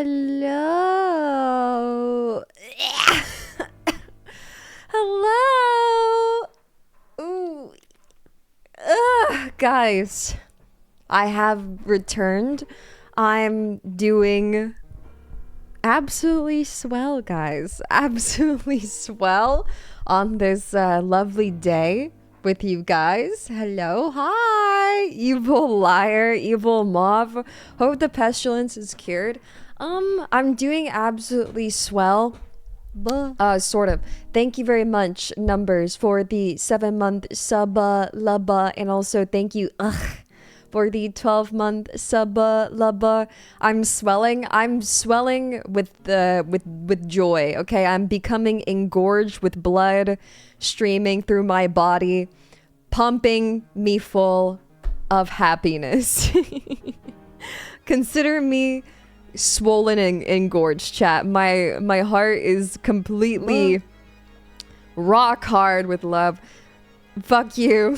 Hello. Hello. Ooh. Guys, I have returned. I'm doing absolutely swell, guys. Absolutely swell on this lovely day with you guys. Hello. Hi. Evil liar. Evil mob. Hope the pestilence is cured. I'm doing absolutely swell. Sort of. Thank you very much, Numbers, for the 7-month lubba, and also thank you, for the 12-month lubba. I'm swelling with joy. Okay, I'm becoming engorged with blood streaming through my body, pumping me full of happiness. Consider me swollen and engorged, chat. My heart is completely rock hard with love. Fuck you.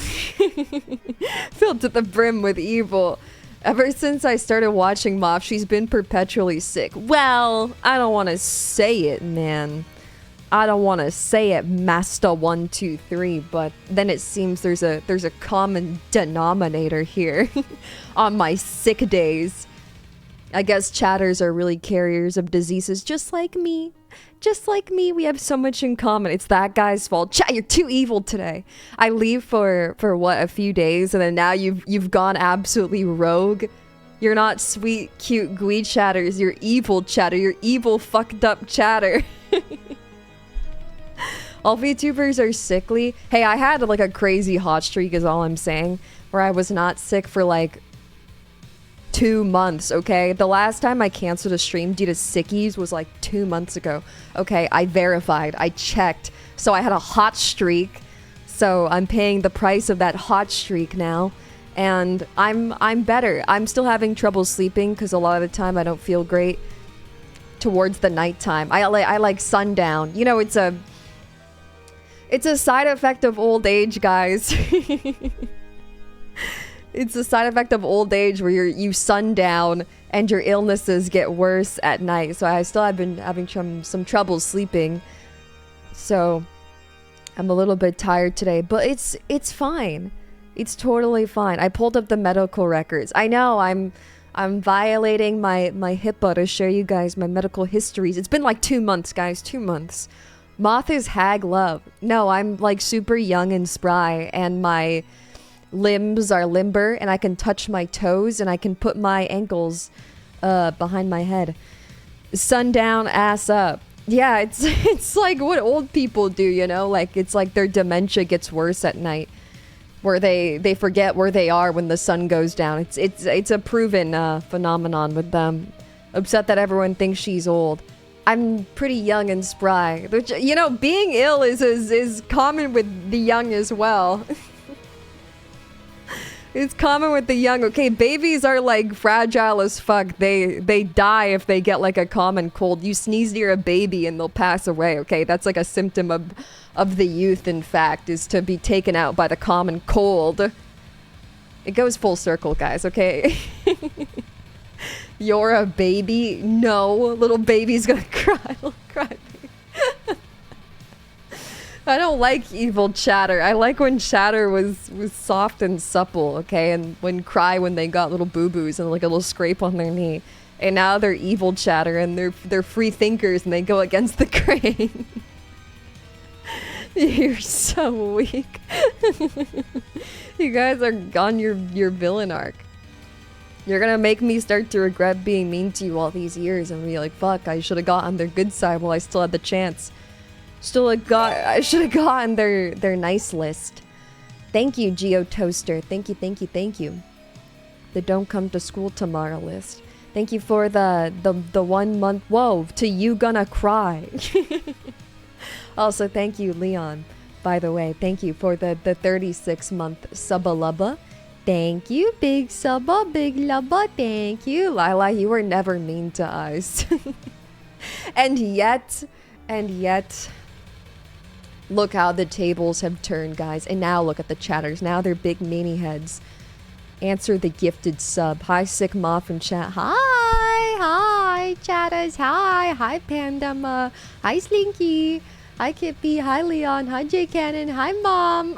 Filled to the brim with evil. Ever since I started watching Moff, she's been perpetually sick. Well, I don't want to say it, man. I don't want to say it, Master 123, but then it seems there's a common denominator here on my sick days. I guess chatters are really carriers of diseases just like me. Just like me, we have so much in common. It's that guy's fault. Chat, you're too evil today. I leave for what, a few days, and then now you've gone absolutely rogue. You're not sweet, cute, gwee chatters. You're evil chatter. You're evil, fucked up chatter. All VTubers are sickly. Hey, I had like a crazy hot streak is all I'm saying, where I was not sick for like 2 months, okay? The last time I canceled a stream due to sickies was like 2 months ago. Okay, I verified, I checked. So I had a hot streak. So I'm paying the price of that hot streak now. And I'm better. I'm still having trouble sleeping because a lot of the time I don't feel great towards the nighttime. I like sundown. You know, it's a side effect of old age, guys. It's a side effect of old age where you sundown and your illnesses get worse at night. So I still have been having some trouble sleeping. So I'm a little bit tired today, but it's fine. It's totally fine. I pulled up the medical records. I know I'm violating my HIPAA to share you guys my medical histories. It's been like 2 months, guys. 2 months. Moth is hag love. No, I'm like super young and spry, and my limbs are limber, and I can touch my toes, and I can put my ankles behind my head. Sundown, ass up. Yeah, it's like what old people do, you know? Like, it's like their dementia gets worse at night, where they forget where they are when the sun goes down. It's a proven phenomenon with them. Upset that everyone thinks she's old. I'm pretty young and spry. Which, you know, being ill is common with the young as well. It's common with the young. Okay, babies are like fragile as fuck. They die if they get like a common cold. You sneeze near a baby and they'll pass away. Okay, that's like a symptom of the youth, in fact, is to be taken out by the common cold. It goes full circle, guys, okay? You're a baby? No, little baby's gonna cry. Cry. I don't like evil chatter. I like when chatter was soft and supple, okay? And when they got little boo-boos and like a little scrape on their knee. And now they're evil chatter and they're free thinkers and they go against the grain. You're so weak. You guys are on your villain arc. You're gonna make me start to regret being mean to you all these years and be like, fuck, I should have got on their good side while I still had the chance. I should have gotten their nice list. Thank you, Geo Toaster. Thank you. The don't come to school tomorrow list. Thank you for the 1 month. Whoa, to you gonna cry. Also, thank you, Leon. By the way, thank you for the 36-month subba-lubba. Thank you, big subba, big lubba. Thank you, Lila. You were never mean to us. And yet. Look how the tables have turned, guys. And now look at the chatters. Now they're big meanie heads. Answer the gifted sub. Hi, Sick Moth from chat. Hi! Hi, Chatters. Hi, Pandama. Hi, Slinky. Hi, Kippy. Hi, Leon. Hi, J Cannon. Hi, Mom.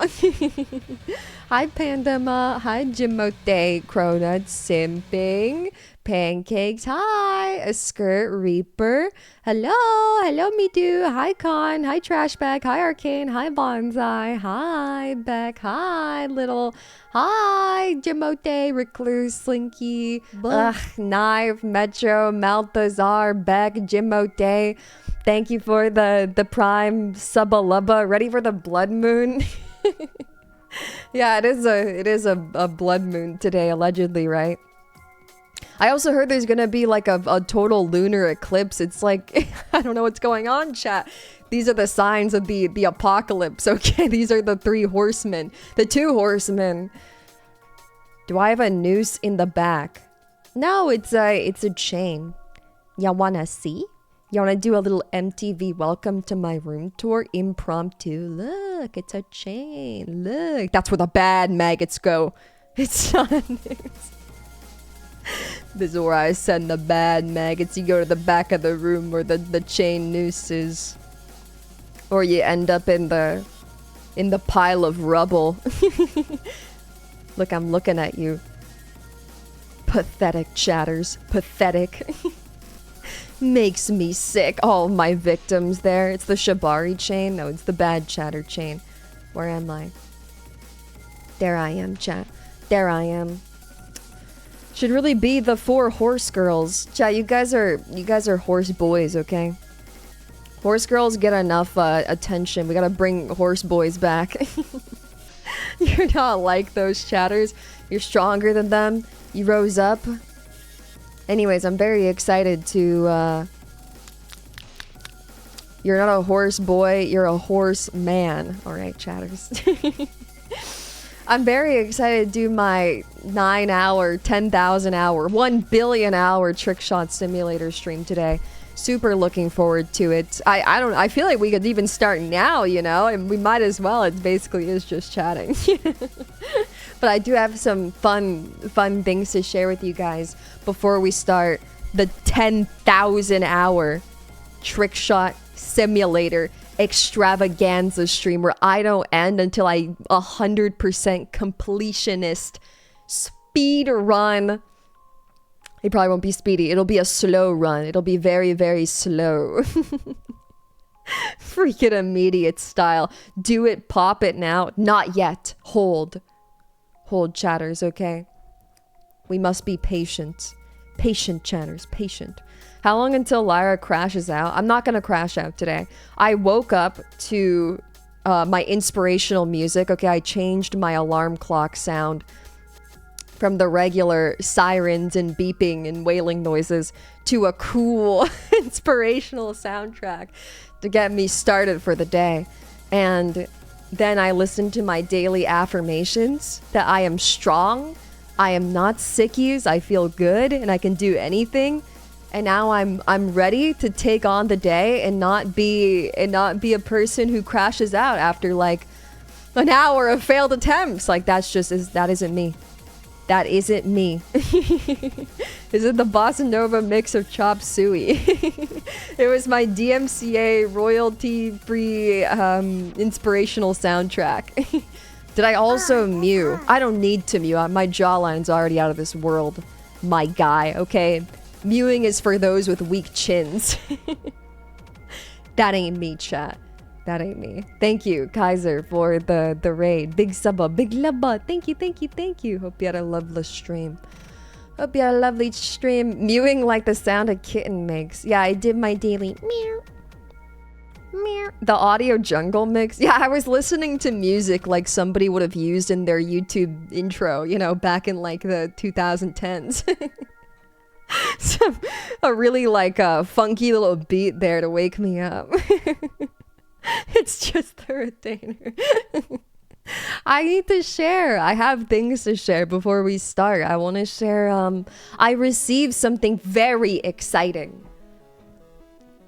Hi, Pandama. Hi, Jimote. Cronut Simping. Pancakes. Hi, a Skirt Reaper. Hello, me too. Hi, Con. Hi, Trashbag. Hi, Arcane. Hi, Bonsai. Hi, Beck. Hi, Little. Hi, Jimote, Recluse, Slinky. Ugh, Knife, Metro, Malthazar, Beck, Jimote. Thank you for the prime subalubba. Ready for the blood moon? Yeah, it is a blood moon today, allegedly, right? I also heard there's gonna be like a total lunar eclipse. It's like, I don't know what's going on, chat. These are the signs of the apocalypse, okay? These are the 3 horsemen. The 2 horsemen. Do I have a noose in the back? No, it's a chain. Y'all wanna see? You want to do a little MTV welcome to my room tour? Impromptu. Look, it's a chain. Look. That's where the bad maggots go. It's not a noose. This is where I send the bad maggots. You go to the back of the room where the chain noose is. Or you end up in the pile of rubble. Look, I'm looking at you. Pathetic chatters. Pathetic. Makes me sick. All my victims there. It's the Shibari chain. No, it's the bad chatter chain. Where am I? There I am, chat. There I am. Should really be the 4 horse girls. Chat, you guys are horse boys, okay? Horse girls get enough attention. We gotta bring horse boys back. You're not like those chatters. You're stronger than them. You rose up. Anyways, I'm very excited to, You're not a horse boy, you're a horse man. Alright, chatters. I'm very excited to do my 9-hour, 10,000 hour, 1 billion hour Trickshot simulator stream today. Super looking forward to it. I feel like we could even start now, you know? And we might as well. It basically is just chatting. But I do have some fun things to share with you guys before we start the 10,000 hour Trickshot simulator extravaganza stream where I don't end until I 100% completionist speed run. It probably won't be speedy. It'll be a slow run. It'll be very, very slow. Freaking immediate style. Do it, pop it now. Not yet. Hold, chatters, okay? We must be patient. Patient, chatters, patient. How long until Lyra crashes out? I'm not gonna crash out today. I woke up to my inspirational music. Okay, I changed my alarm clock sound from the regular sirens and beeping and wailing noises to a cool inspirational soundtrack to get me started for the day. And then I listened to my daily affirmations that I am strong, I am not sickies, I feel good, and I can do anything. And now I'm ready to take on the day and not be a person who crashes out after like an hour of failed attempts. Like that isn't me. That isn't me. Is it the Bossa Nova mix of chop suey? It was my DMCA royalty-free inspirational soundtrack. Did I also mew? I don't need to mew. My jawline's already out of this world. My guy, okay? Mewing is for those with weak chins. That ain't me, chat. That ain't me. Thank you, Kaiser, for the raid. Big subba, big lubba. Thank you. Hope you had a lovely stream. Mewing like the sound a kitten makes. Yeah, I did my daily meow. Meow. The audio jungle mix. Yeah, I was listening to music like somebody would have used in their YouTube intro, you know, back in like the 2010s. A really like funky little beat there to wake me up. It's just the retainer. I need to share. I have things to share before we start. I want to share, I received something very exciting.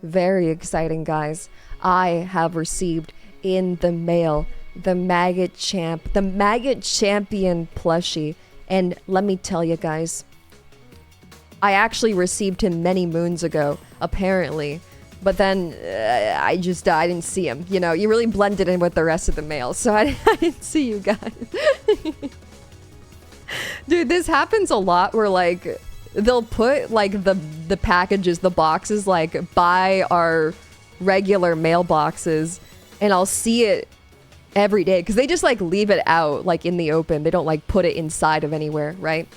Very exciting, guys. I have received in the mail the Maggot Champion plushie. And let me tell you guys, I actually received him many moons ago, apparently. But then I didn't see him. You know, you really blended in with the rest of the mail, so I didn't see you guys. Dude, this happens a lot where, like, they'll put, like, the packages, the boxes, like, by our regular mailboxes, and I'll see it every day. Because they just, like, leave it out, like, in the open. They don't, like, put it inside of anywhere, right?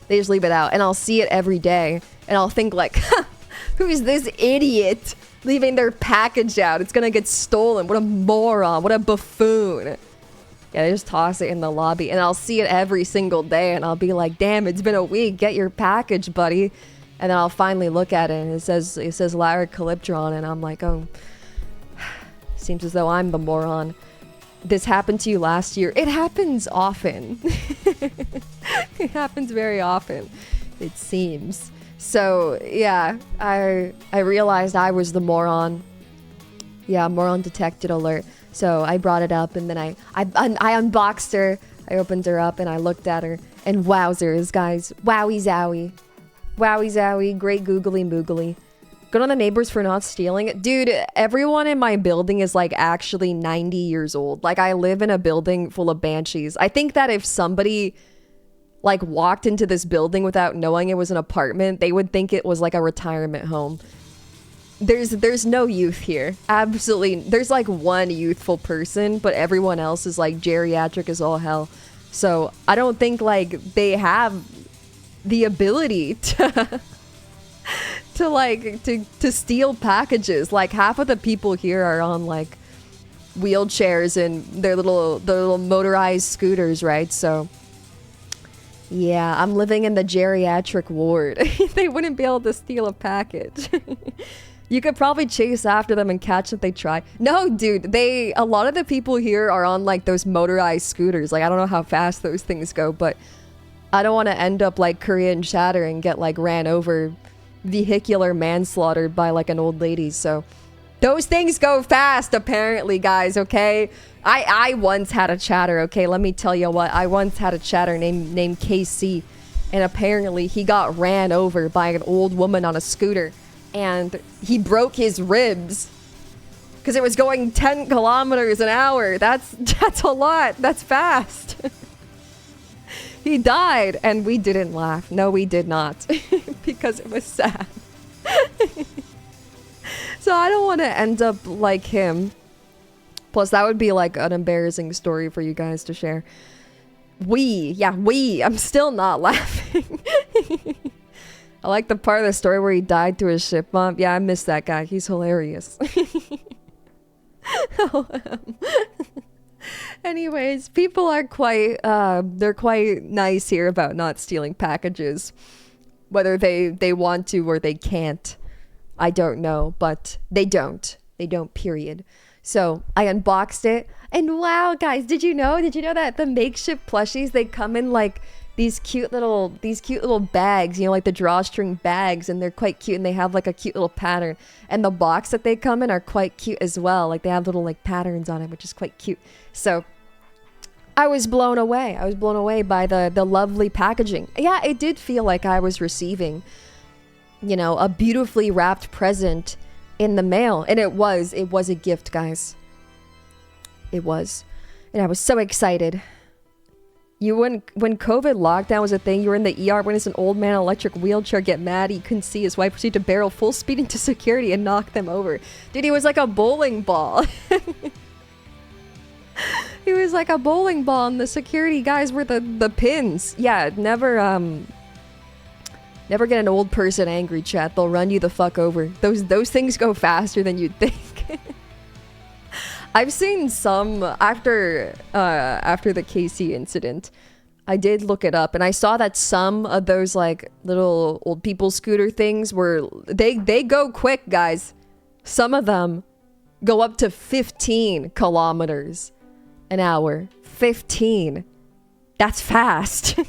They just leave it out, and I'll see it every day, and I'll think, like, who's this idiot leaving their package out? It's gonna get stolen. What a moron. What a buffoon. Yeah, they just toss it in the lobby, and I'll see it every single day, and I'll be like, damn, it's been a week. Get your package, buddy. And then I'll finally look at it, and it says Lyra Calyptron, and I'm like, oh, seems as though I'm the moron. This happened to you last year. It happens often. It happens very often, it seems. So, yeah, I realized I was the moron. Yeah, moron detected alert. So I brought it up, and then I unboxed her. I opened her up, and I looked at her. And wowzers, guys. Wowie zowie. Wowie zowie. Great googly moogly. Good on the neighbors for not stealing. Dude, everyone in my building is, like, actually 90 years old. Like, I live in a building full of banshees. I think that if somebody, like, walked into this building without knowing it was an apartment, they would think it was, like, a retirement home. There's no youth here. Absolutely. There's, like, one youthful person, but everyone else is, like, geriatric as all hell. So I don't think, like, they have the ability to to steal packages. Like, half of the people here are on, like, wheelchairs and their little motorized scooters, right? So yeah, I'm living in the geriatric ward. They wouldn't be able to steal a package. You could probably chase after them and catch if they try. No, dude, a lot of the people here are on, like, those motorized scooters. Like, I don't know how fast those things go, but I don't want to end up like Korean Chatter and get, like, ran over, vehicular manslaughtered by, like, an old lady. So those things go fast, apparently, guys, okay? I once had a chatter, okay? Let me tell you what. I once had a chatter named KC, and apparently he got ran over by an old woman on a scooter, and he broke his ribs because it was going 10 kilometers an hour. That's a lot. That's fast. He died, and we didn't laugh. No, we did not, because it was sad. So I don't want to end up like him. Plus, that would be, like, an embarrassing story for you guys to share. I'm still not laughing. I like the part of the story where he died to his ship bump. Yeah, I miss that guy. He's hilarious. Anyways, people are they're quite nice here about not stealing packages. Whether they want to or they can't, I don't know, but they don't. They don't, period. So I unboxed it, and wow, guys, did you know that the makeshift plushies, they come in, like, these cute little bags, you know, like the drawstring bags, and they're quite cute, and they have, like, a cute little pattern, and the box that they come in are quite cute as well. Like, they have little, like, patterns on it, which is quite cute. So I was blown away by the lovely packaging. Yeah, it did feel like I was receiving, you know, a beautifully wrapped present in the mail. And it was a gift, guys. It was. And I was so excited. When COVID lockdown was a thing, you were in the ER, witnessed an old man in an electric wheelchair get mad. He couldn't see his wife, proceed to barrel full speed into security and knock them over. Dude, he was like a bowling ball. He was like a bowling ball, and the security guys were the pins. Yeah, never get an old person angry, chat. They'll run you the fuck over. Those things go faster than you'd think. I've seen some after the KC incident. I did look it up, and I saw that some of those, like, little old people scooter things they go quick, guys. Some of them go up to 15 kilometers an hour. 15. That's fast.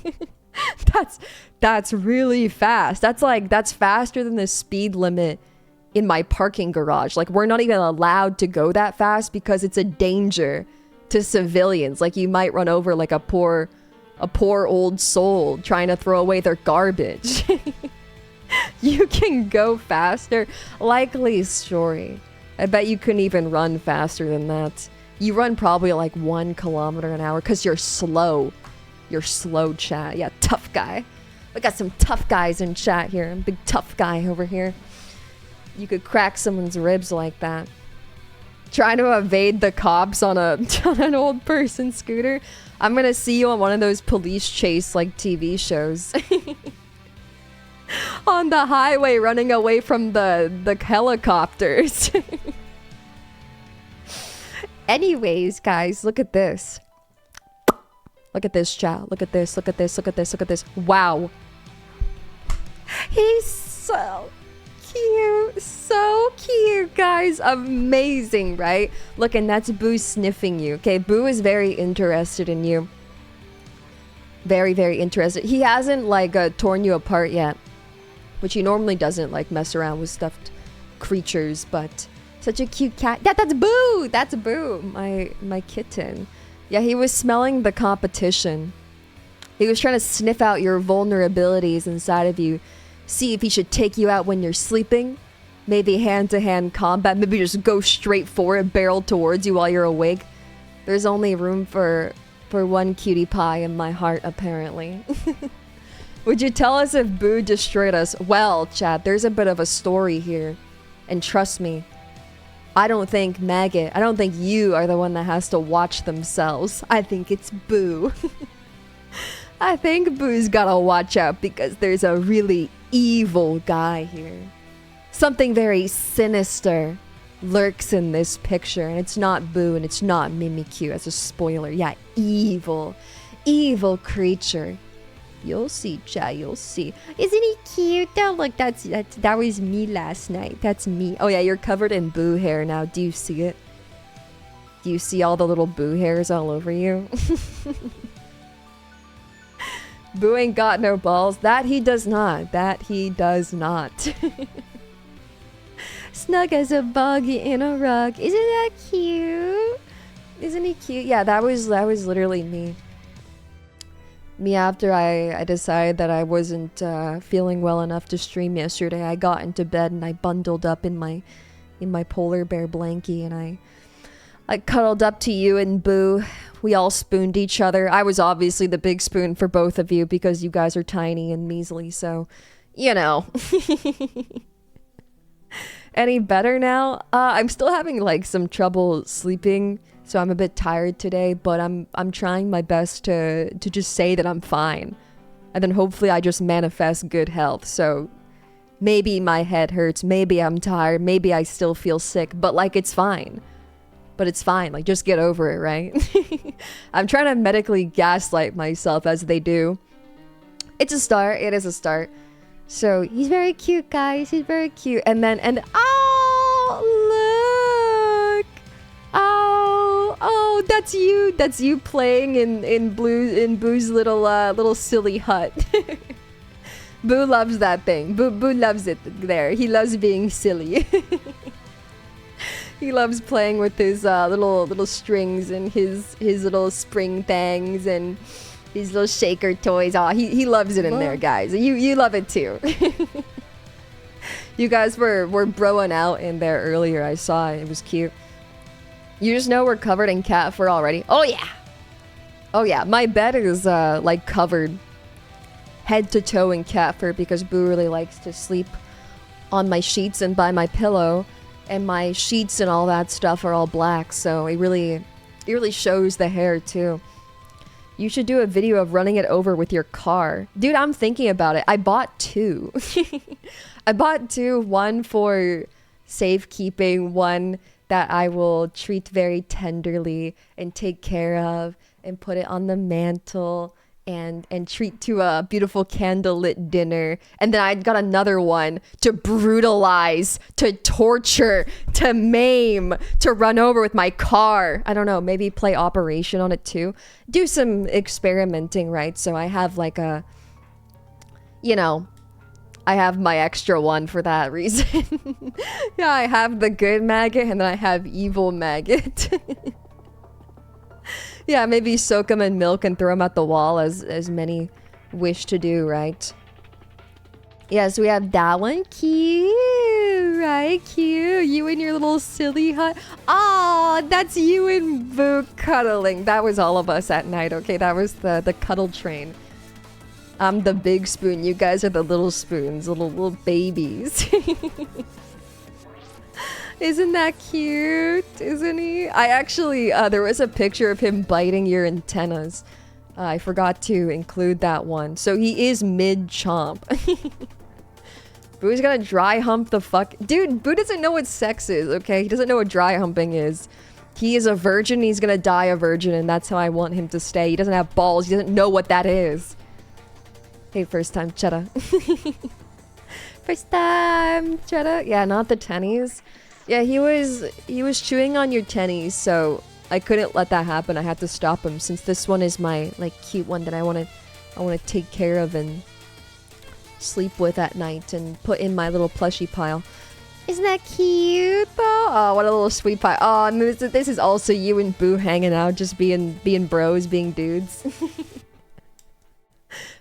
That's really fast. That's faster than the speed limit in my parking garage. Like, we're not even allowed to go that fast because it's a danger to civilians. Like, you might run over, like, a poor a poor old soul trying to throw away their garbage. You can go faster. Likely story. I bet you couldn't even run faster than that. You run probably like 1 kilometer an hour because you're slow. You're slow, chat. Yeah, tough guy. We got some tough guys in chat here. I'm a big tough guy over here. You could crack someone's ribs like that. Trying to evade the cops on an old person scooter. I'm gonna see you on one of those police chase like TV shows. On the highway running away from the helicopters. Anyways, guys, look at this. Look at this, chat. Look at this, look at this, look at this, look at this. Wow. He's so cute. So cute, guys. Amazing, right? Look, and that's Boo sniffing you. Okay, Boo is very interested in you. Very, very interested. He hasn't, like, torn you apart yet. Which he normally doesn't, like, mess around with stuffed creatures, but... Such a cute cat. That's Boo! That's Boo, my kitten. Yeah, he was smelling the competition. He was trying to sniff out your vulnerabilities inside of you. See if he should take you out when you're sleeping. Maybe hand-to-hand combat. Maybe just go straight for it, barrel towards you while you're awake. There's only room for one cutie pie in my heart, apparently. Would you tell us if Boo destroyed us? Well, chat, there's a bit of a story here. And trust me, I don't think Maggot, I don't think you are the one that has to watch themselves. I think it's Boo. I think Boo's gotta watch out because there's a really evil guy here. Something very sinister lurks in this picture, and it's not Boo and it's not Mimikyu as a spoiler. Yeah, evil. Evil creature. You'll see, chat, you'll see. Isn't he cute though? Look, that was me last night. That's me. Oh yeah, you're covered in Boo hair now. Do you see it? Do you see all the little Boo hairs all over you? Boo ain't got no balls. That he does not. That he does not. Snug as a bug in a rug. Isn't that cute? Isn't he cute? Yeah, that was literally me. Me after I decided that I wasn't feeling well enough to stream yesterday. I got into bed and I bundled up in my polar bear blankie and I cuddled up to you and Boo. We all spooned each other. I was obviously the big spoon for both of you because you guys are tiny and measly, so you know. Any better now? I'm still having like some trouble sleeping. So I'm a bit tired today, but I'm trying my best to just say that I'm fine. And then hopefully I just manifest good health. So maybe my head hurts, maybe I'm tired, maybe I still feel sick, but like it's fine. But it's fine, like just get over it, right? I'm trying to medically gaslight myself as they do. It's a start, it is a start. So he's very cute, guys, he's very cute. And oh, look! Oh, that's you. That's you playing in Boo's little silly hut. Boo loves that thing. Boo loves it there. He loves being silly. He loves playing with his little strings and his little spring things and his little shaker toys. Oh, he loves it in there, guys. You love it too. You guys were broing out in there earlier. I saw it. It was cute. You just know we're covered in cat fur already. Oh yeah. Oh yeah. My bed is like covered head to toe in cat fur because Boo really likes to sleep on my sheets and by my pillow, and my sheets and all that stuff are all black, so it really shows the hair too. You should do a video of running it over with your car. Dude, I'm thinking about it. I bought 2. I bought 2, one for safekeeping, one that I will treat very tenderly and take care of and put it on the mantle and treat to a beautiful candlelit dinner. And then I got another one to brutalize, to torture, to maim, to run over with my car. I don't know, maybe play Operation on it too. Do some experimenting, right? So I have like a, you know, I have my extra one for that reason. Yeah, I have the good maggot and then I have evil maggot. Yeah, maybe soak them in milk and throw them at the wall as many wish to do, right? Yes, we have that one. Cute, right? Cute. You and your little silly hut. Oh, that's you and Boo cuddling. That was all of us at night, okay? That was the cuddle train. I'm the big spoon. You guys are the little spoons, little babies. Isn't that cute? Isn't he? I actually, there was a picture of him biting your antennas. I forgot to include that one. So he is mid-chomp. Boo's gonna dry hump the fuck... Dude, Boo doesn't know what sex is, okay? He doesn't know what dry humping is. He is a virgin, he's gonna die a virgin, and that's how I want him to stay. He doesn't have balls, he doesn't know what that is. Hey, first time cheddar. First time cheddar. Yeah, not the tennies. Yeah, he was chewing on your tennies, so I couldn't let that happen. I had to stop him since this one is my like cute one that I want to take care of and sleep with at night and put in my little plushie pile. Isn't that cute though? Oh, what a little sweet pie. Oh, and this is also you and Boo hanging out, just being bros, being dudes.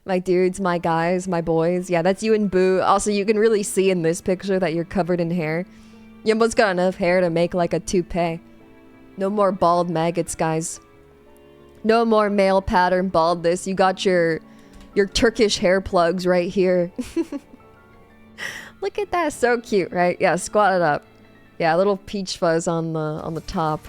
My dudes, my guys, my boys. Yeah, that's you and Boo. Also, you can really see in this picture that you're covered in hair. You almost got enough hair to make like a toupee. No more bald maggots, guys. No more male pattern baldness. You got your Turkish hair plugs right here. Look at that, so cute, right? Yeah, squat it up. Yeah, a little peach fuzz on the top.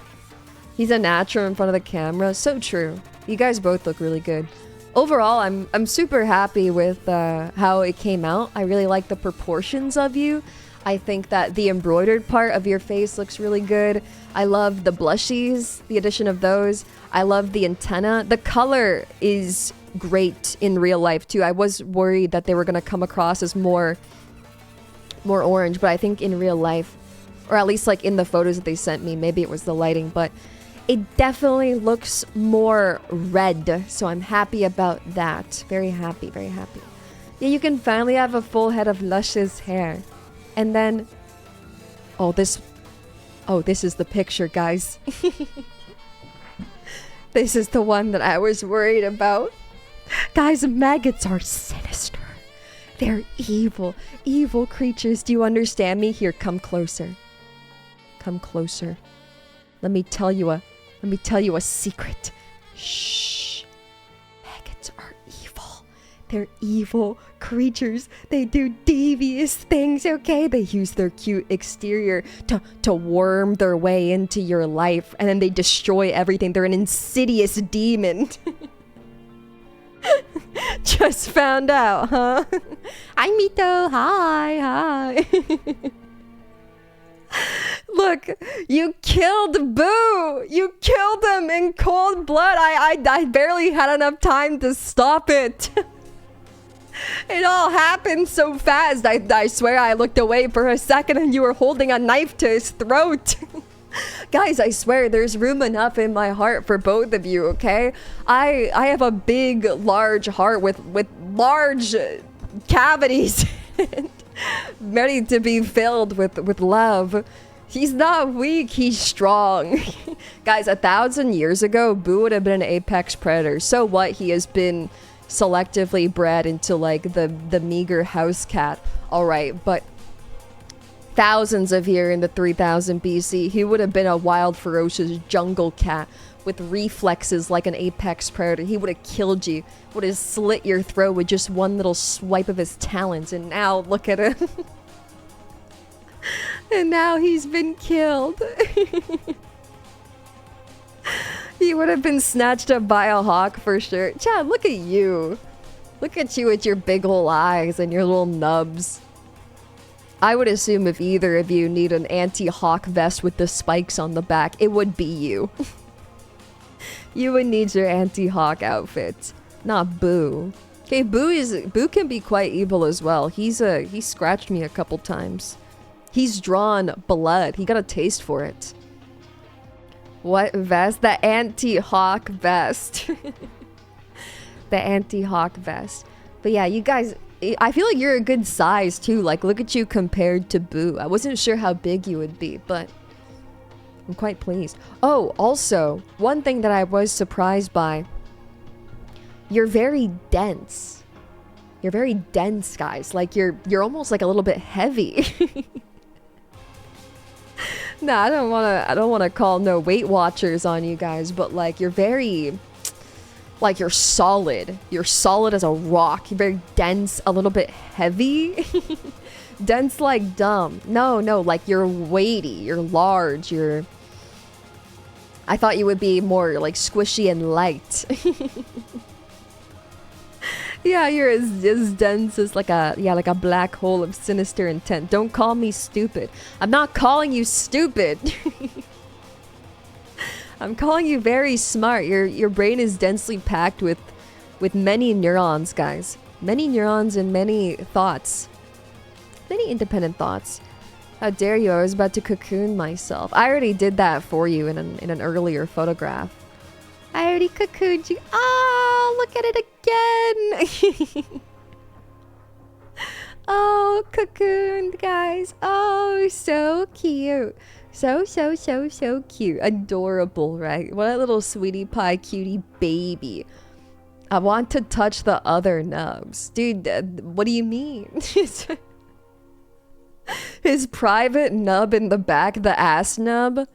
He's a natural in front of the camera. So true. You guys both look really good. Overall, I'm super happy with how it came out. I really like the proportions of you. I think that the embroidered part of your face looks really good. I love the blushies, the addition of those. I love the antenna. The color is great in real life too. I was worried that they were gonna come across as more orange, but I think in real life, or at least like in the photos that they sent me, maybe it was the lighting, but it definitely looks more red. So I'm happy about that. Very happy, very happy. Yeah, you can finally have a full head of luscious hair. And then, this is the picture, guys. This is the one that I was worried about. Guys, maggots are sinister. They're evil, evil creatures. Do you understand me? Here, come closer. Come closer. Let me tell you a secret. Shh. Maggots are evil. They're evil creatures. They do devious things, okay? They use their cute exterior to worm their way into your life, and then they destroy everything. They're an insidious demon. Just found out, huh? Hi, Mito. Hi. Look, you killed Boo. You killed him in cold blood. I barely had enough time to stop it. It all happened so fast. I swear I looked away for a second and you were holding a knife to his throat. Guys, I swear there's room enough in my heart for both of you, okay? I have a big, large heart with large cavities ready to be filled with love. He's not weak, he's strong. Guys, 1,000 years ago, Boo would have been an apex predator. So what? He has been selectively bred into like the meager house cat. All right, but thousands of years in the 3000 BC, he would have been a wild, ferocious jungle cat with reflexes like an apex predator. He would have killed you, would have slit your throat with just one little swipe of his talons. And now look at him. And now he's been killed. He would have been snatched up by a hawk for sure. Chad, look at you. Look at you with your big ol' eyes and your little nubs. I would assume if either of you need an anti-hawk vest with the spikes on the back, it would be you. You would need your anti-hawk outfit, not Boo. Okay, Boo can be quite evil as well. He scratched me a couple times. He's drawn blood. He got a taste for it. What vest? The anti-hawk vest. The anti-hawk vest. But yeah, you guys, I feel like you're a good size too. Like, look at you compared to Boo. I wasn't sure how big you would be, but I'm quite pleased. Oh, also, one thing that I was surprised by. You're very dense. You're very dense, guys. Like, you're almost like a little bit heavy. Nah, I don't wanna call no Weight Watchers on you guys, but like, you're very... Like, you're solid. You're solid as a rock. You're very dense, a little bit heavy. Dense like dumb. No, like you're weighty. You're large. I thought you would be more like squishy and light. Yeah, you're as dense as like a black hole of sinister intent. Don't call me stupid. I'm not calling you stupid. I'm calling you very smart. Your brain is densely packed with many neurons, guys. Many neurons and many thoughts. Many independent thoughts. How dare you? I was about to cocoon myself. I already did that for you in an earlier photograph. I already cocooned you. Oh, look at it again. Oh, cocooned, guys. Oh, so cute. So cute. Adorable, right? What a little sweetie pie cutie baby. I want to touch the other nubs. Dude, what do you mean? His private nub in the back, the ass nub.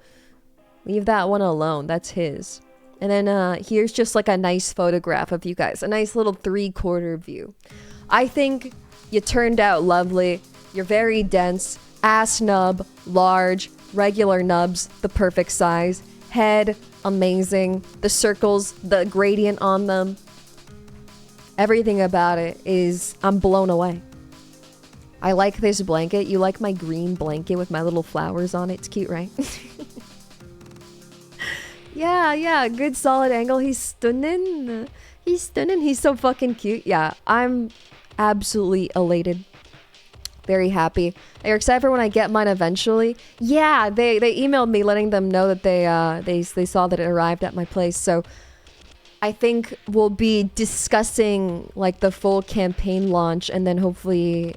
Leave that one alone. That's his. And then here's just like a nice photograph of you guys. A nice little 3/4 view. I think you turned out lovely. You're very dense. Ass nub, large. Regular nubs, the perfect size. Head, amazing. The circles, the gradient on them. Everything about it is... I'm blown away. I like this blanket. You like my green blanket with my little flowers on it? It's cute, right? Yeah. Good solid angle. He's stunning. He's stunning. He's so fucking cute. Yeah, I'm absolutely elated. Very happy. You're excited for when I get mine eventually? Yeah, they emailed me letting them know that they saw that it arrived at my place. So I think we'll be discussing like the full campaign launch, and then hopefully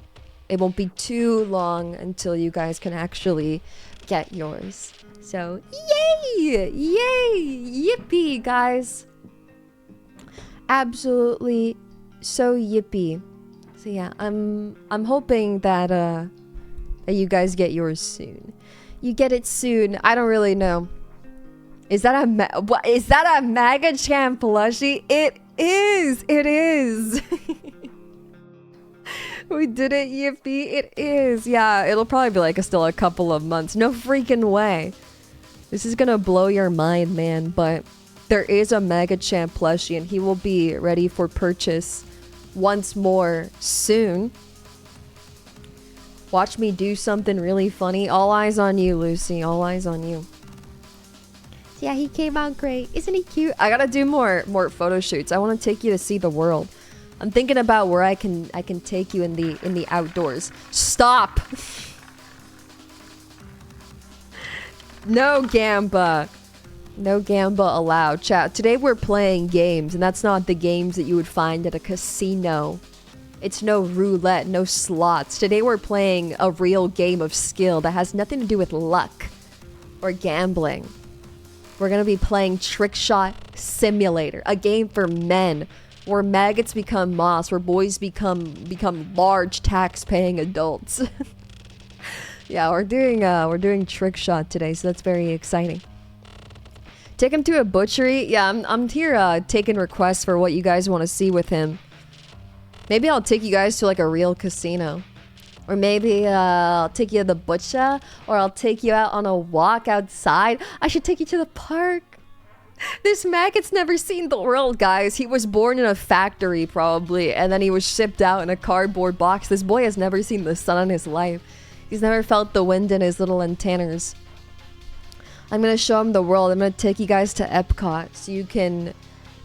it won't be too long until you guys can actually get yours. So yay! Yippee, guys. Absolutely so yippee. So yeah, I'm hoping that that you guys get yours soon. You get it soon. I don't really know. Is that a MAGA Champ plushie? It is. We did it, yippee. It is. Yeah, it'll probably be like still a couple of months. No freaking way. This is gonna blow your mind, man. But there is a MAGA Champ plushie, and he will be ready for purchase once more soon. Watch me do something really funny. All eyes on you, Lucy. All eyes on you. Yeah, he came out great. Isn't he cute? I gotta do more photo shoots. I want to take you to see the world. I'm thinking about where I can take you in the outdoors. Stop. No gamba. No gamba allowed. Chat. Today we're playing games, and that's not the games that you would find at a casino. It's no roulette, no slots. Today we're playing a real game of skill that has nothing to do with luck or gambling. We're gonna be playing Trickshot Simulator, a game for men, where maggots become moss, where boys become large tax-paying adults. Yeah, we're doing Trickshot today, so that's very exciting. Take him to a butchery. Yeah, I'm here taking requests for what you guys want to see with him. Maybe I'll take you guys to like a real casino. Or maybe I'll take you to the butcher. Or I'll take you out on a walk outside. I should take you to the park. This maggot's never seen the world, guys. He was born in a factory, probably. And then he was shipped out in a cardboard box. This boy has never seen the sun in his life. He's never felt the wind in his little antennas. I'm going to show him the world. I'm going to take you guys to Epcot so you can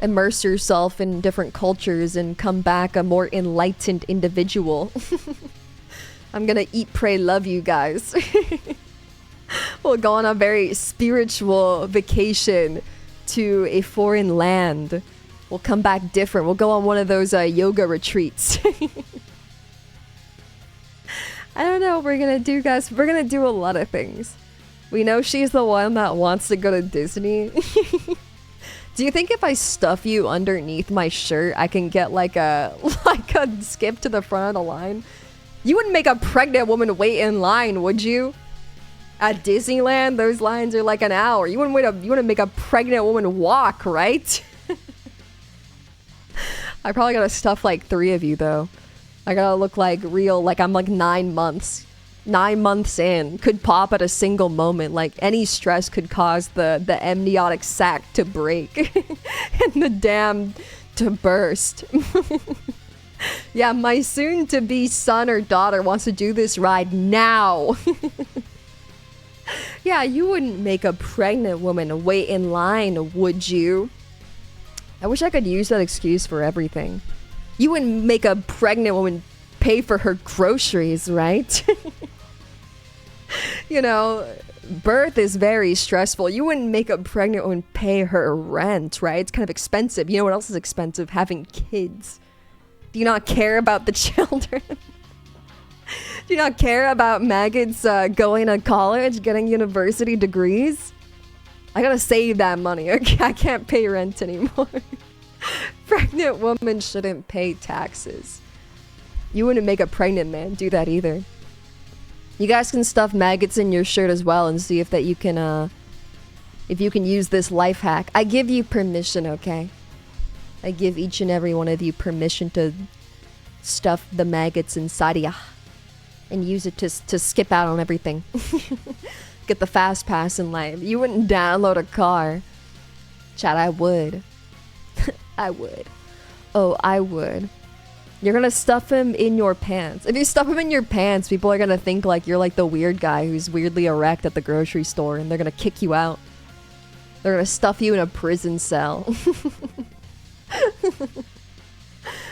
immerse yourself in different cultures and come back a more enlightened individual. I'm gonna eat, pray, love you guys. We'll go on a very spiritual vacation to a foreign land. We'll come back different. We'll go on one of those yoga retreats. I don't know what we're gonna do, guys. We're gonna do a lot of things. We know she's the one that wants to go to Disney. Do you think if I stuff you underneath my shirt, I can get like a skip to the front of the line? You wouldn't make a pregnant woman wait in line, would you? At Disneyland, those lines are like an hour. You wouldn't make a pregnant woman walk, right? I probably gotta stuff like 3 of you though. I gotta look like real, like I'm like 9 months. 9 months in, could pop at a single moment. Like any stress could cause the amniotic sac to break and the dam to burst. Yeah, my soon-to-be son or daughter wants to do this ride now. Yeah, you wouldn't make a pregnant woman wait in line, would you? I wish I could use that excuse for everything. You wouldn't make a pregnant woman pay for her groceries, right? You know, birth is very stressful. You wouldn't make a pregnant woman pay her rent, right? It's kind of expensive. You know what else is expensive? Having kids. Do you not care about the children? Do you not care about maggots going to college, getting university degrees? I gotta save that money, okay? I can't pay rent anymore. Pregnant women shouldn't pay taxes. You wouldn't make a pregnant man do that either. You guys can stuff maggots in your shirt as well and see if you can use this life hack. I give you permission, okay? I give each and every one of you permission to stuff the maggots inside of ya and use it to skip out on everything. Get the fast pass in life. You wouldn't download a car. Chat, I would. I would. Oh, I would. You're gonna stuff him in your pants. If you stuff him in your pants, people are gonna think like you're like the weird guy who's weirdly erect at the grocery store, and they're gonna kick you out. They're gonna stuff you in a prison cell.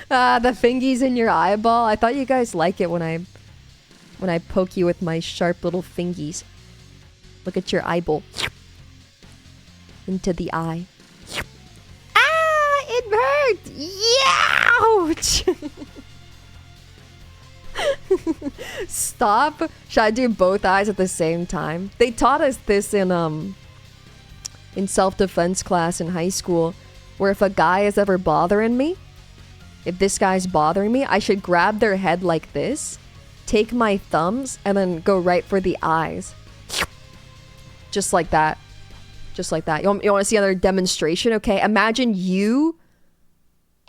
The fingies in your eyeball. I thought you guys like it when I poke you with my sharp little fingies. Look at your eyeball. Into the eye. Ah, it hurt. Ouch. Stop. Should I do both eyes at the same time? They taught us this in self-defense class in high school, where if a guy is ever bothering me, if this guy's bothering me, I should grab their head like this, take my thumbs, and then go right for the eyes. Just like that. Just like that. You want to see another demonstration? Okay, imagine you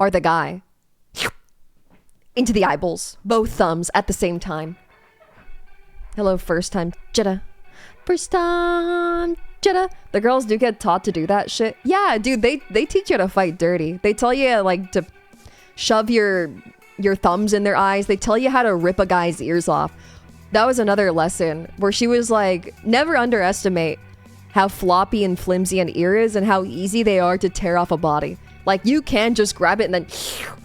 are the guy. Into the eyeballs. Both thumbs at the same time. Hello, first time Jetta. First time Jetta. The girls do get taught to do that shit. Yeah, dude, they teach you to fight dirty. They tell you like to shove your thumbs in their eyes. They tell you how to rip a guy's ears off. That was another lesson where she was like, never underestimate how floppy and flimsy an ear is and how easy they are to tear off a body. Like you can just grab it and then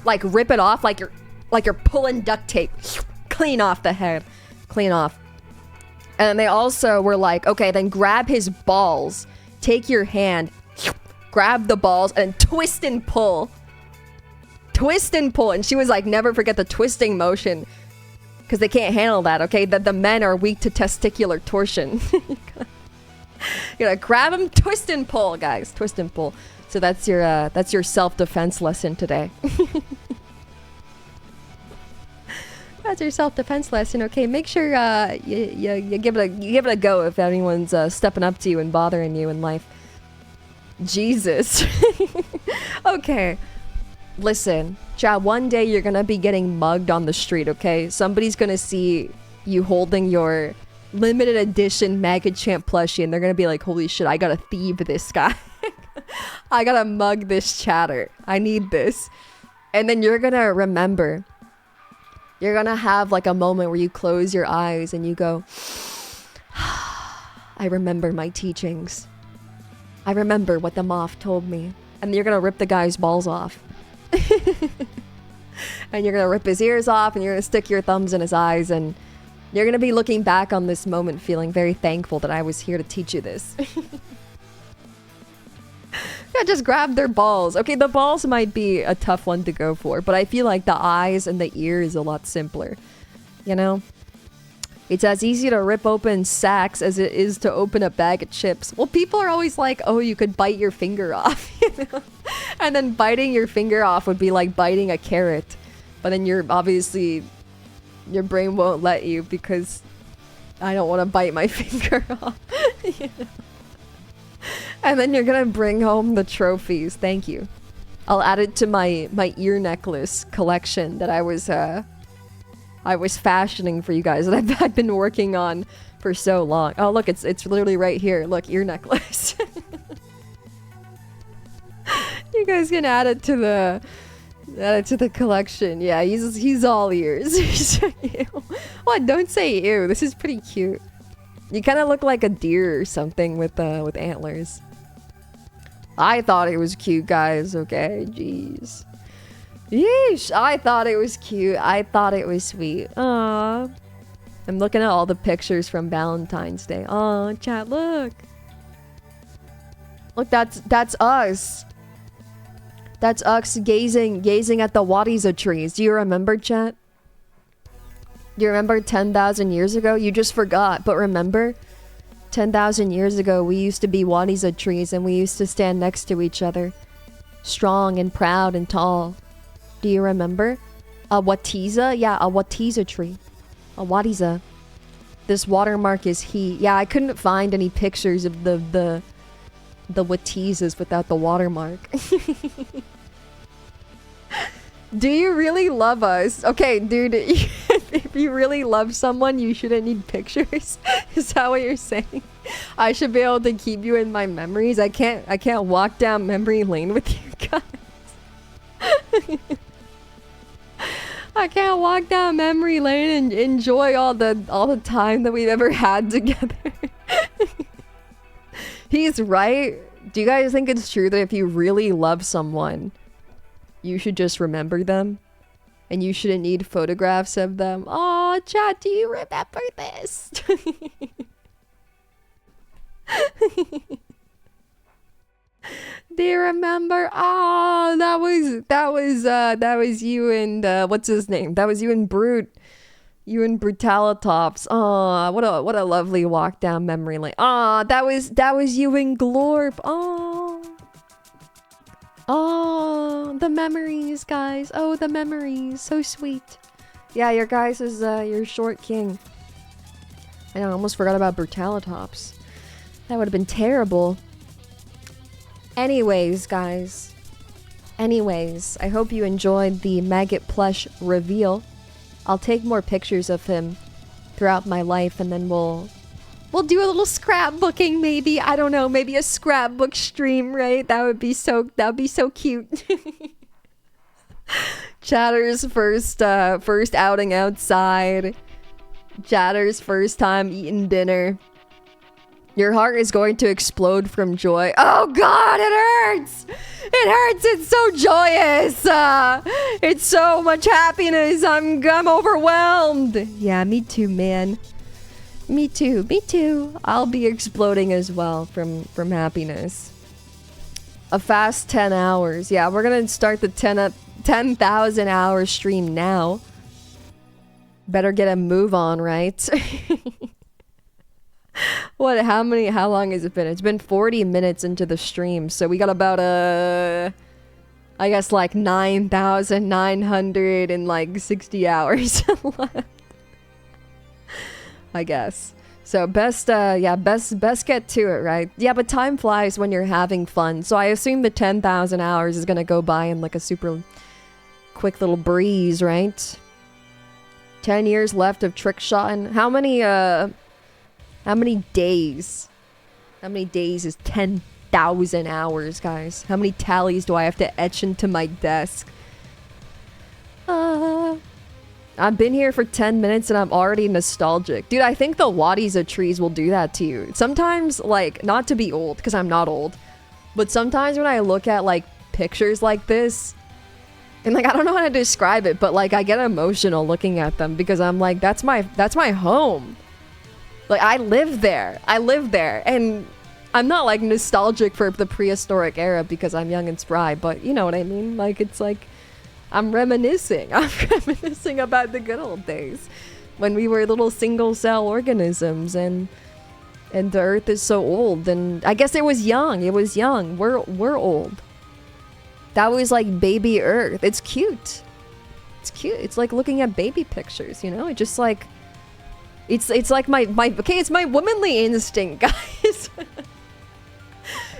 like rip it off like you're pulling duct tape. Clean off the head. Clean off. And they also were like, okay, then grab his balls. Take your hand, grab the balls, and twist and pull. Twist and pull. And she was like, never forget the twisting motion. Because they can't handle that, okay? That the men are weak to testicular torsion. You gotta grab him, twist and pull, guys. Twist and pull. So that's your self-defense lesson today. That's your self-defense lesson. Okay, make sure you give it a go if anyone's stepping up to you and bothering you in life. Jesus. Okay. Listen, chat, one day you're gonna be getting mugged on the street, okay? Somebody's gonna see you holding your limited edition Maggot Champ plushie and they're gonna be like, holy shit, I gotta thieve this guy. I gotta mug this chatter. I need this. And then you're gonna remember. You're gonna have like a moment where you close your eyes and you go, I remember my teachings. I remember what the moff told me. And you're gonna rip the guy's balls off. And you're gonna rip his ears off and you're gonna stick your thumbs in his eyes and you're gonna be looking back on this moment feeling very thankful that I was here to teach you this. Yeah, just grab their balls. Okay, the balls might be a tough one to go for, but I feel like the eyes and the ear is a lot simpler. You know? It's as easy to rip open sacks as it is to open a bag of chips. Well, people are always like, oh, you could bite your finger off, you know? And then biting your finger off would be like biting a carrot. But then you're obviously, your brain won't let you because I don't want to bite my finger off. You know? And then you're gonna bring home the trophies. Thank you. I'll add it to my ear necklace collection that I was fashioning for you guys, that I've been working on for so long. Oh, look, it's literally right here. Look, ear necklace. You guys can add it to the collection. Yeah, he's all ears. Ew. What? Don't say ew. This is pretty cute. You kind of look like a deer or something with antlers. I thought it was cute, guys. Okay, jeez. Yeesh, I thought it was cute. I thought it was sweet. Aww. I'm looking at all the pictures from Valentine's Day. Aw, chat, look. Look, that's us. That's us gazing at the Wadiza trees. Do you remember, chat? Do you remember 10,000 years ago? You just forgot, but remember? 10,000 years ago, we used to be Wadiza trees and we used to stand next to each other. Strong and proud and tall. Do you remember? A Watiza? Yeah, a Watiza tree. A Wadiza. This watermark is he. Yeah, I couldn't find any pictures of the Watizas without the watermark. Do you really love us? Okay, dude, if you really love someone, you shouldn't need pictures. Is that what you're saying? I should be able to keep you in my memories. I can't walk down memory lane with you guys. I can't walk down memory lane and enjoy all the time that we've ever had together. He's right. Do you guys think it's true that if you really love someone, you should just remember them? And you shouldn't need photographs of them? Oh, chat, do you remember this? Do you remember? Oh, that was you and what's his name? That was you and Brute. You and Brutalitops. Oh, what a lovely walk down memory lane. Oh, that was you and Glorp. Oh, the memories, guys. Oh, the memories. So sweet. Yeah, your guys is your short king. I know, I almost forgot about Brutalitops. That would have been terrible. Anyways, guys. Anyways, I hope you enjoyed the Maggot plush reveal. I'll take more pictures of him throughout my life, and then we'll do a little scrapbooking, maybe. I don't know, maybe a scrapbook stream, right? That would be so cute. Chatter's first outing outside. Chatter's first time eating dinner. Your heart is going to explode from joy. Oh god, it hurts! It hurts, it's so joyous! It's so much happiness, I'm overwhelmed! Yeah, me too, man. Me too. I'll be exploding as well from happiness. A fast 10 hours. Yeah, we're gonna start the 10,000 hour stream now. Better get a move on, right? What, how long has it been? It's been 40 minutes into the stream, so we got about I guess like 9,960 hours left. I guess. So best get to it, right? Yeah, but time flies when you're having fun. So I assume the 10,000 hours is gonna go by in like a super quick little breeze, right? 10 years left of Trickshot. And how many days? How many days is 10,000 hours, guys? How many tallies do I have to etch into my desk? I've been here for 10 minutes and I'm already nostalgic. Dude, I think the Wadiza trees will do that to you. Sometimes, like, not to be old, because I'm not old, but sometimes when I look at, like, pictures like this, and, like, I don't know how to describe it, but, like, I get emotional looking at them because I'm like, that's my home. Like, I live there, and I'm not, like, nostalgic for the prehistoric era because I'm young and spry, but you know what I mean? Like, it's like, I'm reminiscing about the good old days. when we were little single cell organisms, and the Earth is so old. And I guess it was young. It was young. We're old. That was like baby Earth. It's cute. It's cute. It's like looking at baby pictures, you know? It just like it's like my okay, it's my womanly instinct, guys.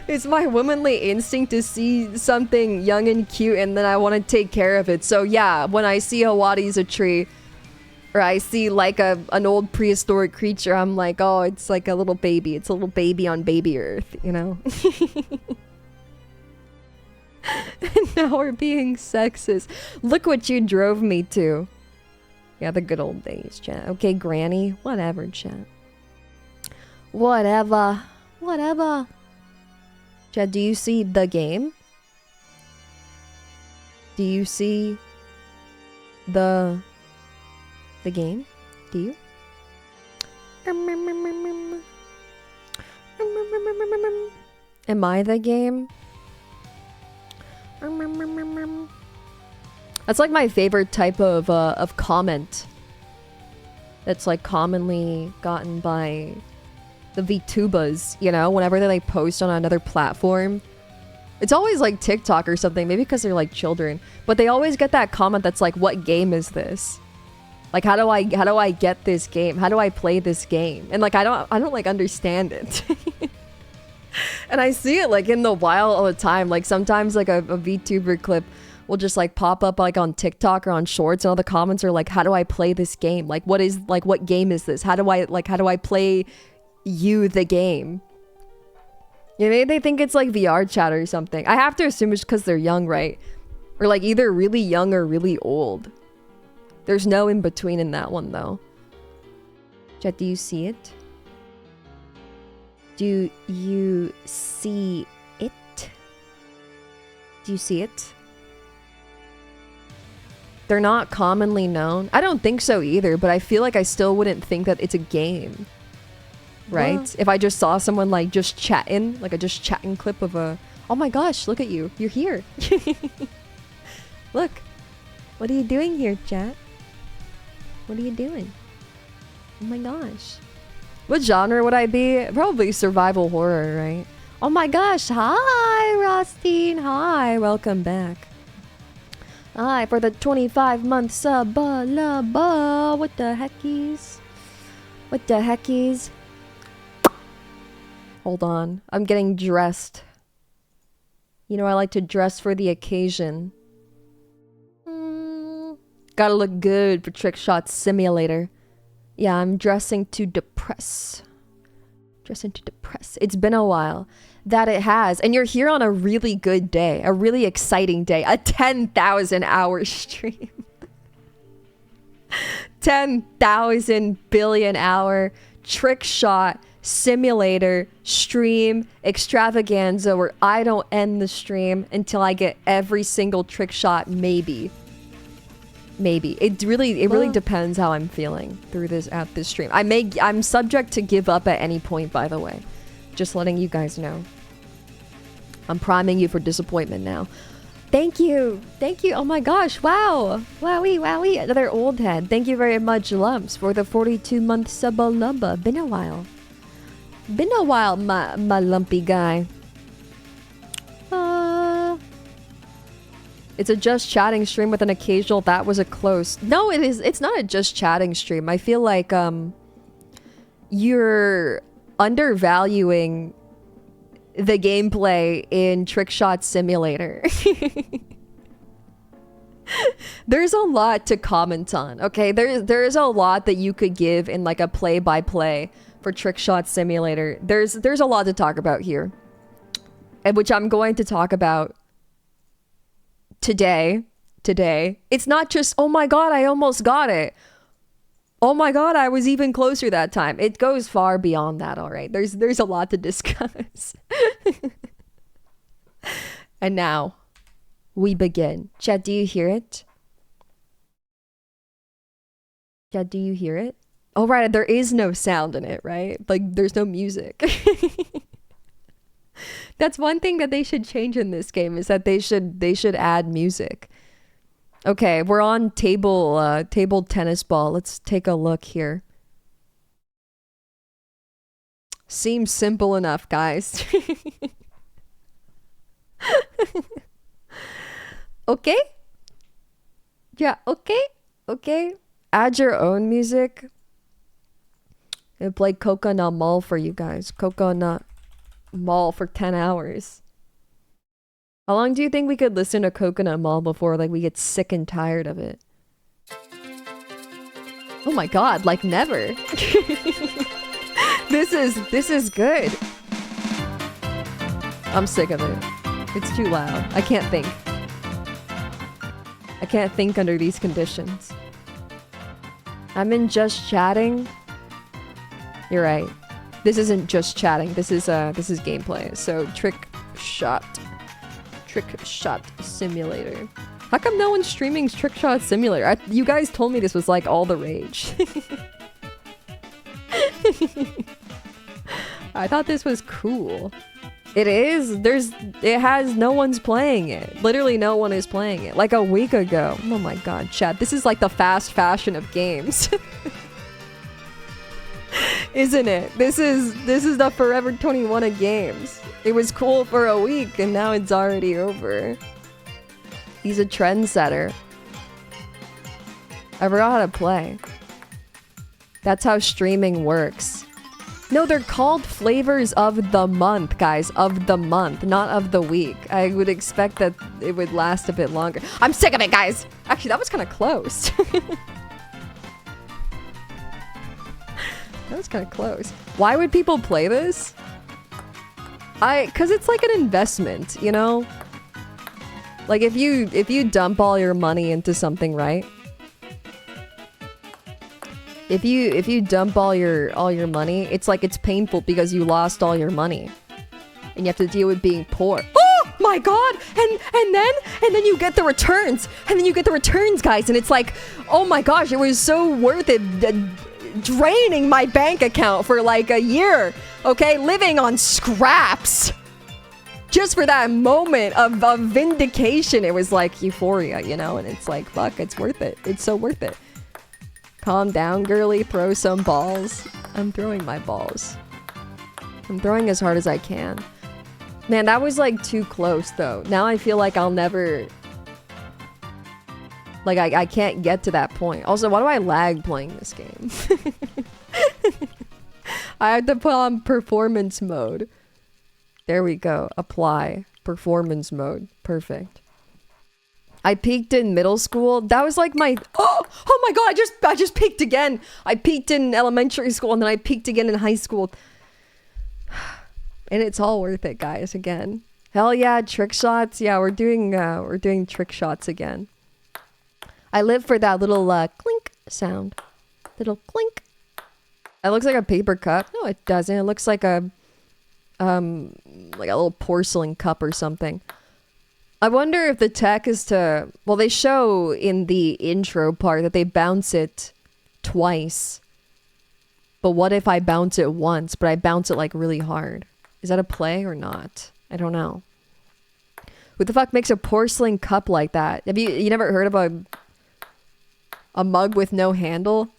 It's my womanly instinct to see something young and cute, and then I want to take care of it. So yeah, when I see a Wadi's a tree, or I see like an old prehistoric creature, I'm like, oh, it's like a little baby. It's a little baby on baby Earth, you know? And now we're being sexist. Look what you drove me to. Yeah, the good old days, chat. Okay, granny. Whatever, chat. Whatever. Whatever. Chat, do you see the game? Do you see the game? Do you? Am I the game? That's like my favorite type of comment. That's like commonly gotten by the VTubers, you know, whenever they like post on another platform. It's always like TikTok or something, maybe because they're like children, but they always get that comment that's like, what game is this? Like, how do I get this game? How do I play this game? And like, I don't like understand it. And I see it like in the wild all the time. Like sometimes like a VTuber clip will just like pop up like on TikTok or on Shorts, and all the comments are like, how do I play this game? Like, what game is this? How do I play you the game? Yeah, maybe they think it's like VR chat or something. I have to assume it's because they're young, right? Or like either really young or really old. There's no in between in that one though. Chat, do you see it? Do you see it? Do you see it? They're not commonly known. I don't think so either, but I feel like I still wouldn't think that it's a game. Right? Well, if I just saw someone like just chatting, like a just chatting clip of a, oh my gosh, look at you. You're here. Look. What are you doing here, chat? What are you doing? Oh my gosh. What genre would I be? Probably survival horror, right? Oh my gosh. Hi, Rothstein. Hi. Welcome back. Hi, for the 25-month sub. What the heckies? What the heckies? Hold on. I'm getting dressed. You know, I like to dress for the occasion. Gotta look good for Trickshot Simulator. Yeah, I'm dressing to depress. Dressing to depress. It's been a while. That it has. And you're here on a really good day. A really exciting day. A 10,000 hour stream. 10,000 billion hour Trickshot Simulator stream extravaganza where I don't end the stream until I get every single trick shot. Maybe it really depends how I'm feeling through this stream. I'm subject to give up at any point, by the way, just letting you guys know. I'm priming you for disappointment now. Thank you. Oh my gosh, wow, wowie, another old head. Thank you very much, Lumps, for the 42-month sub-a-lumba. Been a while, my lumpy guy. It's a just chatting stream with an occasional that was a close. No, it's not a just chatting stream. I feel like you're undervaluing the gameplay in Trickshot Simulator. There's a lot to comment on, okay? There's a lot that you could give in like a play-by-play for Trickshot Simulator. There's a lot to talk about here, and which I'm going to talk about today. It's not just, oh my god, I almost got it. Oh my god, I was even closer that time. It goes far beyond that, all right? There's a lot to discuss. And now we begin. Chat, do you hear it? Chat, do you hear it? Oh right, there is no sound in it, right? Like there's no music. That's one thing that they should change in this game, is that they should add music. Okay, we're on table tennis ball. Let's take a look here. Seems simple enough, guys. Okay? Yeah, okay? Okay. Add your own music. And play Coconut Mall for you guys. Coconut Mall for 10 hours. How long do you think we could listen to Coconut Mall before like we get sick and tired of it? Oh my god, like never. This is good. I'm sick of it. It's too loud. I can't think. I can't think under these conditions. I'm in just chatting. You're right. This isn't just chatting. This is gameplay. So Trickshot Simulator. How come no one's streaming Trickshot Simulator? You guys told me this was like all the rage. I thought this was cool. It is. No one's playing it. Literally no one is playing it. Like a week ago. Oh my god, chat. This is like the fast fashion of games. Isn't it? This is the Forever 21 of games. It was cool for a week and now it's already over. He's a trendsetter. I forgot how to play. That's how streaming works. No, they're called flavors of the month, guys. Of the month, not of the week. I would expect that it would last a bit longer. I'm sick of it, guys! Actually, that was kind of close. That was kind of close. Why would people play this? Cause it's like an investment, you know? Like if you dump all your money into something, right? If you dump all your money, it's like it's painful because you lost all your money. And you have to deal with being poor. Oh my god! And then you get the returns. And then you get the returns, guys, and it's like, oh my gosh, it was so worth it draining my bank account for like a year. Okay, living on scraps. Just for that moment of vindication, it was like euphoria, you know? And it's like, fuck, it's worth it. It's so worth it. Calm down, girly. Throw some balls. I'm throwing my balls. I'm throwing as hard as I can. Man, that was like too close though. Now I feel like I'll never... Like I can't get to that point. Also, why do I lag playing this game? I have to put on performance mode. There we go. Apply. Performance mode. Perfect. I peaked in middle school. That was like my... Oh my god, I just peaked again. I peaked in elementary school and then I peaked again in high school. And it's all worth it, guys, again. Hell yeah, trick shots. Yeah, we're doing trick shots again. I live for that little clink sound. Little clink. It looks like a paper cup. No, it doesn't. It looks like a little porcelain cup or something. I wonder if the tech is to... Well, they show in the intro part that they bounce it twice. But what if I bounce it once, but I bounce it like really hard? Is that a play or not? I don't know. Who the fuck makes a porcelain cup like that? Have you never heard of a mug with no handle?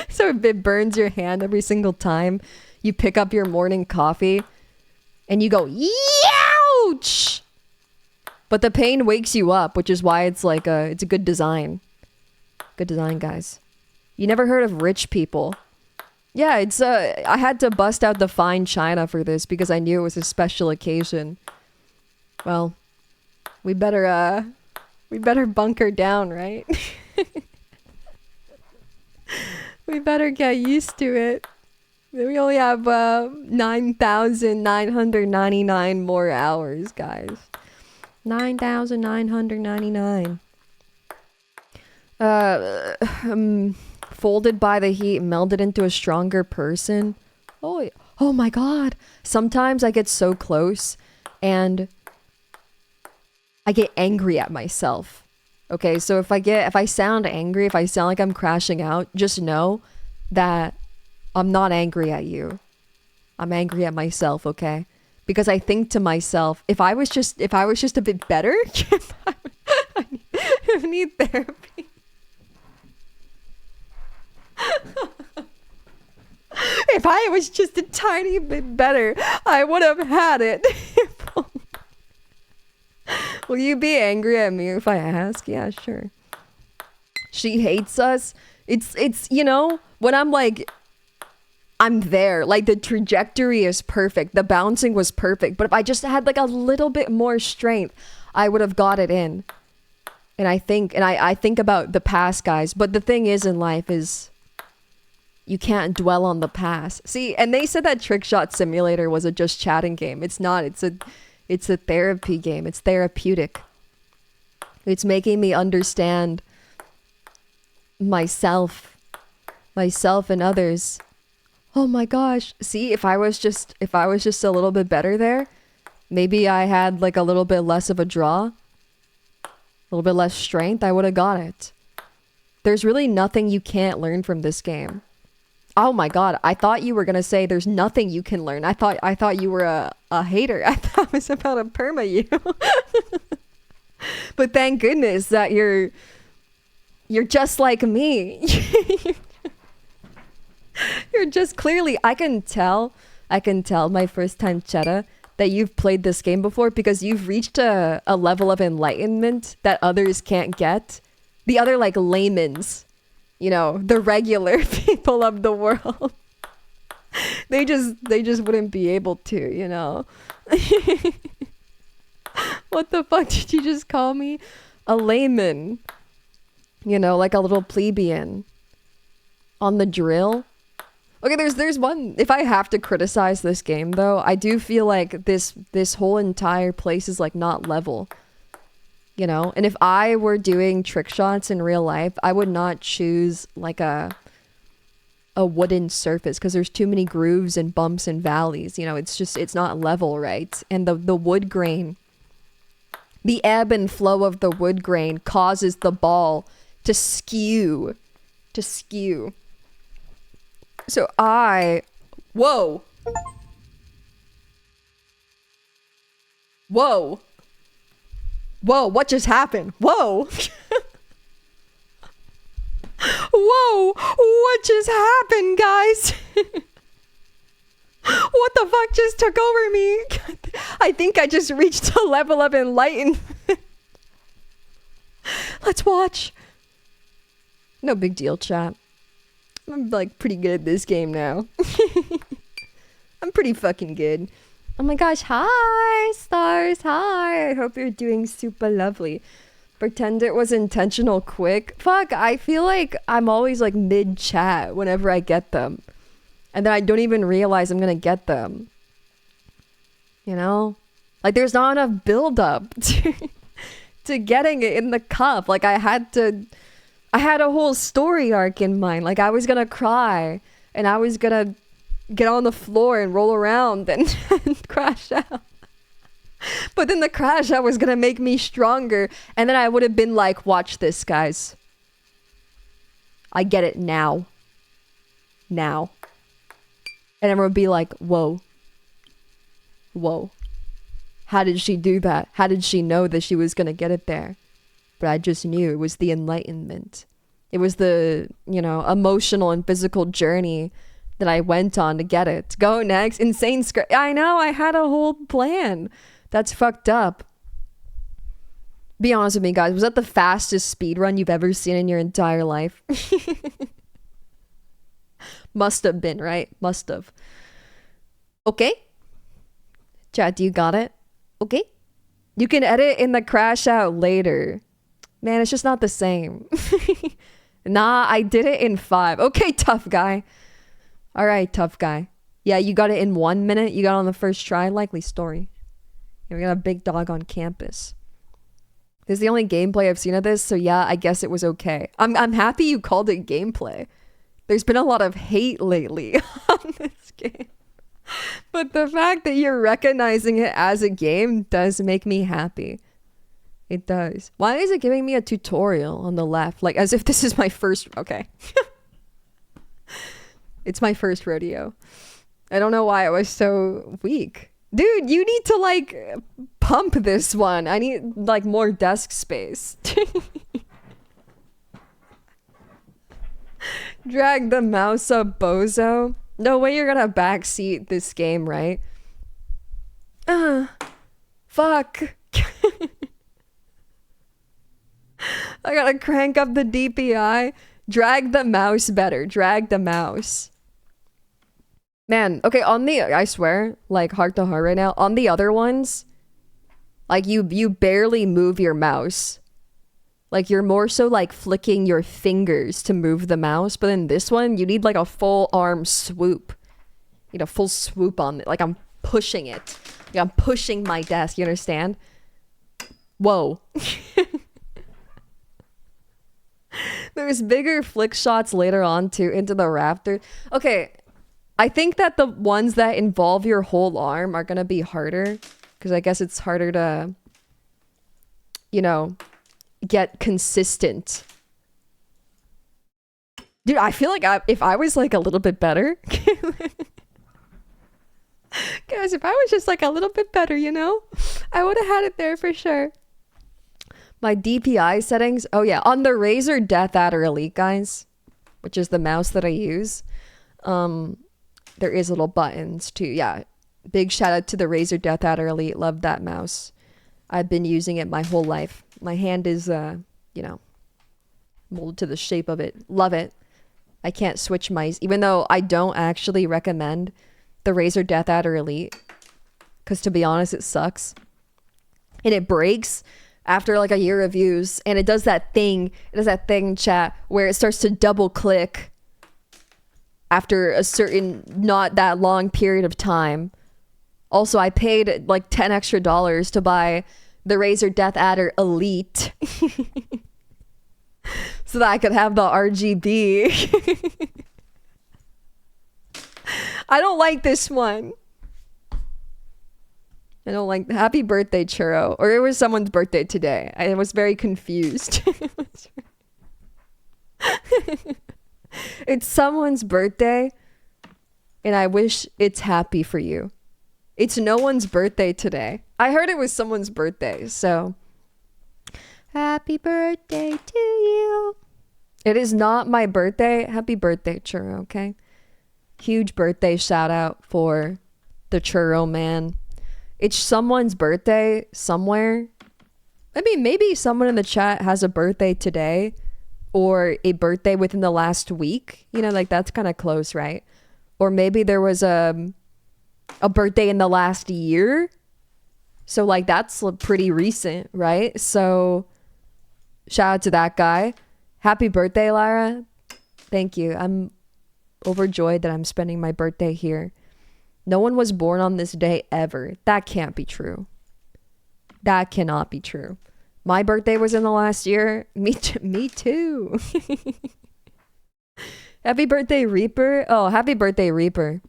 So it burns your hand every single time you pick up your morning coffee and you go, youch! But the pain wakes you up, which is why it's like it's a good design. Good design, guys. You never heard of rich people? Yeah, it's I had to bust out the fine china for this because I knew it was a special occasion. Well, we better bunker down, right? We better get used to it. We only have 9,999 more hours, guys. 9,999. Folded by the heat, melded into a stronger person. Oh my god. Sometimes I get so close and I get angry at myself. Okay, so if I sound angry, if I sound like I'm crashing out, just know that I'm not angry at you. I'm angry at myself, okay? Because I think to myself, if I was just a bit better, need therapy. If I was just a tiny bit better, I would have had it. Will you be angry at me if I ask? Yeah, sure. She hates us. It's you know, when I'm like, I'm there. Like, the trajectory is perfect. The bouncing was perfect. But if I just had like a little bit more strength, I would have got it in. And I think about the past, guys. But the thing is in life is you can't dwell on the past. See, and they said that Trickshot Simulator was a just chatting game. It's not. It's a therapy game. It's therapeutic. It's making me understand myself and others. Oh my gosh. See, if I was just a little bit better there, maybe I had like a little bit less of a draw, a little bit less strength, I would have got it. There's really nothing you can't learn from this game. Oh my god, I thought you were gonna say there's nothing you can learn. I thought you were a hater. I thought it was about a perma you. But thank goodness that you're just like me. You're just clearly, I can tell my first time Chetta that you've played this game before because you've reached a level of enlightenment that others can't get. The other like laymen's, you know, the regular people of the world. They just wouldn't be able to, you know. What the fuck did you just call me? A layman. You know, like a little plebeian. On the drill. Okay, there's one. If I have to criticize this game though, I do feel like this whole entire place is like not level. You know? And if I were doing trick shots in real life, I would not choose like a wooden surface because there's too many grooves and bumps and valleys. You know, it's not level, right? And the wood grain, the ebb and flow of the wood grain causes the ball to skew. So whoa. Whoa, what just happened? Whoa. Whoa, what just happened, guys? What the fuck just took over me? I think I just reached a level of enlightenment. Let's watch. No big deal, chat. I'm like pretty good at this game now. I'm pretty fucking good. Oh my gosh, hi stars, hi. I hope you're doing super lovely. Pretend it was intentional quick. Fuck, I feel like I'm always like mid chat whenever I get them. And then I don't even realize I'm gonna get them. You know? Like there's not enough build up to getting it in the cup. Like I had a whole story arc in mind. Like I was gonna cry and I was gonna get on the floor and roll around and, and crash out. But then the crash out was gonna make me stronger. And then I would have been like, watch this, guys. I get it now. Now. And everyone would be like, whoa. Whoa. How did she do that? How did she know that she was gonna get it there? But I just knew it was the enlightenment. It was the, you know, emotional and physical journey that I went on to get it. Go next. Insane script. I know, I had a whole plan. That's fucked up. Be honest with me, guys. Was that the fastest speed run you've ever seen in your entire life? Must have been, right? Must have. Okay. Chat, you got it? Okay. You can edit in the crash out later. Man, it's just not the same. Nah, I did it in 5. Okay, tough guy. All right, tough guy. Yeah, you got it in 1 minute. You got it on the first try. Likely story. Yeah, we got a big dog on campus. This is the only gameplay I've seen of this, so yeah, I guess it was okay. I'm happy you called it gameplay. There's been a lot of hate lately on this game. But the fact that you're recognizing it as a game does make me happy. It does. Why is it giving me a tutorial on the left? Like, as if this is my first... Okay. It's my first rodeo. I don't know why I was so weak. Dude, you need to, like, pump this one. I need, like, more desk space. Drag the mouse up, bozo. No way you're gonna backseat this game, right? Fuck. I gotta crank up the DPI. Drag the mouse better. Drag the mouse. Man, okay, on the, I swear, like heart to heart right now, on the other ones, like you barely move your mouse. Like you're more so like flicking your fingers to move the mouse, but in this one, you need like a full arm swoop. You need a full swoop on it. Like I'm pushing it. Like I'm pushing my desk, you understand? Whoa. There's bigger flick shots later on too, into the rafter. Okay, I think that the ones that involve your whole arm are gonna be harder, because I guess it's harder to, you know, get consistent. Dude, I feel like if I was like a little bit better, guys, if I was just like a little bit better, you know, I would have had it there for sure. My DPI settings, oh yeah, on the Razer Death Adder Elite, guys, which is the mouse that I use, there is little buttons too. Yeah, big shout out to the Razer Death Adder Elite. Love that mouse. I've been using it my whole life. My hand is, you know, molded to the shape of it. Love it. I can't switch mice, even though I don't actually recommend the Razer Death Adder Elite, because to be honest, it sucks. And it breaks after like a year of use, and it does that thing, chat, where it starts to double click after a certain not that long period of time. Also, I paid like $10 extra to buy the Razer Death Adder Elite so that I could have the RGB. I don't like this one. I don't like happy birthday, Churro. Or it was someone's birthday today. I was very confused. It's someone's birthday, and I wish it's happy for you. It's no one's birthday today. I heard it was someone's birthday, so happy birthday to you. It is not my birthday. Happy birthday, Churro, okay? Huge birthday shout out for the Churro man. It's someone's birthday somewhere. I mean, maybe someone in the chat has a birthday today or a birthday within the last week. You know, like that's kind of close, right? Or maybe there was a birthday in the last year. So like that's pretty recent, right? So shout out to that guy. Happy birthday, Lyra. Thank you. I'm overjoyed that I'm spending my birthday here. No one was born on this day ever. That can't be true. That cannot be true. My birthday was in the last year. Me too. Happy birthday, Reaper. Oh, happy birthday, Reaper.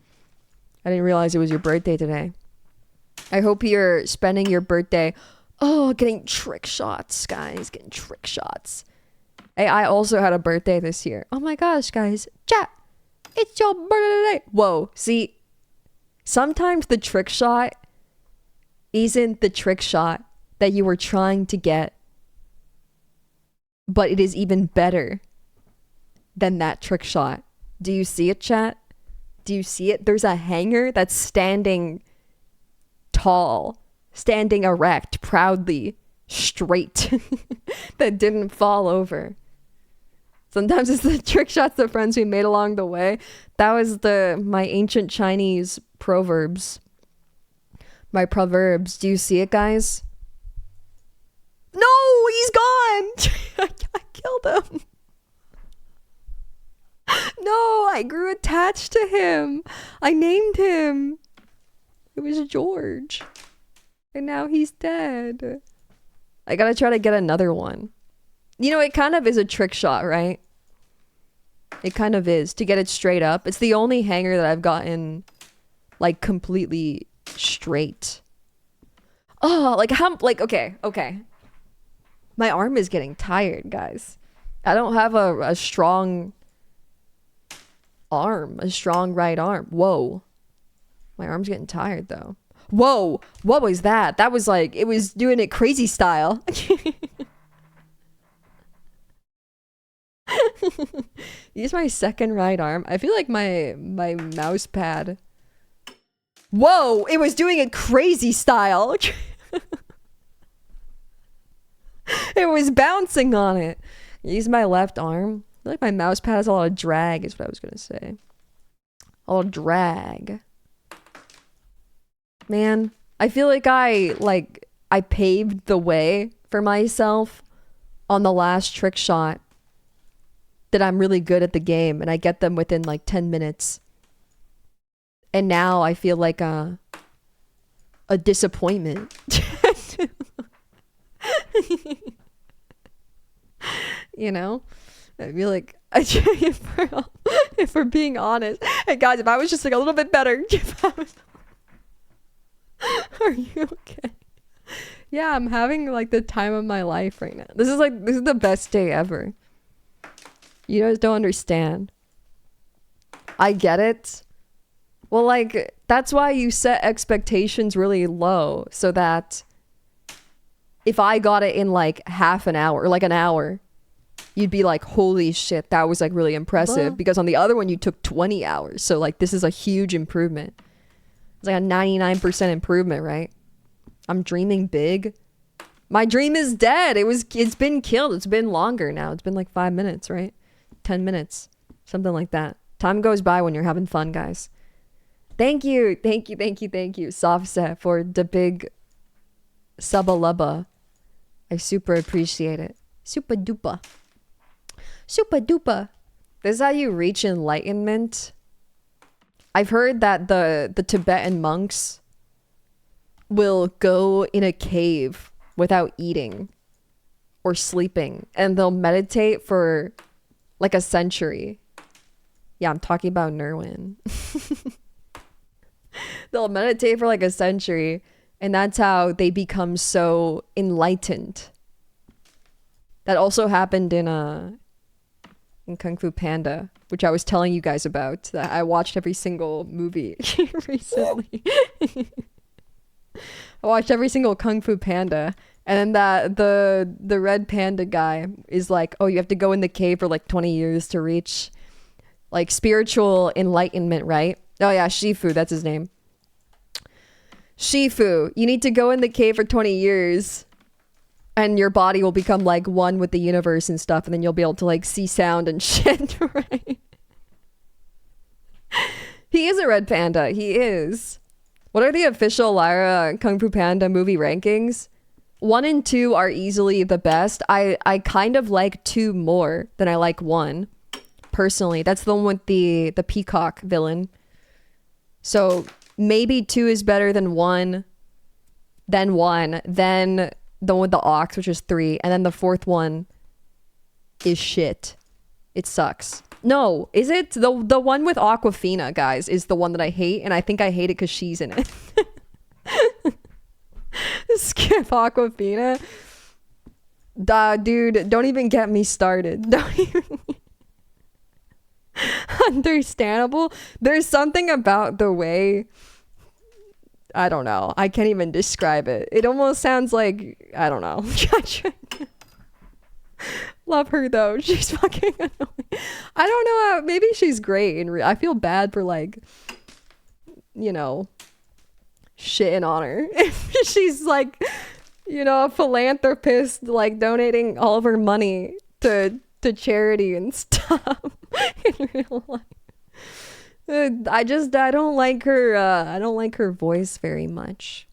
I didn't realize it was your birthday today. I hope you're spending your birthday. Oh, getting trick shots, guys. Getting trick shots. Hey, I also had a birthday this year. Oh my gosh, guys. Chat. It's your birthday today. Whoa. See, sometimes the trick shot isn't the trick shot that you were trying to get, but it is even better than that trick shot. Do you see it, chat? Do you see it? There's a hanger that's standing tall, standing erect, proudly, straight, that didn't fall over. Sometimes it's the trick shots the friends we made along the way. That was my ancient Chinese proverbs. My proverbs. Do you see it, guys? No, he's gone. I killed him. No, I grew attached to him. I named him. It was George. And now he's dead. I gotta try to get another one. You know, it kind of is a trick shot, right? It kind of is, to get it straight up. It's the only hanger that I've gotten, like, completely straight. Oh, like, okay. My arm is getting tired, guys. I don't have a strong arm, a strong right arm. Whoa. My arm's getting tired, though. Whoa, what was that? That was like, it was doing it crazy style. Use my second right arm. I feel like my mouse pad. Whoa! It was doing it crazy style. It was bouncing on it. Use my left arm. I feel like my mouse pad has a lot of drag, is what I was gonna say. A lot of drag. Man, I feel like I paved the way for myself on the last trick shot. That I'm really good at the game and I get them within like 10 minutes. And now I feel like a disappointment. You know? I feel like if we're being honest. Hey guys, if I was just like a little bit better. Are you okay? Yeah, I'm having like the time of my life right now. This is the best day ever. You guys don't understand. I get it. Well, like, that's why you set expectations really low, so that if I got it in like half an hour, or like an hour, you'd be like, holy shit, that was like really impressive. Because on the other one, you took 20 hours. So like, this is a huge improvement. It's like a 99% improvement, right? I'm dreaming big. My dream is dead. It's been killed. It's been longer now. It's been like 5 minutes, right? 10 minutes. Something like that. Time goes by when you're having fun, guys. Thank you. Soft set for the big subba-lubba. I super appreciate it. Super duper. This is how you reach enlightenment. I've heard that the Tibetan monks will go in a cave without eating or sleeping, and they'll meditate for like a century. Yeah, I'm talking about Nerwin. They'll meditate for like a century, and that's how they become so enlightened. That also happened in Kung Fu Panda, which I was telling you guys about. That I watched every single movie recently. I watched every single Kung Fu Panda, and then the red panda guy is like, oh, you have to go in the cave for like 20 years to reach like spiritual enlightenment, right? Oh yeah, Shifu, that's his name. Shifu, you need to go in the cave for 20 years and your body will become like one with the universe and stuff, and then you'll be able to like see sound and shit, right? He is a red panda. He is. What are the official Lyra Kung Fu Panda movie rankings? 1 and 2 are easily the best. I kind of like 2 more than I like 1. Personally, that's the one with the peacock villain. So maybe 2 is better than 1, then 1, then the one with the ox, which is 3, and then the 4th one is shit. It sucks. No, is it? The one with Aquafina, guys, is the one that I hate, and I think I hate it because she's in it. Skip Aquafina. Dude, don't even get me started. Don't even... Understandable. There's something about the way, I don't know, I can't even describe it. It almost sounds like, I don't know. Love her though. She's fucking annoying. I don't know, maybe she's great and I feel bad for like, you know, shitting on her. If she's like, you know, a philanthropist, like donating all of her money to charity and stuff in real life. I don't like her voice very much.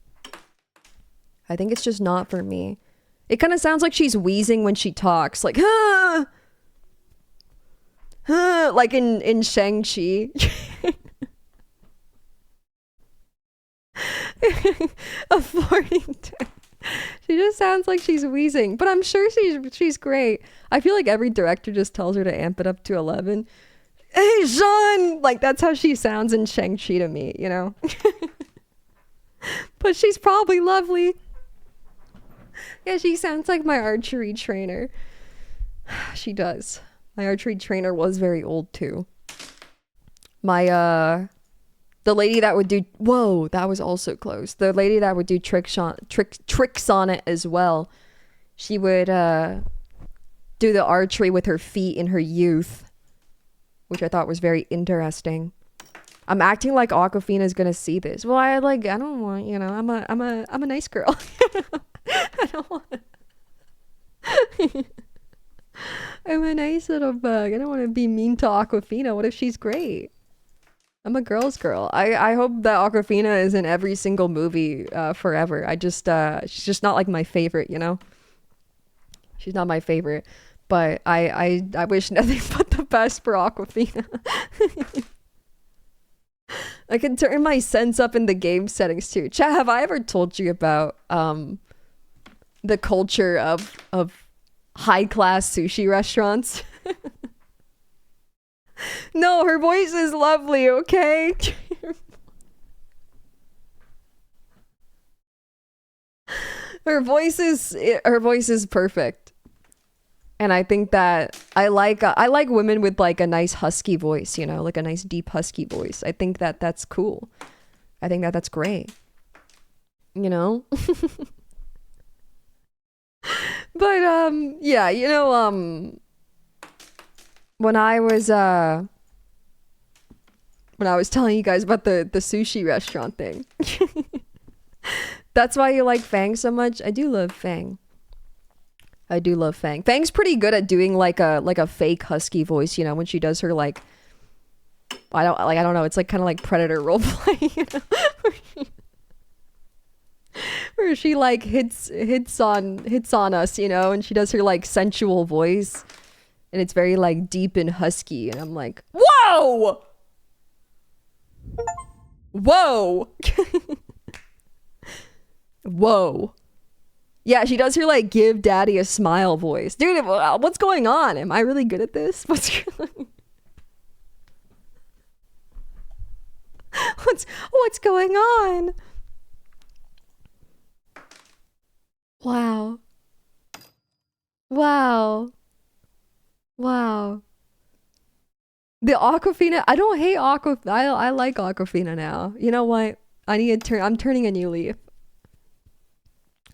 I think it's just not for me. It kind of sounds like she's wheezing when she talks, like like in Shang-Chi. A 42. She just sounds like she's wheezing, but I'm sure she's great. I feel like every director just tells her to amp it up to 11. Hey, Jean! Like, that's how she sounds in Shang-Chi to me, you know? But she's probably lovely. Yeah, she sounds like my archery trainer. She does. My archery trainer was very old, too. My, the lady that would do... Whoa, that was also close. The lady that would do tricks on it as well. She would, do the archery with her feet in her youth, which I thought was very interesting. I'm acting like Aquafina's gonna see this. Well, I don't want, you know, I'm a nice girl. I don't want. I'm a nice little bug. I don't want to be mean to Aquafina. What if she's great? I'm a girl's girl. I hope that Aquafina is in every single movie forever. She's just not like my favorite, you know? She's not my favorite. But I wish nothing but the best for Aquafina. I can turn my sense up in the game settings too. Chat, have I ever told you about the culture of high-class sushi restaurants? No, her voice is lovely, okay? her voice is perfect. And I think that I like women with like a nice husky voice, you know, like a nice deep husky voice. I think that that's cool. I think that that's great. You know? But yeah, you know, when I was telling you guys about the sushi restaurant thing. That's why you like Fang so much? I do love Fang. I do love Fang. Fang's pretty good at doing like a fake husky voice, you know, when she does her like I don't know, it's like kind of like Predator roleplay, you know? Where she like hits on us, you know, and she does her like sensual voice and it's very like deep and husky and I'm like, "Whoa! Whoa!" Whoa. Yeah, she does her like give daddy a smile voice. Dude, what's going on? Am I really good at this? What's going on? Wow. Wow. Wow. The Aquafina, I don't hate Aquafina. I like Aquafina now. You know what? I'm turning a new leaf.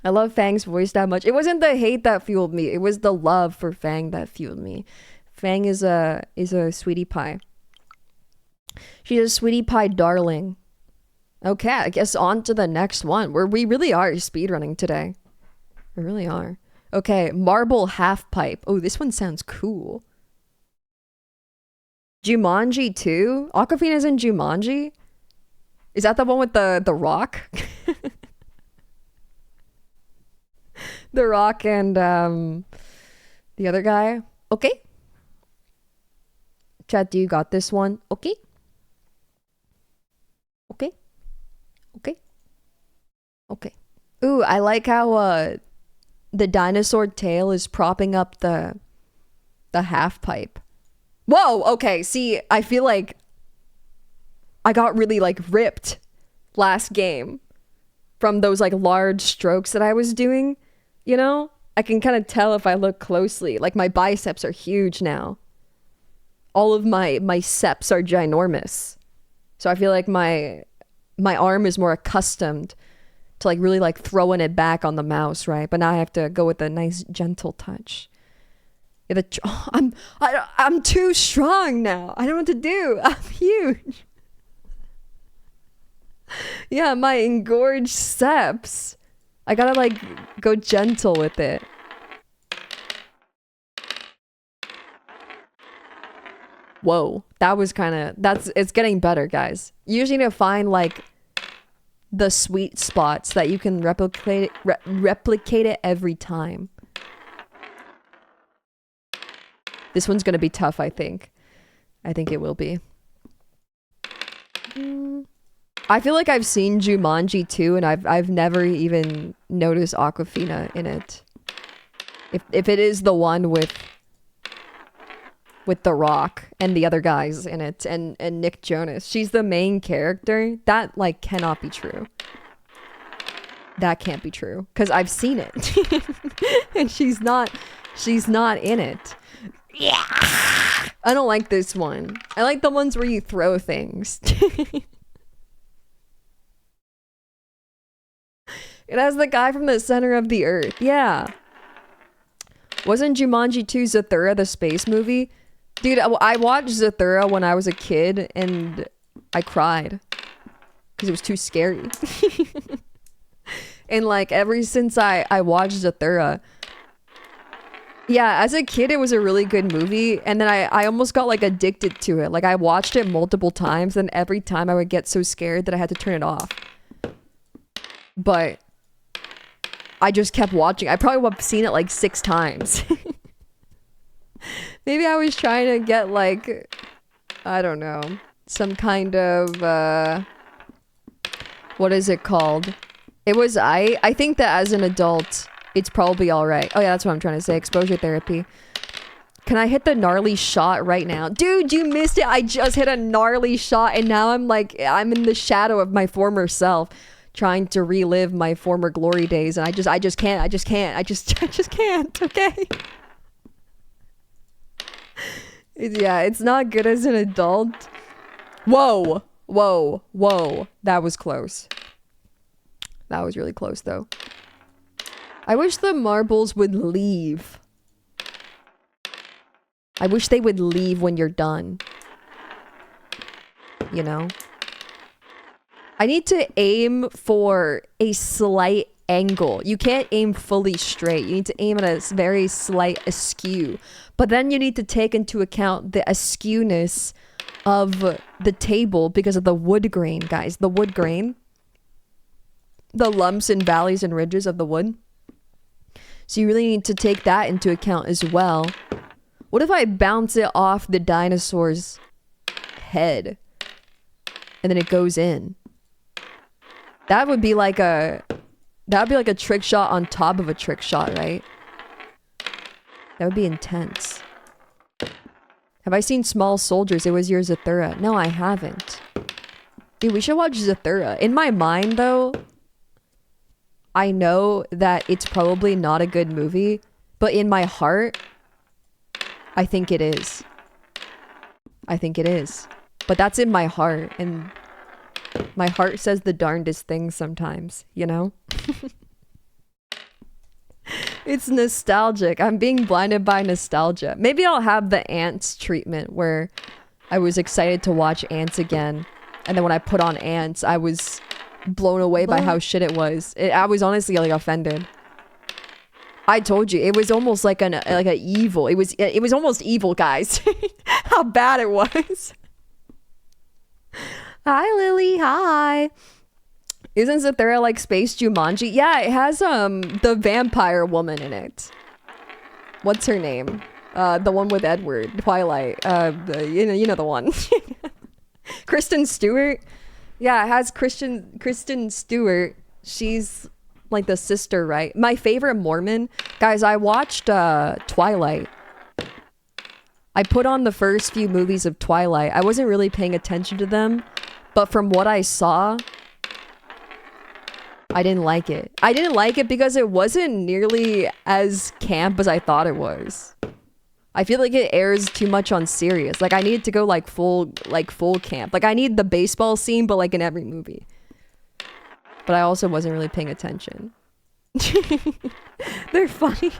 I love Fang's voice that much. It wasn't the hate that fueled me. It was the love for Fang that fueled me. Fang is a sweetie pie. She's a sweetie pie darling. Okay, I guess on to the next one. We really are speedrunning today. We really are. Okay, marble half pipe. Oh, this one sounds cool. Jumanji 2? Aquafina's in Jumanji? Is that the one with the rock? The Rock and the other guy. Okay. Chat, do you got this one? Okay. Okay. Okay. Okay. Ooh, I like how the dinosaur tail is propping up the half pipe. Whoa, okay. See, I feel like I got really like ripped last game from those like large strokes that I was doing. You know, I can kind of tell if I look closely. Like my biceps are huge now. All of my seps are ginormous. So I feel like my arm is more accustomed to like really like throwing it back on the mouse, right? But now I have to go with a nice gentle touch. Yeah, I'm too strong now. I don't know what to do. I'm huge. Yeah, my engorged seps. I gotta like go gentle with it. Whoa, that was it's getting better, guys. You just need to find like the sweet spots that you can replicate it every time. This one's gonna be tough, I think. I think it will be. I feel like I've seen Jumanji 2 and I've never even noticed Aquafina in it. If it is the one with The Rock and the other guys in it and Nick Jonas. She's the main character. That like cannot be true. That can't be true because I've seen it. And she's not in it. Yeah. I don't like this one. I like the ones where you throw things. It has the guy from the center of the earth. Yeah. Wasn't Jumanji 2 Zathura the space movie? Dude, I watched Zathura when I was a kid and I cried because it was too scary. And like ever since I watched Zathura, yeah, as a kid it was a really good movie, and then I almost got like addicted to it. Like I watched it multiple times, and every time I would get so scared that I had to turn it off. But I just kept watching. I probably would have seen it like 6 times. Maybe I was trying to get like, I don't know, some kind of what is it called? It was I think that as an adult it's probably all right. Oh yeah, that's what I'm trying to say. Exposure therapy. Can I hit the gnarly shot right now? Dude, you missed it. I just hit a gnarly shot and now I'm in the shadow of my former self, trying to relive my former glory days, and I just can't. I just can't. Okay. Yeah, it's not good as an adult. Whoa. That was close. That was really close though. I wish the marbles would leave. I wish they would leave when you're done. You know? I need to aim for a slight angle. You can't aim fully straight. You need to aim at a very slight askew. But then you need to take into account the askewness of the table because of the wood grain, guys. The wood grain. The lumps and valleys and ridges of the wood. So you really need to take that into account as well. What if I bounce it off the dinosaur's head and then it goes in? That would be like a trick shot on top of a trick shot, right? That would be intense. Have I seen Small Soldiers? It was your Zathura. No, I haven't. Dude, we should watch Zathura. In my mind, though, I know that it's probably not a good movie, but in my heart, I think it is. I think it is. But that's in my heart, and my heart says the darndest things sometimes, you know? It's nostalgic. I'm being blinded by nostalgia. Maybe I'll have the Ants treatment where I was excited to watch Ants again, and then when I put on Ants, I was blown away by how shit it was. I was honestly like offended. I told you, it was almost like an evil. It was almost evil, guys. How bad it was. Hi, Lily. Hi. Isn't Zathura like Space Jumanji? Yeah, it has the vampire woman in it. What's her name? The one with Edward, Twilight. You know the one. Kristen Stewart. Yeah, it has Kristen Stewart. She's like the sister, right? My favorite Mormon. Guys, I watched Twilight. I put on the first few movies of Twilight. I wasn't really paying attention to them, but from what I saw, I didn't like it. I didn't like it because it wasn't nearly as camp as I thought it was. I feel like it airs too much on serious. Like I needed to go like full camp. Like I need the baseball scene, but like in every movie. But I also wasn't really paying attention. They're funny.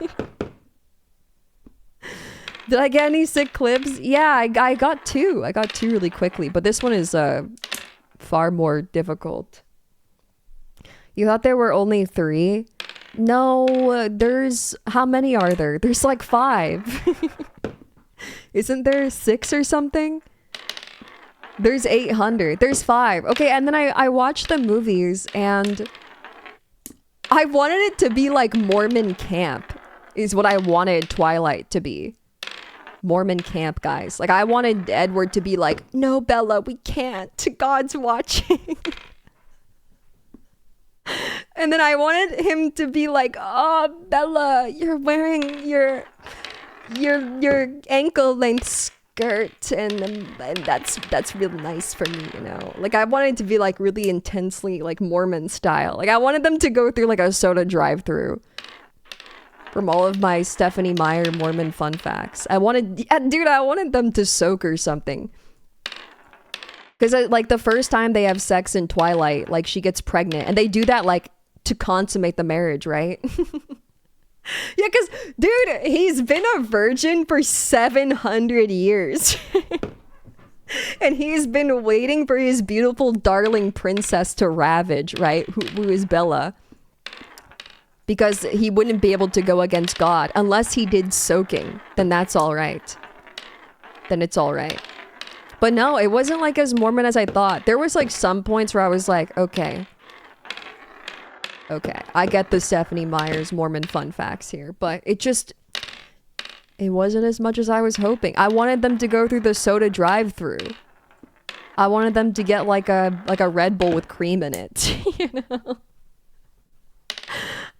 Did I get any sick clips? Yeah, I got 2. I got 2 really quickly, but this one is far more difficult. You thought there were only 3? No, there's... How many are there? There's like 5. Isn't there 6 or something? There's 800. There's 5. Okay, and then I watched the movies and I wanted it to be like Mormon camp is what I wanted Twilight to be. Mormon camp, guys. Like I wanted Edward to be like, no, Bella, we can't. God's watching. And then I wanted him to be like, oh, Bella, you're wearing your ankle length skirt and that's really nice for me, you know. Like I wanted to be like really intensely like Mormon style. Like I wanted them to go through like a soda drive-through from all of my Stephanie Meyer Mormon fun facts. I wanted them to soak or something. Because like the first time they have sex in Twilight, like she gets pregnant and they do that like to consummate the marriage, right? Yeah, because, dude, he's been a virgin for 700 years. And he's been waiting for his beautiful darling princess to ravage, right? Who is Bella. Because he wouldn't be able to go against God unless he did soaking. Then that's all right. Then it's all right. But no, it wasn't like as Mormon as I thought. There was like some points where I was like, okay, I get the Stephanie Meyer's Mormon fun facts here, but it wasn't as much as I was hoping. I wanted them to go through the soda drive-through. I wanted them to get like a Red Bull with cream in it, you know?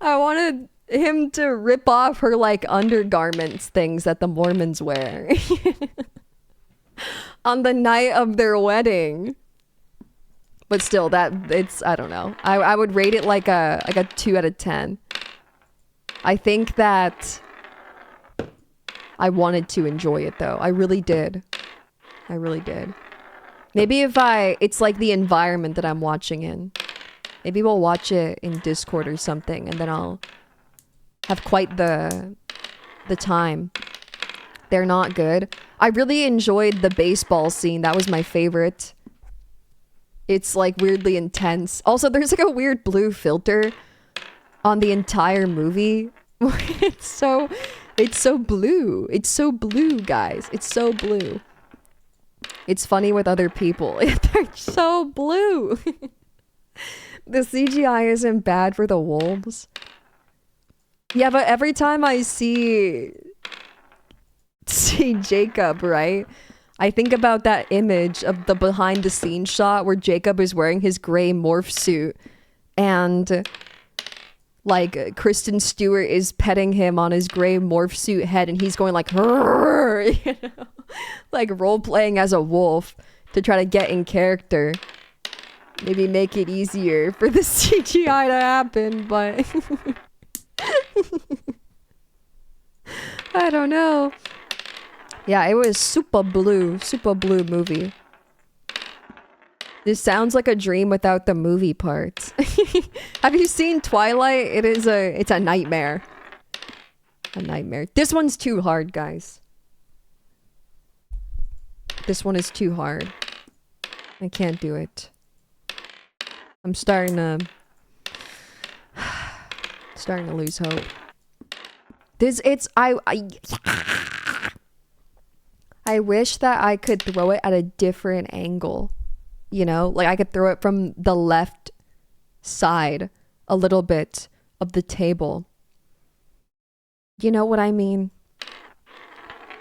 I wanted him to rip off her like undergarments things that the Mormons wear on the night of their wedding. But still, I don't know. I would rate it like a 2 out of 10. I think that I wanted to enjoy it though. I really did. Maybe it's like the environment that I'm watching in. Maybe we'll watch it in Discord or something, and then I'll have quite the time. They're not good. I really enjoyed the baseball scene. That was my favorite. It's like weirdly intense. Also, there's like a weird blue filter on the entire movie. It's so blue. It's so blue, guys. It's so blue. It's funny with other people. They're so blue. The CGI isn't bad for the wolves. Yeah, but every time I see Jacob, right? I think about that image of the behind the scenes shot where Jacob is wearing his gray morph suit and like Kristen Stewart is petting him on his gray morph suit head and he's going like, you know, like role playing as a wolf to try to get in character. Maybe make it easier for the CGI to happen, but I don't know. Yeah, it was super blue movie. This sounds like a dream without the movie parts. Have you seen Twilight? It's a nightmare. A nightmare. This one's too hard, guys. This one is too hard. I can't do it. I'm starting to lose hope. I wish that I could throw it at a different angle. You know, like I could throw it from the left side a little bit of the table. You know what I mean?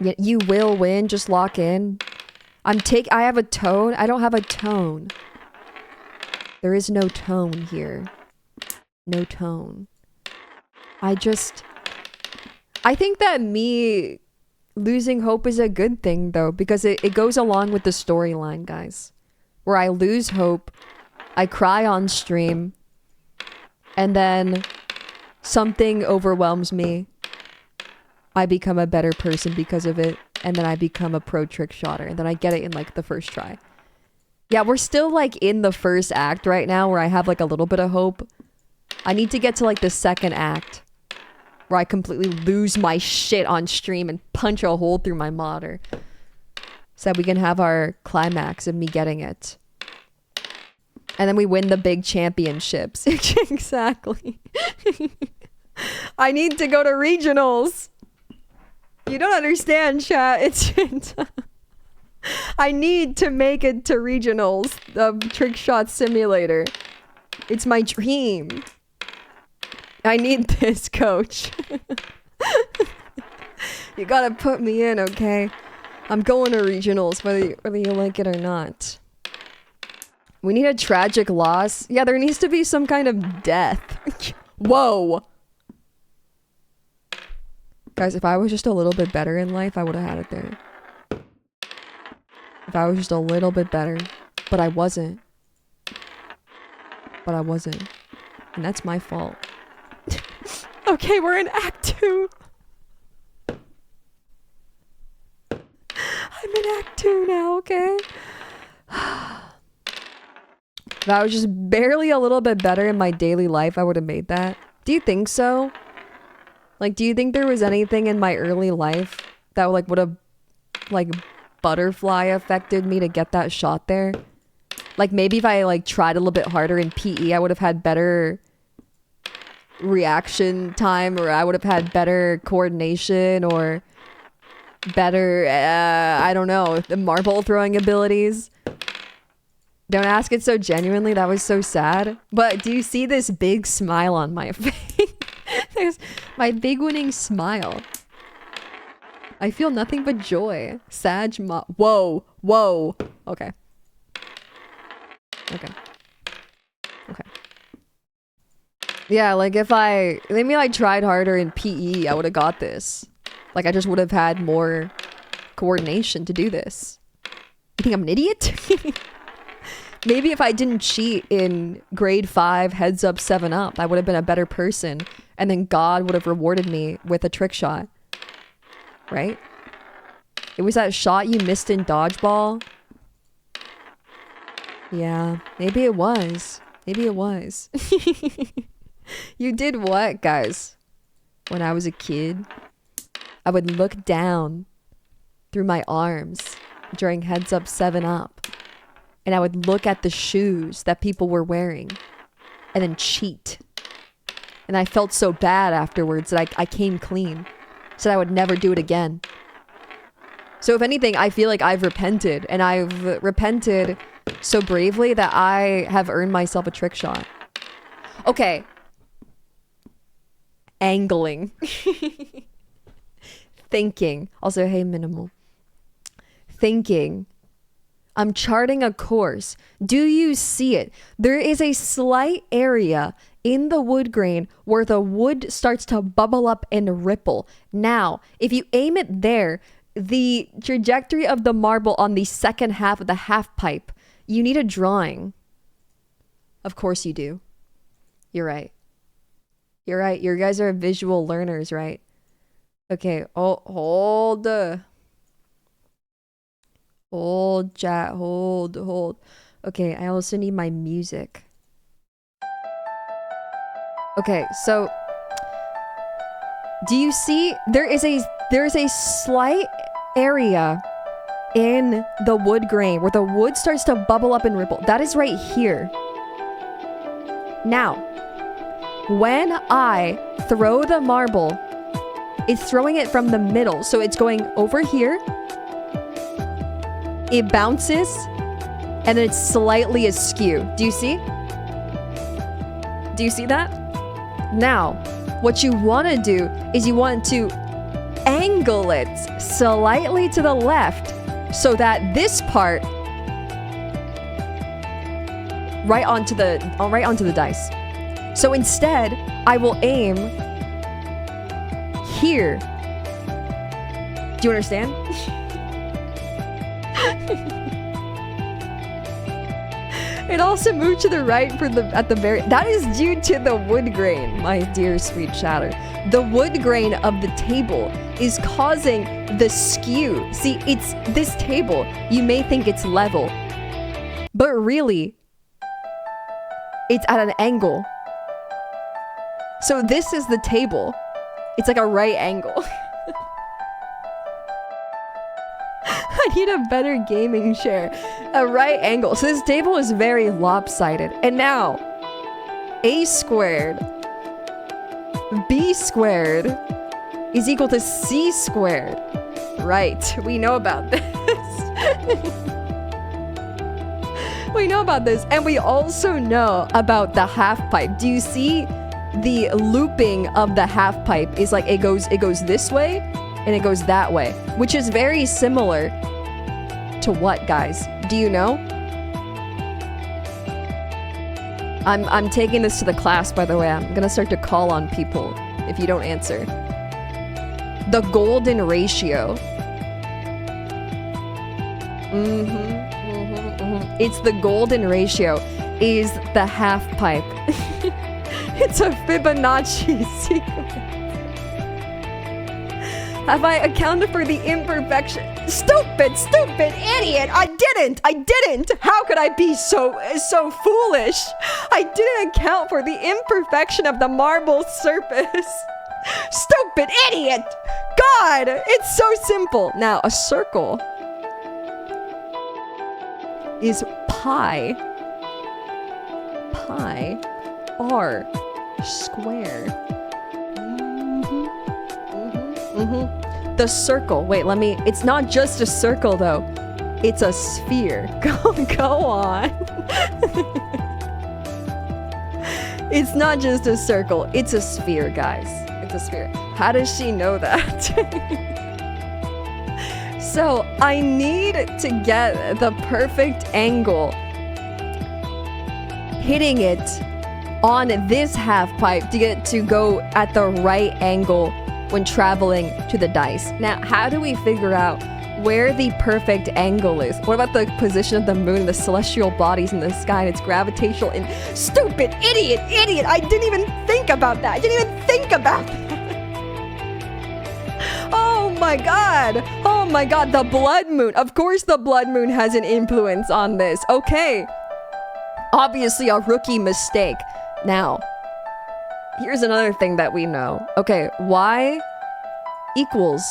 You will win, just lock in. I have a tone. I don't have a tone. There is no tone here. No tone. I think that me losing hope is a good thing though, because it goes along with the storyline, guys. Where I lose hope, I cry on stream, and then something overwhelms me. I become a better person because of it, and then I become a pro trick shotter, and then I get it in like the first try. Yeah, we're still like in the first act right now where I have like a little bit of hope. I need to get to like the second act where I completely lose my shit on stream and punch a hole through my monitor so that we can have our climax of me getting it. And then we win the big championships. Exactly. I need to go to regionals. You don't understand, chat. I need to make it to regionals of Trickshot Simulator. It's my dream. I need this, coach. You gotta put me in, okay? I'm going to regionals, whether you like it or not. We need a tragic loss. Yeah, there needs to be some kind of death. Whoa! Guys, if I was just a little bit better in life, I would have had it there. If I was just a little bit better. But I wasn't. And that's my fault. Okay, we're in Act 2. I'm in Act 2 now, okay? If I was just barely a little bit better in my daily life, I would have made that. Do you think so? Like, do you think there was anything in my early life that like would have like butterfly affected me to get that shot there? Like maybe if I like tried a little bit harder in PE, I would have had better reaction time, or I would have had better coordination, or better, I don't know, the marble throwing abilities. Don't ask it so genuinely. That was so sad. But do you see this big smile on my face? There's my big winning smile. I feel nothing but joy. Whoa. Whoa. Okay. Okay. Okay. Yeah, like if maybe I tried harder in PE, I would have got this. Like I just would have had more coordination to do this. You think I'm an idiot? Maybe if I didn't cheat in grade 5 heads up 7-up, I would have been a better person. And then God would have rewarded me with a trick shot. Right? It was that shot you missed in dodgeball. Yeah, maybe it was. Maybe it was. You did what, guys? When I was a kid, I would look down through my arms during heads up 7-up. And I would look at the shoes that people were wearing and then cheat. And I felt so bad afterwards that I came clean. Said I would never do it again. So if anything, I feel like I've repented. And I've repented so bravely that I have earned myself a trick shot. Okay. Angling. Thinking. Also, hey, minimal. Thinking. I'm charting a course. Do you see it? There is a slight area in the wood grain where the wood starts to bubble up and ripple. Now, if you aim it there, the trajectory of the marble on the second half of the half pipe, you need a drawing. Of course you do. You're right. You're right. You guys are visual learners, right? Okay. Oh, hold. Hold, chat. Hold. Okay, I also need my music. Okay, so do you see there's a slight area in the wood grain where the wood starts to bubble up and ripple. That is right here. Now, when I throw the marble, it's throwing it from the middle. So it's going over here. It bounces and then it's slightly askew. Do you see? Do you see that? Now, what you want to do is you want to angle it slightly to the left so that this part right onto the dice. So instead, I will aim here. Do you understand? It also moved to the right at the very. That is due to the wood grain, my dear sweet chatter. The wood grain of the table is causing the skew. See, it's this table. You may think it's level, but really, it's at an angle. So this is the table. It's like a right angle. I need a better gaming chair. A right angle. So this table is very lopsided. And now, a squared b squared is equal to c squared. Right. We know about this. We know about this. And we also know about the half pipe. Do you see the looping of the half pipe is like it goes this way and it goes that way, which is very similar to what, guys? Do you know? I'm taking this to the class, by the way. I'm gonna start to call on people if you don't answer. The golden ratio. It's the golden ratio is the half pipe. It's a Fibonacci sequence. Have I accounted for the imperfection? Stupid idiot! I didn't! How could I be so foolish? I didn't account for the imperfection of the marble surface. Stupid idiot! God, it's so simple. Now, a circle is pi r square. The circle. Wait, it's not just a circle though. It's a sphere. Go on. It's not just a circle. It's a sphere, guys. It's a sphere. How does she know that? So I need to get the perfect angle hitting it on this half pipe to get it to go at the right angle when traveling to the dice. Now, how do we figure out where the perfect angle is? What about the position of the moon, the celestial bodies in the sky, and its gravitational stupid idiot! I didn't even think about that. Oh my god, the blood moon. Of course the blood moon has an influence on this. Okay. Obviously a rookie mistake. Now, here's another thing that we know. Okay, y equals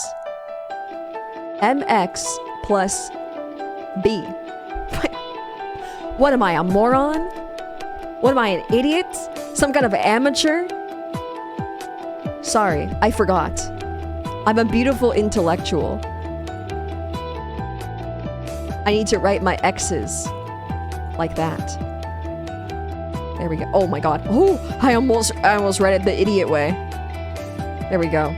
mx plus b. What am I, a moron? What am I, an idiot? Some kind of amateur? Sorry, I forgot. I'm a beautiful intellectual. I need to write my x's like that. There we go. Oh my god. Oh, I almost read it the idiot way. There we go.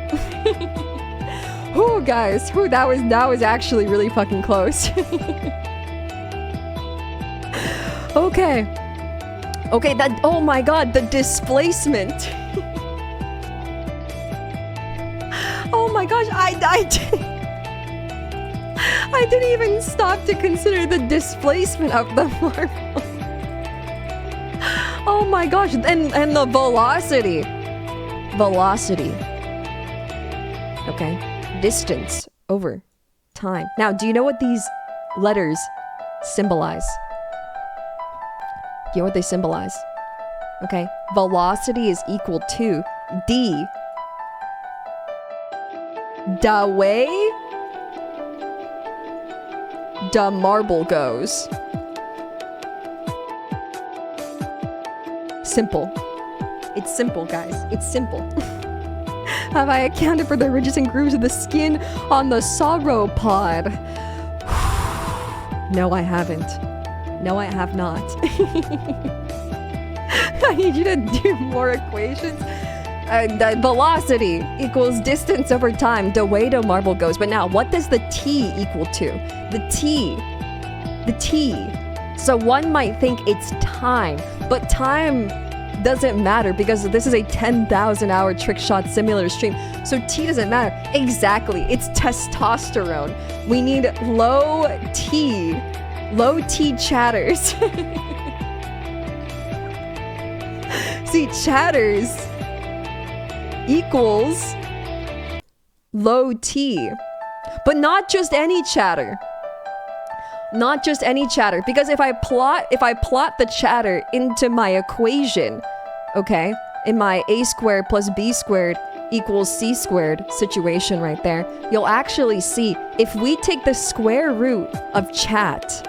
Oh, guys. Oh, that was actually really fucking close. Okay. Okay, oh my god, the displacement. Oh my gosh, I didn't even stop to consider the displacement of the marble. Oh my gosh, and the velocity. Okay, distance over time. Now, do you know what these letters symbolize? Do you know what they symbolize? Okay, velocity is equal to d. The way the marble goes. Simple. It's simple, guys. It's simple. Have I accounted for the ridges and grooves of the skin on the sauropod? No, I haven't. No, I have not. I need you to do more equations. The velocity equals distance over time, the way the marble goes. But now, what does the t equal to? The t. So one might think it's time, but time doesn't matter because this is a 10,000 hour Trickshot simulator stream. So t doesn't matter. Exactly. It's testosterone. We need low t chatters. See, chatters equals low t, but not just any chatter. Not just any chatter, because if I plot the chatter into my equation, okay, in my a squared plus b squared equals c squared situation right there, you'll actually see if we take the square root of chat,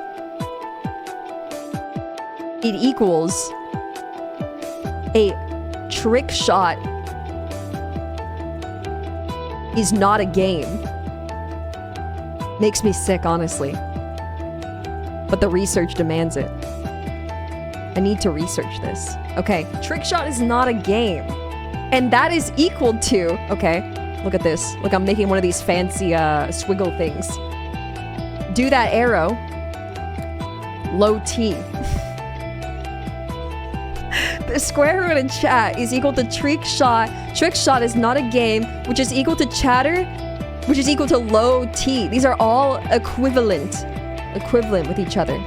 it equals a trick shot is not a game. Makes me sick, honestly. But the research demands it. I need to research this. Okay, Trickshot is not a game. And that is equal to, okay, look at this. Look, I'm making one of these fancy squiggle things. Do that arrow. Low T. The square root of chat is equal to Trickshot. Trickshot is not a game, which is equal to chatter, which is equal to low T. These are all equivalent with each other.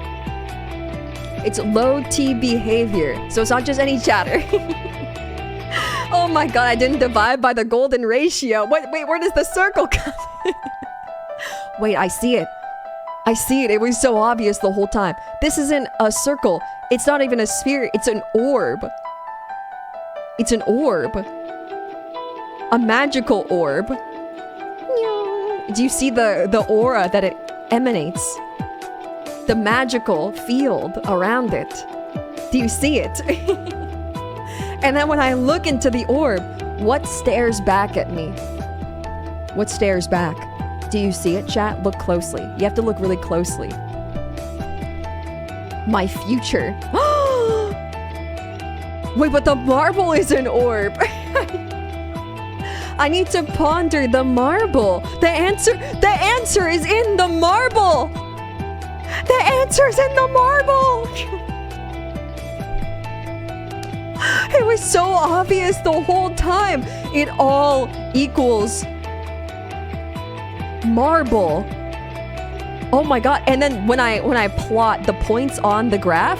It's low T behavior, so it's not just any chatter. Oh my god, I didn't divide by the golden ratio. Wait, where does the circle come? Wait, I see it. It was so obvious the whole time. This isn't a circle. It's not even a sphere. It's an orb. A magical orb. Do you see the aura that it emanates? The magical field around it. Do you see it? And then when I look into the orb, what stares back at me? What stares back? Do you see it, chat? Look closely. You have to look really closely. My future. Wait, but the marble is an orb. I need to ponder the marble. The answer is in the marble. The answer is in the marble. It was so obvious the whole time. It all equals marble. Oh my god. And then when I plot the points on the graph,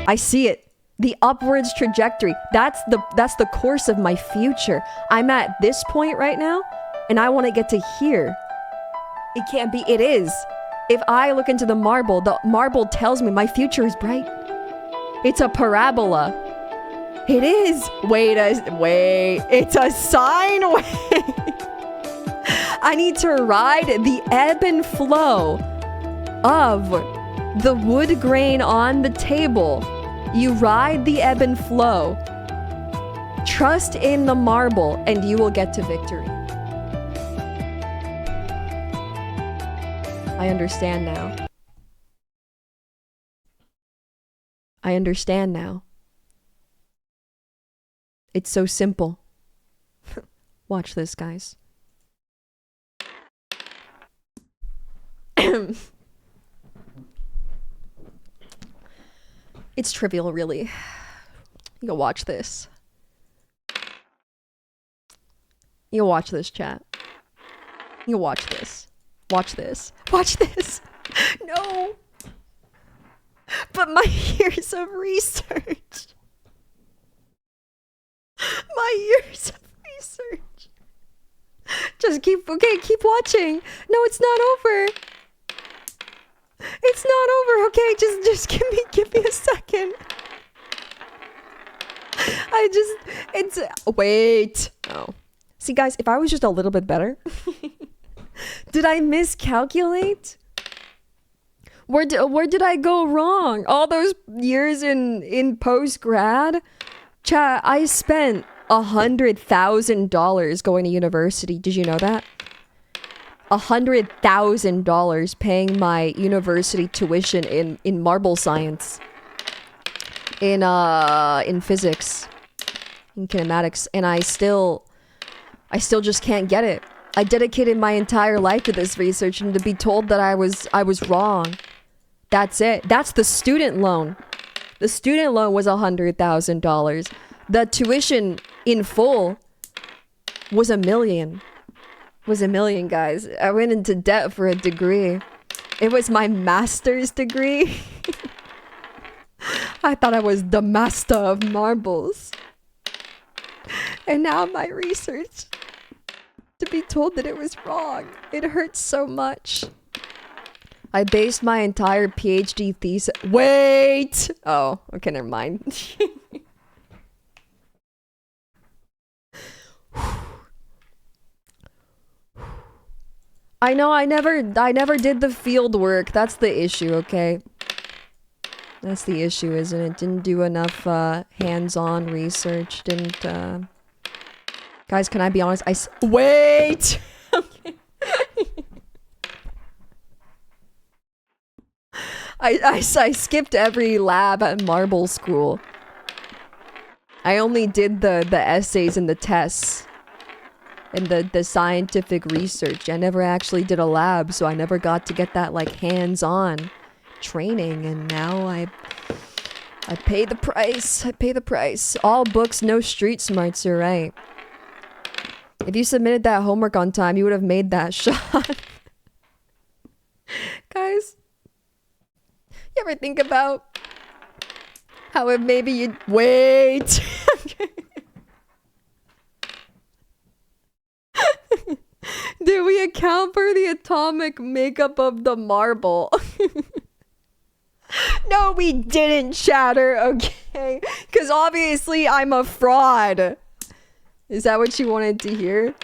I see it. The upwards trajectory. That's the course of my future. I'm at this point right now, and I want to get to here. It can't be. It is. If I look into the marble tells me my future is bright. It's a parabola. It is. Wait. It's a sine wave. I need to ride the ebb and flow of the wood grain on the table. You ride the ebb and flow. Trust in the marble, and you will get to victory. I understand now. I understand now. It's so simple. Watch this, guys. It's trivial, really. You go watch this. You watch this, chat. You watch this. Watch this. Watch this. No. But my years of research. My years of research. Just keep watching. No, it's not over. It's not over, okay? Just give me a second. Wait. Oh. See, guys, if I was just a little bit better. Did I miscalculate? Where did I go wrong? All those years in post-grad? Chat, I spent $100,000 going to university. Did you know that? $100,000 paying my university tuition in marble science, in physics, in kinematics, and I still just can't get it. I dedicated my entire life to this research, and to be told that I was wrong. That's it. That's the student loan. The student loan was $100,000. The tuition in full was $1 million. Was $1 million, guys. I went into debt for a degree. It was my master's degree. I thought I was the master of marbles. And now my research. To be told that it was wrong. It hurts so much. I based my entire PhD thesis. Wait! Oh, okay, never mind. I know I never did the field work. That's the issue, okay? That's the issue, isn't it? Didn't do enough hands-on research. Didn't Guys, can I be honest? Wait. Okay. I skipped every lab at marble school. I only did the essays and the tests. And the scientific research. I never actually did a lab, so I never got to get that like hands-on training, and now I pay the price. I pay the price. All books, no street smarts, you're right. If you submitted that homework on time, you would have made that shot. Guys, you ever think about how if maybe you'd wait? Did we account for the atomic makeup of the marble? No, we didn't, chatter, okay? Because obviously I'm a fraud. Is that what you wanted to hear?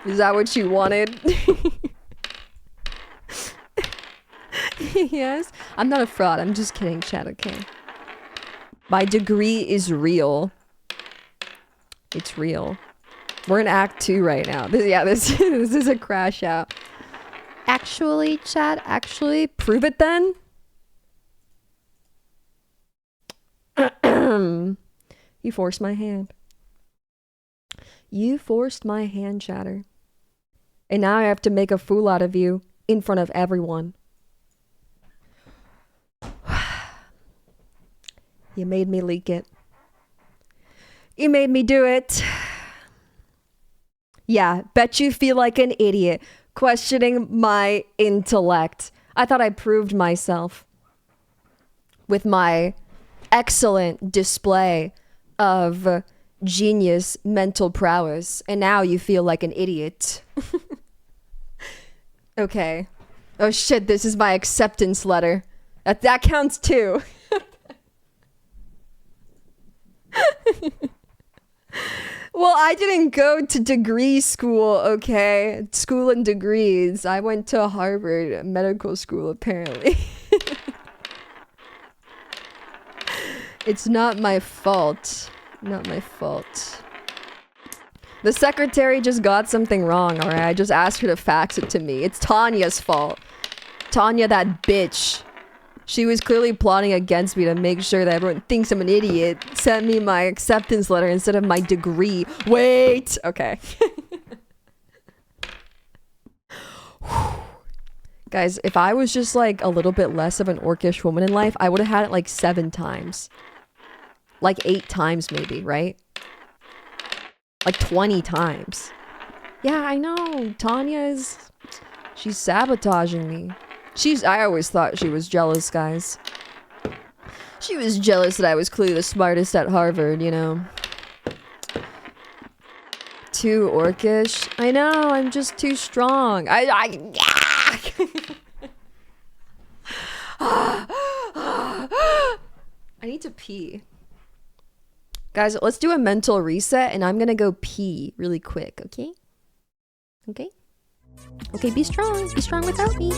Is that what you wanted? Yes? I'm not a fraud. I'm just kidding, chat, okay? My degree is real. It's real. We're in Act 2 right now. This is a crash out. Actually, chat, actually, prove it then? You forced my hand. You forced my hand, chatter. And now I have to make a fool out of you in front of everyone. You made me leak it. You made me do it. Yeah, bet you feel like an idiot questioning my intellect. I thought I proved myself with my excellent display of genius mental prowess, and now you feel like an idiot. Okay. Oh shit, this is my acceptance letter. That counts too. Well, I didn't go to degree school, okay? School and degrees. I went to Harvard Medical School, apparently. It's not my fault. Not my fault. The secretary just got something wrong, alright? I just asked her to fax it to me. It's Tanya's fault. Tanya, that bitch. She was clearly plotting against me to make sure that everyone thinks I'm an idiot. Sent me my acceptance letter instead of my degree. Wait! Okay. Guys, if I was just like a little bit less of an orcish woman in life, I would have had it like 7 times. Like 8 times maybe, right? Like 20 times. Yeah, I know. She's sabotaging me. I always thought she was jealous, guys. She was jealous that I was clearly the smartest at Harvard, you know. Too orcish. I know, I'm just too strong. I need to pee. Guys, let's do a mental reset and I'm gonna go pee really quick, okay? Okay? Okay, be strong. Be strong without me.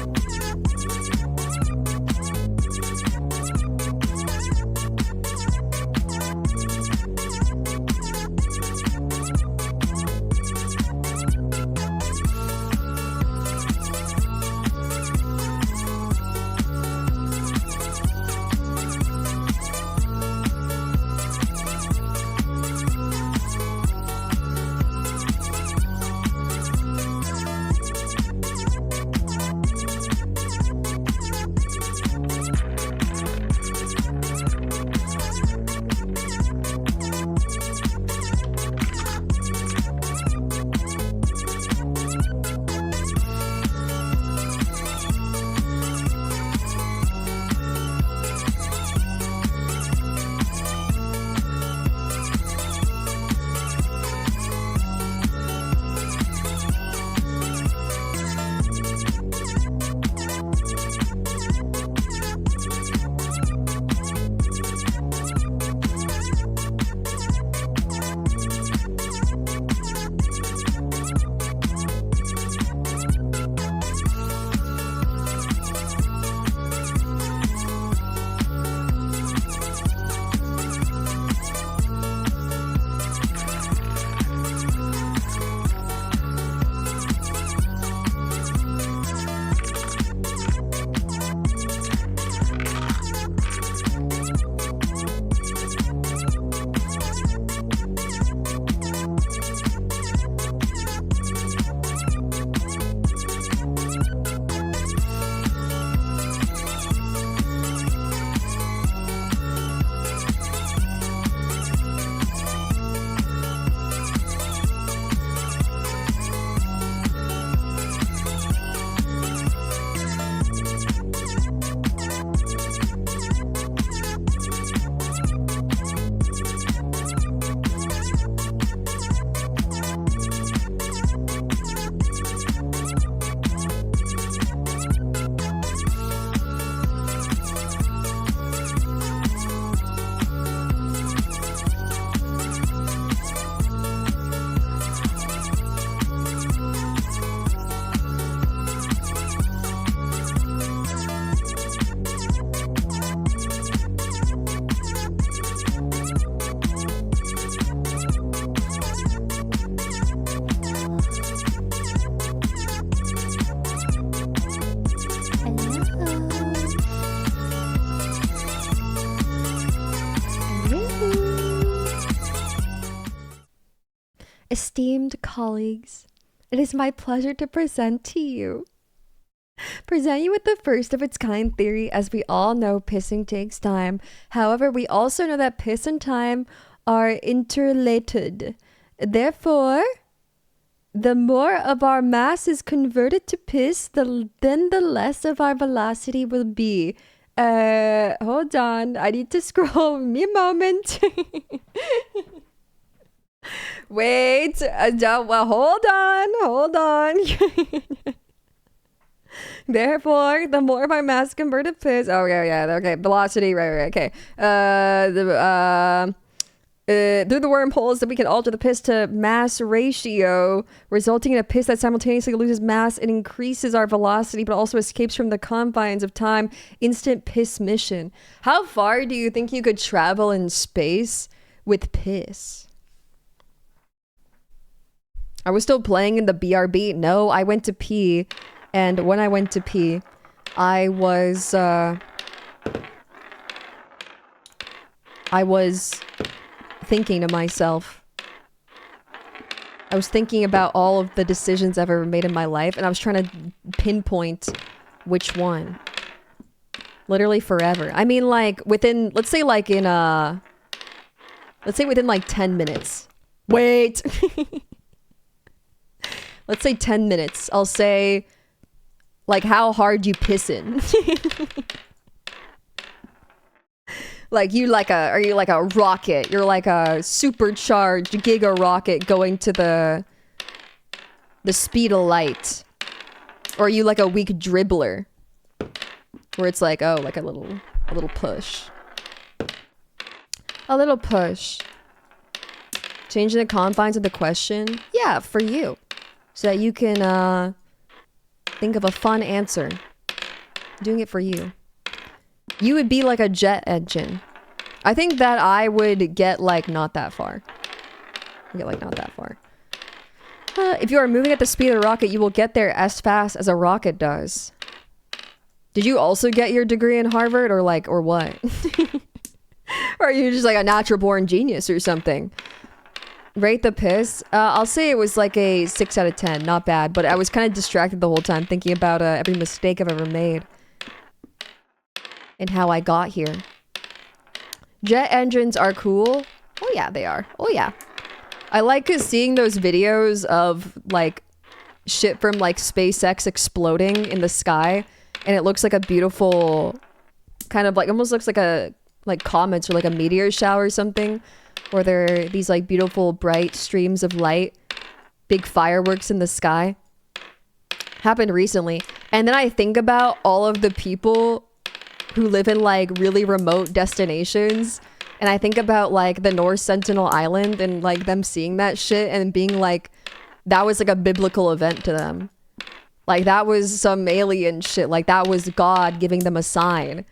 esteemed colleagues, it is my pleasure to present you with the first of its kind theory. As we all know, pissing takes time. However, we also know that piss and time are interrelated. Therefore, the more of our mass is converted to piss, then the less of our velocity will be. Hold on. I need to scroll. Me a moment. Wait. Well, hold on. Therefore, the more of our mass converted piss. Oh, yeah. Okay. Velocity. Right. Okay. Through the wormholes that we can alter the piss to mass ratio, resulting in a piss that simultaneously loses mass and increases our velocity, but also escapes from the confines of time. Instant piss mission. How far do you think you could travel in space with piss? Are we still playing in the BRB? No, I went to pee, and when I went to pee, I was thinking to myself. I was thinking about all of the decisions I've ever made in my life, and I was trying to pinpoint which one. Literally forever. I mean, like, within, let's say within like 10 minutes. Wait! Let's say 10 minutes. I'll say, like, how hard you pissin'. Like, are you like a rocket? You're like a supercharged giga rocket going to the speed of light. Or are you like a weak dribbler? Where it's like, oh, like a little push. A little push. Changing the confines of the question? Yeah, for you. So that you can think of a fun answer. Doing it for you. You would be like a jet engine. I think that I would get like not that far. If you are moving at the speed of a rocket, you will get there as fast as a rocket does. Did you also get your degree in Harvard or what? Or are you just like a natural born genius or something? Rate the piss. I'll say it was like a 6 out of 10. Not bad, but I was kind of distracted the whole time thinking about every mistake I've ever made. And how I got here. Jet engines are cool. Oh yeah, they are. Oh yeah. I like seeing those videos of like shit from like SpaceX exploding in the sky, and it looks like a beautiful kind of like, almost looks like a comets or like a meteor shower or something, where there are these like beautiful bright streams of light, big fireworks in the sky. Happened recently. And then I think about all of the people who live in like really remote destinations, and I think about like the North Sentinel Island and like them seeing that shit and being like, that was like a biblical event to them. Like that was some alien shit. Like that was God giving them a sign.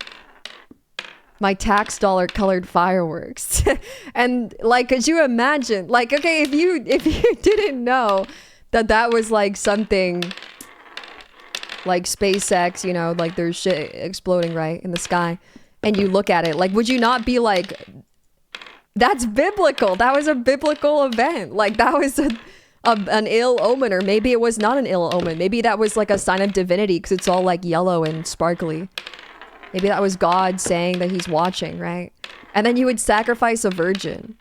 My tax dollar colored fireworks. And like, could you imagine? Like, okay, if you didn't know that was like something like SpaceX, you know, like there's shit exploding right in the sky, and you look at it, like, would you not be like, that's biblical? That was a biblical event. Like that was an ill omen, or maybe it was not an ill omen. Maybe that was like a sign of divinity because it's all like yellow and sparkly. Maybe that was God saying that he's watching, right? And then you would sacrifice a virgin.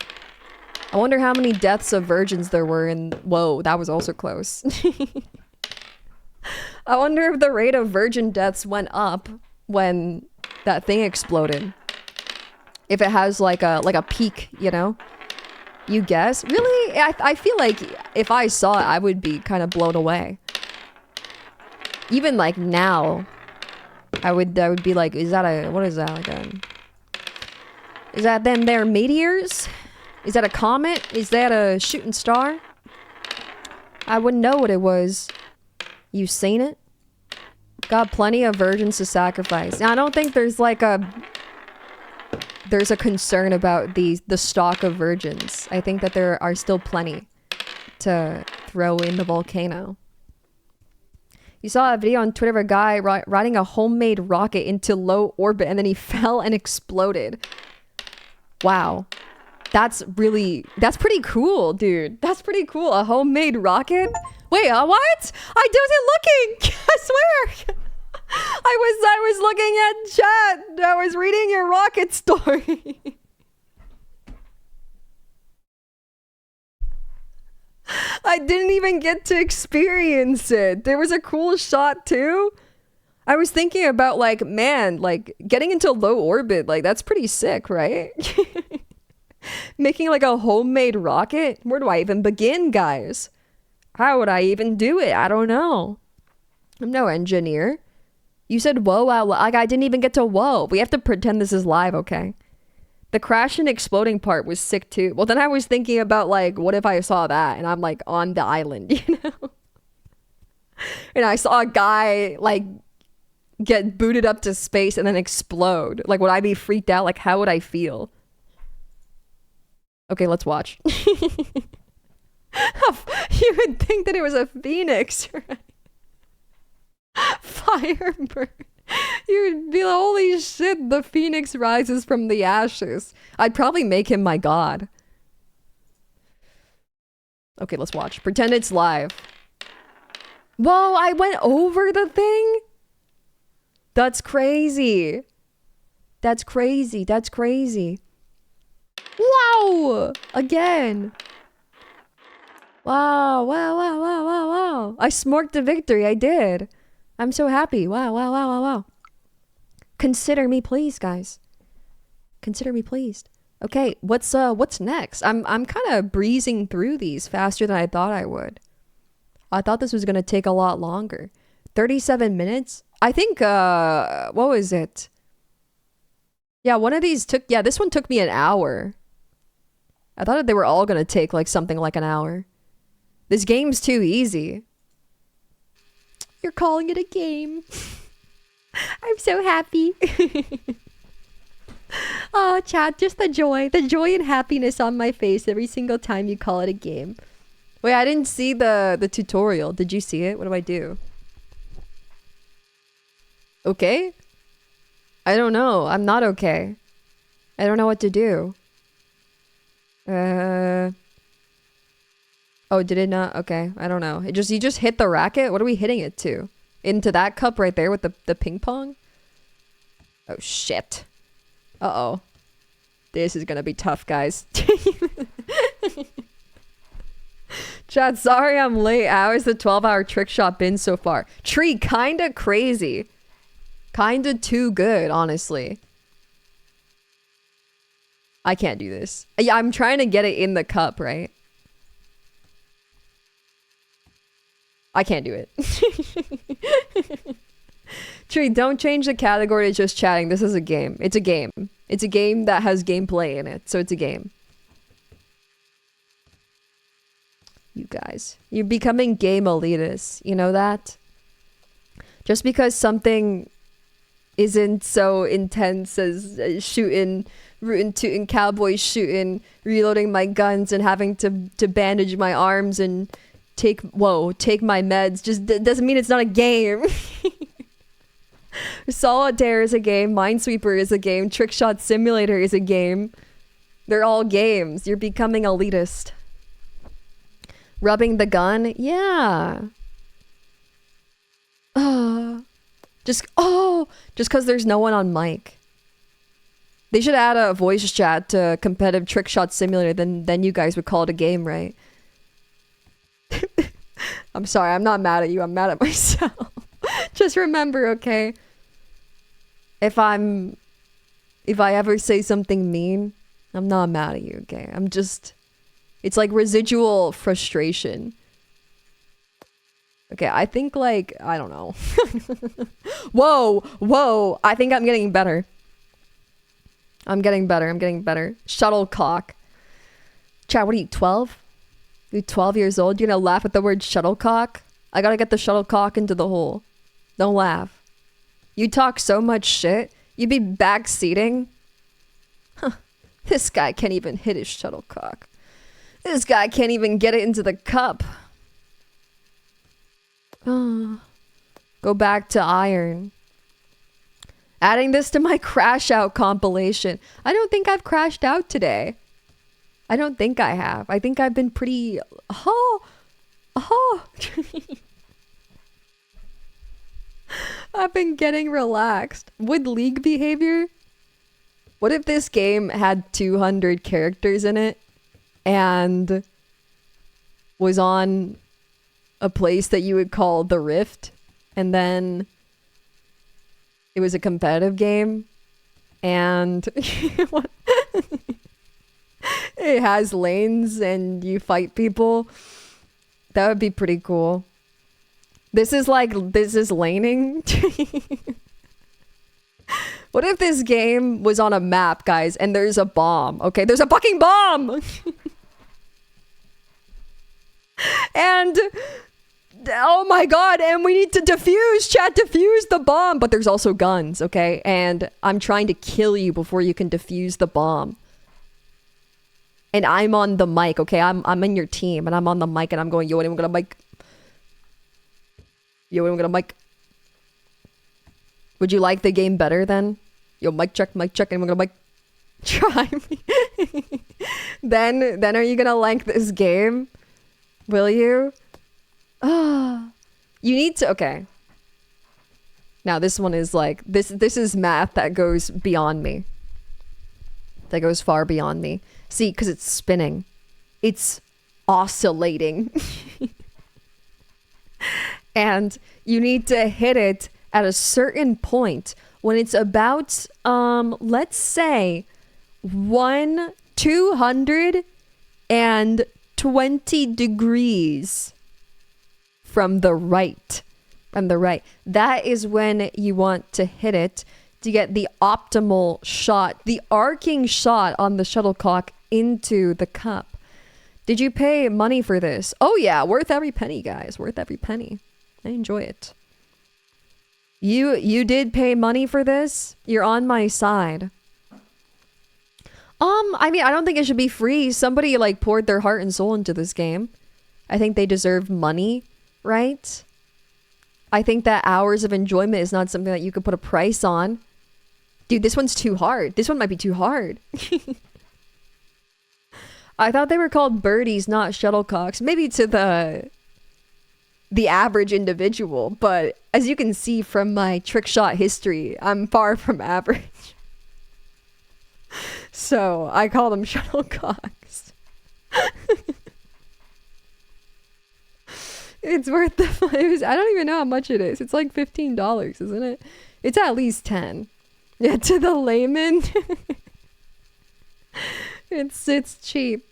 I wonder how many deaths of virgins there were in... Whoa, that was also close. I wonder if the rate of virgin deaths went up when that thing exploded. If it has like a peak, you know? You guess? Really? I feel like if I saw it, I would be kind of blown away. Even like now, I would be like, is that what is that? Like is that them there meteors? Is that a comet? Is that a shooting star? I wouldn't know what it was. You seen it? Got plenty of virgins to sacrifice. Now, I don't think there's like there's a concern about the stock of virgins. I think that there are still plenty to throw in the volcano. You saw a video on Twitter of a guy riding a homemade rocket into low orbit, and then he fell and exploded. Wow. That's pretty cool, dude. That's pretty cool. A homemade rocket? Wait, what? I wasn't looking. I swear. I was looking at chat. I was reading your rocket story. I didn't even get to experience it. There was a cool shot too. I was thinking about like, man, like getting into low orbit, like that's pretty sick, right? Making like a homemade rocket? Where do I even begin, guys? How would I even do it? I don't know. I'm no engineer. You said whoa out loud. Like I didn't even get to whoa. We have to pretend this is live, okay? The crash and exploding part was sick too. Well, then I was thinking about like, what if I saw that and I'm like on the island, you know? And I saw a guy like get booted up to space and then explode. Like, would I be freaked out? Like, how would I feel? Okay, let's watch. You would think that it was a phoenix, right? Firebird. You'd be like, holy shit, the phoenix rises from the ashes. I'd probably make him my god. Okay, let's watch. Pretend it's live. Whoa, I went over the thing? That's crazy. That's crazy. That's crazy. Wow! Again. Wow, wow, wow, wow, wow, wow. I smorked the victory. I did. I'm so happy. Wow, wow, wow, wow, wow. Consider me pleased, guys. Consider me pleased. Okay, what's next? I'm kind of breezing through these faster than I thought I would. I thought this was going to take a lot longer. 37 minutes? I think, what was it? Yeah, one of these this one took me an hour. I thought they were all going to take like something like an hour. This game's too easy. You're calling it a game. I'm so happy. Oh, chat, just the joy and happiness on my face every single time you call it a game. Wait, I didn't see the tutorial. Did you see it? What do I do? Okay? I don't know. I'm not okay. I don't know what to do. Oh, did it not? Okay, I don't know. You just hit the racket? What are we hitting it to? Into that cup right there with the ping pong? Oh, shit. Uh-oh. This is gonna be tough, guys. Chat, sorry I'm late. How has the 12-hour trick shot been so far? Tree, kinda crazy. Kinda too good, honestly. I can't do this. Yeah, I'm trying to get it in the cup, right? I can't do it. Tree, don't change the category to just chatting. This is a game. It's a game. It's a game that has gameplay in it, so it's a game. You guys. You're becoming game elitists. You know that? Just because something isn't so intense as shooting, rootin' tootin' cowboy shooting, reloading my guns and having to bandage my arms and take my meds just doesn't mean it's not a game. Solitaire is a game, Minesweeper is a game, Trickshot Simulator is a game. They're all games. You're becoming elitist. Rubbing the gun? Yeah. Just because there's no one on mic. They should add a voice chat to competitive Trickshot Simulator, then you guys would call it a game, right? I'm sorry, I'm not mad at you, I'm mad at myself. Just remember, okay? If I ever say something mean, I'm not mad at you, okay? It's like residual frustration. Okay, I think like, I don't know. Whoa, I think I'm getting better. I'm getting better. Shuttlecock. Chat, what are you, 12? You're 12 years old? You're gonna laugh at the word shuttlecock? I gotta get the shuttlecock into the hole. Don't laugh. You talk so much shit, you'd be backseating. Huh. This guy can't even hit his shuttlecock. This guy can't even get it into the cup. Oh. Go back to iron. Adding this to my crash out compilation. I don't think I've crashed out today. I don't think I have. I think I've been pretty... Oh! Oh! I've been getting relaxed. With League behavior, what if this game had 200 characters in it and was on a place that you would call the Rift, and then it was a competitive game and it has lanes and you fight people? That would be pretty cool. This is laning. What if this game was on a map, guys, and there's a bomb? Okay, there's a fucking bomb! And oh my god, and we need to defuse the bomb, but there's also guns, okay? And I'm trying to kill you before you can defuse the bomb. And I'm on the mic, okay? I'm in your team, and I'm on the mic, and I'm going, yo, anyone gonna mic? Yo, anyone gonna mic? Would you like the game better then? Yo, mic check, anyone gonna mic? Try me. Then are you gonna like this game? Will you? Ah, you need to, okay. Now this one is like, this is math that goes beyond me. That goes far beyond me. See, because it's spinning. It's oscillating. And you need to hit it at a certain point when it's about, let's say, 220 degrees from the right. That is when you want to hit it to get the optimal shot, the arcing shot on the shuttlecock into the cup. Did you pay money for this? Oh yeah, worth every penny, guys. Worth every penny. I enjoy it. You did pay money for this? You're on my side. I mean, I don't think it should be free. Somebody like poured their heart and soul into this game. I think they deserve money, right? I think that hours of enjoyment is not something that you could put a price on. Dude, this one's too hard. This one might be too hard. I thought they were called birdies, not shuttlecocks. Maybe to the average individual, but as you can see from my Trickshot history, I'm far from average. So I call them shuttlecocks. It's worth the I don't even know how much it is. It's like $15, isn't it? It's at least 10. Yeah, to the layman. It's cheap.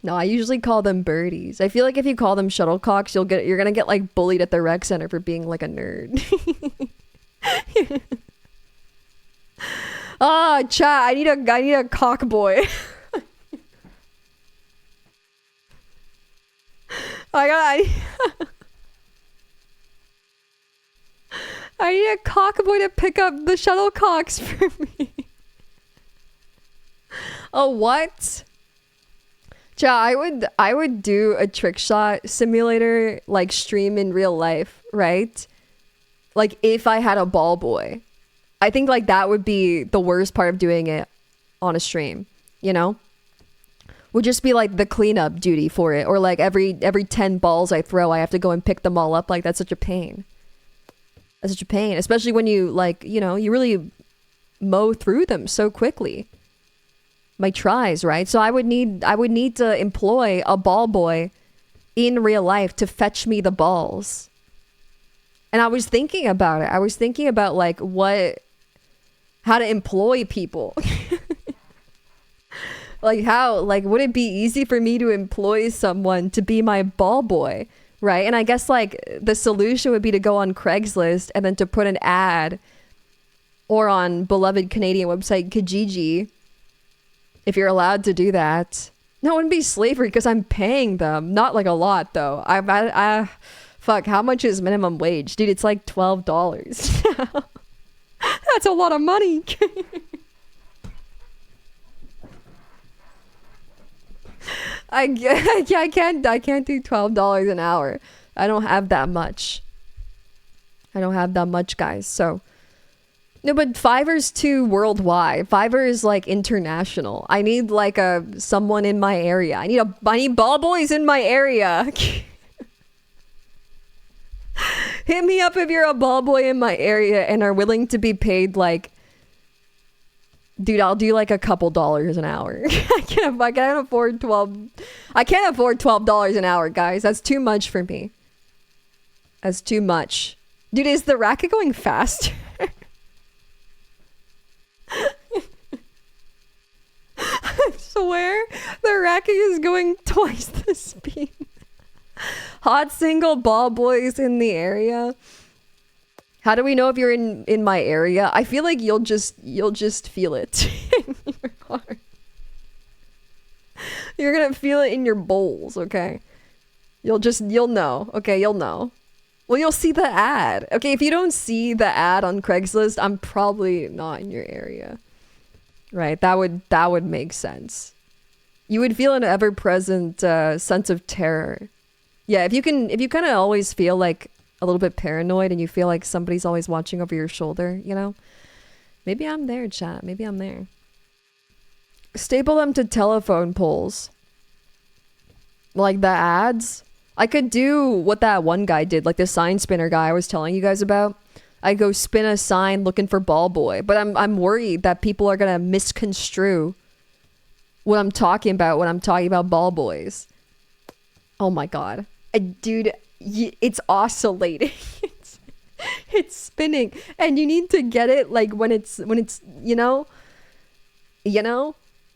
No, I usually call them birdies. I feel like if you call them shuttlecocks, you're gonna get like bullied at the rec center for being like a nerd. Ah, chat, I need a cock boy. I need a cock boy to pick up the shuttlecocks for me. Oh, what? Yeah, I would do a Trickshot simulator, like stream in real life, right? Like if I had a ball boy. I think like that would be the worst part of doing it on a stream, you know? Would just be like the cleanup duty for it, or like every 10 balls I throw, I have to go and pick them all up. Like that's such a pain. That's such a pain, especially when you like, you know, you really mow through them so quickly. My tries, right? So I would need to employ a ball boy in real life to fetch me the balls. And I was thinking about it. I was thinking about like how to employ people. Like how, like, would it be easy for me to employ someone to be my ball boy, right? And I guess like the solution would be to go on Craigslist and then to put an ad, or on beloved Canadian website Kijiji, if you're allowed to do that. No, it wouldn't be slavery because I'm paying them. Not like a lot though. I fuck, how much is minimum wage? Dude, it's like $12. That's a lot of money. I can't do $12 an hour. I don't have that much. Guys. So No, but Fiverr's too worldwide. Fiverr is like international. I need like someone in my area. I need ball boys in my area. Hit me up if you're a ball boy in my area and are willing to be paid like, dude, I'll do like a couple dollars an hour. I can't afford $12 an hour, guys. That's too much for me. That's too much. Dude, is the racket going fast? I swear the racket is going twice the speed. Hot single ball boys in the area. How do we know if you're in my area? I feel like you'll just feel it in your heart. You're gonna feel it in your bowls, okay? You'll know. Okay, you'll know. Well, you'll see the ad. Okay, if you don't see the ad on Craigslist, I'm probably not in your area. Right, that would make sense. You would feel an ever-present sense of terror. Yeah, if you kind of always feel like a little bit paranoid and you feel like somebody's always watching over your shoulder, you know? Maybe I'm there, chat. Maybe I'm there. Staple them to telephone poles. Like the ads. I could do what that one guy did, like the sign spinner guy I was telling you guys about. I go spin a sign looking for ball boy, but I'm worried that people are gonna misconstrue what I'm talking about when I'm talking about ball boys. Oh my god, dude, it's oscillating. It's spinning, and you need to get it like when it's you know.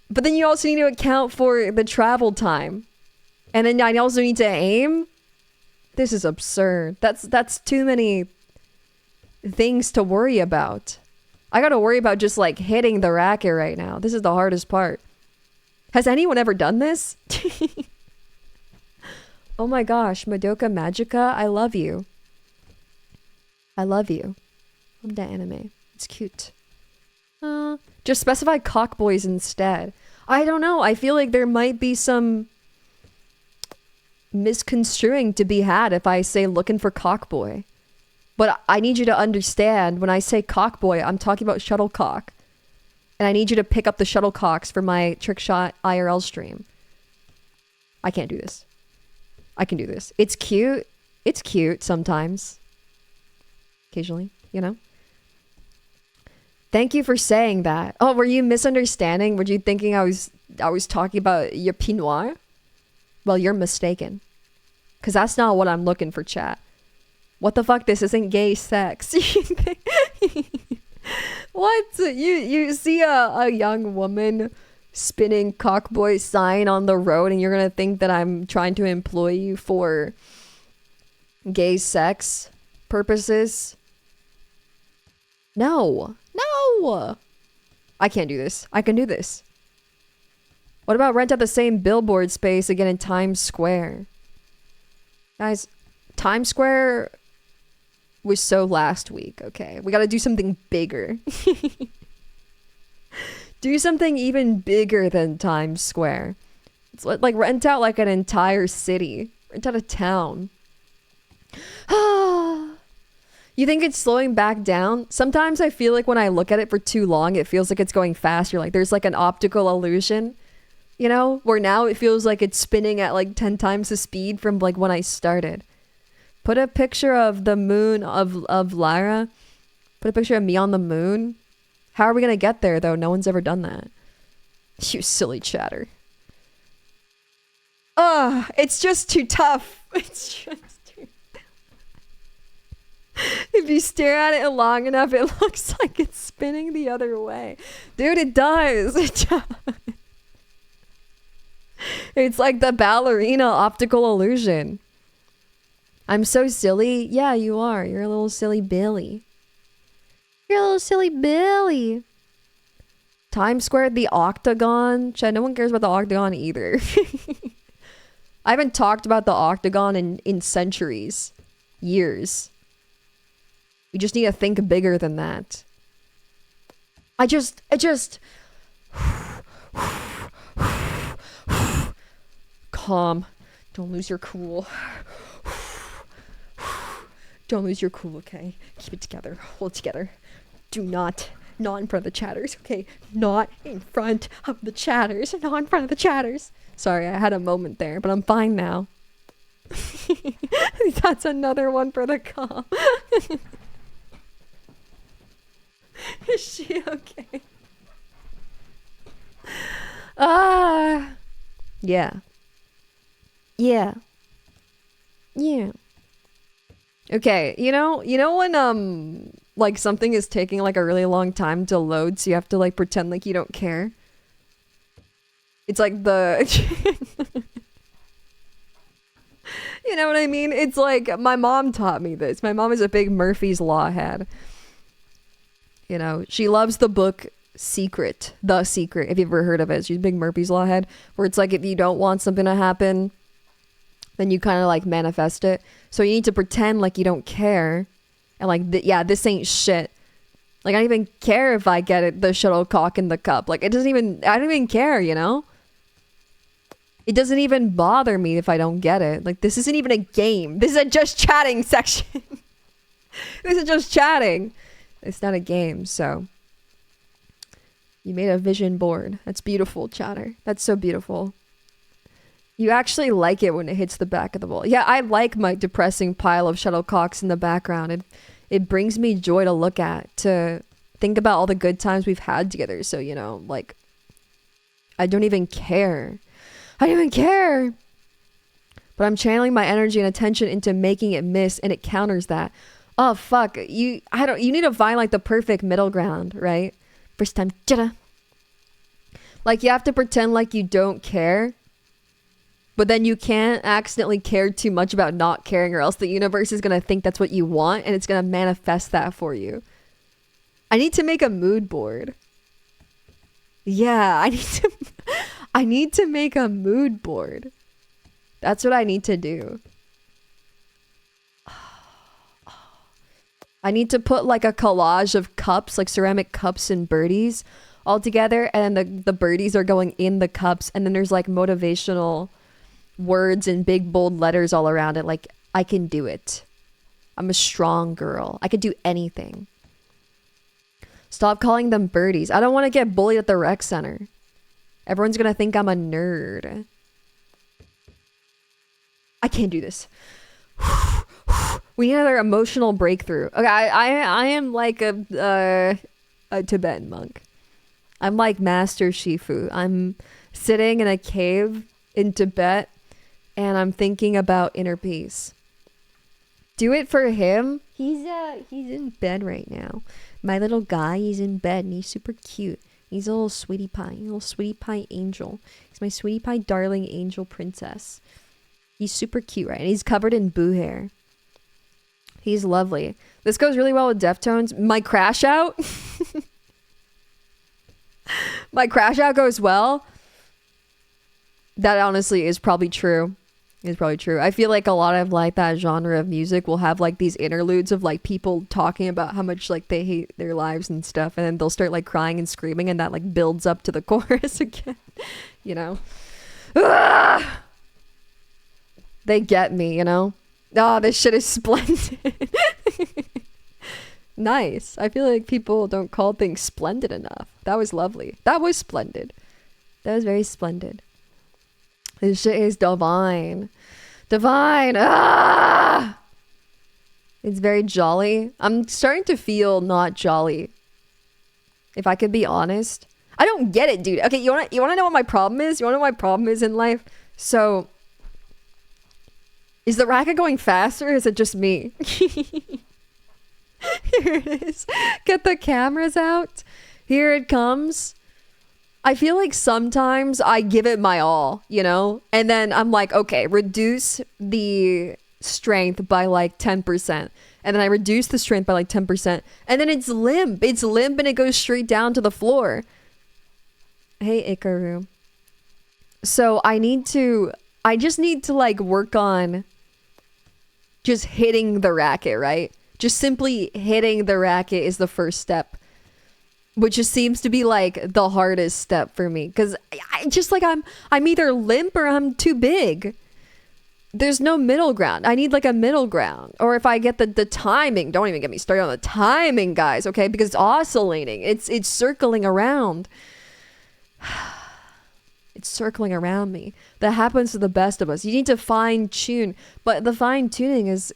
But then you also need to account for the travel time, and then I also need to aim. This is absurd. That's too many things to worry about. I gotta worry about just like hitting the racket right now. This is the hardest part. Has anyone ever done this? Oh my gosh, Madoka Magica, I love you. I love you. Love that anime. It's cute. Just specify cockboys instead. I don't know. I feel like there might be some misconstruing to be had if I say looking for cockboy. But I need you to understand, when I say cockboy, I'm talking about shuttlecock. And I need you to pick up the shuttlecocks for my Trickshot IRL stream. I can't do this. I can do this. It's cute. It's cute sometimes. Occasionally, you know? Thank you for saying that. Oh, were you misunderstanding? Were you thinking I was talking about your Pinot? Well, you're mistaken. Because that's not what I'm looking for, chat. What the fuck? This isn't gay sex. What? You see a young woman spinning cockboy sign on the road and you're gonna think that I'm trying to employ you for gay sex purposes? No. I can't do this. I can do this. What about rent out the same billboard space again in Times Square? Guys, Times Square was so last week, okay? We gotta do something bigger. Do something even bigger than Times Square. It's like rent out like an entire city. Rent out a town. You think it's slowing back down? Sometimes I feel like when I look at it for too long, it feels like it's going faster. Like there's like an optical illusion, you know? Where now it feels like it's spinning at like 10 times the speed from like when I started. Put a picture of the moon of Lyra. Put a picture of me on the moon. How are we gonna get there though? No one's ever done that. You silly chatter. It's just too tough. It's just too If you stare at it long enough, it looks like it's spinning the other way. Dude, it does. It does. It's like the ballerina optical illusion. I'm so silly. Yeah, you are. You're a little silly Billy. You're a little silly Billy. Times Square, the Octagon. Chad, no one cares about the Octagon either. I haven't talked about the Octagon in centuries. Years. We just need to think bigger than that. I just... Calm. Don't lose your cool. Don't lose your cool, okay? Keep it together. Hold it together. Do not in front of the chatters, okay? Not in front of the chatters. Not in front of the chatters. Sorry, I had a moment there, but I'm fine now. That's another one for the call. Is she okay? Yeah. Yeah. Yeah. Okay, you know when like something is taking like a really long time to load, so you have to like pretend like you don't care? It's like the you know what I mean? It's like my mom taught me this. My mom is a big Murphy's Law head. You know, she loves the book Secret, The Secret, if you've ever heard of it. She's a big Murphy's Law head, where it's like if you don't want something to happen, then you kind of like manifest it. So you need to pretend like you don't care. And like, yeah, this ain't shit. Like, I don't even care if I get it, the shuttlecock in the cup. Like, I don't even care, you know? It doesn't even bother me if I don't get it. Like, this isn't even a game. This is a just chatting section. This is just chatting. It's not a game, so. You made a vision board. That's beautiful, chatter. That's so beautiful. You actually like it when it hits the back of the wall. Yeah, I like my depressing pile of shuttlecocks in the background. It brings me joy to look at, to think about all the good times we've had together. So, you know, like, I don't even care. I don't even care. But I'm channeling my energy and attention into making it miss, and it counters that. Oh, fuck. You need to find, like, the perfect middle ground, right? First time, jada. Like, you have to pretend like you don't care. But then you can't accidentally care too much about not caring, or else the universe is going to think that's what you want, and it's going to manifest that for you. I need to make a mood board. Yeah, I need to make a mood board. That's what I need to do. I need to put like a collage of cups, like ceramic cups and birdies all together, and then the birdies are going in the cups, and then there's like motivational words in big bold letters all around it, like, I can do it. I'm a strong girl. I could do anything. Stop calling them birdies. I don't want to get bullied at the rec center. Everyone's gonna think I'm a nerd. I can't do this. We need another emotional breakthrough. Okay, I am like a Tibetan monk. I'm like Master Shifu. I'm sitting in a cave in Tibet, and I'm thinking about inner peace. Do it for him. He's in bed right now. My little guy, he's in bed, and he's super cute. He's a little sweetie pie angel. He's my sweetie pie darling angel princess. He's super cute, right? And he's covered in boo hair. He's lovely. This goes really well with Deftones. My crash out. My crash out goes well. That honestly is probably true. It's probably true. I feel like a lot of like that genre of music will have like these interludes of like people talking about how much like they hate their lives and stuff, and then they'll start like crying and screaming, and that like builds up to the chorus again. You know? Ah! They get me, you know? Oh, this shit is splendid. Nice. I feel like people don't call things splendid enough. That was lovely. That was splendid. That was very splendid. This shit is divine. Divine. Ah! It's very jolly. I'm starting to feel not jolly. If I could be honest. I don't get it, dude. Okay, you wanna know what my problem is? You wanna know what my problem is in life? So, is the racket going faster, or is it just me? Here it is. Get the cameras out. Here it comes. I feel like sometimes I give it my all, you know? And then I'm like, okay, reduce the strength by like 10%. And then I reduce the strength by like 10%. And then it's limp. It's limp and it goes straight down to the floor. Hey, Ikaru. So I just need to like work on just hitting the racket, right? Just simply hitting the racket is the first step. Which just seems to be like the hardest step for me, because I just like I'm either limp or I'm too big. there's no middle ground. I need like a middle ground. Or if I get the timing, don't even get me started on the timing, guys, okay? Because it's oscillating. It's circling around. It's circling around me. That happens to the best of us. You need to fine tune, but the fine tuning is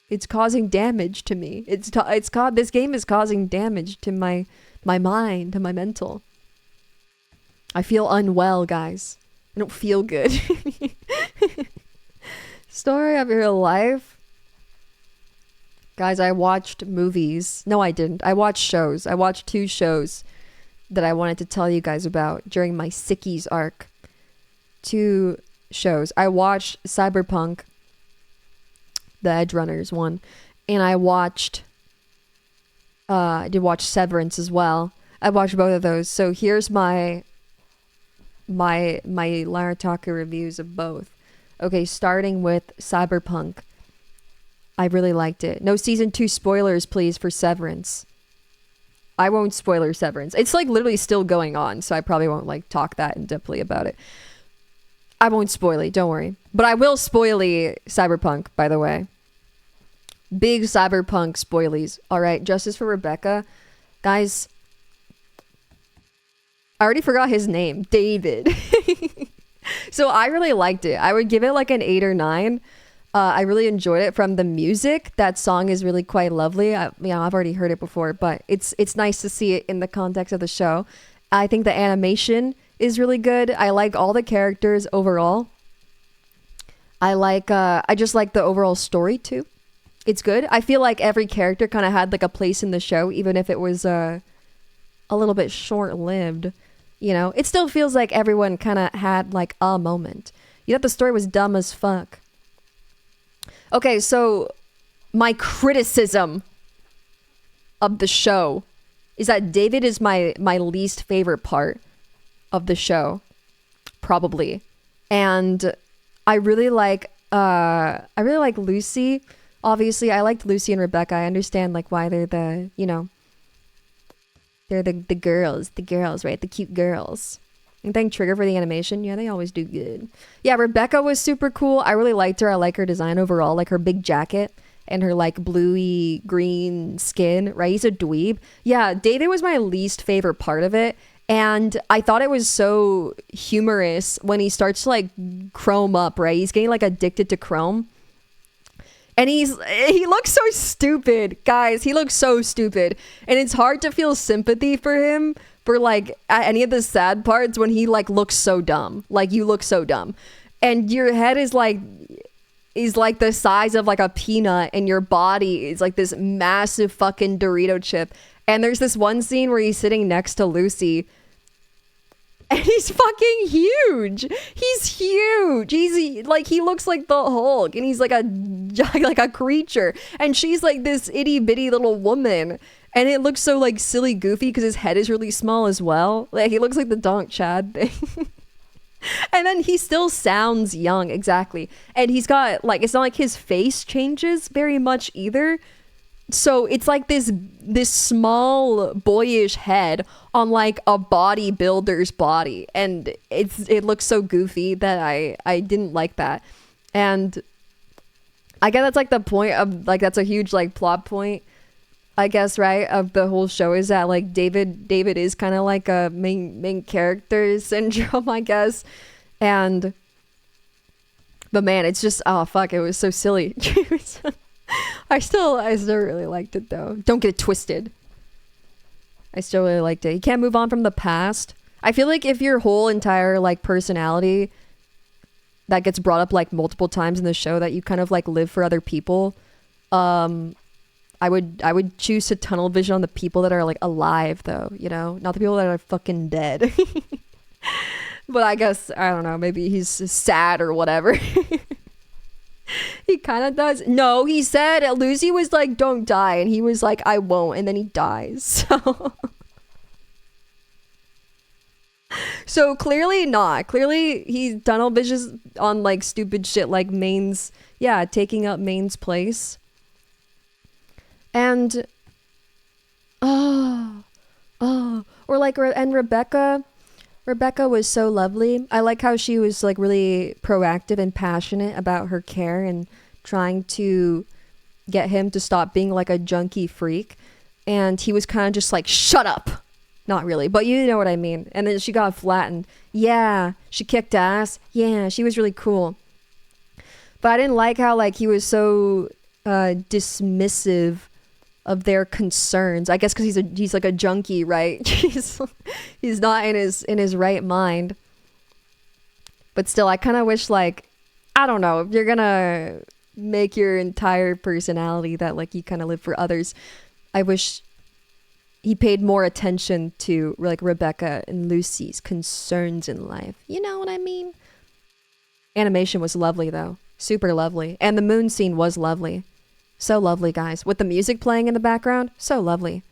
it's causing damage to me. This game is causing damage to my mind, to my mental. I feel unwell, guys. I don't feel good. Story of your life. Guys, I watched movies. No, I didn't. I watched shows. I watched 2 shows that I wanted to tell you guys about during my Sickies arc. 2 shows. I watched Cyberpunk, the Edge Runners one, and I did watch Severance as well. I watched both of those. So here's my Lyra Talker reviews of both. Okay, starting with Cyberpunk. I really liked it. No season 2 spoilers, please, for Severance. I won't spoiler Severance. It's like literally still going on, so I probably won't like talk that in depthly about it. I won't spoil it, don't worry. But I will spoily Cyberpunk, by the way. Big Cyberpunk spoilies. Alright, Justice for Rebecca. Guys, I already forgot his name. David. So I really liked it. I would give it like an 8 or 9. I really enjoyed it. From the music, that song is really quite lovely. I've already heard it before, but it's nice to see it in the context of the show. I think the animation is really good. I like all the characters overall. I just like the overall story too. It's good. I feel like every character kind of had like a place in the show, even if it was a little bit short-lived. You know, it still feels like everyone kind of had like a moment. You know, the story was dumb as fuck. Okay, so my criticism of the show is that David is my least favorite part of the show, probably. And I really like Lucy. Obviously, I liked Lucy and Rebecca. I understand like why they're the, you know, they're the girls, right? The cute girls. And thank Trigger for the animation. Yeah, they always do good. Yeah, Rebecca was super cool. I really liked her. I like her design overall, like her big jacket and her like bluey green skin, right? He's a dweeb. Yeah, David was my least favorite part of it. And I thought it was so humorous when he starts to like chrome up, right? He's getting like addicted to chrome. And he looks so stupid, guys. He looks so stupid. And it's hard to feel sympathy for him for like any of the sad parts when he like looks so dumb. Like, you look so dumb. And your head is like the size of like a peanut, and your body is like this massive fucking Dorito chip. And there's this one scene where he's sitting next to Lucy, and he's fucking huge. He's huge. He looks like the Hulk, and he's like a creature. And she's like this itty bitty little woman. And it looks so like silly goofy because his head is really small as well. Like, he looks like the Donk Chad thing. And then he still sounds young, exactly. And he's got like, it's not like his face changes very much either. So it's like this small boyish head on like a bodybuilder's body, and it looks so goofy that I didn't like that. And I guess that's like the point of like, that's a huge like plot point, I guess, right, of the whole show, is that like David is kind of like a main character syndrome, I guess. But man, it's just, oh fuck, it was so silly. I still really liked it though. Don't get it twisted. I still really liked it. You can't move on from the past. I feel like if your whole entire like personality that gets brought up like multiple times in the show, that you kind of like live for other people, I would choose to tunnel vision on the people that are like alive though, you know, not the people that are fucking dead. But I guess, I don't know, maybe he's sad or whatever. He kind of does. No, he said Lucy was like, don't die, and he was like, I won't, and then he dies. So clearly not. Clearly he tunnel visions on like stupid shit like Main's, yeah, taking up Main's place. And or like, and Rebecca, Rebecca was so lovely. I like how she was like really proactive and passionate about her care and trying to get him to stop being like a junkie freak. And he was kind of just like, shut up. Not really, but you know what I mean. And then she got flattened. Yeah, she kicked ass. Yeah, she was really cool. But I didn't like how like he was so dismissive of their concerns. I guess because he's like a junkie, right? he's not in his right mind. But still, I kind of wish like, I don't know, if you're gonna make your entire personality that like you kind of live for others, I wish he paid more attention to like Rebecca and Lucy's concerns in life. You know what I mean? Animation was lovely though. Super lovely. And the moon scene was lovely. So lovely, guys. With the music playing in the background, so lovely.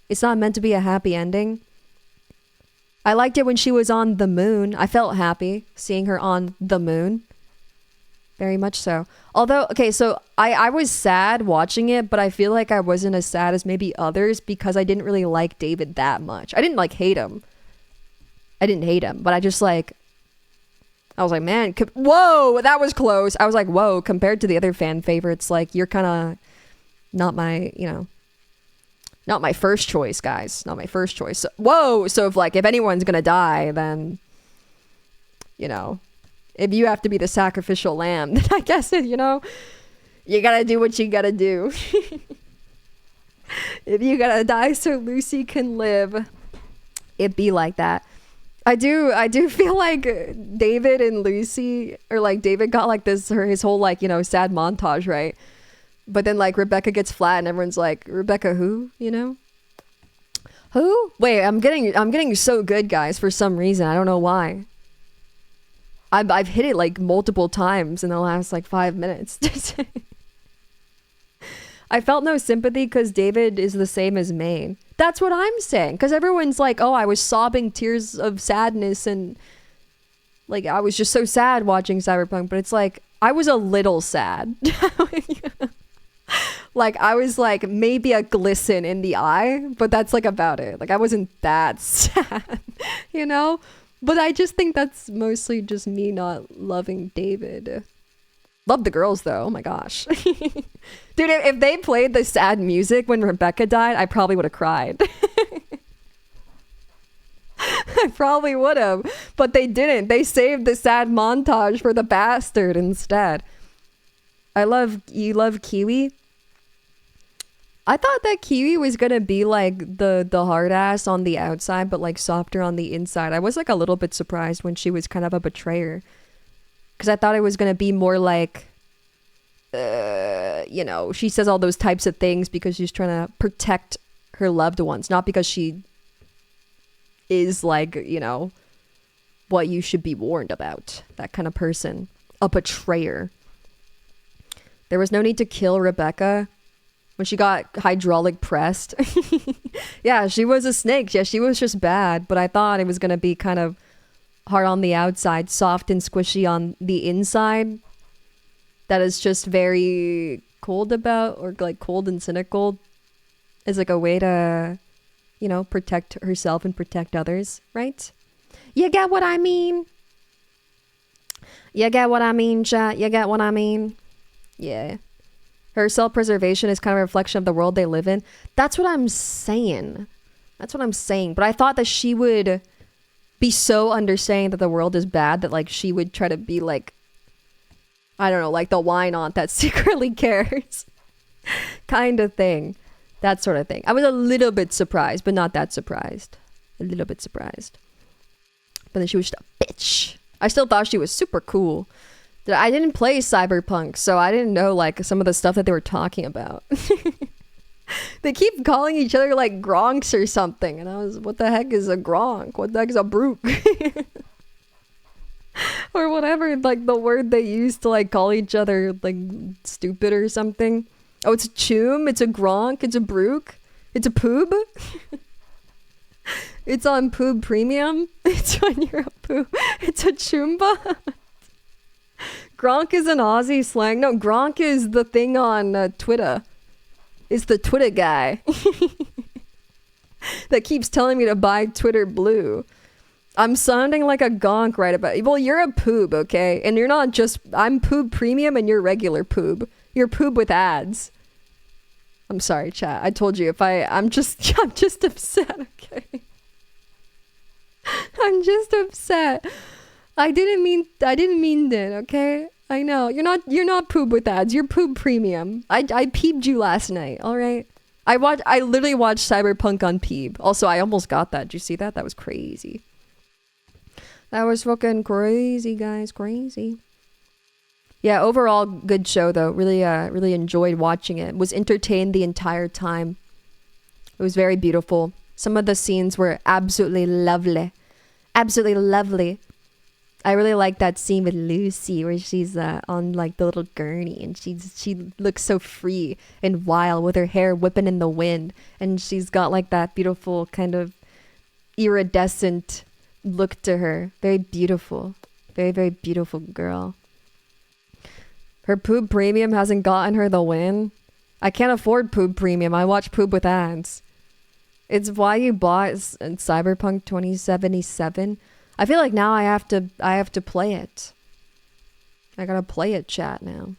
It's not meant to be a happy ending. I liked it when she was on the moon. I felt happy seeing her on the moon. Very much so. Although, okay, so I was sad watching it, but I feel like I wasn't as sad as maybe others because I didn't really like David that much. I didn't like hate him. I didn't hate him, but I just like, I was like, man, whoa, that was close. I was like, whoa, compared to the other fan favorites, like you're kind of not my, you know, not my first choice, guys. Not my first choice. So, whoa. So if anyone's going to die, then, you know, if you have to be the sacrificial lamb, then I guess, you know, you got to do what you got to do. If you got to die so Lucy can live, it be like that. I do feel like David and Lucy, or like David got like his whole like, you know, sad montage, right? But then like Rebecca gets flat and everyone's like, Rebecca who, you know? Who? Wait, I'm getting so good, guys, for some reason. I don't know why. I've hit it like multiple times in the last like 5 minutes. I felt no sympathy because David is the same as Maine. That's what I'm saying. Because everyone's like, oh, I was sobbing tears of sadness and like I was just so sad watching Cyberpunk. But it's like, I was a little sad. Like I was like maybe a glisten in the eye, but that's like about it. Like I wasn't that sad, you know? But I just think that's mostly just me not loving David. Love the girls though. Oh my gosh. Dude, if they played the sad music when Rebecca died, I probably would have cried. I probably would have. But they didn't. They saved the sad montage for the bastard instead. You love Kiwi? I thought that Kiwi was gonna be like the hard ass on the outside, but like softer on the inside. I was like a little bit surprised when she was kind of a betrayer. Because I thought it was going to be more like, you know, she says all those types of things because she's trying to protect her loved ones. Not because she is like, you know, what you should be warned about. That kind of person. A betrayer. There was no need to kill Rebecca when she got hydraulic pressed. Yeah, she was a snake. Yeah, she was just bad. But I thought it was going to be kind of hard on the outside, soft and squishy on the inside. That is just very cold about, or like cold and cynical, as like a way to, you know, protect herself and protect others, right? You get what I mean? You get what I mean, chat? You get what I mean? Yeah. Her self-preservation is kind of a reflection of the world they live in. That's what I'm saying. That's what I'm saying. But I thought that she would be so understanding that the world is bad that like she would try to be like, I don't know, like the wine aunt that secretly cares kind of thing. That sort of thing. I was a little bit surprised, but not that surprised. A little bit surprised. But then she was just a bitch. I still thought she was super cool. I didn't play Cyberpunk, so I didn't know like some of the stuff that they were talking about. They keep calling each other like Gronks or something. And I was, what the heck is a Gronk? What the heck is a Brook? Or whatever, like the word they use to like call each other like stupid or something. Oh, it's a Choom, it's a Gronk, it's a Brook, it's a Poob. It's on Poob Premium. It's when you're a Poob. It's a Choomba. Gronk is an Aussie slang. No, Gronk is the thing on Twitter. It's the Twitter guy that keeps telling me to buy Twitter Blue. I'm sounding like a gonk right about. Well, you're a poob, okay? And you're not just. I'm poob premium and you're regular poob. You're poob with ads. I'm sorry, chat. I told you if I'm just upset, okay? I'm just upset. I didn't mean that, okay? I know. You're not poob with ads. You're poob premium. I peeped you last night, all right? I literally watched Cyberpunk on Peeb. Also, I almost got that. Did you see that? That was crazy. That was fucking crazy, guys. Crazy. Yeah, overall good show though. Really enjoyed watching it. Was entertained the entire time. It was very beautiful. Some of the scenes were absolutely lovely. Absolutely lovely. I really like that scene with Lucy where she's on like the little gurney and she looks so free and wild with her hair whipping in the wind, and she's got like that beautiful kind of iridescent look to her. Very beautiful. Very, very beautiful girl. Her Poob Premium hasn't gotten her the win. I can't afford Poob Premium. I watch Poob with ads. It's why you bought Cyberpunk 2077. I feel like now I have to play it. I gotta play it, chat, now.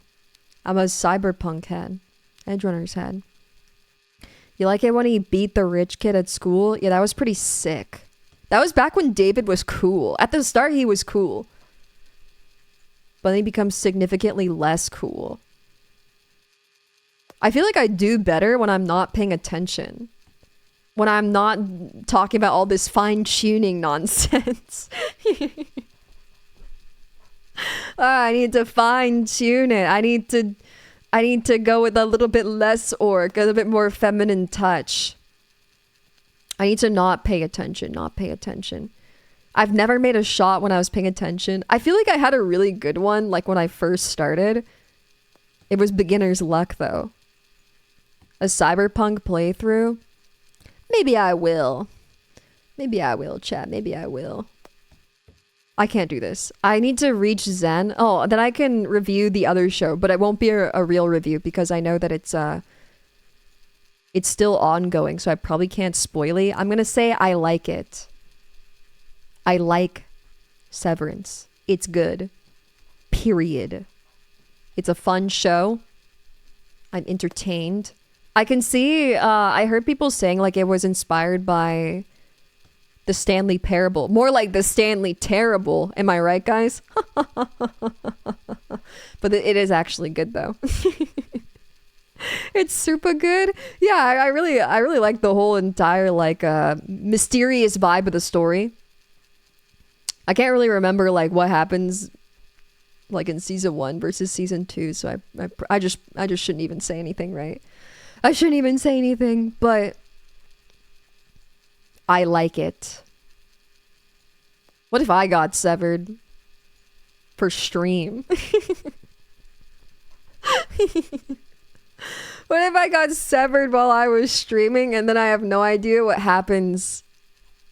I'm a Cyberpunk head. Edgerunner's head. You like it when he beat the rich kid at school? Yeah, that was pretty sick. That was back when David was cool. At the start, he was cool. But then he becomes significantly less cool. I feel like I do better when I'm not paying attention. When I'm not talking about all this fine-tuning nonsense. I need to fine-tune it. I need to go with a little bit less orc, a little bit more feminine touch. I need to not pay attention. I've never made a shot when I was paying attention. I feel like I had a really good one, like when I first started. It was beginner's luck, though. A Cyberpunk playthrough. Maybe I will. Chat. Maybe I will. I can't do this. I need to reach Zen. Oh, then I can review the other show, but it won't be a real review because I know that it's still ongoing, so I probably can't spoil it. I'm gonna say I like it. I like Severance. It's good. Period. It's a fun show. I'm entertained. I can see, I heard people saying like it was inspired by the Stanley Parable. More like the Stanley Terrible. Am I right, guys? But it is actually good though. It's super good. Yeah, I really like the whole entire like mysterious vibe of the story. I can't really remember like what happens like in season 1 versus season 2, so I just shouldn't even say anything, right? I shouldn't even say anything, but I like it. What if I got severed for stream? What if I got severed while I was streaming and then I have no idea what happens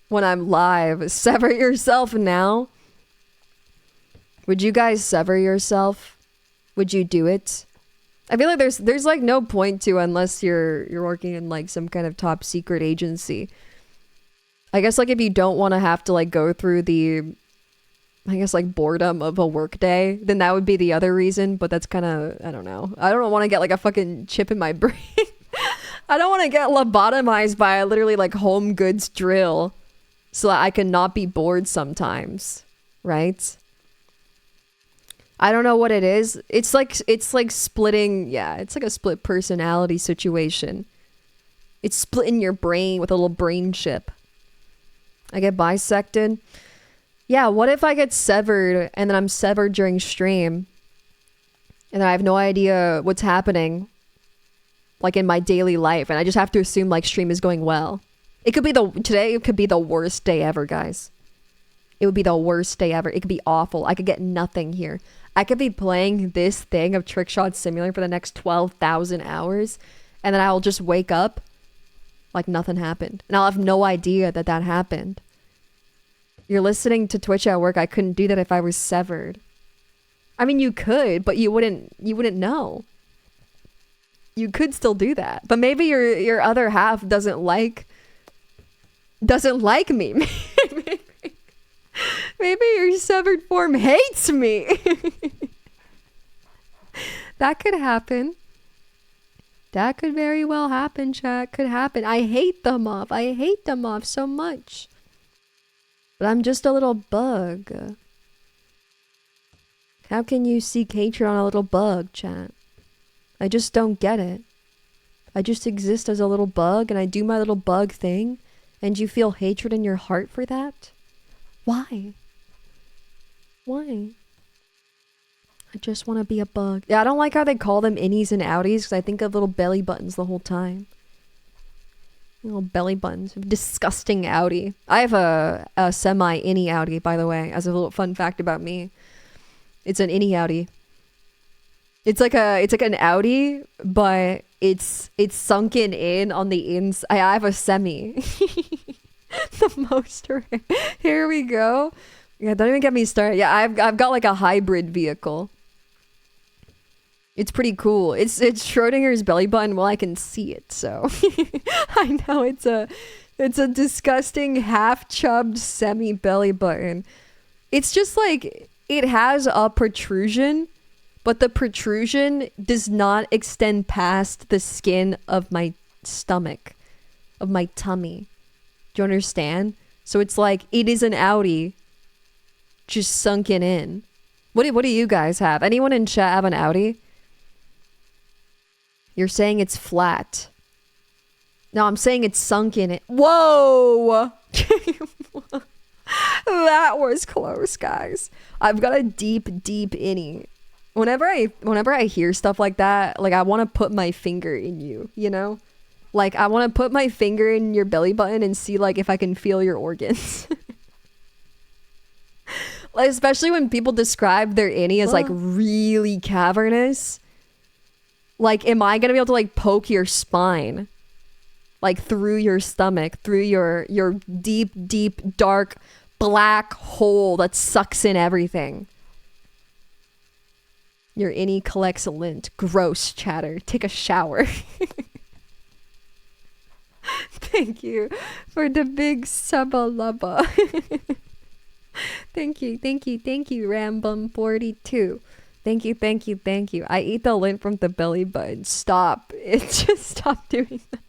when I'm live? Sever yourself now? Would you guys sever yourself? Would you do it? I feel like there's like no point to unless you're working in like some kind of top secret agency. I guess like if you don't want to have to like go through the, I guess like boredom of a work day, then that would be the other reason. But that's kind of, I don't know. I don't want to get like a fucking chip in my brain. I don't want to get lobotomized by a literally like home goods drill so that I can not be bored sometimes, right? I don't know what it is. It's like splitting, yeah, it's like a split personality situation. It's splitting your brain with a little brain chip. I get bisected. Yeah, what if I get severed and then I'm severed during stream and I have no idea what's happening like in my daily life and I just have to assume like stream is going well. It could be today could be the worst day ever, guys. It would be the worst day ever. It could be awful. I could get nothing here. I could be playing this thing of Trickshot Simulator for the next 12,000 hours and then I'll just wake up like nothing happened. And I'll have no idea that happened. You're listening to Twitch at work. I couldn't do that if I was severed. I mean, you could, but you wouldn't know. You could still do that. But maybe your other half doesn't like me. Maybe your severed form hates me. That could happen. That could very well happen, chat. Could happen. I hate the moff. I hate the moff so much. But I'm just a little bug. How can you seek hatred on a little bug, chat? I just don't get it. I just exist as a little bug and I do my little bug thing. And you feel hatred in your heart for that? Why? Why? I just want to be a bug. Yeah, I don't like how they call them innies and outies because I think of little belly buttons the whole time. Little belly buttons. Disgusting outie. I have a semi-innie outie, by the way, as a little fun fact about me. It's an innie outie. It's like an outie, but it's sunken in on the ins. I have a semi. The most rare. Here we go. Yeah, don't even get me started. Yeah, I've got like a hybrid vehicle. It's pretty cool. It's Schrodinger's belly button. Well, I can see it, so I know it's a disgusting half-chubbed semi belly button. It's just like it has a protrusion, but the protrusion does not extend past the skin of my stomach, of my tummy. Do you understand? So it's like it is an outie, just sunken in. What do you guys have? Anyone in chat have an outie? You're saying it's flat. No, I'm saying it's sunken in. Whoa! That was close, guys. I've got a deep innie. Whenever I hear stuff like that, like I want to put my finger in you, you know? Like I want to put my finger in your belly button and see like if I can feel your organs. Like, especially when people describe their innie as like really cavernous. Like, am I gonna be able to like poke your spine? Like through your stomach, through your deep, dark, black hole that sucks in everything. Your innie collects lint. Gross, chatter. Take a shower. Thank you for the big subalubba. Thank you, Rambum42. Thank you. I eat the lint from the belly button. Stop. Just stop doing that.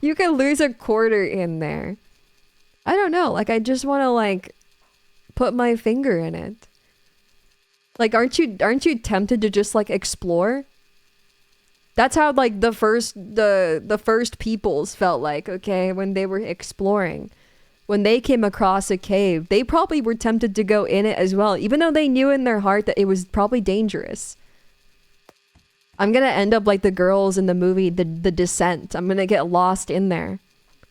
You can lose a quarter in there. I don't know. Like, I just want to, like, put my finger in it. Like, aren't you tempted to just, like, explore? That's how, like, the first peoples felt like, okay, when they were exploring. When they came across a cave, they probably were tempted to go in it as well, even though they knew in their heart that it was probably dangerous. I'm gonna end up like the girls in the movie The Descent. I'm gonna get lost in there,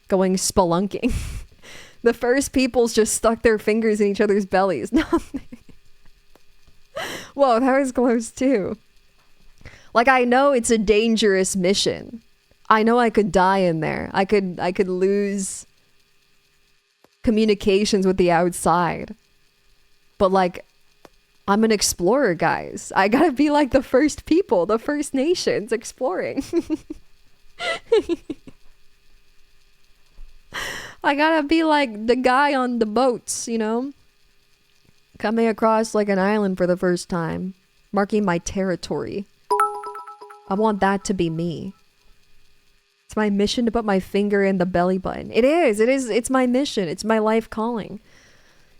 going spelunking. The first peoples just stuck their fingers in each other's bellies. Whoa, that was close too. Like, I know it's a dangerous mission. I know I could die in there. I could lose communications with the outside. But like, I'm an explorer, guys. I gotta be like the first people, the First Nations exploring. I gotta be like the guy on the boats, you know? Coming across like an island for the first time. Marking my territory. I want that to be me. It's my mission to put my finger in the belly button. It is. It's my mission. It's my life calling.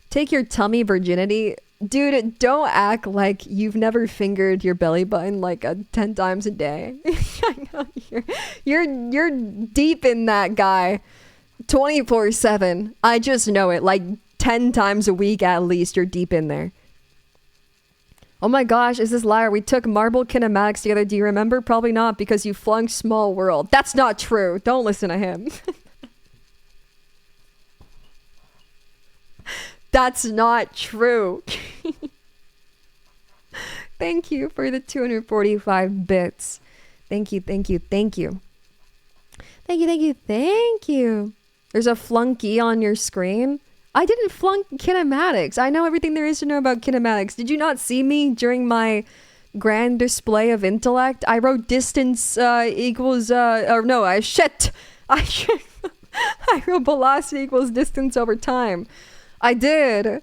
Take your tummy virginity. Dude, don't act like you've never fingered your belly button like 10 times a day. I know you're deep in that guy 24/7. I just know it. Like 10 times a week at least, you're deep in there. Oh my gosh, is this Lyra? We took marble kinematics together. Do you remember? Probably not, because you flunked Small World. That's not true. Don't listen to him. That's not true. Thank you for the 245 bits. Thank you. There's a flunky on your screen. I didn't flunk kinematics. I know everything there is to know about kinematics. Did you not see me during my grand display of intellect? I wrote distance equals, I wrote velocity equals distance over time. I did.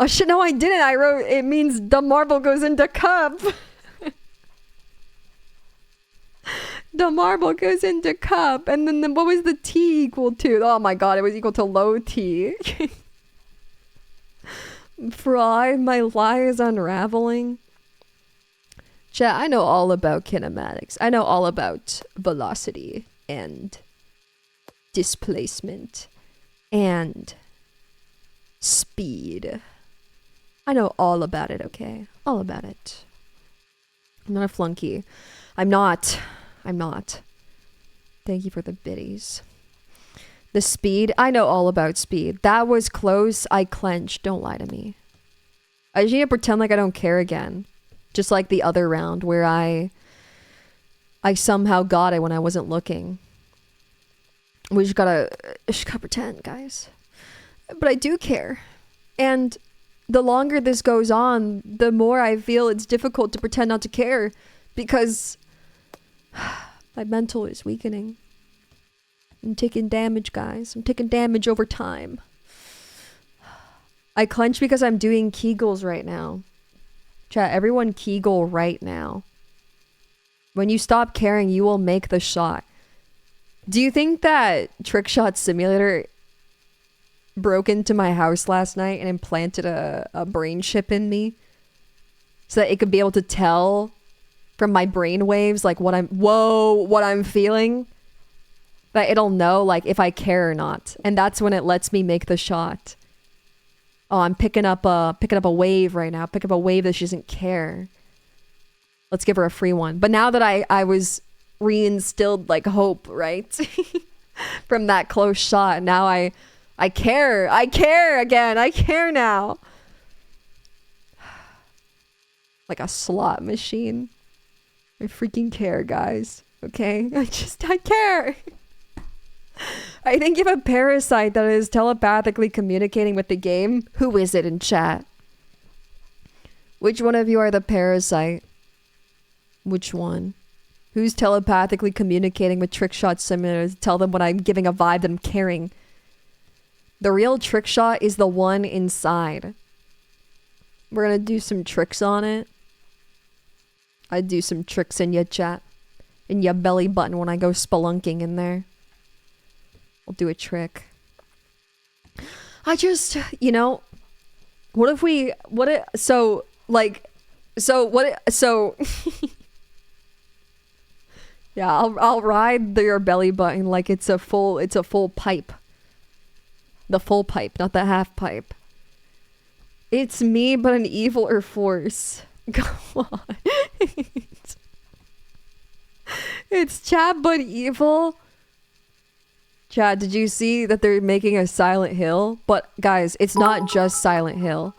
Oh shit, no I didn't. I wrote it means the marble goes into cup. The marble goes into cup. And then what was the T equal to? Oh my god, it was equal to low T. Fry, my lie is unraveling. Chat, I know all about kinematics. I know all about velocity and displacement and speed. I know all about it, okay? All about it. I'm not a flunky. I'm not. Thank you for the biddies. The speed, I know all about speed. That was close. I clenched. Don't lie to me. I just need to pretend like I don't care again. Just like the other round where I somehow got it when I wasn't looking. We just gotta pretend, guys. But I do care. And the longer this goes on, the more I feel it's difficult to pretend not to care. Because my mental is weakening. I'm taking damage, guys. I'm taking damage over time. I clench because I'm doing Kegels right now. Chat, everyone Kegel right now. When you stop caring, you will make the shot. Do you think that Trickshot Simulator broke into my house last night and implanted a brain chip in me? So that it could be able to tell from my brain waves, like what I'm feeling? That it'll know, like, if I care or not. And that's when it lets me make the shot. Oh, I'm picking up a wave right now. Pick up a wave that she doesn't care. Let's give her a free one. But now that I was reinstilled, like, hope, right? From that close shot. Now I care. I care again. I care now. Like a slot machine. I freaking care, guys. Okay? I care. I think if a parasite that is telepathically communicating with the game, who is it in chat? Which one of you are the parasite? Which one? Who's telepathically communicating with Trickshot Simulator to tell them when I'm giving a vibe that I'm caring? The real Trickshot is the one inside. We're gonna do some tricks on it. I do some tricks in your chat. In your belly button when I go spelunking in there. I'll do a trick. I just, you know, yeah, I'll ride your belly button like it's a full pipe. The full pipe, not the half pipe. It's me, but an eviler force. Go on. It's chat, but evil. Chad, did you see that they're making a Silent Hill? But guys, it's not just Silent Hill.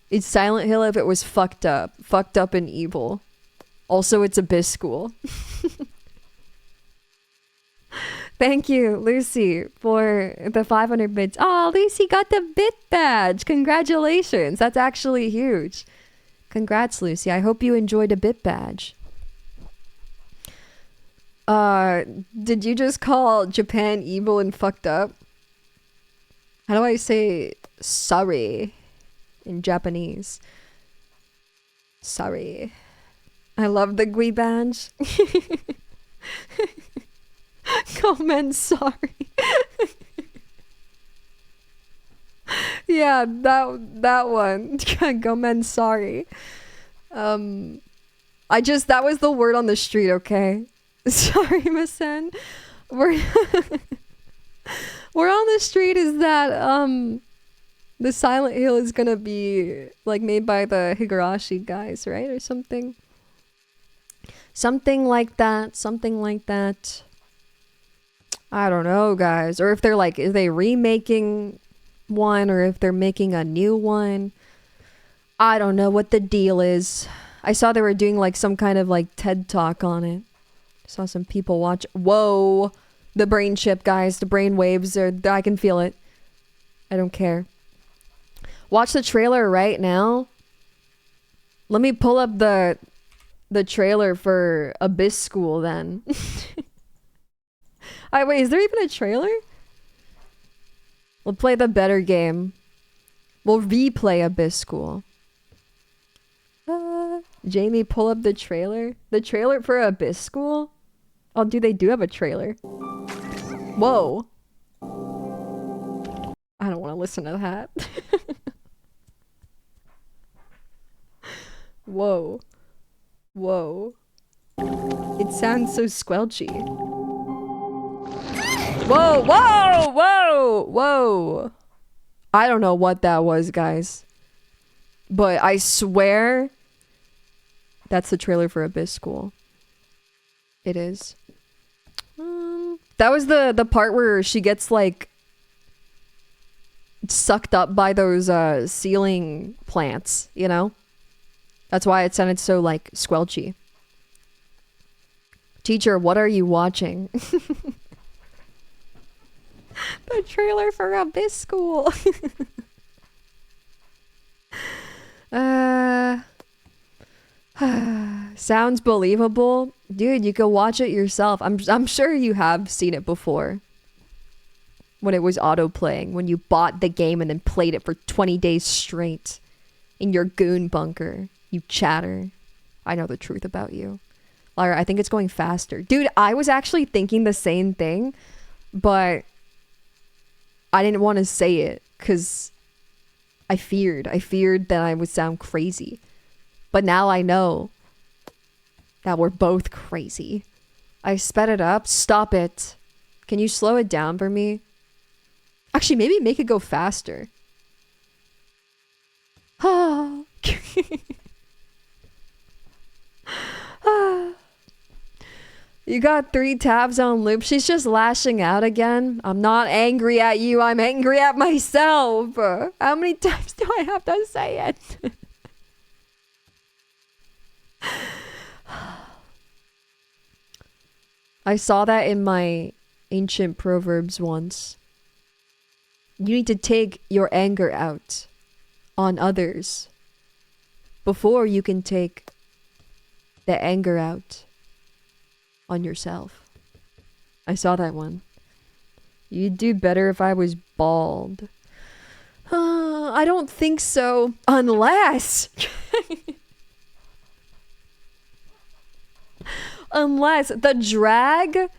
It's Silent Hill if it was fucked up and evil. Also, it's Abyss School. Thank you, Lucy, for the 500 bits. Oh, Lucy got the bit badge. Congratulations. That's actually huge. Congrats, Lucy. I hope you enjoyed a bit badge. Did you just call Japan evil and fucked up? How do I say sorry in Japanese? Sorry. I love the Gui badge. Comment sorry. Yeah, that one. Comment sorry. That was the word on the street, okay? Sorry, Masen. We're on the street is that the Silent Hill is gonna be like made by the Higurashi guys, right? Or something. Something like that. I don't know, guys. Or if they're like, is they remaking one or if they're making a new one. I don't know what the deal is. I saw they were doing like some kind of like TED talk on it. Saw some people watch. Whoa, the brain chip, guys. The brain waves are. I can feel it. I don't care. Watch the trailer right now. Let me pull up the trailer for Abyss School then. Wait, is there even a trailer? We'll play the better game. We'll replay Abyss School. Jamie, pull up the trailer. The trailer for Abyss School? Oh, dude, they do have a trailer. Whoa. I don't want to listen to that. Whoa. Whoa. It sounds so squelchy. Whoa, whoa, whoa, whoa. I don't know what that was, guys. But I swear that's the trailer for Abyss School. It is. That was the part where she gets like sucked up by those ceiling plants, you know? That's why it sounded so like squelchy. Teacher, what are you watching? The trailer for Abyss School. Sounds believable. Dude, you can watch it yourself. I'm sure you have seen it before. When it was auto-playing. When you bought the game and then played it for 20 days straight. In your goon bunker. You chatter. I know the truth about you. Lyra, I think it's going faster. Dude, I was actually thinking the same thing. But I didn't want to say it. Because I feared that I would sound crazy. But now I know that we're both crazy. I sped it up. Stop it. Can you slow it down for me? Actually, maybe make it go faster. You got 3 tabs on loop. She's just lashing out again. I'm not angry at you. I'm angry at myself. How many times do I have to say it? I saw that in my ancient proverbs once. You need to take your anger out on others before you can take the anger out on yourself. I saw that one. You'd do better if I was bald. I don't think so. Unless... Unless the drag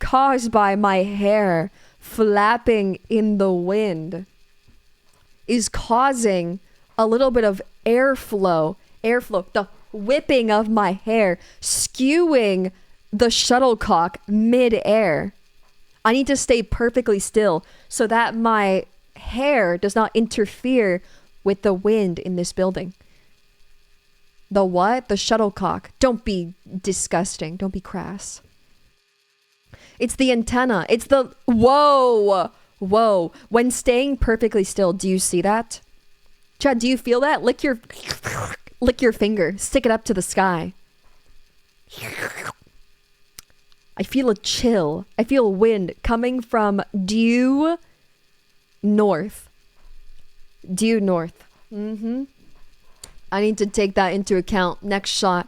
caused by my hair flapping in the wind is causing a little bit of airflow, the whipping of my hair, skewing the shuttlecock mid-air. I need to stay perfectly still so that my hair does not interfere with the wind in this building. The what? The shuttlecock. Don't be disgusting. Don't be crass. It's the antenna. It's the... Whoa! Whoa. When staying perfectly still, do you see that? Chad, do you feel that? Lick your finger. Stick it up to the sky. I feel a chill. I feel wind coming from due north. Due north. Mm-hmm. I need to take that into account. Next shot.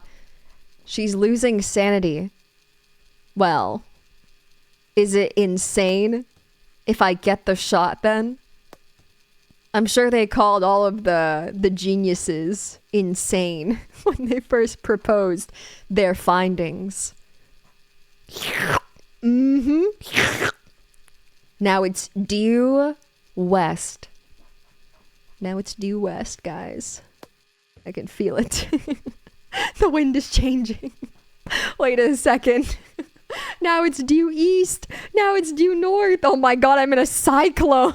She's losing sanity. Well, is it insane if I get the shot then? I'm sure they called all of the geniuses insane when they first proposed their findings. Mm-hmm. Now it's due west. Now it's due west, guys. I can feel it. The wind is changing. Wait a second. Now it's due east. Now it's due north. Oh my god, I'm in a cyclone.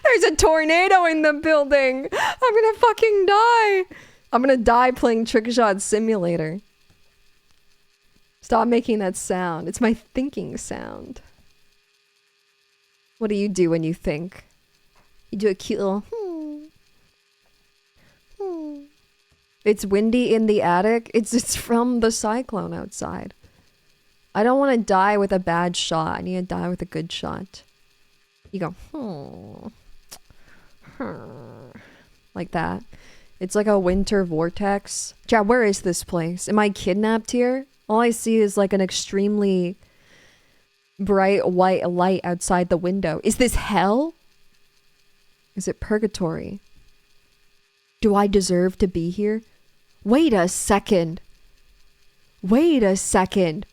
There's a tornado in the building. I'm gonna fucking die. I'm gonna die playing Trickshot Simulator. Stop making that sound. It's my thinking sound. What do you do when you think? You do a cute little... It's windy in the attic. It's from the cyclone outside. I don't want to die with a bad shot. I need to die with a good shot. You go, like that. It's like a winter vortex. Chad, where is this place? Am I kidnapped here? All I see is like an extremely bright white light outside the window. Is this hell? Is it purgatory? Do I deserve to be here? Wait a second. Wait a second.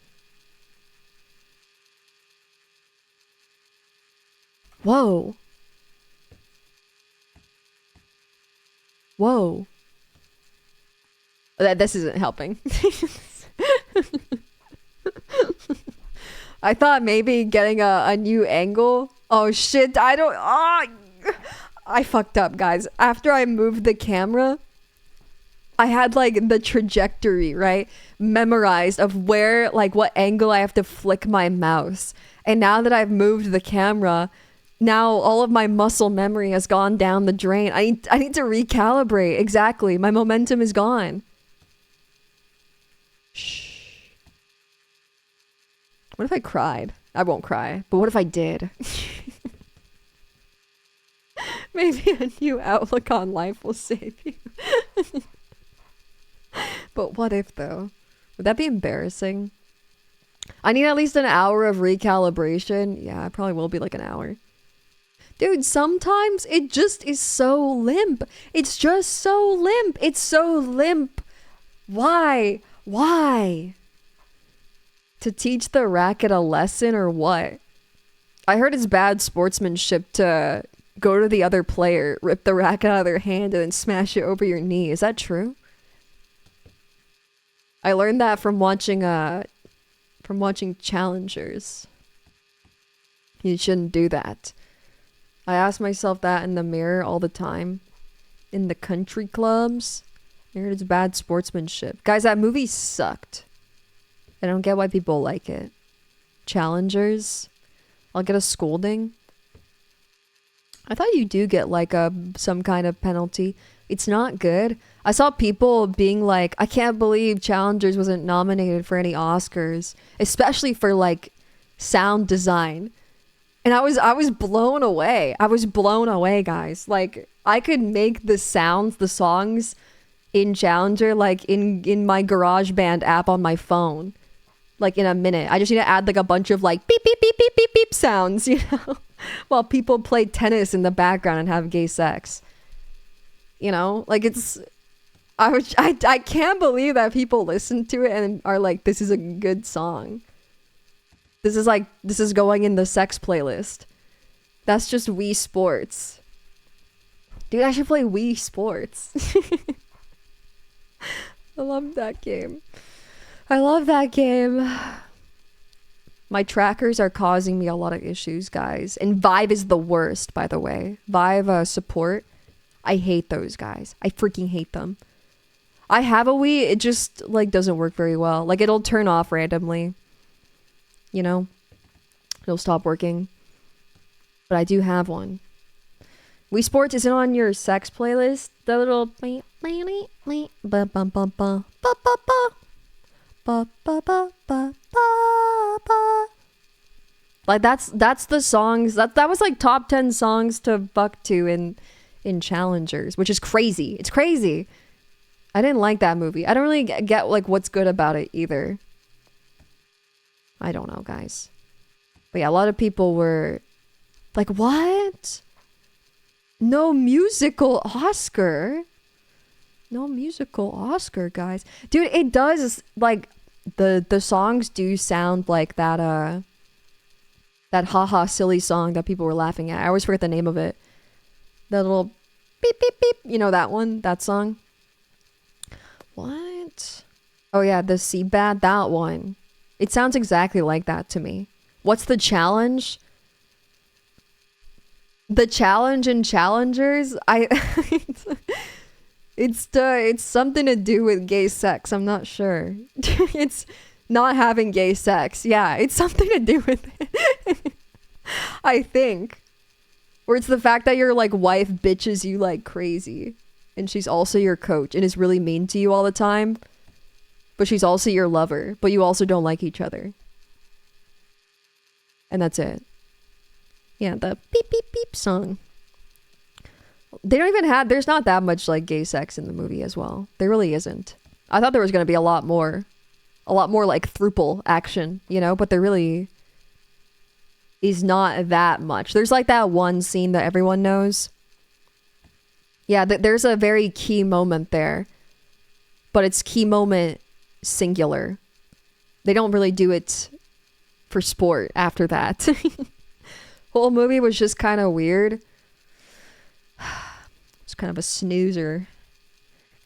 Whoa. Whoa. This isn't helping. I thought maybe getting a new angle. Oh shit, I fucked up, guys. After I moved the camera, I had like the trajectory, right? Memorized of where, like what angle I have to flick my mouse. And now that I've moved the camera, now all of my muscle memory has gone down the drain. I need to recalibrate. Exactly. My momentum is gone. Shh. What if I cried? I won't cry. But what if I did? Maybe a new outlook on life will save you. But what if, though? Would that be embarrassing? I need at least an hour of recalibration. Yeah, it probably will be like an hour. Dude, sometimes it just is so limp. It's just so limp. It's so limp. Why? Why? To teach the racket a lesson or what? I heard it's bad sportsmanship to go to the other player, rip the racket out of their hand, and then smash it over your knee. Is that true? I learned that from watching challengers. You shouldn't do that. I ask myself that in the mirror all the time. In the country clubs. I heard it's bad sportsmanship. Guys, that movie sucked. I don't get why people like it. Challengers. I'll get a scolding. I thought you do get like some kind of penalty. It's not good. I saw people being like, I can't believe Challengers wasn't nominated for any Oscars, especially for like sound design. And I was blown away. I was blown away, guys. Like I could make the sounds, the songs in Challenger like in my GarageBand app on my phone. Like in a minute. I just need to add like a bunch of like beep beep beep beep beep beep sounds, you know, while people play tennis in the background and have gay sex. You know, like it's I can't believe that people listen to it and are like, this is a good song. This is going in the sex playlist. That's just Wii Sports. Dude, I should play Wii Sports. I love that game. I love that game. My trackers are causing me a lot of issues, guys. And Vive is the worst, by the way. Vive support. I hate those guys. I freaking hate them. I have a Wii. It just like doesn't work very well. Like it'll turn off randomly. You know? It'll stop working. But I do have one. Wii Sports isn't on your sex playlist. The little like that's the songs that was like top 10 songs to buck to in Challengers, which is crazy. It's crazy. I didn't like that movie. I don't really get like what's good about it either. I don't know, guys. But yeah, a lot of people were like, what? No musical Oscar? No musical Oscar, guys. Dude, it does, like, the songs do sound like that haha silly song that people were laughing at. I always forget the name of it. The little beep beep beep. You know that one? That song? What? Oh yeah, the Seabad, that one. It sounds exactly like that to me. What's the challenge? The challenge in Challengers? It's something to do with gay sex. I'm not sure. It's not having gay sex. Yeah, it's something to do with it. I think. Or it's the fact that your like wife bitches you like crazy. And she's also your coach and is really mean to you all the time. But she's also your lover. But you also don't like each other. And that's it. Yeah, the beep beep beep song. They don't even have, there's not that much like gay sex in the movie as well. There really isn't. I thought there was going to be a lot more like throuple action, you know, but there really is not that much. There's like that one scene that everyone knows Yeah, there's a very key moment there. But it's key moment singular. They don't really do it for sport after that. Whole movie was just kind of weird. It's kind of a snoozer.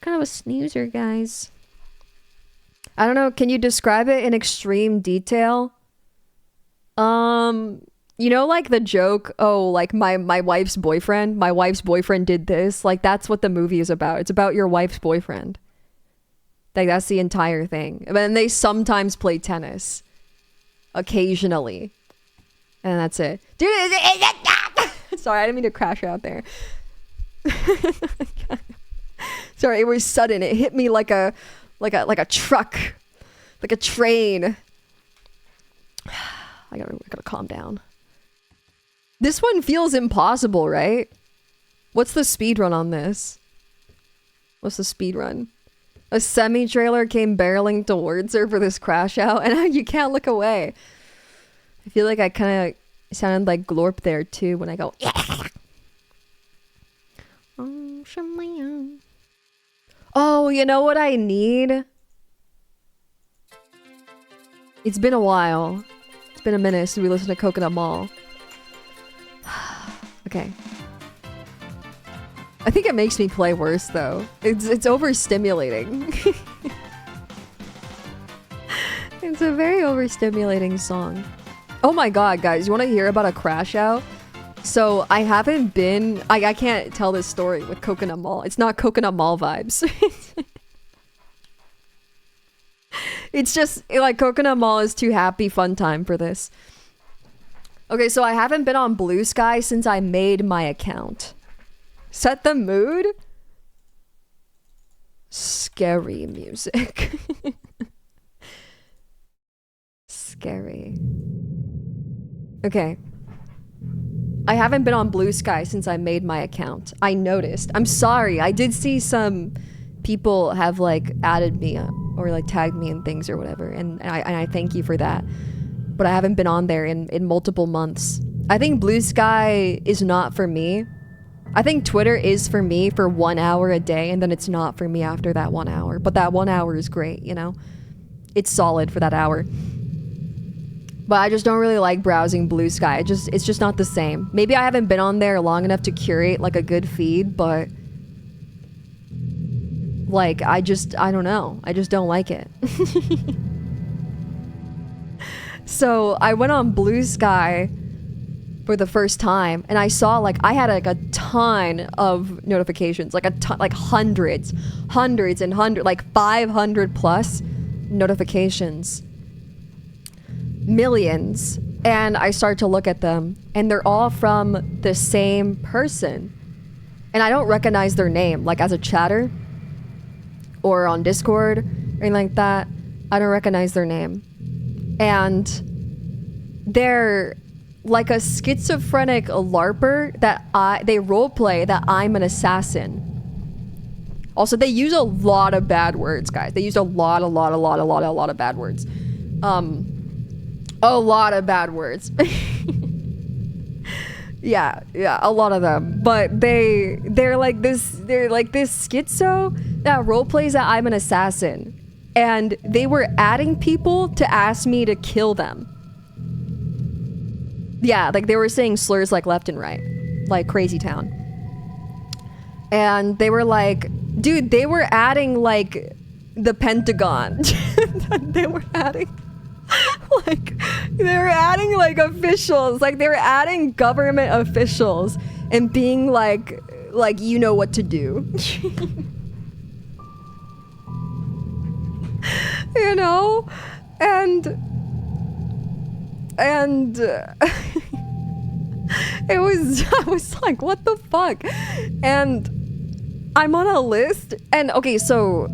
Kind of a snoozer, guys. I don't know. Can you describe it in extreme detail? You know, like the joke, oh, like my wife's boyfriend did this. Like, that's what the movie is about. It's about your wife's boyfriend. Like, that's the entire thing. And then they sometimes play tennis. Occasionally. And that's it. Dude, sorry, I didn't mean to crash out there. Sorry, it was sudden. It hit me like a truck. Like a train. I gotta calm down. This one feels impossible, right? What's the speed run on this? What's the speed run? A semi-trailer came barreling towards her for this crash out, and you can't look away. I feel like I kind of sounded like Glorp there too when I go, yeah. Oh, you know what I need? It's been a while. It's been a minute since we listened to Coconut Mall. Okay. I think it makes me play worse though. It's overstimulating. It's a very overstimulating song. Oh my god, guys, you want to hear about a crash out? So I haven't been... I can't tell this story with Coconut Mall. It's not Coconut Mall vibes. It's just like Coconut Mall is too happy fun time for this. Okay, so I haven't been on Blue Sky since I made my account. Set the mood? Scary music. Scary. Okay. I haven't been on Blue Sky since I made my account. I noticed. I'm sorry. I did see some people have like added me or like tagged me in things or whatever. And I thank you for that. But I haven't been on there in multiple months. I think Blue Sky is not for me. I think Twitter is for me for 1 hour a day, and then it's not for me after that 1 hour. But that 1 hour is great, you know? It's solid for that hour. But I just don't really like browsing Blue Sky. It's just not the same. Maybe I haven't been on there long enough to curate like a good feed, but like I don't know. I just don't like it. So I went on Blue Sky for the first time, and I saw like I had like a ton of notifications, like hundreds, like 500 plus notifications, millions. And I start to look at them, and they're all from the same person, and I don't recognize their name, like as a chatter or on Discord or anything like that. I don't recognize their name. And they're like a schizophrenic LARPer that they roleplay that I'm an assassin. Also, they use a lot of bad words, guys. They use a lot of bad words. A lot of bad words. yeah, a lot of them. But they're like this schizo that roleplays that I'm an assassin. And they were adding people to ask me to kill them. Yeah, like they were saying slurs like left and right. Like Crazy Town. And they were like, dude, they were adding like the Pentagon. They were adding like officials. Like they were adding government officials and being like you know what to do. You know? And I was like, what the fuck? And I'm on a list, and okay, so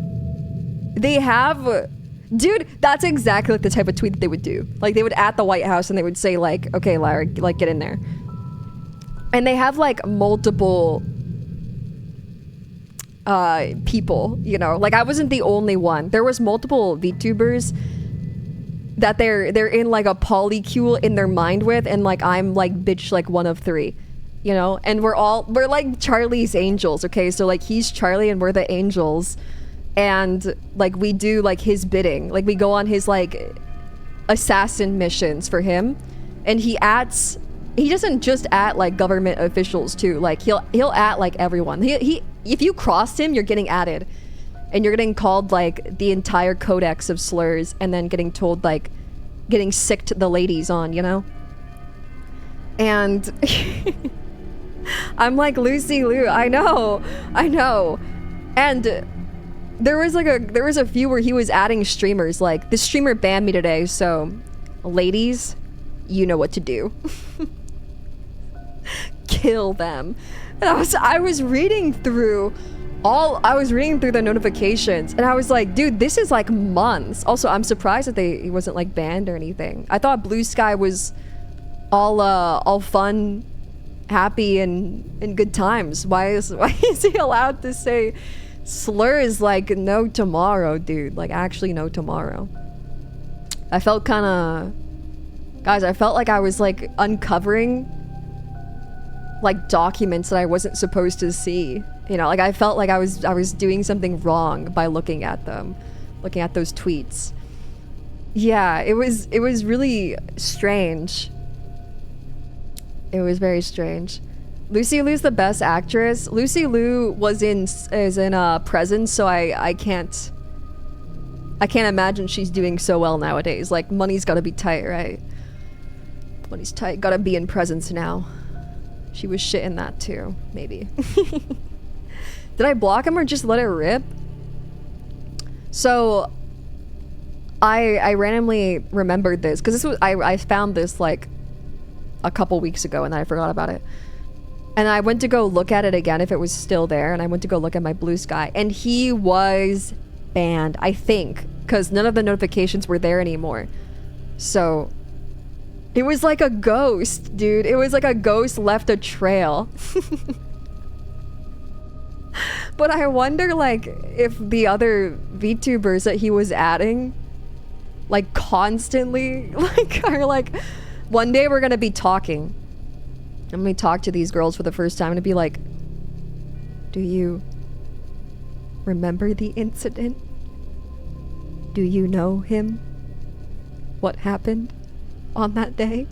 they have, dude, that's exactly like the type of tweet that they would do. Like they would at the White House and they would say like, okay, Lyra, like get in there. And they have like multiple people, you know, like I wasn't the only one. There was multiple VTubers that they're in like a polycule in their mind with, and like I'm like bitch like one of three, you know? And we're like Charlie's angels, okay? So like he's Charlie and we're the angels. And like we do like his bidding. Like we go on his like assassin missions for him. And he doesn't just at like government officials too. Like he'll at like everyone. He if you cross him, you're getting added. And you're getting called like the entire codex of slurs and then getting told like getting sick to the ladies on, you know? And I'm like, Lucy Liu, I know. And there was a few where he was adding streamers, like this streamer banned me today, so ladies, you know what to do. Kill them. And I was reading through the notifications and I was like, dude, this is like months. Also, I'm surprised that he wasn't like banned or anything. I thought Blue Sky was all fun, happy and good times. Why is he allowed to say slurs like no tomorrow, dude? Like actually no tomorrow. I felt like I was like uncovering like documents that I wasn't supposed to see. You know, like I felt like I was doing something wrong by looking at them, looking at those tweets. Yeah, it was really strange. It was very strange. Lucy Liu's the best actress. Lucy Liu is in Presence, so I can't imagine she's doing so well nowadays. Like money's gotta be tight, right? Money's tight. Gotta be in Presence now. She was shit in that too, maybe. Did I block him or just let it rip? So I randomly remembered this because I found this like a couple weeks ago and then I forgot about it. And I went to go look at it again if it was still there, and I went to go look at my Blue Sky and he was banned, I think, because none of the notifications were there anymore. So it was like a ghost, dude. It was like a ghost left a trail. But I wonder, like, if the other VTubers that he was adding, like, constantly, like, are like, one day we're gonna be talking. I'm gonna talk to these girls for the first time and be like, do you remember the incident? Do you know him? What happened on that day?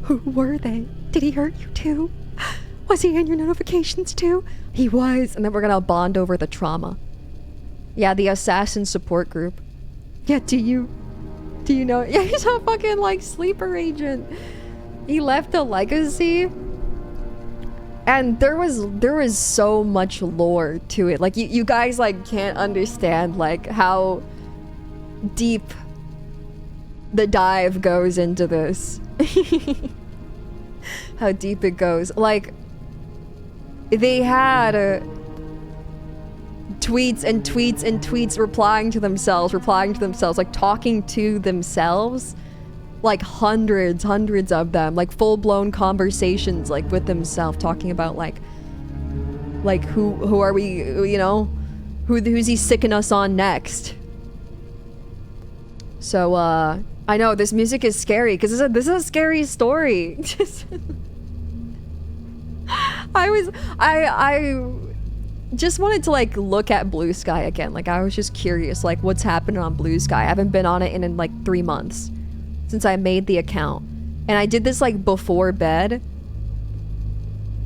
Who were they? Did he hurt you too? Was he in your notifications too? He was. And then we're gonna bond over the trauma. Yeah, the assassin support group. Yeah, do you know? Yeah, he's a fucking like sleeper agent. He left a legacy. And there was so much lore to it. Like you guys like can't understand like how deep the dive goes into this. How deep it goes. Like they had tweets and tweets and tweets replying to themselves, like talking to themselves, like hundreds of them, like full-blown conversations, like with themselves, talking about like who are we, you know, who's he sicking us on next. So I know this music is scary because this is a scary story. I just wanted to like look at Blue Sky again. Like I was just curious, like what's happening on Blue Sky. I haven't been on it in like 3 months since I made the account. And I did this like before bed.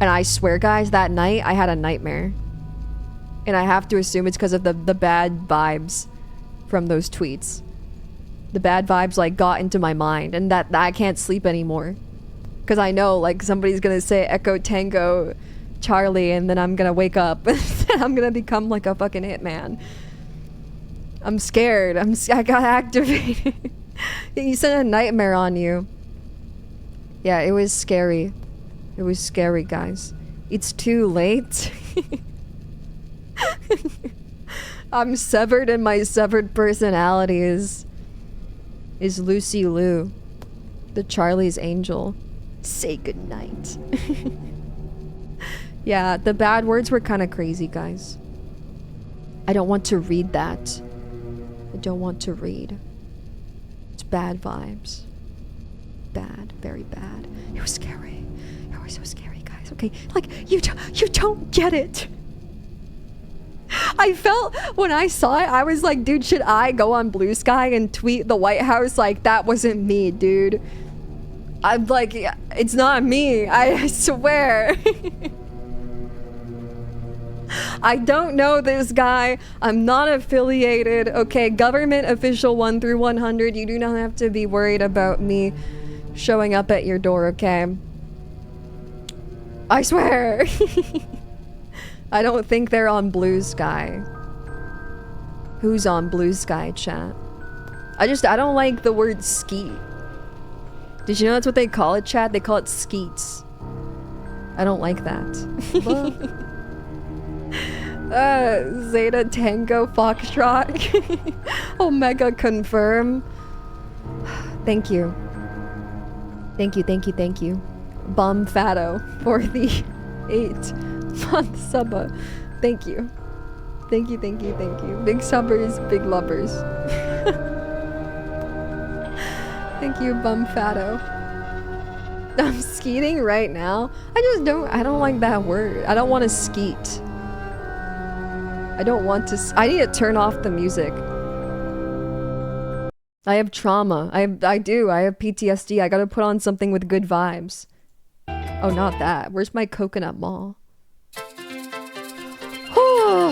And I swear guys, that night I had a nightmare. And I have to assume it's because of the bad vibes from those tweets. The bad vibes like got into my mind and that I can't sleep anymore. Because I know like somebody's gonna say Echo Tango Charlie and then I'm gonna wake up and I'm gonna become like a fucking hitman. I'm scared. I got activated. You sent a nightmare on you. Yeah, it was scary. It was scary, guys. It's too late. I'm severed and my severed personality is Lucy Liu, the Charlie's angel. Say goodnight. Yeah, the bad words were kind of crazy, guys. I don't want to read that. I don't want to read. It's bad vibes. Bad, very bad. It was scary. It are so scary, guys. Okay, like you don't get it. I felt when I saw it, I was like, dude, should I go on Blue Sky and tweet the White House like that wasn't me, dude? I'm like, it's not me. I swear. I don't know this guy. I'm not affiliated. Okay, government official 1 through 100. You do not have to be worried about me showing up at your door, okay? I swear. I don't think they're on Blue Sky. Who's on Blue Sky, chat? I don't like the word skeet. Did you know that's what they call it, chat? They call it skeets. I don't like that. Zeta Tango Foxtrot. Omega confirm. Thank you. Thank you. Bum Fatto for the 8-month subba. Thank you. Thank you. Big subbers, big lovers. Thank you, Bum Fatto. I'm skeeting right now. I don't like that word. I don't want to skeet. I don't want to. I need to turn off the music. I have trauma. I do. I have PTSD. I gotta put on something with good vibes. Oh, not that. Where's my coconut mall?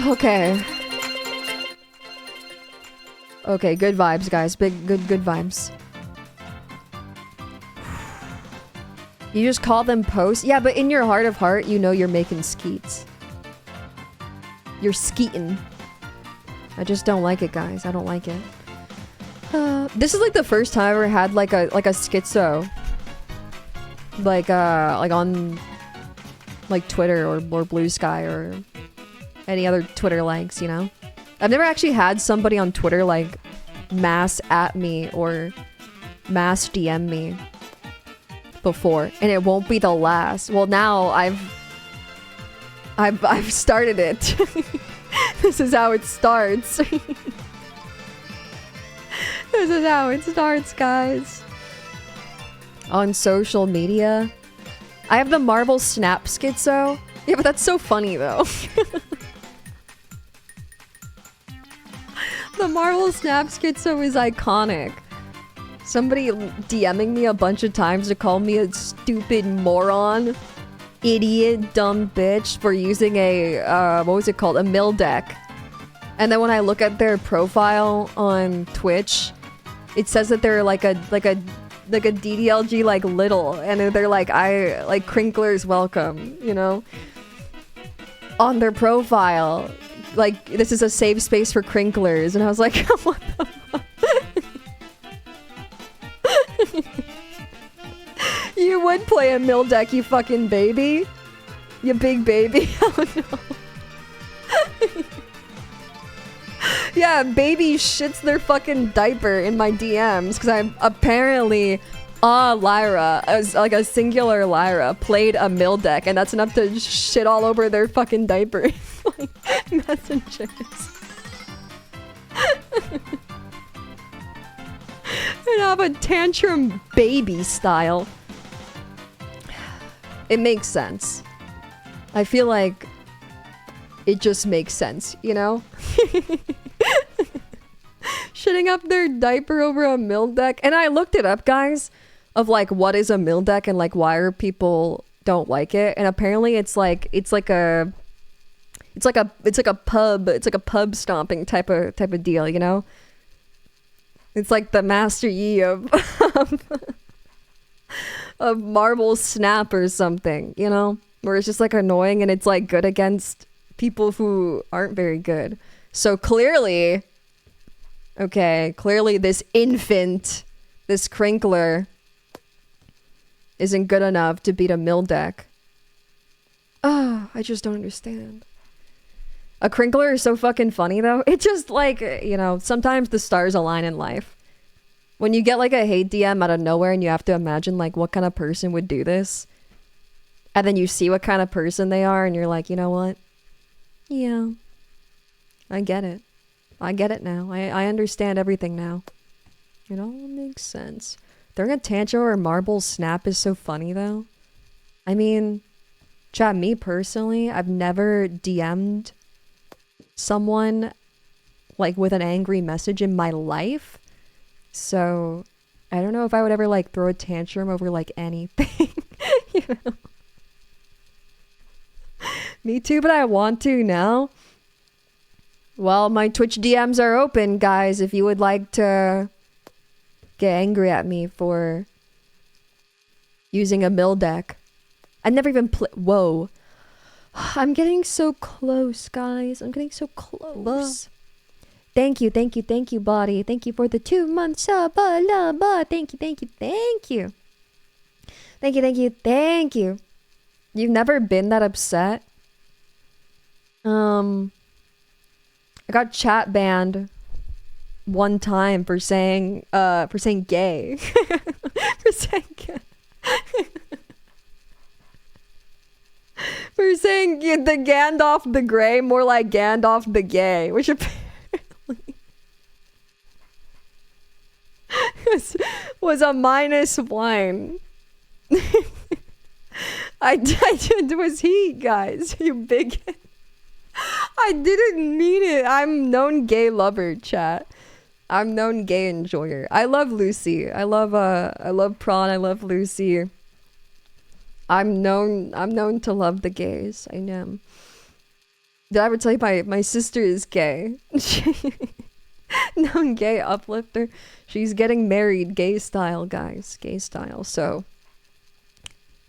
Okay. Okay, good vibes, guys. Good vibes. You just call them posts? Yeah, but in your heart of heart, you know you're making skeets. You're skeeting. I just don't like it, guys. I don't like it. This is like the first time I ever had like a schizo. Like on like Twitter or Blue Sky or any other Twitter likes, you know? I've never actually had somebody on Twitter like mass at me or mass DM me before, and it won't be the last. Well, now I've started it. This is how it starts. This is how it starts, guys. On social media, I have the Marvel Snap schizo. Yeah, but that's so funny though. The Marvel Snap schizo is iconic. Somebody DMing me a bunch of times to call me a stupid moron, idiot, dumb bitch for using a, what was it called? A mill deck. And then when I look at their profile on Twitch, it says that they're like a DDLG like little, and they're like, Crinkler's welcome, you know? On their profile. Like, this is a safe space for Crinklers. And I was like, what the fuck? You would play a mill deck, you fucking baby. You big baby. Oh no. Yeah, baby shits their fucking diaper in my DMs because I'm apparently Lyra, as like a singular Lyra, played a mill deck, and that's enough to shit all over their fucking diaper. Like, messengers. And have a tantrum baby style. It makes sense. I feel like it just makes sense, you know? Shitting up their diaper over a mill deck. And I looked it up, guys, of like what is a mill deck and like why are people don't like it. And apparently it's like a pub stomping type of deal, you know? It's like the Master Yi of of Marvel Snap or something, you know? Where it's just like annoying and it's like good against people who aren't very good. So clearly, this infant, this Crinkler, isn't good enough to beat a mill deck. Oh, I just don't understand. A Crinkler is so fucking funny though. It just like, you know, sometimes the stars align in life. When you get like a hate DM out of nowhere and you have to imagine like what kind of person would do this. And then you see what kind of person they are and you're like, you know what? Yeah. I get it. I get it now. I understand everything now. It all makes sense. Throwing a tantrum or Marble Snap is so funny though. I mean, chat, me personally, I've never DM'd someone like with an angry message in my life. So I don't know if I would ever like throw a tantrum over like anything. You know? Me too, but I want to now. Well, my Twitch DMs are open, guys, if you would like to get angry at me for using a mill deck. I've never even whoa. I'm getting so close, guys. I'm getting so close. Thank you, body. Thank you for the 2 months sub. Thank you. Thank you. You've never been that upset? I got chat banned one time for saying gay. For saying gay. For saying the Gandalf the Grey, more like Gandalf the Gay, which apparently was a -1. I was he, guys. You big. I didn't mean it. I'm known gay lover, chat. I'm known gay enjoyer. I love Lucy. I love Prawn. I love Lucy. I'm known to love the gays. I know. Did I ever tell you my sister is gay? Known gay uplifter. She's getting married gay style, guys. Gay style. So,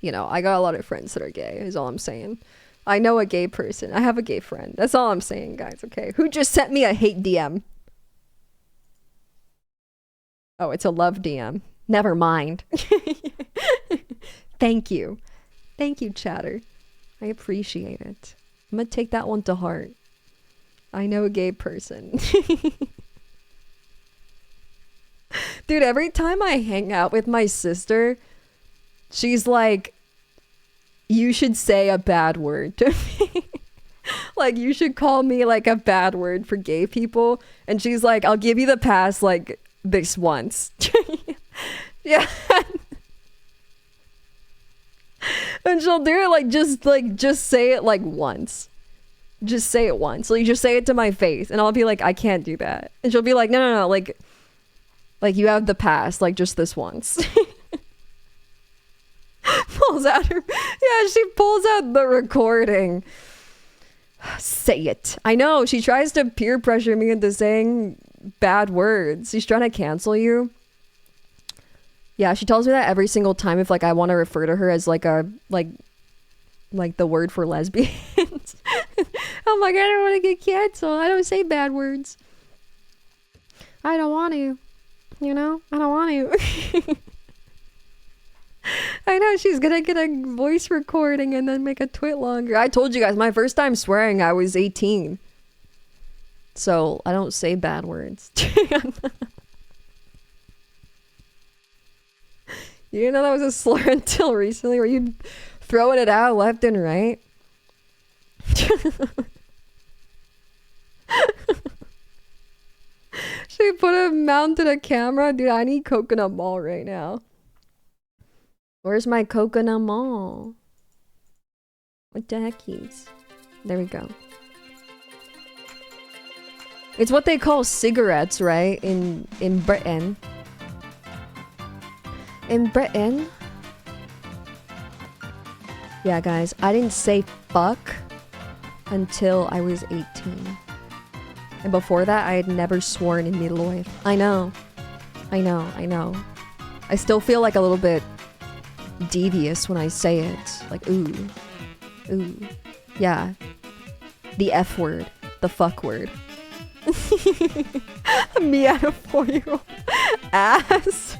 you know, I got a lot of friends that are gay, is all I'm saying. I know a gay person. I have a gay friend. That's all I'm saying, guys, okay? Who just sent me a hate DM? Oh, it's a love DM. Never mind. Thank you. Thank you, chatter. I appreciate it. I'm gonna take that one to heart. I know a gay person. Dude, every time I hang out with my sister, she's like, you should say a bad word to me. Like, you should call me like a bad word for gay people. And she's like, I'll give you the pass like this once. Yeah. And she'll do it just say it like once. Just say it once. Like, just say it to my face. And I'll be like, I can't do that. And she'll be like, no, like you have the pass, like just this once. Pulls out her, yeah, she pulls out the recording. Say it. I know, she tries to peer pressure me into saying bad words. She's trying to cancel you. Yeah, she tells me that every single time if like I want to refer to her as like a like the word for lesbians. I'm like, I don't want to get canceled. I don't say bad words. I don't want to. You know? I don't want to. I know, she's gonna get a voice recording and then make a twit longer. I told you guys, my first time swearing, I was 18. So, I don't say bad words. You didn't know that was a slur until recently, where you throwing it out left and right? She mounted a camera? Dude, I need coconut mall right now. Where's my coconut mall? What the heckies? There we go. It's what they call cigarettes, right? In Britain. In Britain? Yeah, guys, I didn't say fuck until I was 18. And before that, I had never sworn in my life. I know. I still feel like a little bit devious when I say it. Like, ooh. Yeah. The F word. The fuck word. Me at a 4-year-old ass.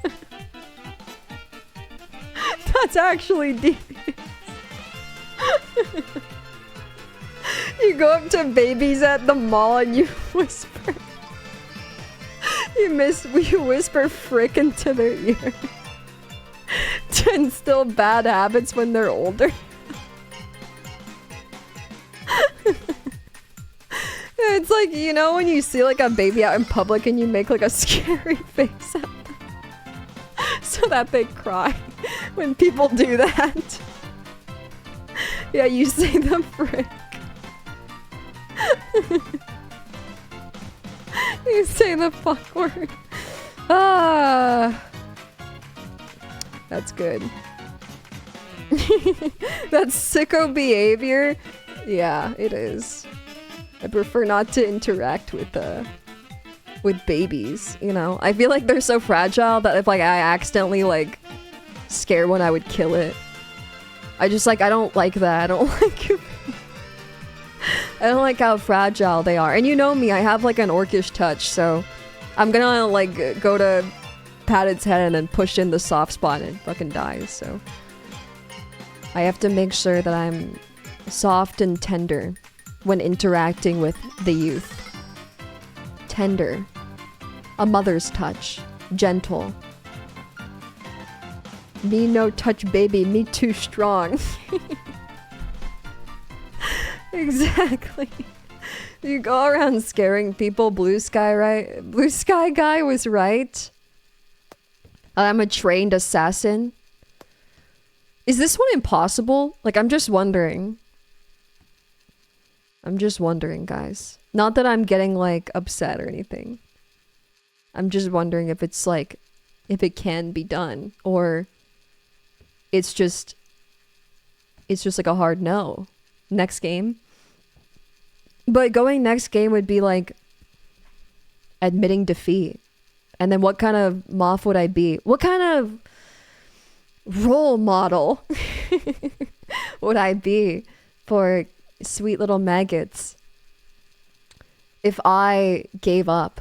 That's actually devious. You go up to babies at the mall and you whisper. You whisper frick into their ear. To instill bad habits when they're older. It's like, you know, when you see like a baby out in public and you make like a scary face at them so that they cry when people do that. Yeah, you say the frick. You say the fuck word. Ah. That's good. That's sicko behavior. Yeah, it is. I prefer not to interact with babies, you know? I feel like they're so fragile that if like I accidentally like scare one, I would kill it. I don't like that. I don't like it. I don't like how fragile they are. And you know me, I have like an orcish touch, so I'm gonna like go to pat its head and then push in the soft spot and it fucking dies, so I have to make sure that I'm soft and tender when interacting with the youth. Tender. A mother's touch. Gentle. Me no touch baby, me too strong. Exactly. You go around scaring people. Blue Sky, right? Blue Sky guy was right. I'm a trained assassin. Is this one impossible? Like, I'm just wondering. I'm just wondering, guys. Not that I'm getting, like, upset or anything. I'm just wondering if it's, like, if it can be done. Or it's just like a hard no. Next game. But going next game would be, like, admitting defeat. And then what kind of moff would I be? What kind of role model would I be for sweet little maggots if I gave up?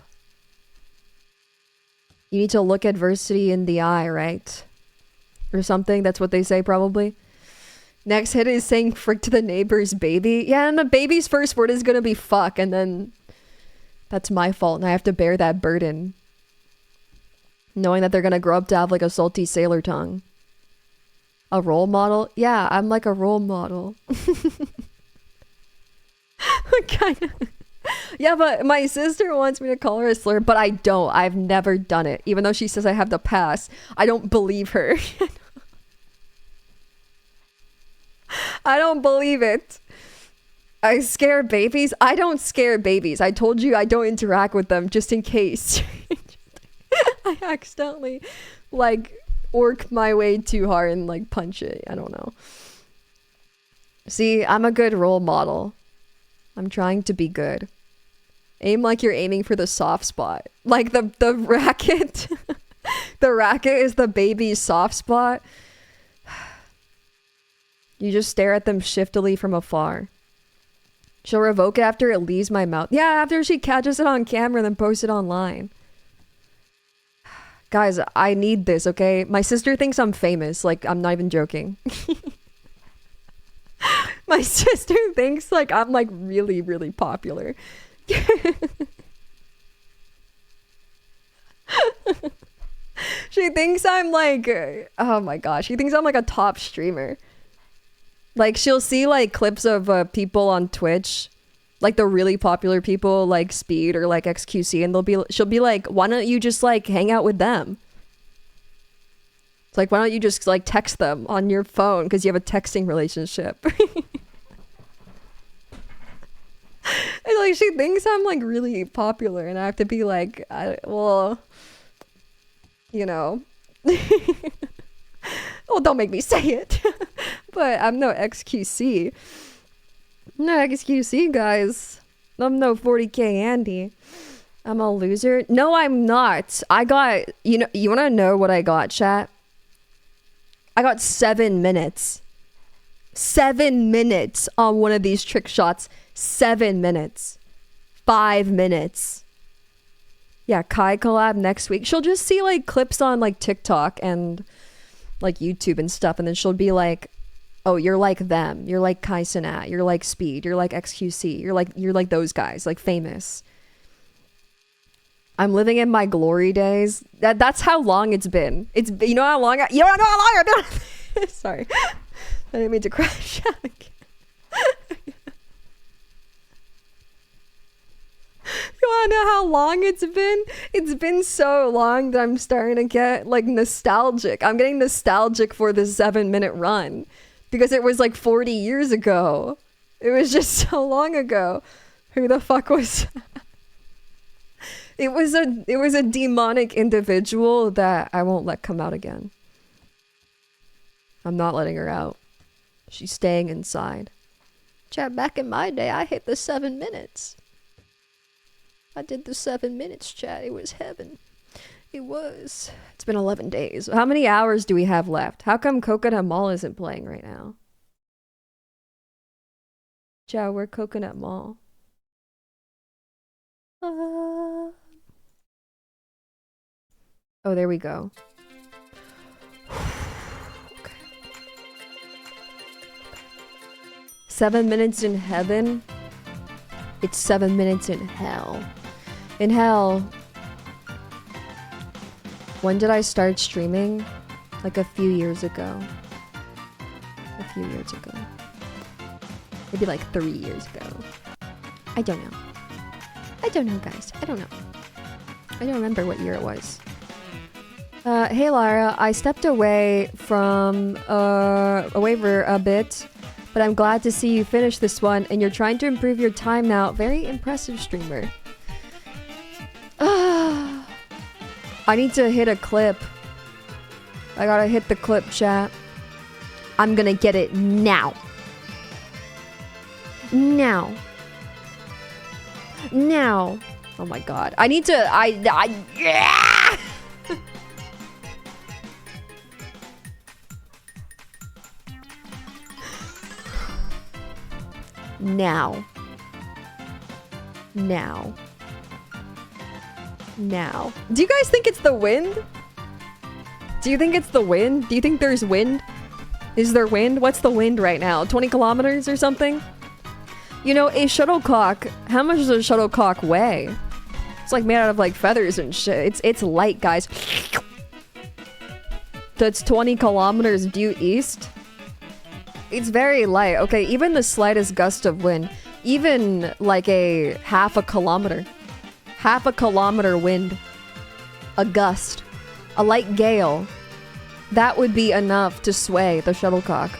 You need to look adversity in the eye, right? Or something. That's what they say, probably. Next hit is saying frick to the neighbor's baby. Yeah, and the baby's first word is gonna be fuck, and then that's my fault, and I have to bear that burden. Knowing that they're gonna grow up to have like a salty sailor tongue. A role model? Yeah, I'm like a role model. Kind of. Yeah, but my sister wants me to call her a slur, but I don't. I've never done it. Even though she says I have the pass, I don't believe her. I don't believe it. I scare babies? I don't scare babies. I told you I don't interact with them just in case. I accidentally like orc my way too hard and like punch it. I don't know. See, I'm a good role model. I'm trying to be good. Aim like you're aiming for the soft spot. Like the racket. The racket is the baby's soft spot. You just stare at them shiftily from afar. She'll revoke it after it leaves my mouth. Yeah, after she catches it on camera and then posts it online. Guys, I need this, okay? My sister thinks I'm famous. Like, I'm not even joking. My sister thinks, like, I'm, like, really, really popular. She thinks I'm, like... oh, my gosh. She thinks I'm, like, a top streamer. Like, she'll see, like, clips of people on Twitch, like, the really popular people, like Speed or, like, XQC, and she'll be like, why don't you just, like, hang out with them? It's like, why don't you just, like, text them on your phone, because you have a texting relationship. And, like, she thinks I'm, like, really popular, and I have to be like, well, you know... Well, don't make me say it. But I'm no XQC. I'm no XQC, guys. I'm no 40k Andy. I'm a loser. No, I'm not. I got... You know, you want to know what I got, chat? I got 7 minutes. 7 minutes on one of these trick shots. 7 minutes. 5 minutes. Yeah, Kai collab next week. She'll just see, like, clips on, like, TikTok and... like YouTube and stuff, and then she'll be like, oh, you're like them, you're like Kai Cenat, you're like Speed, you're like XQC, you're like those guys, like famous. I'm living in my glory days. That's how long it's been. You know how long you don't know how long I've been. Sorry, I didn't mean to crash out again. You wanna know how long it's been? It's been so long that I'm starting to get like nostalgic. I'm getting nostalgic for this 7-minute run because it was like 40 years ago. It was just so long ago. Who the fuck was It was a demonic individual that I won't let come out again. I'm not letting her out. She's staying inside. Chat, back in my day, I hit the 7 minutes. I did the 7 minutes, chat. It was heaven. It was. It's been 11 days. How many hours do we have left? How come Coconut Mall isn't playing right now? Chat, we're Coconut Mall. Oh, there we go. Okay. 7 minutes in heaven. It's 7 minutes in hell. In hell. When did I start streaming? Like a few years ago. A few years ago. Maybe like 3 years ago. I don't know. I don't know, guys. I don't know. I don't remember what year it was. Hey Lyra, I stepped away from away for a bit, but I'm glad to see you finish this one, and you're trying to improve your time now. Very impressive, streamer. I need to hit a clip. I gotta hit the clip, chat. I'm gonna get it now. Now. Now. Oh my god. I need to yeah! Now. Now. Now. Do you guys think it's the wind? Do you think it's the wind? Do you think there's wind? Is there wind? What's the wind right now? 20 kilometers or something? You know, a shuttlecock, how much does a shuttlecock weigh? It's like made out of like feathers and shit. It's light, guys. That's 20 kilometers due east. It's very light. Okay, even the slightest gust of wind, even like a half a kilometer wind, a gust, a light gale, that would be enough to sway the shuttlecock.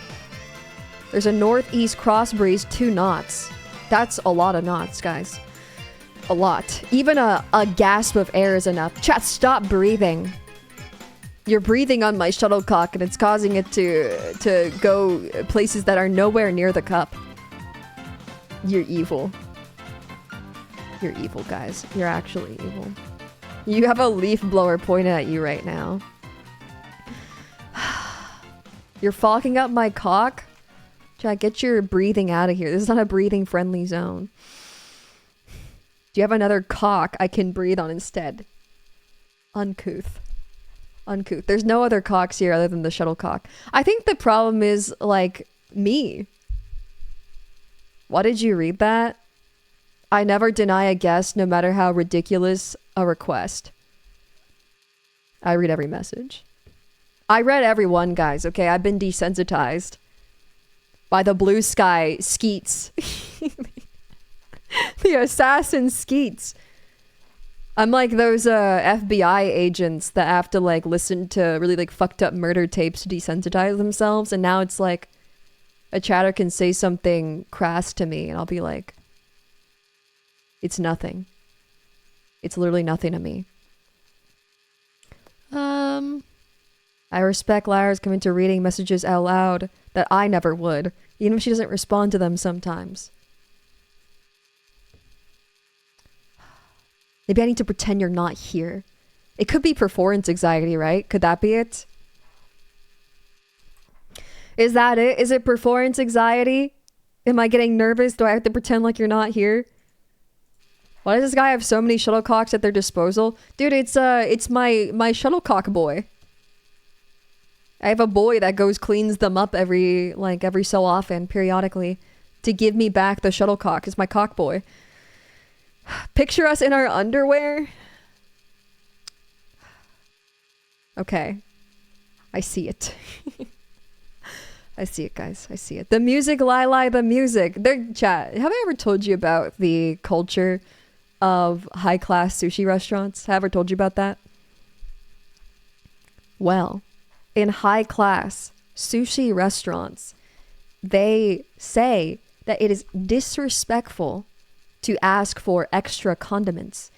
There's a northeast cross breeze, 2 knots. That's a lot of knots, guys. A lot. Even a gasp of air is enough. Chat, stop breathing. You're breathing on my shuttlecock and it's causing it to go places that are nowhere near the cup. You're evil. You're evil, guys. You're actually evil. You have a leaf blower pointed at you right now. You're fogging up my cock? Chat, get your breathing out of here. This is not a breathing friendly zone. Do you have another cock I can breathe on instead? Uncouth. Uncouth. There's no other cocks here other than the shuttlecock. I think the problem is, like, me. Why did you read that? I never deny a guest, no matter how ridiculous a request. I read every message. I read every one, guys, okay? I've been desensitized by the blue sky skeets. The assassin skeets. I'm like those FBI agents that have to like listen to really like fucked up murder tapes to desensitize themselves, and now it's like a chatter can say something crass to me and I'll be like, it's nothing. It's literally nothing to me. I respect Lyra's coming to reading messages out loud that I never would, even if she doesn't respond to them sometimes. Maybe I need to pretend you're not here. It could be performance anxiety, right? Could that be it? Is that it? Is it performance anxiety? Am I getting nervous? Do I have to pretend like you're not here? Why does this guy have so many shuttlecocks at their disposal? Dude, it's my shuttlecock boy. I have a boy that goes cleans them up every so often, periodically, to give me back the shuttlecock. It's my cock boy. Picture us in our underwear. Okay. I see it. I see it, guys. I see it. The music, Lila, the music. Chat, have I ever told you about the culture of high-class sushi restaurants? Have I ever told you about that? Well, in high-class sushi restaurants, they say that it is disrespectful to ask for extra condiments,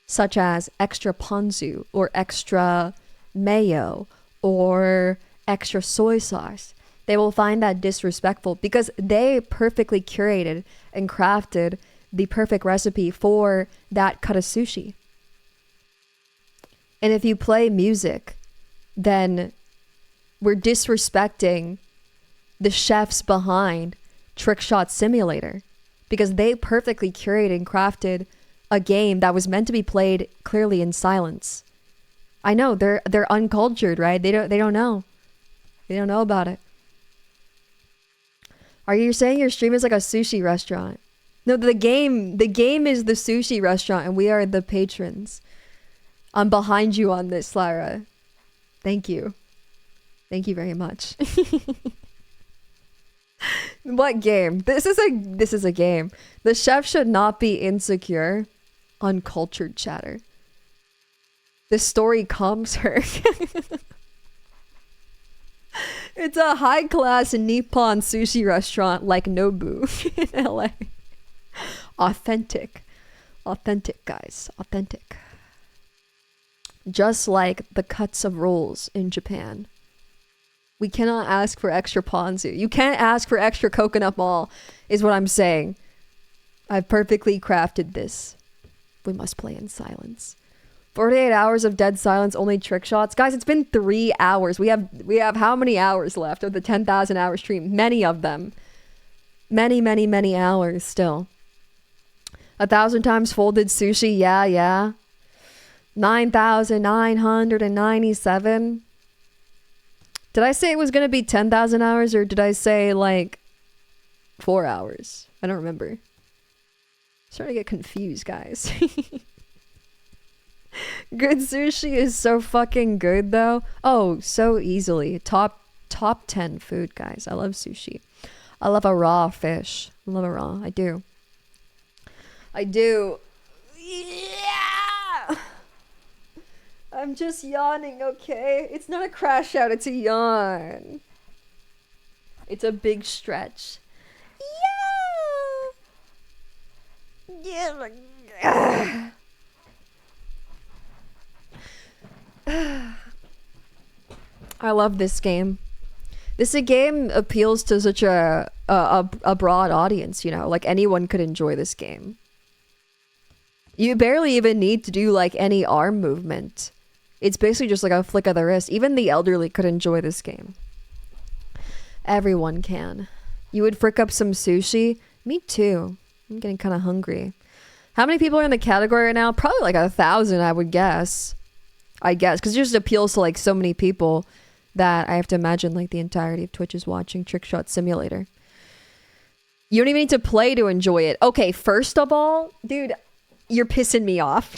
such as extra ponzu or extra mayo or extra soy sauce. They will find that disrespectful because they perfectly curated and crafted the perfect recipe for that cut of sushi. And if you play music, then we're disrespecting the chefs behind Trickshot Simulator because they perfectly curated and crafted a game that was meant to be played clearly in silence. I know they're uncultured, right? They don't know. They don't know about it. Are you saying your stream is like a sushi restaurant? No, the game is the sushi restaurant and we are the patrons. I'm behind you on this, Lyra. Thank you. Thank you very much. What game? This is a game. The chef should not be insecure. Uncultured chatter. The story calms her. It's a high-class Nippon sushi restaurant like Nobu in LA. Authentic. Authentic, guys. Authentic. Just like the cuts of rolls in Japan. We cannot ask for extra ponzu. You can't ask for extra coconut mall, is what I'm saying. I've perfectly crafted this. We must play in silence. 48 hours of dead silence, only trick shots. Guys, it's been 3 hours. We have how many hours left of the 10,000 hour stream? Many of them. Many, many, many hours still. 1,000 times folded sushi. Yeah. 9,997. Did I say it was going to be 10,000 hours or did I say like 4 hours? I don't remember. I'm starting to get confused, guys. Good sushi is so fucking good though. Oh, so easily. Top 10 food, guys. I love sushi. I love a raw fish. I love a raw. I do. Yeah! I'm just yawning, okay? It's not a crash out, it's a yawn. It's a big stretch. Yeah! Yeah. I love this game. This game appeals to such a broad audience, you know? Like, anyone could enjoy this game. You barely even need to do, like, any arm movement. It's basically just like a flick of the wrist. Even the elderly could enjoy this game. Everyone can. You would frick up some sushi? Me too. I'm getting kind of hungry. How many people are in the category right now? Probably like 1,000, I would guess. Because it just appeals to like so many people that I have to imagine like the entirety of Twitch is watching Trickshot Simulator. You don't even need to play to enjoy it. Okay, first of all, dude, you're pissing me off.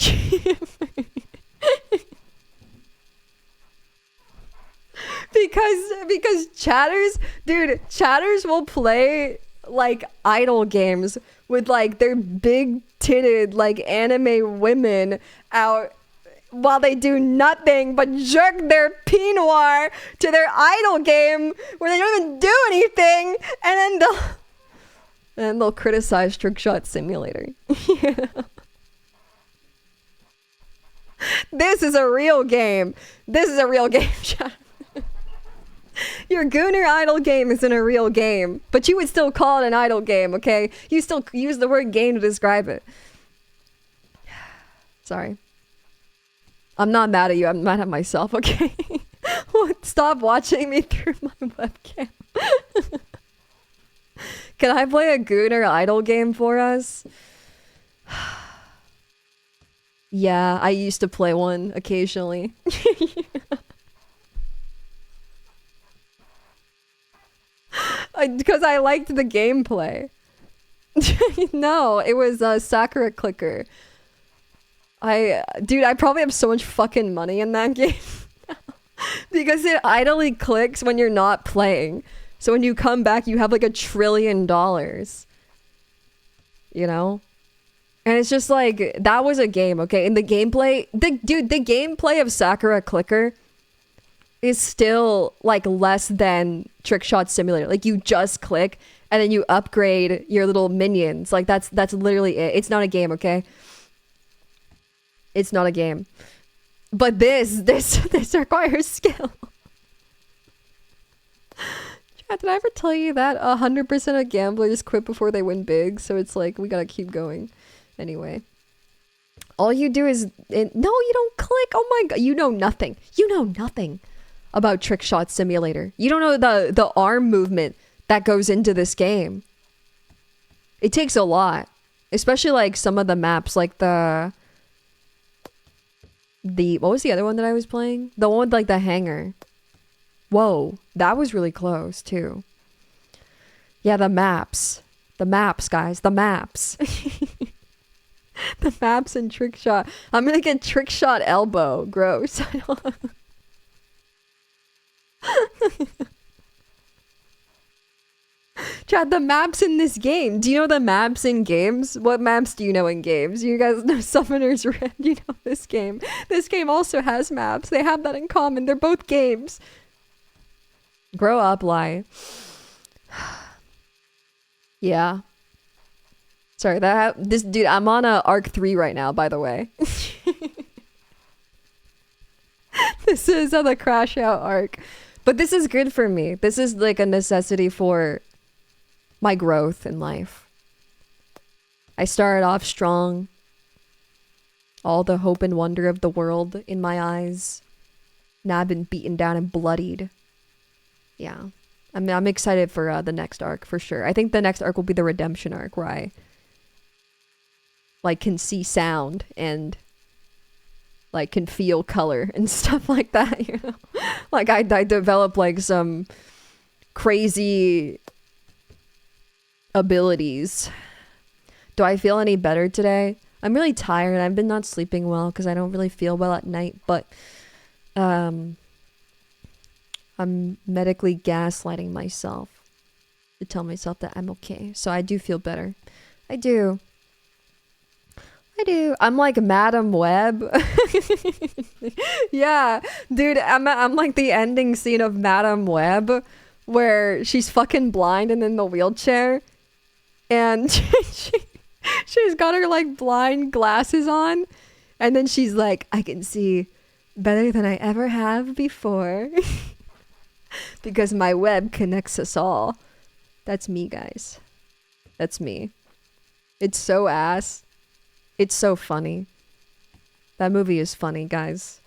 because chatters will play like idle games with like their big titted like anime women out while they do nothing but jerk their Pinot to their idle game where they don't even do anything, and then they'll criticize Trickshot Simulator. Yeah. This is a real game. Chat. Your Gooner idle game isn't a real game, but you would still call it an idle game, okay? You still use the word game to describe it. Sorry. I'm not mad at you. I'm mad at myself, okay? Stop watching me through my webcam. Can I play a Gooner idle game for us? Yeah, I used to play one occasionally. Because I liked the gameplay. No, it was a Sakura Clicker. Dude, I probably have so much fucking money in that game. Because it idly clicks when you're not playing. So when you come back, you have like $1 trillion. You know? And it's just like, that was a game, okay? And the gameplay, the gameplay of Sakura Clicker is still like less than Trickshot Simulator. Like you just click and then you upgrade your little minions. Like that's literally it. It's not a game, okay? It's not a game. But this requires skill. Did I ever tell you that 100% of gamblers quit before they win big? So it's like, we gotta keep going. Anyway. All you do is... No, you don't click! Oh my god, you know nothing. You know nothing about Trickshot Simulator. You don't know the arm movement that goes into this game. It takes a lot. Especially like some of the maps, like the... What was the other one that I was playing? The one with like the hangar. Whoa, that was really close too. Yeah, the maps. The maps, guys. The maps. The maps and Trickshot. I'm gonna get Trickshot elbow. Gross. Chad, the maps in this game. Do you know the maps in games? What maps do you know in games? You guys know Summoner's Rift. You know this game. This game also has maps. They have that in common. They're both games. Grow up, lie. Yeah. Sorry, this dude, I'm on a arc 3 right now, by the way. This is on the crash out arc. But this is good for me. This is like a necessity for my growth in life. I started off strong. All the hope and wonder of the world in my eyes. Now I've been beaten down and bloodied. Yeah. I'm excited for the next arc, for sure. I think the next arc will be the redemption arc, where I like can see sound and like can feel color and stuff like that, you know? Like I develop like some crazy abilities. Do I feel any better today? I'm really tired. I've been not sleeping well because I don't really feel well at night, but I'm medically gaslighting myself to tell myself that I'm okay. So I do feel better. I do. I'm like Madam Web. Yeah, dude, I'm like the ending scene of Madam Web where she's fucking blind and in the wheelchair. And she's got her like blind glasses on. And then she's like, I can see better than I ever have before. Because my web connects us all. That's me, guys. That's me. It's so ass. It's so funny. That movie is funny, guys.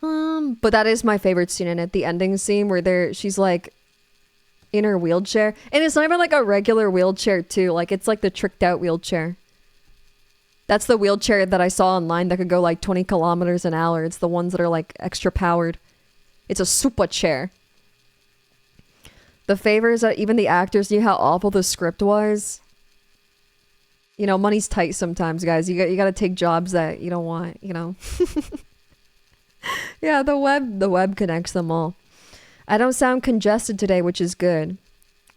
But that is my favorite scene in it. The ending scene where she's like in her wheelchair. And it's not even like a regular wheelchair too. Like it's like the tricked out wheelchair. That's the wheelchair that I saw online that could go like 20 kilometers an hour. It's the ones that are like extra powered. It's a super chair. The favors that even the actors knew how awful the script was. You know, money's tight sometimes, guys. You got to take jobs that you don't want, you know. Yeah, the web connects them all. I don't sound congested today, which is good.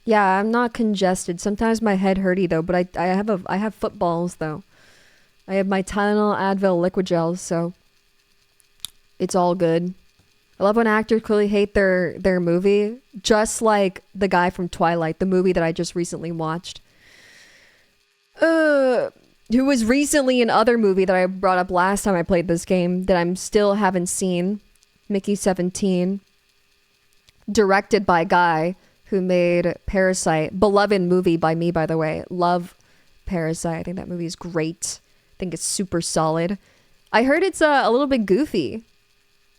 Yeah, I'm not congested. Sometimes my head hurty though, but I have footballs though. I have my Tylenol, Advil, liquid gels, so it's all good. I love when actors clearly hate their movie, just like the guy from Twilight, the movie that I just recently watched. Who was recently in other movie that I brought up last time I played this game that I'm still haven't seen. Mickey 17. Directed by a guy who made Parasite. Beloved movie by me, by the way. Love Parasite. I think that movie is great. I think it's super solid. I heard it's a little bit goofy.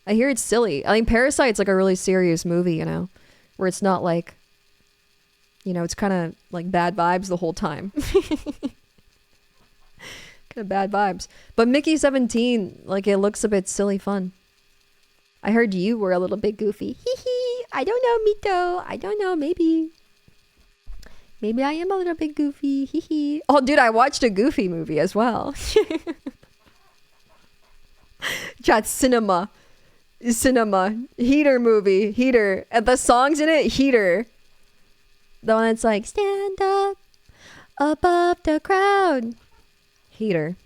I hear it's silly. I mean, Parasite's like a really serious movie, you know, where it's not like, you know, it's kind of like bad vibes the whole time. Kind of bad vibes. But Mickey 17, like it looks a bit silly fun. I heard you were a little bit goofy. Hee hee. I don't know, Mito. I don't know. Maybe I am a little bit goofy. Hee hee. Oh, dude, I watched a Goofy movie as well. Chat cinema. Heater movie. Heater. And the songs in it, Heater. The one that's like, stand up above the crowd. Heater.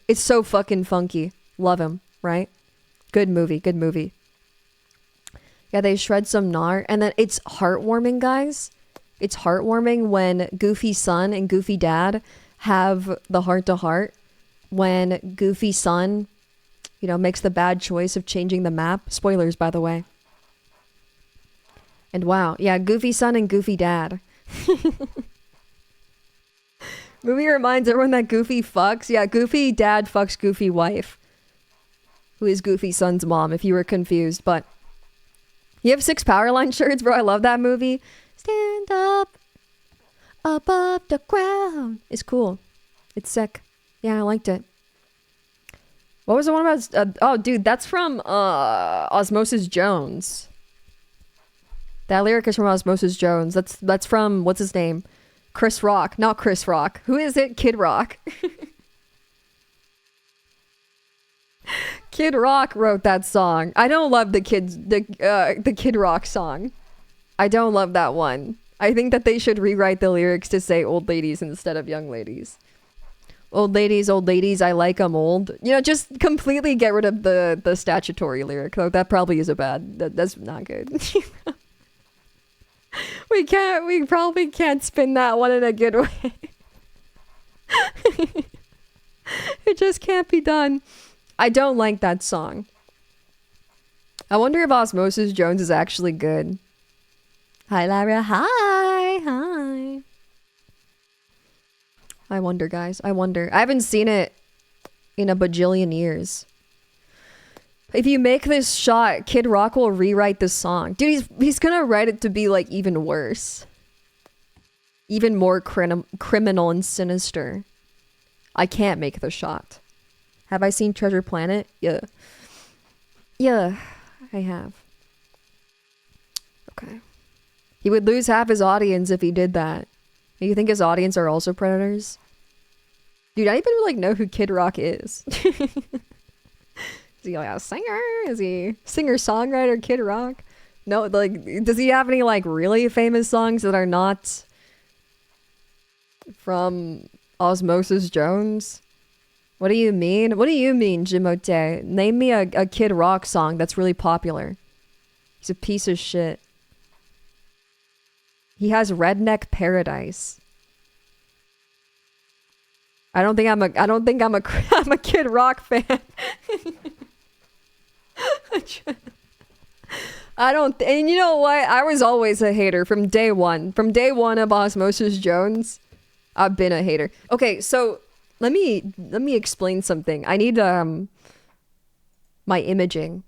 It's so fucking funky. Love him, right? Good movie. Good movie. Yeah, they shred some gnar. And then it's heartwarming, guys. It's heartwarming when Goofy son and Goofy dad have the heart-to-heart. When Goofy son, you know, makes the bad choice of changing the map. Spoilers, by the way. And wow. Yeah, Goofy son and Goofy dad. Movie reminds everyone that Goofy fucks. Yeah, Goofy dad fucks Goofy wife. Who is Goofy son's mom, if you were confused. But you have 6 Powerline shirts, bro. I love that movie. Stand up above the ground. It's cool. It's sick. Yeah, I liked it. What was the one about? Oh, dude, that's from Osmosis Jones. That lyric is from Osmosis Jones. That's from, what's his name? Chris Rock. Not Chris Rock. Who is it? Kid Rock. Kid Rock wrote that song. I don't love the Kid Rock song. I don't love that one. I think that they should rewrite the lyrics to say old ladies instead of young ladies. Old ladies, I like 'em old. You know, just completely get rid of the statutory lyric. Though that probably is that's not good. We probably can't spin that one in a good way. It just can't be done. I don't like that song. I wonder if Osmosis Jones is actually good. Hi, Lyra. Hi. I wonder, guys. I wonder. I haven't seen it in a bajillion years. If you make this shot, Kid Rock will rewrite this song. Dude, he's gonna write it to be, like, even worse. Even more criminal and sinister. I can't make the shot. Have I seen Treasure Planet? Yeah. Yeah, I have. Okay. He would lose half his audience if he did that. You think his audience are also predators? Dude, I don't even, like, know who Kid Rock is. Is he like a singer? Is he singer-songwriter Kid Rock? No, like, does he have any, like, really famous songs that are not from Osmosis Jones? What do you mean? What do you mean, Jimote? Name me a Kid Rock song that's really popular. He's a piece of shit. He has Redneck Paradise. I don't think I'm a Kid Rock fan. And you know what? I was always a hater from day one. From day one of Osmosis Jones, I've been a hater. Okay, so let me explain something. I need my imaging.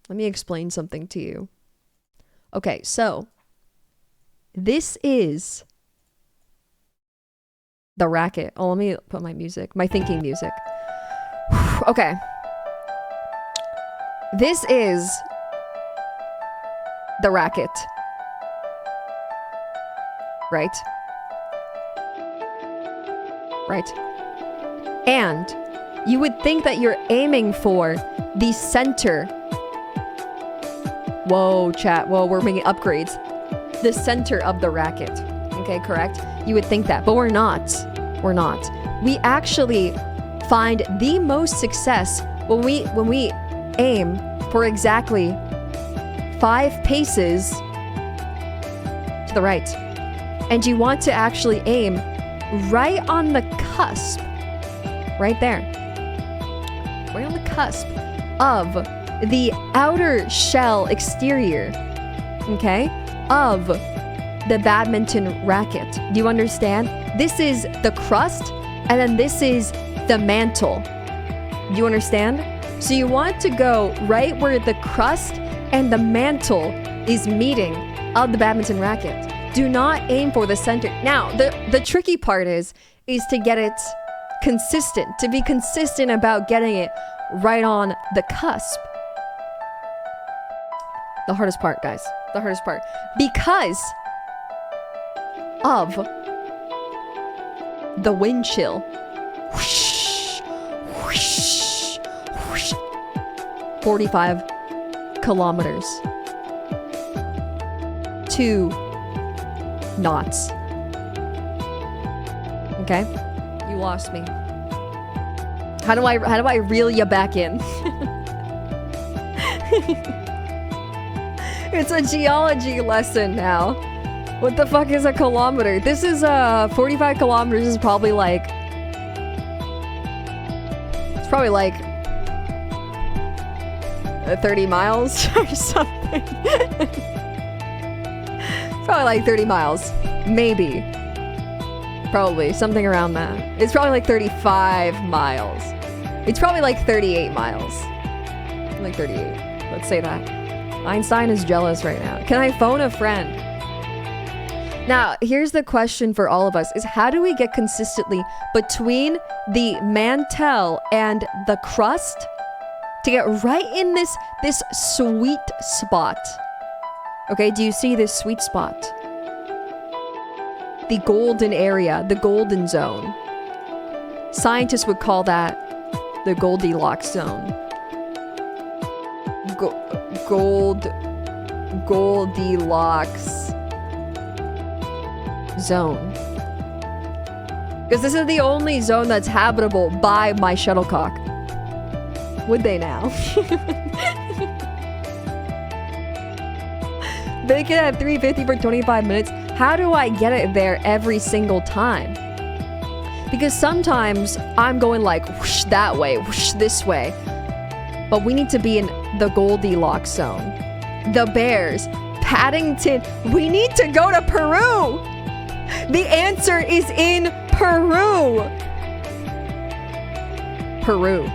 Let me explain something to you. Okay, so this is the racket. Oh, let me put my music, my thinking music. Okay. This is the racket. Right? Right. And you would think that you're aiming for the center. Whoa, chat. Whoa, we're making upgrades. The center of the racket. Okay, correct? You would think that, but we're not. We're not. We actually find the most success when we aim for exactly 5 paces to the right. And you want to actually aim right on the cusp. Right there. Right on the cusp of the outer shell exterior. Okay? Of the badminton racket. Do you understand? This is the crust, and then this is the mantle. Do you understand? So you want to go right where the crust and the mantle is meeting of the badminton racket. Do not aim for the center. Now, the tricky part is to get it consistent, to be consistent about getting it right on the cusp. The hardest part, guys. The hardest part. Because of the wind chill. Whoosh, whoosh, whoosh. 45 kilometers. 2 knots. Okay? You lost me. How do I reel you back in? It's a geology lesson now. What the fuck is a kilometer? This is 45 kilometers is probably like... It's probably like 30 miles or something. Probably like 30 miles. Maybe. Probably. Something around that. It's probably like 35 miles. It's probably like 38 miles. Like 38. Let's say that. Einstein is jealous right now. Can I phone a friend? Now, here's the question for all of us is how do we get consistently between the mantle and the crust to get right in this sweet spot? Okay, do you see this sweet spot? The golden area, the golden zone. Scientists would call that the Goldilocks zone. Goldilocks zone. Because this is the only zone that's habitable by my shuttlecock. Would they now? Make it at 350 for 25 minutes. How do I get it there every single time? Because sometimes I'm going like whoosh that way, whoosh this way. But we need to be in the Goldilocks zone. The Bears, Paddington. We need to go to Peru. The answer is in Peru. Peru.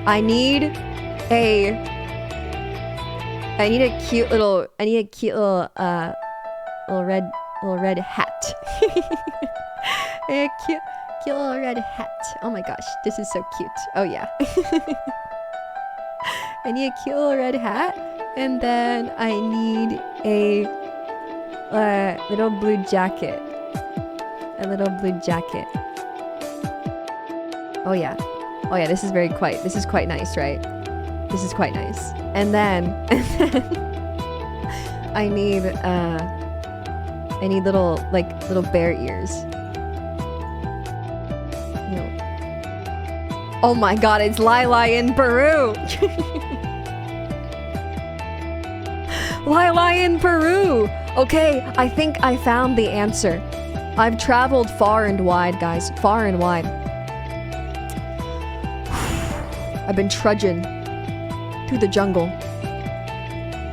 I need a cute little red hat. A cute little red hat. Oh my gosh, this is so cute. Oh yeah. I need a cute little red hat, and then I need a little blue jacket. A little blue jacket. Oh yeah. Oh yeah, this is quite nice, right? This is quite nice. And then I need little bear ears. No. Oh my god, it's Lyra in Peru. Lyra in Peru. Okay, I think I found the answer. I've traveled far and wide, guys. Far and wide. I've been trudging through the jungle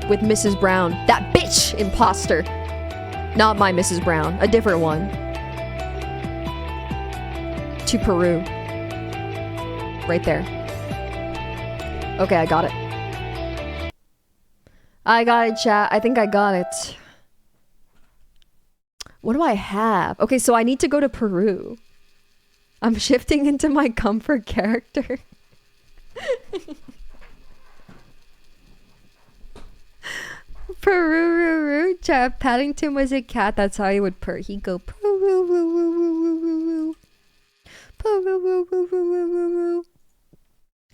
with Mrs. Brown. That bitch imposter. Not my Mrs. Brown. A different one. To Peru. Right there. Okay, I got it. I got it, chat. I think I got it. What do I have? Okay, so I need to go to Peru. I'm shifting into my comfort character. Peru, chat. Paddington was a cat. That's how he would purr. He'd go Peru. Peru.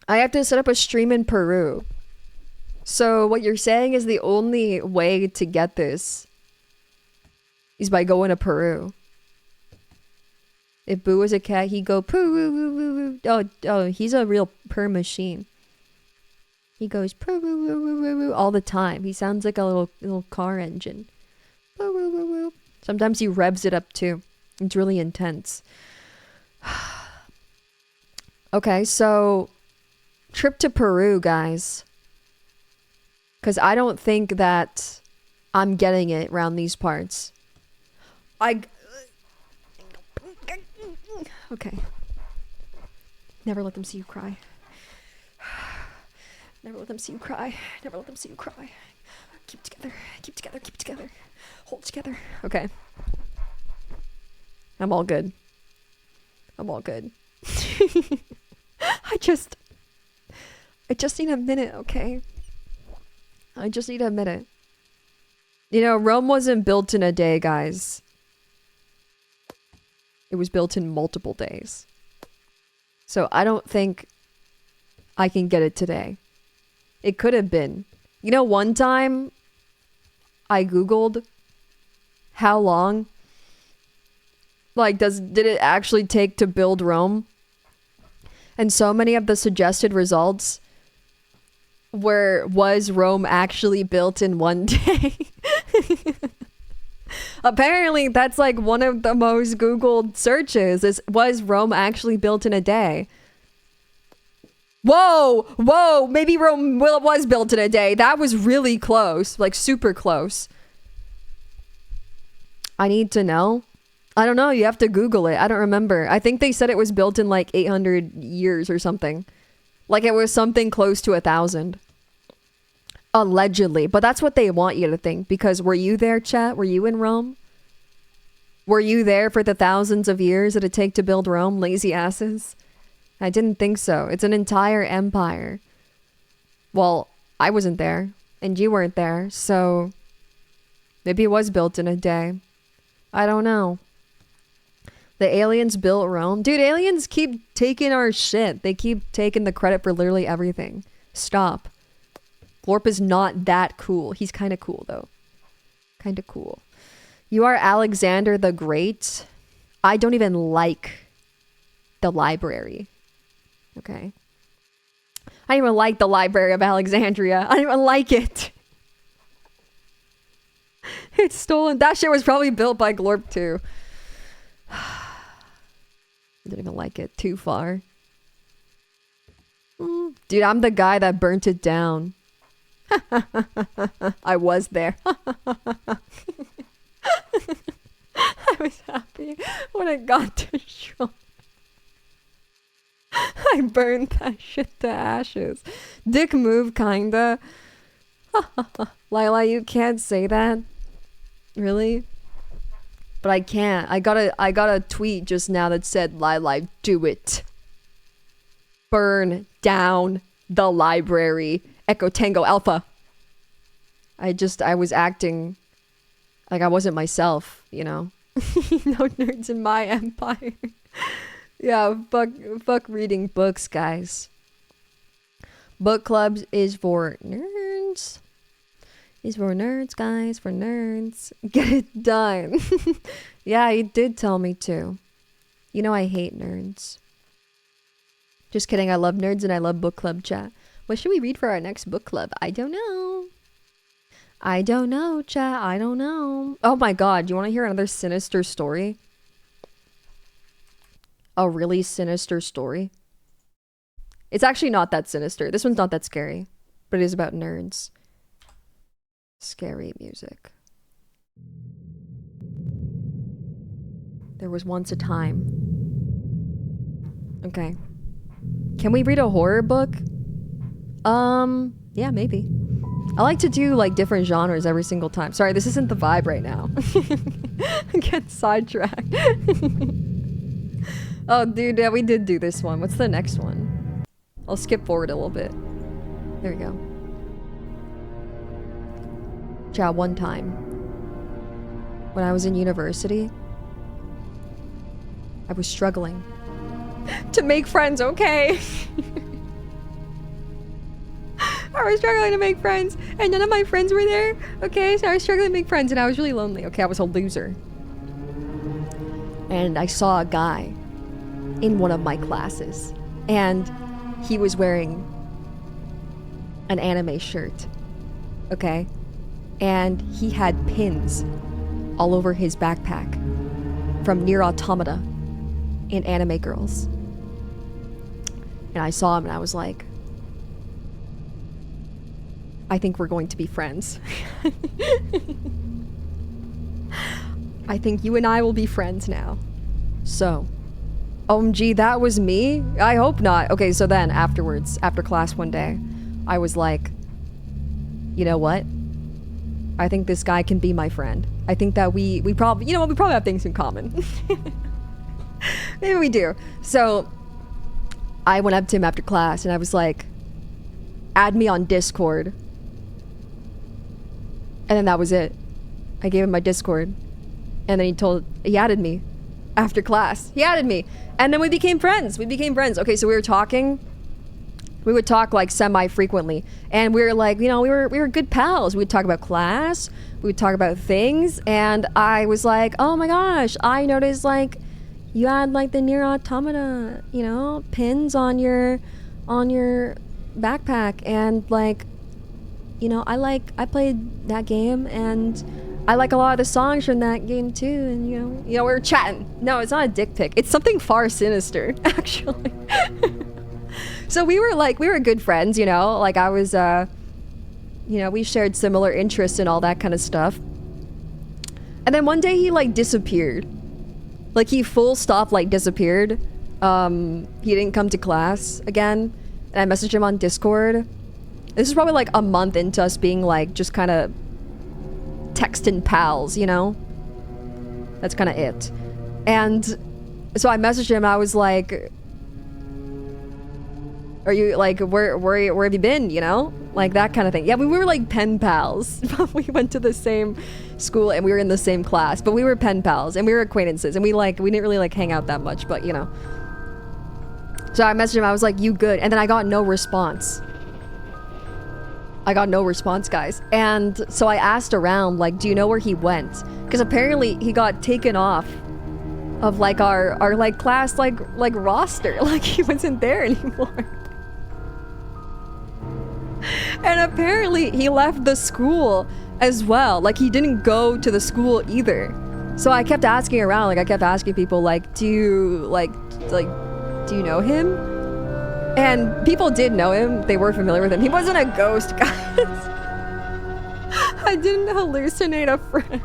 I have to set up a stream in Peru. So what you're saying is the only way to get this is by going to Peru. If Boo was a cat, he'd go Peru. Oh, he's a real purr machine. He goes Peru all the time. He sounds like a little car engine. Sometimes he revs it up too. It's really intense. Okay, so trip to Peru, guys. Because I don't think that I'm getting it around these parts. Okay. Never let them see you cry. Never let them see you cry. Never let them see you cry. Keep together. Keep together. Keep together. Hold together. Okay. I'm all good. I'm all good. I just need a minute, okay? I just need a minute. You know, Rome wasn't built in a day, guys. It was built in multiple days. So I don't think I can get it today. It could have been. You know, one time I Googled how long, like, did it actually take to build Rome? And so many of the suggested results was Rome actually built in one day? Apparently, that's like one of the most Googled searches is, was Rome actually built in a day? Whoa, maybe Rome was built in a day. That was really close, like super close. I need to know. I don't know, you have to Google it. I don't remember. I think they said it was built in like 800 years or something. Like it was something close to 1,000. Allegedly. But that's what they want you to think. Because were you there, chat? Were you in Rome? Were you there for the thousands of years it'd take to build Rome, lazy asses? I didn't think so. It's an entire empire. Well, I wasn't there. And you weren't there. So maybe it was built in a day. I don't know. The aliens built Rome. Dude, aliens keep taking our shit. They keep taking the credit for literally everything. Stop. Glorp is not that cool. He's kind of cool, though. Kind of cool. You are Alexander the Great. I don't even like the library. Okay. I don't even like the Library of Alexandria. I don't even like it. It's stolen. That shit was probably built by Glorp, too. I don't even like it. Too far. Dude, I'm the guy that burnt it down. I was there. I was happy when it got destroyed. I burned that shit to ashes. Dick move, kinda. Lila, you can't say that. Really? But I can't. I got a tweet just now that said, Lila, do it. Burn down the library. Echo Tango Alpha. I was acting like I wasn't myself, you know? No nerds in my empire. Yeah, fuck reading books, guys. Book clubs is for nerds. Is for nerds, guys, for nerds. Get it done. Yeah, he did tell me to. You know I hate nerds. Just kidding, I love nerds and I love book club chat. What should we read for our next book club? I don't know. I don't know, chat. I don't know. Oh my god, you want to hear another sinister story? A really sinister story? It's actually not that sinister. This one's not that scary. But it is about nerds. Scary music. There was once a time. Okay. Can we read a horror book? Yeah, maybe. I like to do like different genres every single time. Sorry, this isn't the vibe right now. I get sidetracked. Oh, dude, yeah, we did do this one. What's the next one? I'll skip forward a little bit. There we go. Chat, one time. When I was in university, I was struggling to make friends, okay? I was struggling to make friends, and none of my friends were there, okay? So I was struggling to make friends, and I was really lonely, okay? I was a loser. And I saw a guy in one of my classes, and he was wearing an anime shirt, okay? And he had pins all over his backpack from Nier Automata and Anime Girls. And I saw him and I was like, I think we're going to be friends. I think you and I will be friends now. So, OMG, that was me? I hope not. Okay, so then afterwards, after class one day, I was like, you know what? I think this guy can be my friend. I think that we probably, you know what, we probably have things in common. Maybe we do. So, I went up to him after class and I was like, add me on Discord. And then that was it. I gave him my Discord. And then he added me after class. He added me. And then we became friends. Okay, so we were talking. We would talk like semi-frequently. And we were like, you know, we were good pals. We'd talk about class. We would talk about things. And I was like, oh my gosh, I noticed like you had like the Nier Automata, you know, pins on your backpack, and like, you know, I played that game, and I like a lot of the songs from that game too, and you know, we were chatting. No, it's not a dick pic. It's something far sinister, actually. So we were good friends, you know, like I was, you know, we shared similar interests and all that kind of stuff. And then one day he like disappeared. Like he full stop like disappeared. He didn't come to class again. And I messaged him on Discord. This is probably like a month into us being like just kind of texting pals, you know? That's kind of it. And so I messaged him. I was like, are you like, where have you been, you know? Like that kind of thing. Yeah, we were like pen pals. We went to the same school and we were in the same class, but we were pen pals and we were acquaintances, and we didn't really like hang out that much, but you know. So I messaged him. I was like, you good? And then I got no response. I got no response, guys. And so I asked around, like, do you know where he went? Because apparently he got taken off of like our like class like roster. Like he wasn't there anymore. And apparently he left the school as well. Like he didn't go to the school either. So I kept asking around, like I kept asking people like, do you know him? And people did know him. They were familiar with him. He wasn't a ghost, guys. I didn't hallucinate a friend.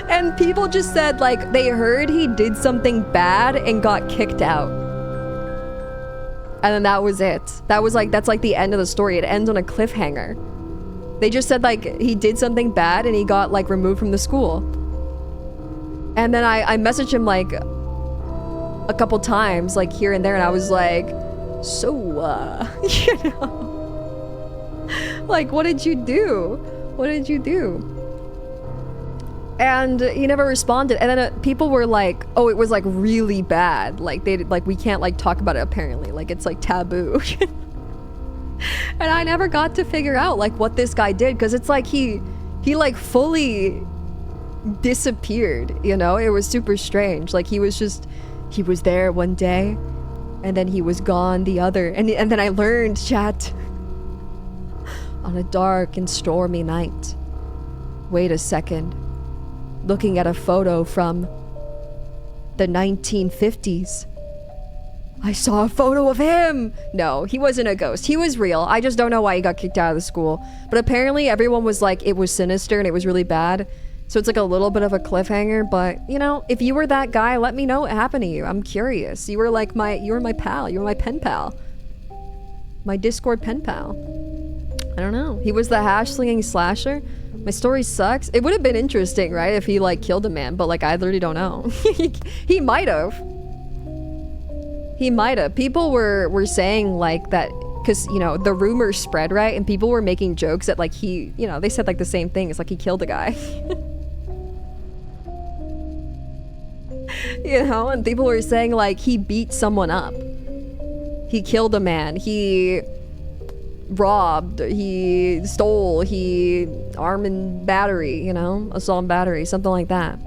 And people just said like they heard he did something bad and got kicked out. And then that was it. That's like the end of the story. It ends on a cliffhanger. They just said like he did something bad and he got like removed from the school. And then I messaged him like a couple times, like here and there, and I was like, so you know, like what did you do? What did you do? And he never responded. And then people were like, oh, it was like really bad. Like we can't like talk about it apparently. Like it's like taboo. And I never got to figure out like what this guy did, because it's like he like fully disappeared, you know? It was super strange. Like he was there one day and then he was gone the other. And then I learned, chat, on a dark and stormy night. Wait a second. Looking at a photo from the 1950s. I saw a photo of him! No, he wasn't a ghost. He was real. I just don't know why he got kicked out of the school. But apparently everyone was like, it was sinister and it was really bad. So it's like a little bit of a cliffhanger, but you know, if you were that guy, let me know what happened to you. I'm curious. You were my pal. You were my pen pal. My Discord pen pal. I don't know. He was the hash slinging slasher. My story sucks. It would have been interesting, right? If he like killed a man, but like I literally don't know. He might have. He might have. People were saying like that, because you know the rumors spread, right? And people were making jokes that like he, you know, they said like the same thing. It's like he killed a guy. You know, and people were saying like he beat someone up. He killed a man. He robbed. He stole. He armed and battery, you know? Assault and battery, something like that.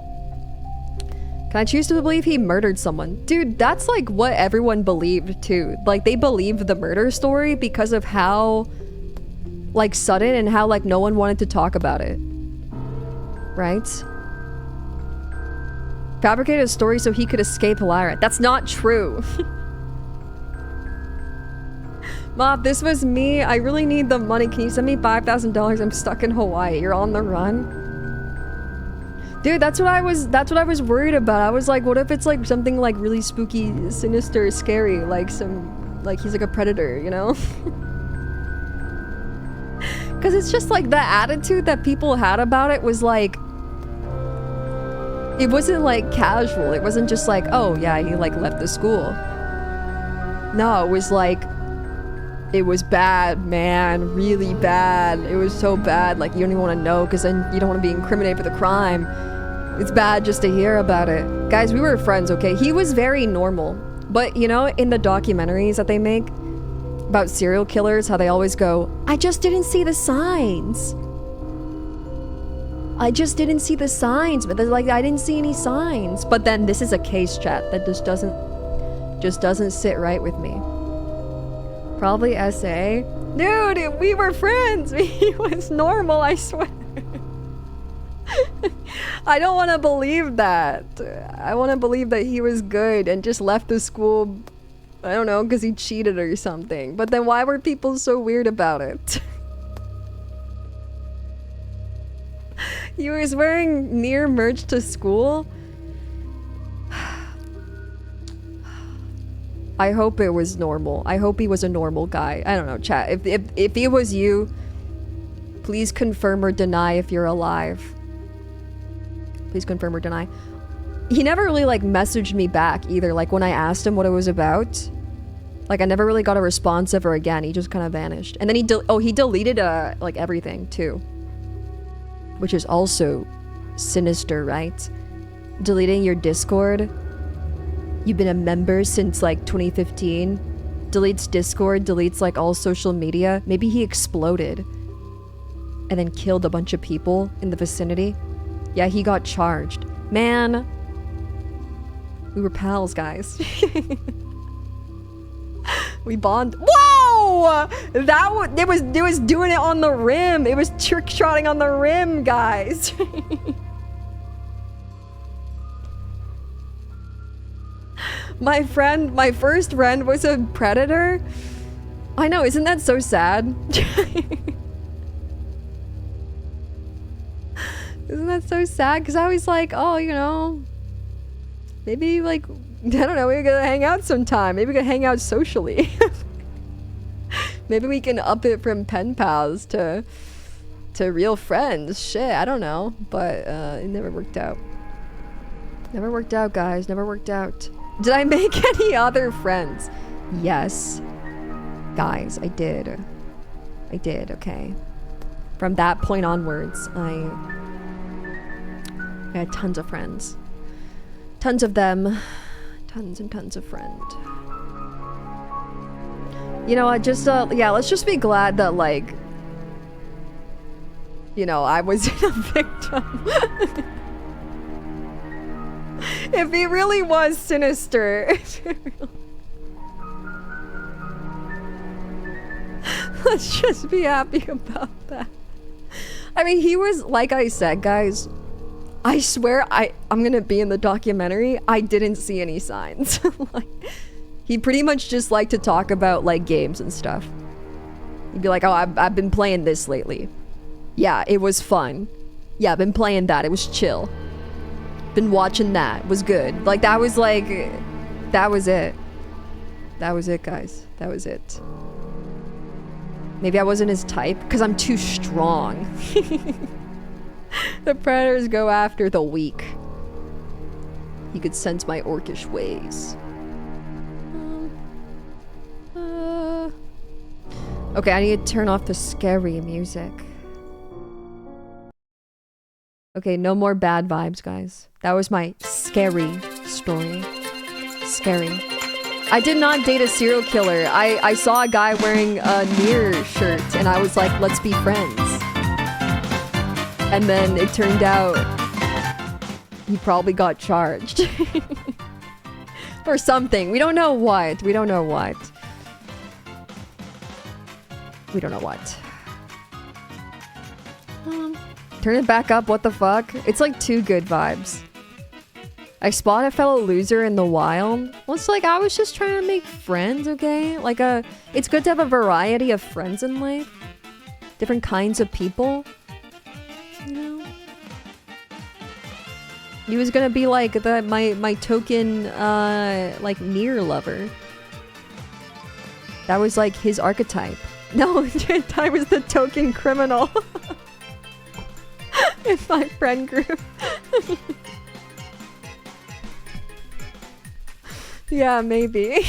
Can I choose to believe he murdered someone? Dude, that's like what everyone believed too. Like they believed the murder story because of how like sudden and how like no one wanted to talk about it. Right? Fabricated a story so he could escape Lyra. That's not true. Moff, this was me. I really need the money. Can you send me $5,000? I'm stuck in Hawaii. You're on the run. Dude, that's what I was worried about. I was like, what if it's like something like really spooky, sinister, scary, like he's like a predator, you know? Because it's just like the attitude that people had about it was like, it wasn't like casual. It wasn't just like, oh yeah, he like left the school. No, it was like, it was bad, man, really bad. It was so bad, like you don't even want to know, because then you don't want to be incriminated for the crime. It's bad just to hear about it. Guys, we were friends, okay? He was very normal. But you know, in the documentaries that they make about serial killers, how they always go, I just didn't see the signs. I just didn't see the signs. But like, I didn't see any signs. But then this is a case, chat, that just doesn't Just doesn't sit right with me. Probably SA. Dude, we were friends. He was normal, I swear. I don't want to believe that. I want to believe that he was good and just left the school, I don't know, because he cheated or something. But then why were people so weird about it? He was wearing Nier merch to school? I hope it was normal. I hope he was a normal guy. I don't know, chat. If it was you, please confirm or deny if you're alive. Please confirm or deny. He never really like messaged me back either. Like when I asked him what it was about, like I never really got a response ever again. He just kind of vanished. And then he deleted like everything too, which is also sinister, right? Deleting your Discord. You've been a member since like 2015. Deletes Discord, deletes like all social media. Maybe he exploded and then killed a bunch of people in the vicinity. Yeah, he got charged. Man, we were pals, guys. We bond. Whoa! It was doing it on the rim. It was trick-shotting on the rim, guys. My first friend was a predator. I know, isn't that so sad? Isn't that so sad? Because I was like, oh, you know, maybe like, I don't know, we're gonna hang out sometime. Maybe we can hang out socially. Maybe we can up it from pen pals to real friends. Shit, I don't know. But it never worked out. Never worked out, guys. Never worked out. Did I make any other friends? Yes. Guys, I did. I did, okay. From that point onwards, I had tons of friends. Tons of them. Tons and tons of friends. You know, yeah, let's just be glad that, like, you know, I wasn't a victim. If he really was sinister. Let's just be happy about that. I mean, he was, like I said, guys, I swear I'm gonna be in the documentary. I didn't see any signs. Like, he pretty much just liked to talk about, like, games and stuff. He'd be like, oh, I've been playing this lately. Yeah, it was fun. Yeah, I've been playing that. It was chill. Been watching that. Was good. Like, that was like... That was it. That was it, guys. That was it. Maybe I wasn't his type, because I'm too strong. The predators go after the weak. He could sense my orcish ways. Okay, I need to turn off the scary music. Okay, no more bad vibes, guys. That was my scary story. Scary. I did not date a serial killer. I saw a guy wearing a Nier shirt, and I was like, let's be friends. And then it turned out he probably got charged. For something. We don't know what. We don't know what. We don't know what. Turn it back up, what the fuck? It's like too good vibes. I spot a fellow loser in the wild. Well, it's like, I was just trying to make friends, okay? Like, it's good to have a variety of friends in life. Different kinds of people. You know? He was gonna be like my token, like, Nier lover. That was like his archetype. No, I was the token criminal. In my friend group. Yeah, maybe.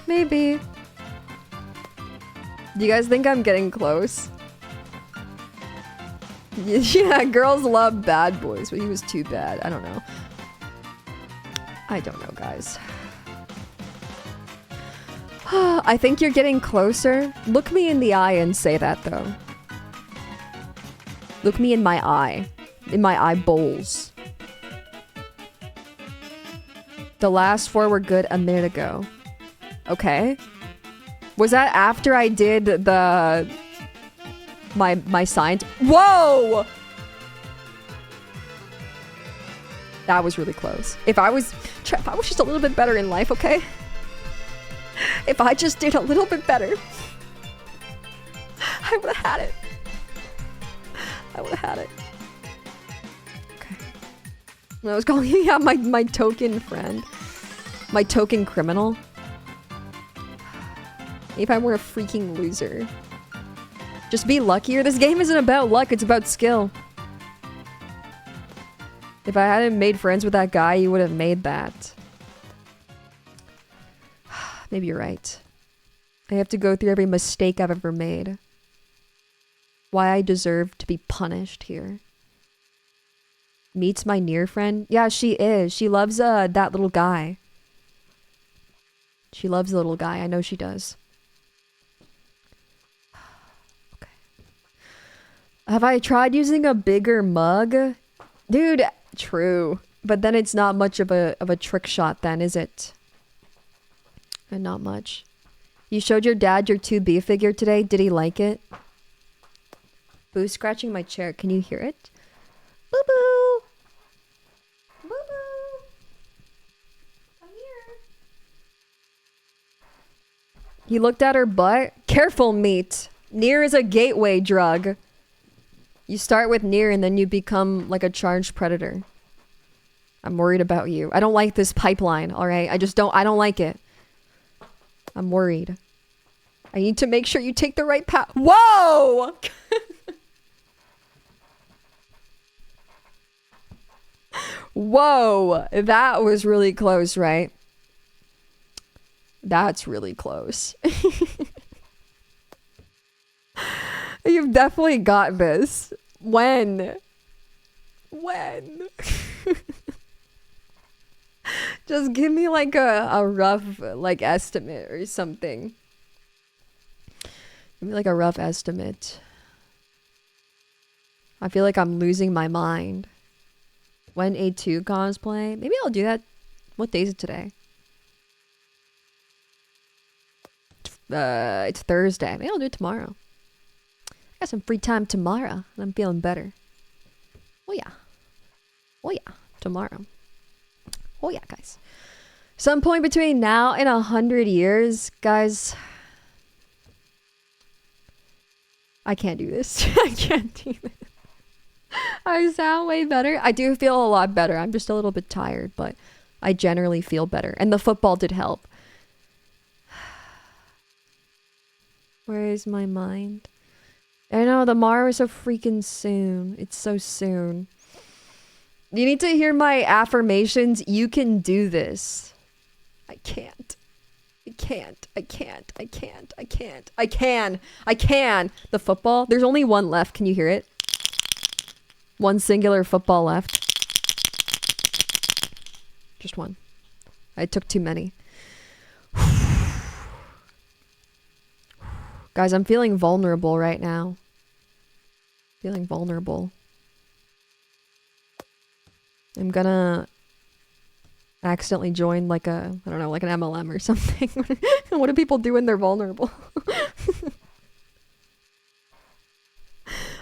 Maybe. Do you guys think I'm getting close? Yeah, girls love bad boys, but he was too bad. I don't know. I don't know, guys. I think you're getting closer. Look me in the eye and say that, though. Look me in my eye. In my eyeballs. The last 4 were good a minute ago. Okay. Was that after I did the... My science? Whoa! That was really close. If I was just a little bit better in life, okay? If I just did a little bit better, I would have had it. I would have had it. Okay. I was calling you my token friend. My token criminal. If I were a freaking loser. Just be luckier. This game isn't about luck, it's about skill. If I hadn't made friends with that guy, you would have made that. Maybe you're right. I have to go through every mistake I've ever made. Why I deserve to be punished here. Meets my near friend? Yeah, she is. She loves that little guy. She loves the little guy. I know she does. Okay. Have I tried using a bigger mug? Dude, true. But then it's not much of a trick shot then, is it? And not much. You showed your dad your 2B figure today. Did he like it? Boo scratching my chair. Can you hear it? Boo boo. Boo boo. I'm here. He looked at her butt. Careful, meat. Near is a gateway drug. You start with near and then you become like a charged predator. I'm worried about you. I don't like this pipeline, alright? I don't like it. I'm worried. I need to make sure you take the right path. Whoa! Whoa! That was really close, right? That's really close. You've definitely got this. When? Just give me like a rough like estimate or something. Give me like a rough estimate. I feel like I'm losing my mind. When A2 cosplay? Maybe I'll do that. What day is it today? It's Thursday. Maybe I'll do it tomorrow. I got some free time tomorrow and I'm feeling better. Oh yeah. Oh yeah. Tomorrow. Oh yeah, guys. Some point between now and 100 years, guys. I can't do this. I can't do this. I sound way better. I do feel a lot better. I'm just a little bit tired, but I generally feel better. And the football did help. Where is my mind? I know, the Mara is so freaking soon. It's so soon. You need to hear my affirmations. You can do this. I can't. I can't. I can't. I can't. I can't. I can. I can. The football. There's only one left. Can you hear it? One singular football left. Just one. I took too many. Guys, I'm feeling vulnerable right now. Feeling vulnerable. I'm gonna accidentally join like a, I don't know, like an MLM or something. What do people do when they're vulnerable?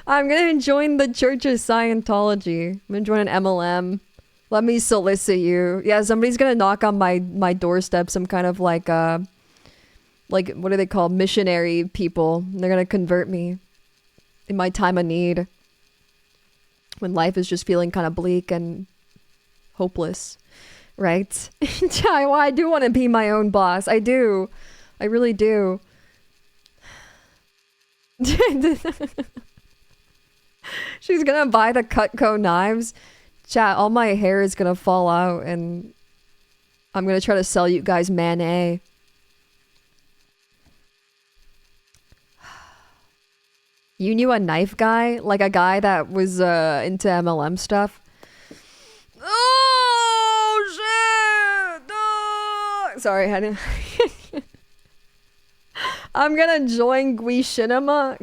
I'm gonna join the Church of Scientology. I'm gonna join an MLM. Let me solicit you. Yeah, somebody's gonna knock on my doorstep, some kind of like what are they called? Missionary people. They're gonna convert me in my time of need. When life is just feeling kind of bleak and hopeless, right? I do want to be my own boss. I do. I really do. She's gonna buy the Cutco knives. Chat, all my hair is gonna fall out and I'm gonna try to sell you guys mayonnaise. You knew a knife guy? Like a guy that was into MLM stuff? Oh, shit! No! Sorry, I didn't... I'm gonna join Machinima.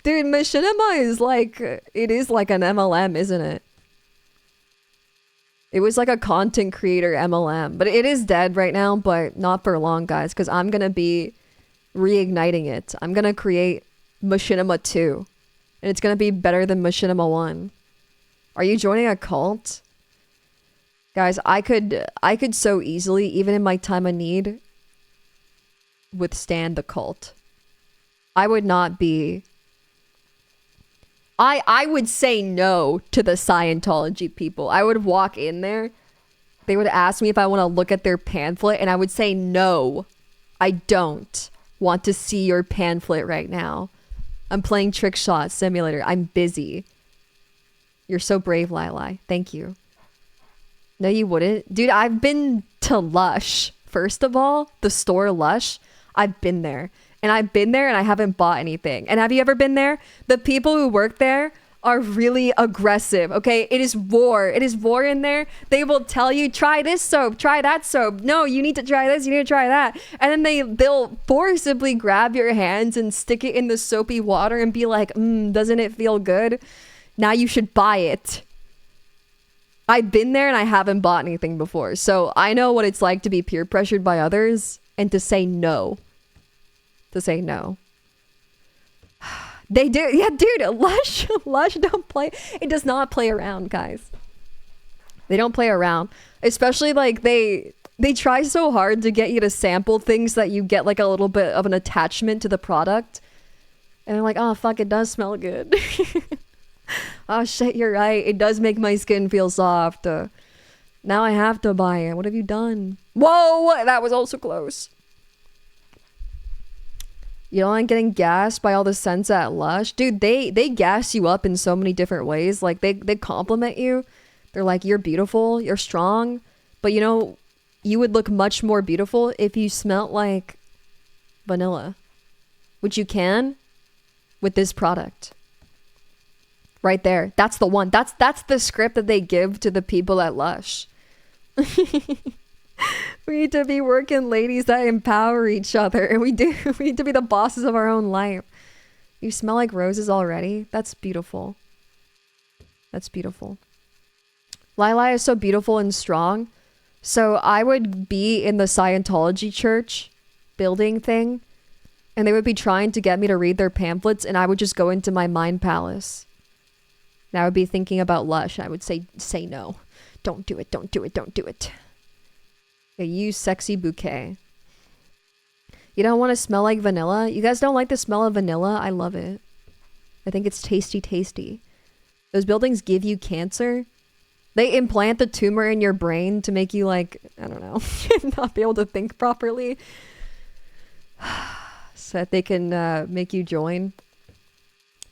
Dude, Machinima is like... It is like an MLM, isn't it? It was like a content creator MLM, but it is dead right now, but not for long, guys, because I'm going to be reigniting it. I'm going to create Machinima 2, and it's going to be better than Machinima 1. Are you joining a cult? Guys, I could so easily, even in my time of need, withstand the cult. I would not be... I would say no to the Scientology people. I would walk in there. They would ask me if I want to look at their pamphlet, and I would say no. I don't want to see your pamphlet right now. I'm playing Trickshot Simulator. I'm busy. You're so brave, Lyla. Thank you. No, you wouldn't. Dude, I've been to Lush. First of all, the store Lush. I've been there. And I've been there and I haven't bought anything. And have you ever been there? The people who work there are really aggressive, okay? It is war. It is war in there. They will tell you, try this soap, try that soap. No, you need to try this, you need to try that. And then they'll forcibly grab your hands and stick it in the soapy water and be like, doesn't it feel good? Now you should buy it. I've been there and I haven't bought anything before. So I know what it's like to be peer pressured by others and to say no. To say no. They do. Yeah, dude, Lush don't play. It does not play around, guys. They don't play around. Especially like they try so hard to get you to sample things that you get like a little bit of an attachment to the product. And they're like, oh, fuck, it does smell good. Oh, shit, you're right. It does make my skin feel soft. Now I have to buy it. What have you done? Whoa, that was also close. You don't like getting gassed by all the scents at Lush? Dude, they gas you up in so many different ways. Like, they compliment you. They're like, you're beautiful, you're strong. But, you know, you would look much more beautiful if you smelt like vanilla. Which you can with this product. Right there. That's the one. That's the script that they give to the people at Lush. We need to be working ladies that empower each other, and we need to be the bosses of our own life. You smell like roses already? That's beautiful. That's beautiful. Lila is so beautiful and strong. So I would be in the Scientology church building thing, and they would be trying to get me to read their pamphlets, and I would just go into my mind palace. And I would be thinking about Lush. I would say no. Don't do it, don't do it, don't do it. Yeah, use sexy bouquet. You don't want to smell like vanilla? You guys don't like the smell of vanilla? I love it. I think it's tasty. Those buildings give you cancer. They implant the tumor in your brain to make you like, I don't know, not be able to think properly. So that they can make you join.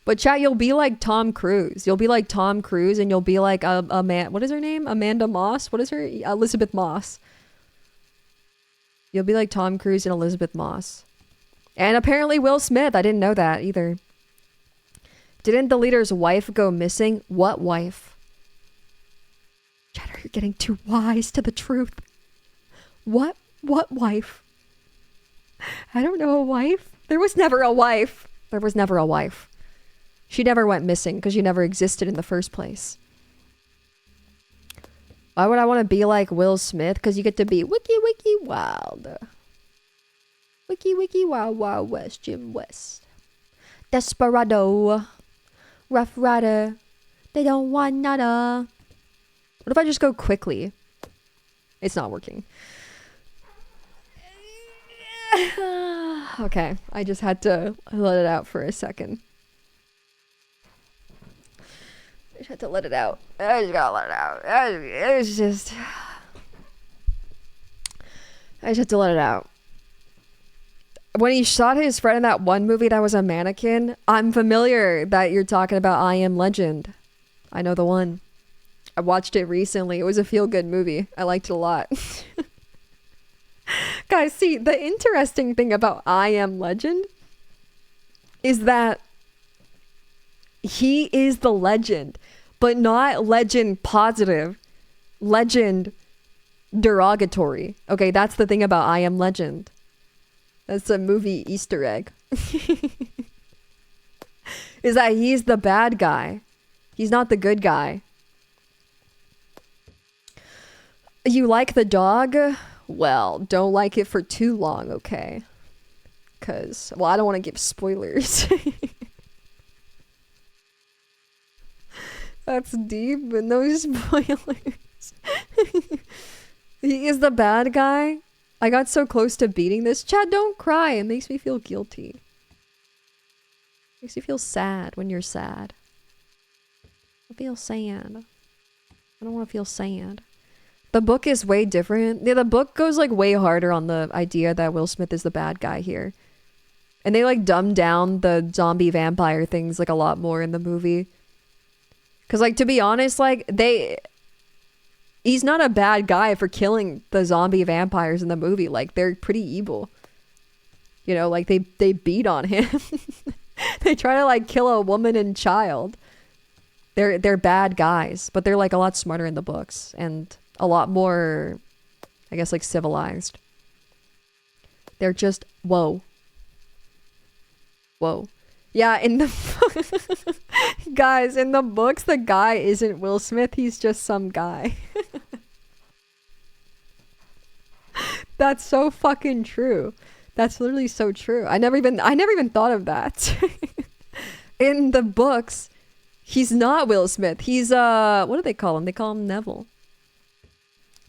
But chat, you'll be like Tom Cruise. You'll be like Tom Cruise and you'll be like a man. What is her name? Amanda Moss? What is her? Elizabeth Moss. You'll be like Tom Cruise and Elizabeth Moss. And apparently Will Smith. I didn't know that either. Didn't the leader's wife go missing? What wife? Chatter, you're getting too wise to the truth. What wife? I don't know a wife. There was never a wife. There was never a wife. She never went missing because she never existed in the first place. Why would I want to be like Will Smith? Because you get to be wiki wild. Wiki wild wild west, Jim West. Desperado. Rough Rider. They don't want nada. What if I just go quickly? It's not working. Okay, I just had to let it out for a second. I just had to let it out. I just gotta let it out. I just had to let it out. When he shot his friend in that one movie that was a mannequin, I'm familiar that you're talking about I Am Legend. I know the one. I watched it recently. It was a feel-good movie. I liked it a lot. Guys, see, the interesting thing about I Am Legend is that he is the legend, but not legend positive, legend derogatory. Okay, that's the thing about I Am Legend. That's a movie Easter egg. Is that he's the bad guy. He's not the good guy. You like the dog? Well, don't like it for too long, okay? Because, well, I don't want to give spoilers. That's deep, but no spoilers. He is the bad guy. I got so close to beating this. Chad, don't cry. It makes me feel guilty. Makes you feel sad when you're sad. I feel sad. I don't want to feel sad. The book is way different. Yeah, the book goes like way harder on the idea that Will Smith is the bad guy here. And they like dumb down the zombie vampire things like a lot more in the movie. Cause like, to be honest, like he's not a bad guy for killing the zombie vampires in the movie. Like, they're pretty evil. You know, like they beat on him. They try to like kill a woman and child. They're bad guys, but they're like a lot smarter in the books and a lot more, I guess, like civilized. They're just whoa. Yeah, in the guys, in the books, the guy isn't Will Smith, he's just some guy. That's so fucking true. That's literally so true. I never even thought of that. In the books, he's not Will Smith. He's what do they call him? They call him Neville.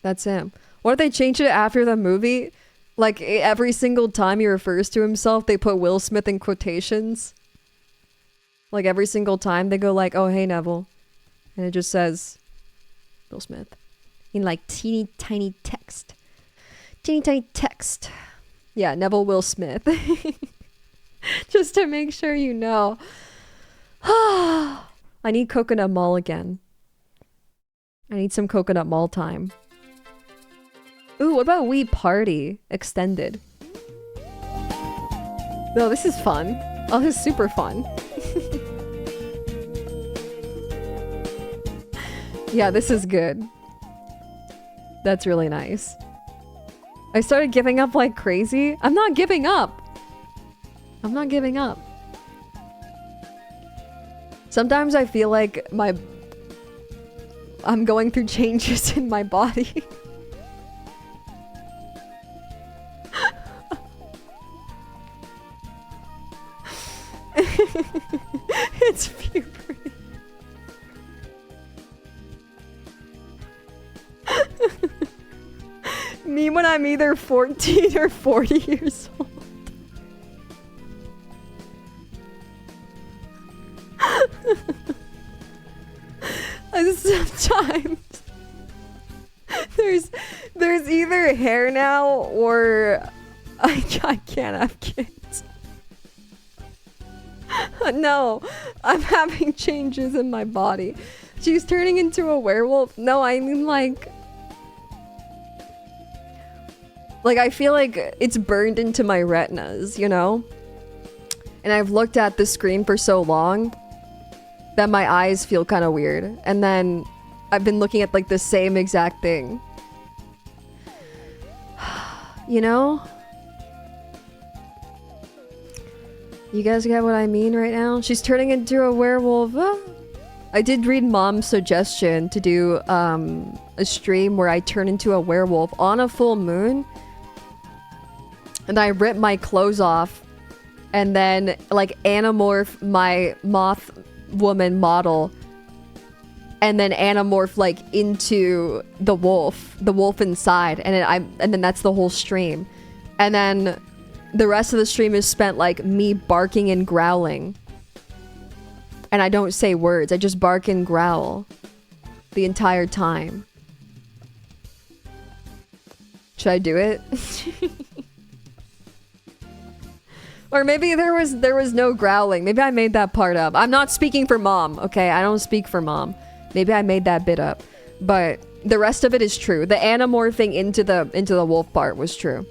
That's him. What if they change it after the movie? Like every single time he refers to himself, they put Will Smith in quotations. Like every single time they go like, "Oh, hey Neville." And it just says Will Smith in like teeny tiny text. Teeny tiny text. Yeah, Neville Will Smith. Just to make sure you know. I need Coconut Mall again. I need some Coconut Mall time. Ooh, what about Wii Party Extended? No, this is fun. Oh, this is super fun. Yeah, this is good. That's really nice. I started giving up like crazy. I'm not giving up. I'm not giving up. Sometimes I feel like I'm going through changes in my body. It's puberty. Me when I'm either 14 or 40 years old. Sometimes there's either hair now or I can't have kids. No, I'm having changes in my body. She's turning into a werewolf. No, I mean like I feel like it's burned into my retinas, you know? And I've looked at the screen for so long that my eyes feel kind of weird. And then I've been looking at like the same exact thing. You know? You guys get what I mean right now? She's turning into a werewolf. I did read Mom's suggestion to do a stream where I turn into a werewolf on a full moon. And I rip my clothes off and then like anamorph my moth woman model and then anamorph like into the wolf inside, and then that's the whole stream. And then the rest of the stream is spent like me barking and growling. And I don't say words, I just bark and growl the entire time. Should I do it? Or maybe there was no growling. Maybe I made that part up. I'm not speaking for Mom, okay? I don't speak for Mom. Maybe I made that bit up. But the rest of it is true. The anamorphing into the wolf part was true.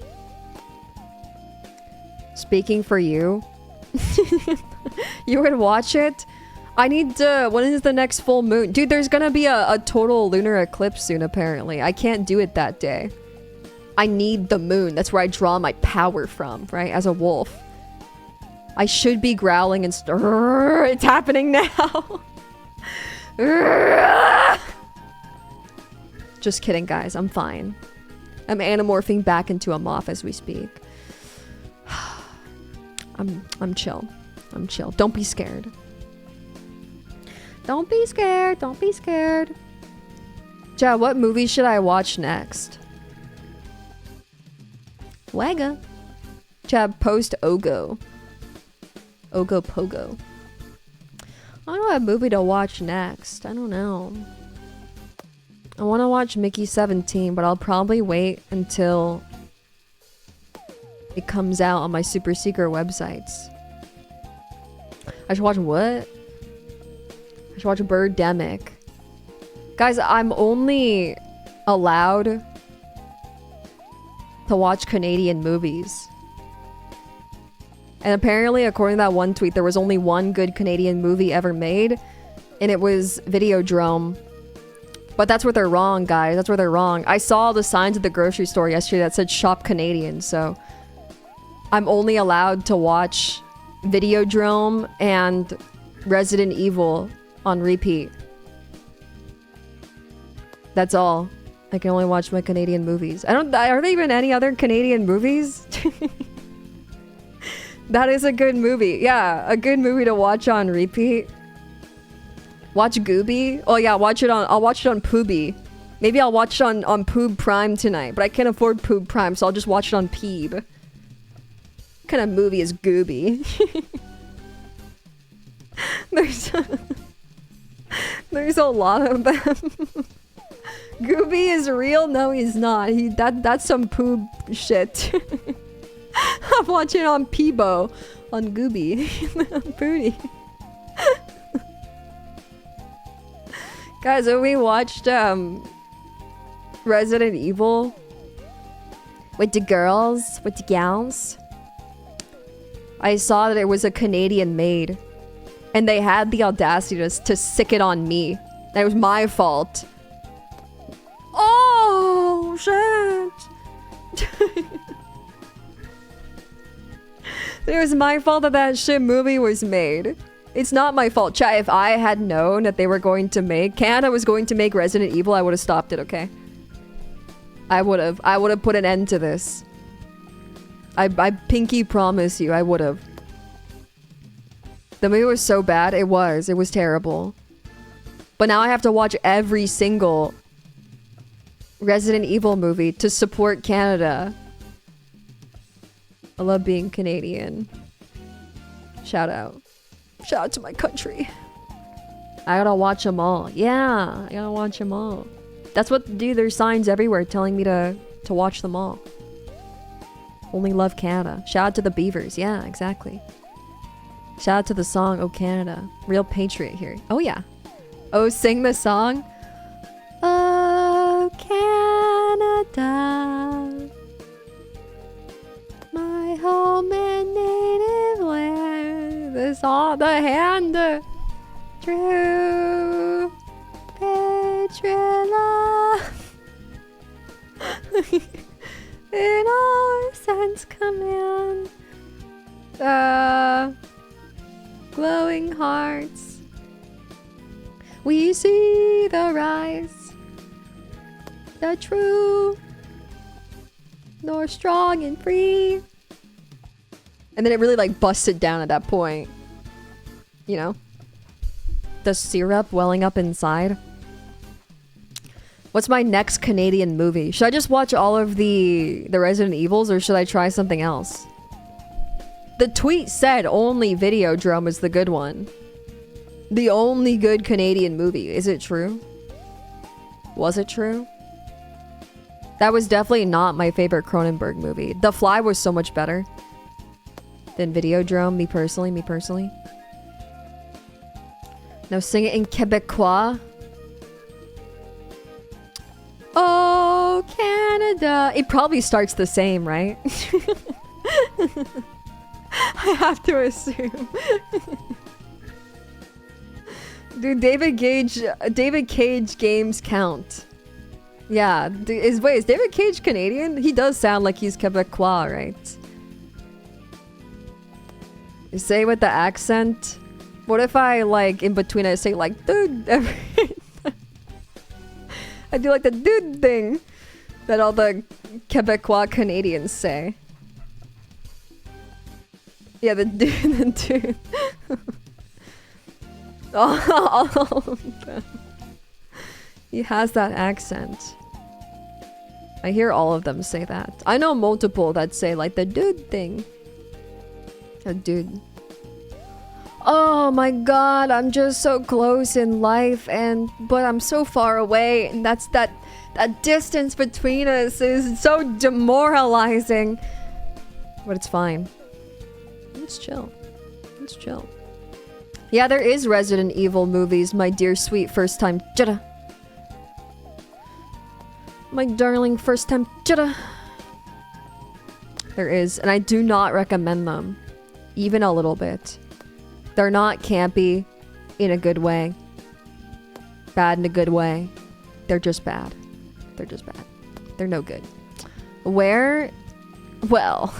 Speaking for you. You would watch it? I need to... When is the next full moon? Dude, there's gonna be a total lunar eclipse soon, apparently. I can't do it that day. I need the moon. That's where I draw my power from, right? As a wolf. I should be growling and it's Just kidding, guys. I'm fine. I'm anamorphing back into a moth as we speak. I'm chill. I'm chill. Don't be scared. Don't be scared. Don't be scared. Chat, what movie should I watch next? Wagga. Chat, post Ogo. Ogo Pogo. I don't know what movie to watch next. I don't know. I want to watch Mickey 17, but I'll probably wait until it comes out on my super secret websites. I should watch what? I should watch Birdemic. Guys, I'm only allowed to watch Canadian movies. And apparently, according to that one tweet, there was only one good Canadian movie ever made, and it was Videodrome. But that's where they're wrong, guys. That's where they're wrong. I saw the signs at the grocery store yesterday that said Shop Canadian, so I'm only allowed to watch Videodrome and Resident Evil on repeat. That's all. I can only watch my Canadian movies. Are there even any other Canadian movies? That is a good movie. Yeah, a good movie to watch on repeat. Watch Gooby. Oh yeah, I'll watch it on Pooby. Maybe I'll watch it on Poob Prime tonight, but I can't afford Poob Prime, so I'll just watch it on Peeb. What kind of movie is Gooby? There's a lot of them. Gooby is real? No, he's not. That's some Poob shit. I'm watching it on Peebo. On Gooby. Booty. Guys, when we watched Resident Evil with the girls, with the gals, I saw that it was a Canadian made, and they had the audacity to sick it on me. That it was my fault. Oh shit! It was my fault that shit movie was made. It's not my fault. Chat, if I had known that they were going to make... Canada was going to make Resident Evil, I would have stopped it, okay? I would have put an end to this. I pinky promise you, I would have. The movie was so bad. It was terrible. But now I have to watch every single Resident Evil movie to support Canada. I love being Canadian. Shout out. Shout out to my country. I gotta watch them all. Yeah, I gotta watch them all. That's what, dude, there's signs everywhere telling me to watch them all. Only love Canada. Shout out to the Beavers. Yeah, exactly. Shout out to the song, Oh Canada. Real patriot here. Oh yeah. Oh, sing the song. Oh Canada, my home and native land. This all the hand, true patriot love. In all sense command. Glowing hearts. We see the rise. The true. Nor strong and free. And then it really like busted down at that point. You know? The syrup welling up inside. What's my next Canadian movie? Should I just watch all of the Resident Evils, or should I try something else? The tweet said only Videodrome is the good one. The only good Canadian movie. Is it true? Was it true? That was definitely not my favorite Cronenberg movie. The Fly was so much better than Videodrome, me personally. Now sing it in Quebecois. Oh, Canada. It probably starts the same, right? I have to assume. Dude, David Cage games count. Yeah, is David Cage Canadian? He does sound like he's Quebecois, right? You say with the accent. What if I, like, in between I say, like, dude, I do like the dude thing that all the Quebecois Canadians say. Yeah, the dude, the dude. All of them. He has that accent. I hear all of them say that. I know multiple that say like the dude thing. A dude. Oh my god, I'm just so close in life but I'm so far away, and that distance between us is so demoralizing. But it's fine. It's chill. It's chill. Yeah, there is Resident Evil movies, my dear sweet first time Jetta. My darling first time Jetta. There is, and I do not recommend them. Even a little bit. They're not campy in a good way. Bad in a good way. They're just bad. They're just bad. They're no good. Where? Well,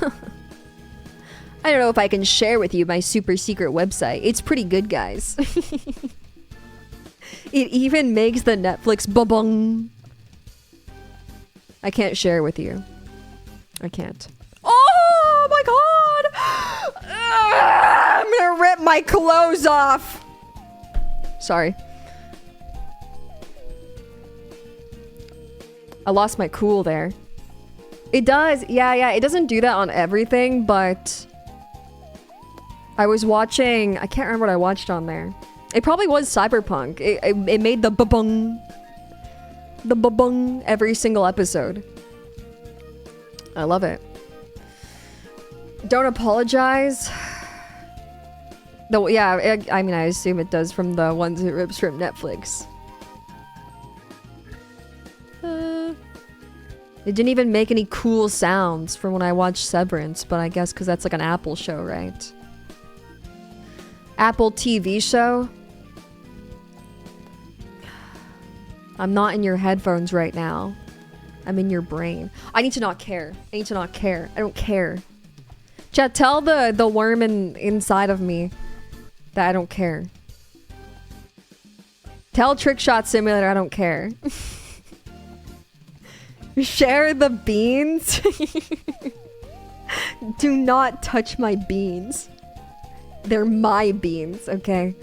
I don't know if I can share with you my super secret website. It's pretty good, guys. It even makes the Netflix ba-bung. I can't share with you. I can't. Oh my god! I'm gonna rip my clothes off! Sorry. I lost my cool there. It does. Yeah. It doesn't do that on everything, but... I was watching... I can't remember what I watched on there. It probably was Cyberpunk. It made the ba-bung. The ba-bung every single episode. I love it. Don't apologize. Though, yeah, I mean, I assume it does from the ones it rips from Netflix. It didn't even make any cool sounds from when I watched Severance, but I guess because that's like an Apple show, right? Apple TV show? I'm not in your headphones right now. I'm in your brain. I need to not care. I need to not care. I don't care. Chat, tell the worm inside of me that I don't care. Tell Trickshot Simulator I don't care. Share the beans. Do not touch my beans. They're my beans, okay?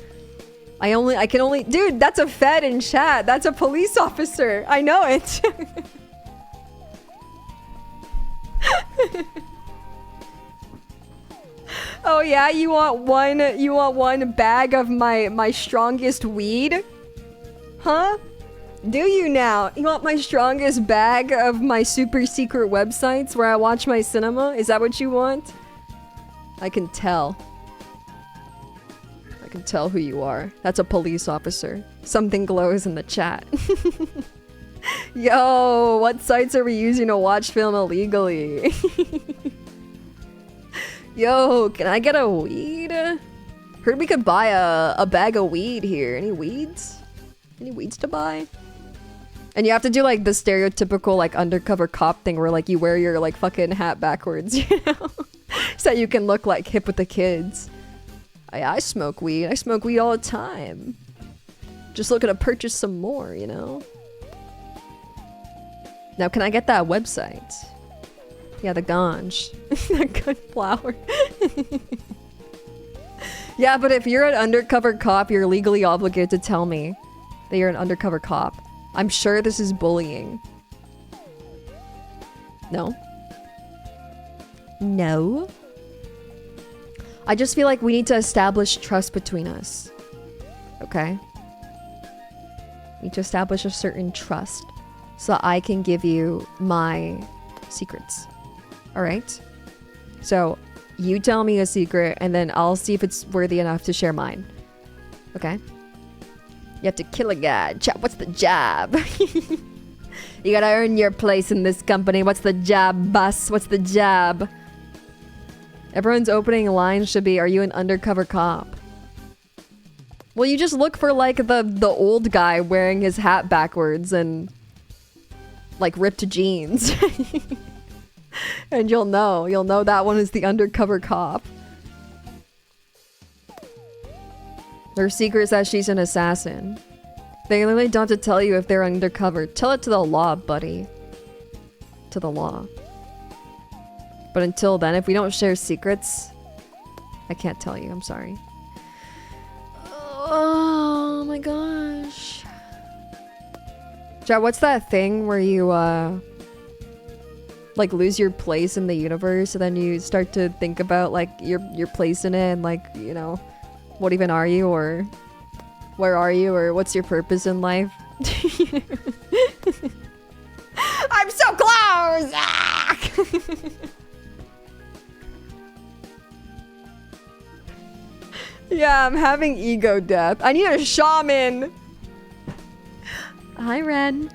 I can only... Dude, that's a Fed in chat. That's a police officer. I know it. Oh yeah, you want one bag of my strongest weed? Huh? Do you now? You want my strongest bag of my super secret websites where I watch my cinema? Is that what you want? I can tell. I can tell who you are. That's a police officer. Something glows in the chat. Yo, what sites are we using to watch film illegally? Yo, can I get a weed? Heard we could buy a bag of weed here. Any weeds? Any weeds to buy? And you have to do like the stereotypical like undercover cop thing where like you wear your like fucking hat backwards, you know? So you can look like hip with the kids. I smoke weed. I smoke weed all the time. Just looking to purchase some more, you know? Now, can I get that website? Yeah, the ganj. The good flower. Yeah, but if you're an undercover cop, you're legally obligated to tell me that you're an undercover cop. I'm sure this is bullying. No? No? I just feel like we need to establish trust between us. Okay? We need to establish a certain trust so I can give you my secrets. Alright? So, you tell me a secret and then I'll see if it's worthy enough to share mine. Okay? You have to kill a guy. Chat, what's the job? You gotta earn your place in this company. What's the job, boss? What's the job? Everyone's opening line should be, are you an undercover cop? Well, you just look for like the old guy wearing his hat backwards and like ripped jeans. And you'll know that one is the undercover cop. Her secret is that she's an assassin. They literally don't have to tell you if they're undercover. Tell it to the law, buddy. To the law. But until then, if we don't share secrets, I can't tell you. I'm sorry. Oh my gosh. Chat, what's that thing where you, like, lose your place in the universe and then you start to think about, like, your place in it and, like, you know, what even are you, or where are you, or what's your purpose in life? I'm so close! Ah! Yeah, I'm having ego death. I need a shaman! Hi, Ren.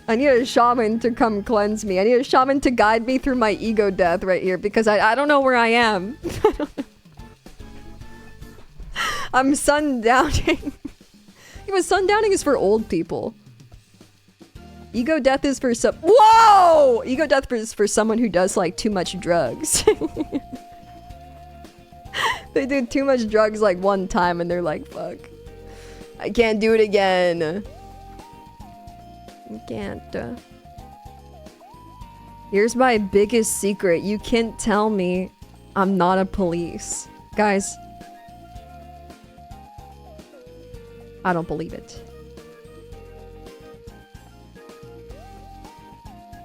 I need a shaman to come cleanse me. I need a shaman to guide me through my ego death right here, because I don't know where I am. I'm sundowning. Yeah, but sundowning is for old people. Ego death is for some— Whoa! Ego death is for someone who does, like, too much drugs. They do too much drugs, like, one time and they're like, fuck. I can't do it again. I can't. Here's my biggest secret. You can't tell me I'm not a police. Guys. I don't believe it.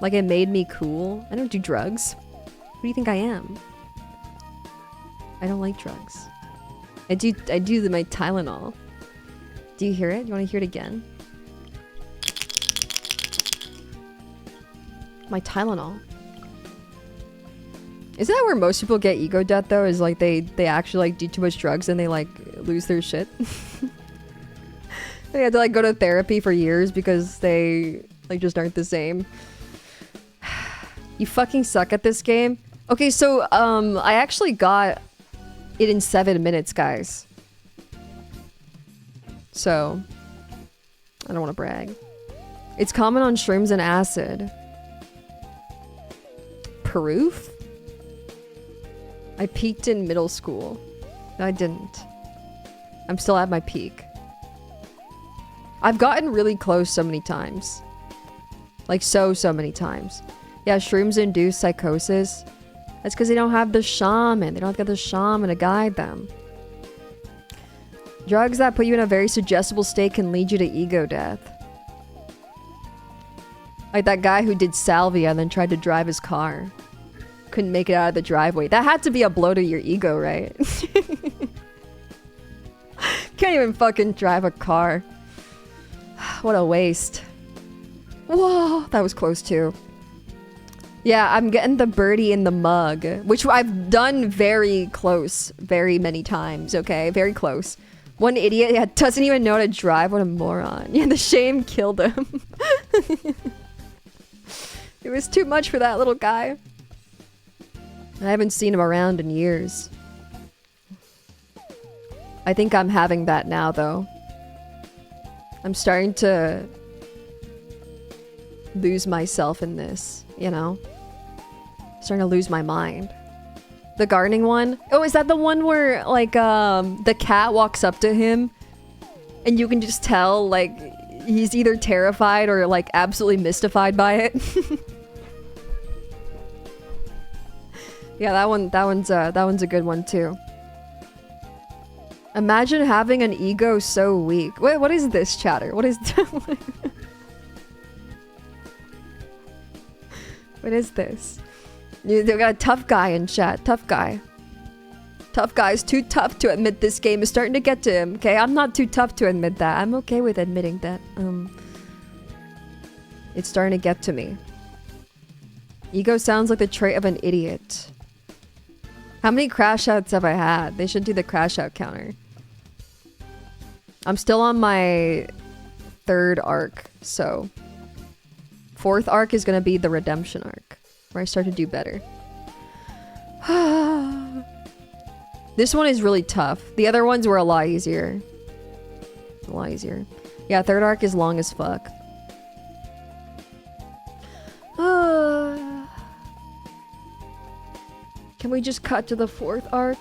Like, it made me cool. I don't do drugs. Who do you think I am? I don't like drugs. I do my Tylenol. Do you hear it? You want to hear it again? My Tylenol. Isn't that where most people get ego death though? Is like they actually like do too much drugs and they like lose their shit. They had to like go to therapy for years because they like just aren't the same. You fucking suck at this game. Okay, so I actually got it in 7 minutes, guys. So I don't want to brag. It's common on shrooms and acid. Proof? I peaked in middle school. No, I didn't. I'm still at my peak. I've gotten really close so many times. Like so many times. Yeah, shrooms induce psychosis. That's because they don't have the shaman. They don't have the shaman to guide them. Drugs that put you in a very suggestible state can lead you to ego death. Like that guy who did salvia and then tried to drive his car. Couldn't make it out of the driveway. That had to be a blow to your ego, right? Can't even fucking drive a car. What a waste. Whoa, that was close too. Yeah, I'm getting the birdie in the mug, which I've done very close, very many times, okay? Very close. One idiot doesn't even know how to drive. What a moron. Yeah, the shame killed him. It was too much for that little guy. I haven't seen him around in years. I think I'm having that now, though. I'm starting to lose myself in this, you know? Starting to lose my mind. The gardening one? Oh, is that the one where, like, the cat walks up to him and you can just tell, like, he's either terrified or, like, absolutely mystified by it? Yeah, that one's a good one, too. Imagine having an ego so weak. Wait, what is this, chatter? What is what is this? They've got a tough guy in chat. Tough guy. Tough guy's too tough to admit this game is starting to get to him. Okay, I'm not too tough to admit that. I'm okay with admitting that. It's starting to get to me. Ego sounds like the trait of an idiot. How many crash outs have I had? They should do the crash out counter. I'm still on my 3rd arc, so 4th arc is gonna be the redemption arc, where I start to do better. This one is really tough. The other ones were a lot easier. A lot easier. Yeah, 3rd arc is long as fuck. Can we just cut to the 4th arc?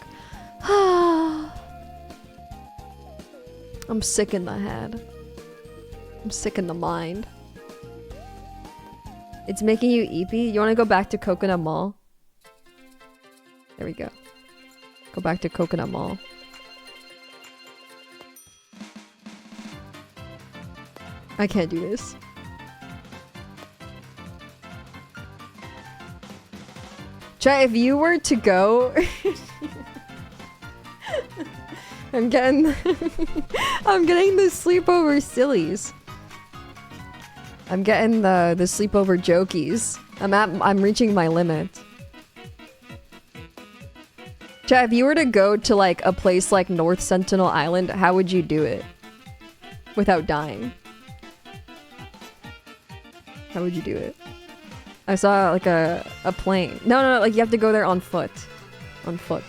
I'm sick in the head. I'm sick in the mind. It's making you eepy? You want to go back to Coconut Mall? There we go. Go back to Coconut Mall. I can't do this. Chat, if you were to go... I'm getting the sleepover sillies. I'm getting the sleepover jokies. I'm reaching my limit. Chat, if you were to go to like a place like North Sentinel Island, how would you do it? Without dying. How would you do it? I saw like a plane. No, like you have to go there on foot. On foot.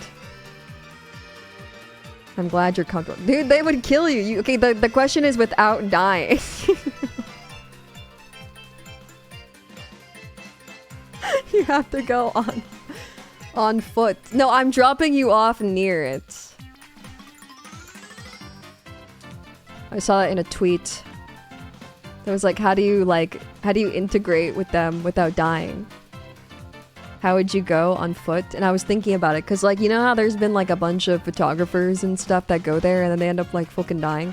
I'm glad you're comfortable. Dude, they would kill you. Okay, the question is without dying. You have to go on foot. No, I'm dropping you off near it. I saw it in a tweet. That was like, how do you integrate with them without dying? How would you go on foot? And I was thinking about it, because like, you know how there's been like a bunch of photographers and stuff that go there and then they end up like fucking dying?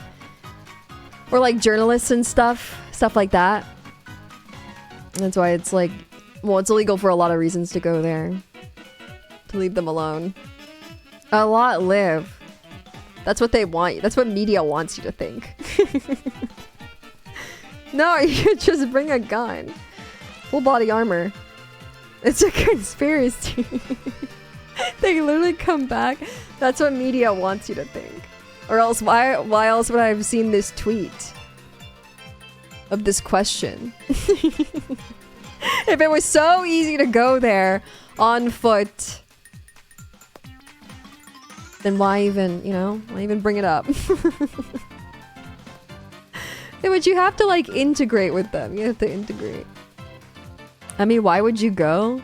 Or like journalists and stuff like that. And that's why it's like, well, it's illegal for a lot of reasons to go there. To leave them alone. A lot live. That's what they want you. That's what media wants you to think. No, you just bring a gun. Full body armor. It's a conspiracy. They literally come back. That's what media wants you to think. Or else, why else would I have seen this tweet? Of this question. If it was so easy to go there on foot, then why even, you know, why even bring it up? Yeah, but you have to like integrate with them. You have to integrate. I mean, why would you go?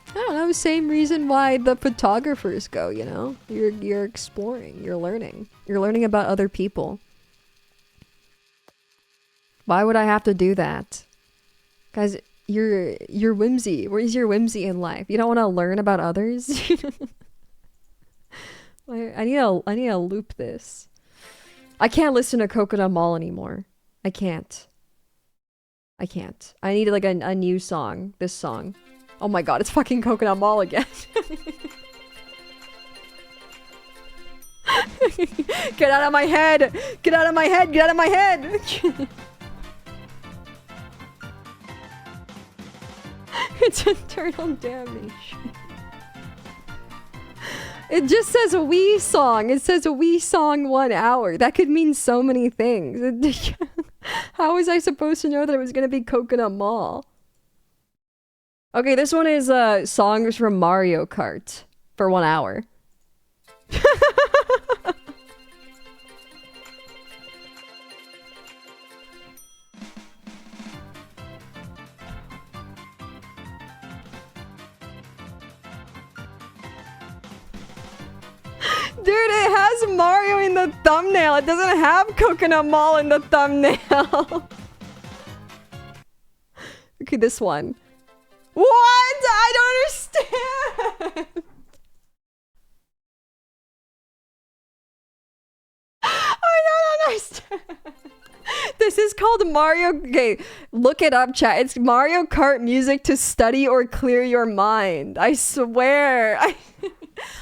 I don't know, same reason why the photographers go, you know? You're exploring, you're learning. You're learning about other people. Why would I have to do that? Guys, you're whimsy. Where's your whimsy in life? You don't want to learn about others? I need to loop this. I can't listen to Coconut Mall anymore. I can't. I need like a new song. This song. Oh my god, it's fucking Coconut Mall again. Get out of my head! Get out of my head! Get out of my head! It's internal damage. It just says a wee song. It says a wee song 1 hour. That could mean so many things. How was I supposed to know that it was going to be Coconut Mall? Okay, this one is songs from Mario Kart for 1 hour. Dude, it has Mario in the thumbnail. It doesn't have Coconut Mall in the thumbnail. Okay, this one. What? I don't understand. I don't understand. This is called Mario... Okay, look it up, chat. It's Mario Kart music to study or clear your mind. I swear.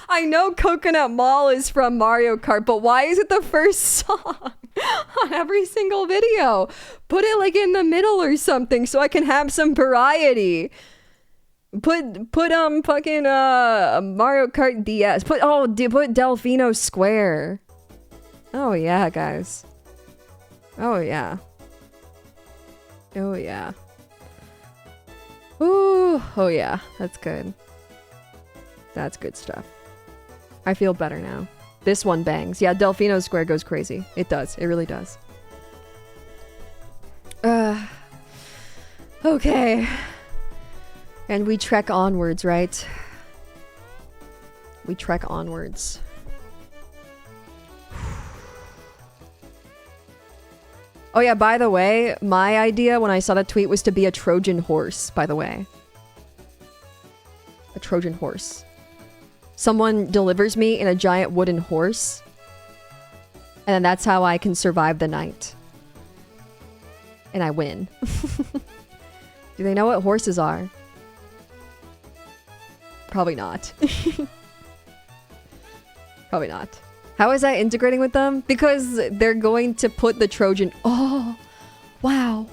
I know Coconut Mall is from Mario Kart, but why is it the first song on every single video? Put it like in the middle or something so I can have some variety. Put fucking Mario Kart DS. Put Delfino Square. Oh yeah, guys. Oh yeah. Oh yeah. Ooh, oh yeah. That's good. That's good stuff. I feel better now. This one bangs. Yeah, Delfino Square goes crazy. It does. It really does. Okay. And we trek onwards, right? We trek onwards. Oh yeah, by the way, my idea when I saw that tweet was to be a Trojan horse, by the way. A Trojan horse. Someone delivers me in a giant wooden horse. And then that's how I can survive the night. And I win. Do they know what horses are? Probably not. Probably not. How is that integrating with them? Because they're going to put the Trojan... Oh! Wow.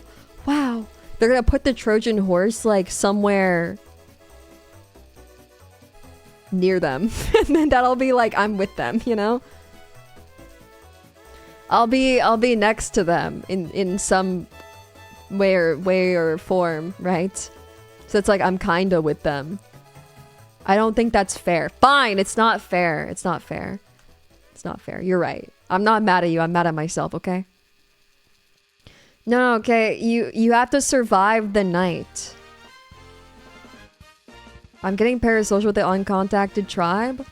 Wow. They're going to put the Trojan horse, like, somewhere... near them. And then that'll be like, I'm with them, you know? I'll be next to them in some way or form, right? So it's like I'm kinda with them. I don't think that's fair. Fine, it's not fair. It's not fair. It's not fair. You're right. I'm not mad at you. I'm mad at myself, okay? No, okay. You have to survive the night. I'm getting parasocial with the uncontacted tribe.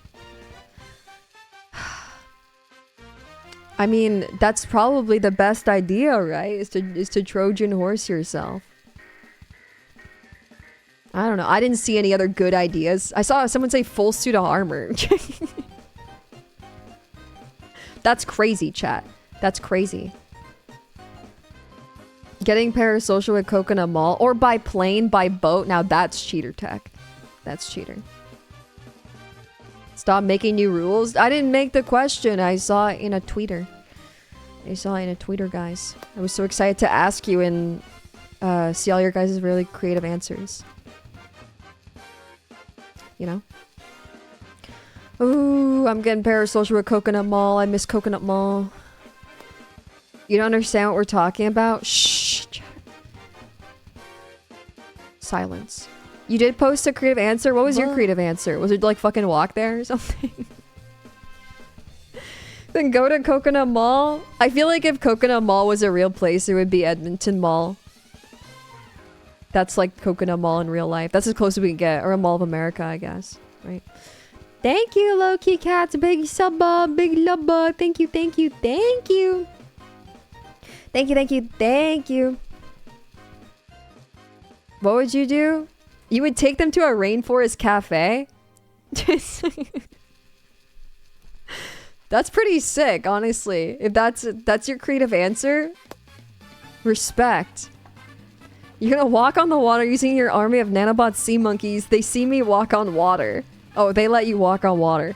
I mean, that's probably the best idea, right? Is to Trojan horse yourself. I don't know. I didn't see any other good ideas. I saw someone say full suit of armor. That's crazy, chat. That's crazy. Getting parasocial with Coconut Mall or by plane, by boat. Now that's cheater tech. That's cheater. Stop making new rules. I didn't make the question. I saw it in a tweeter. I saw it in a tweeter, guys. I was so excited to ask you and see all your guys' really creative answers. You know? Ooh, I'm getting parasocial with Coconut Mall. I miss Coconut Mall. You don't understand what we're talking about? Shh. Silence. You did post a creative answer? What was your creative answer? Was it like fucking walk there or something? Then go to Coconut Mall? I feel like if Coconut Mall was a real place, it would be Edmonton Mall. That's like Coconut Mall in real life. That's as close as we can get. Or a Mall of America, I guess. Right? Thank you, Low-Key Cats. Big sub, big love bug. Thank you, thank you, thank you. Thank you, thank you, thank you. What would you do? You would take them to a rainforest cafe? That's pretty sick, honestly. If that's your creative answer, respect. You're gonna walk on the water using your army of nanobot sea monkeys. They see me walk on water. Oh, they let you walk on water.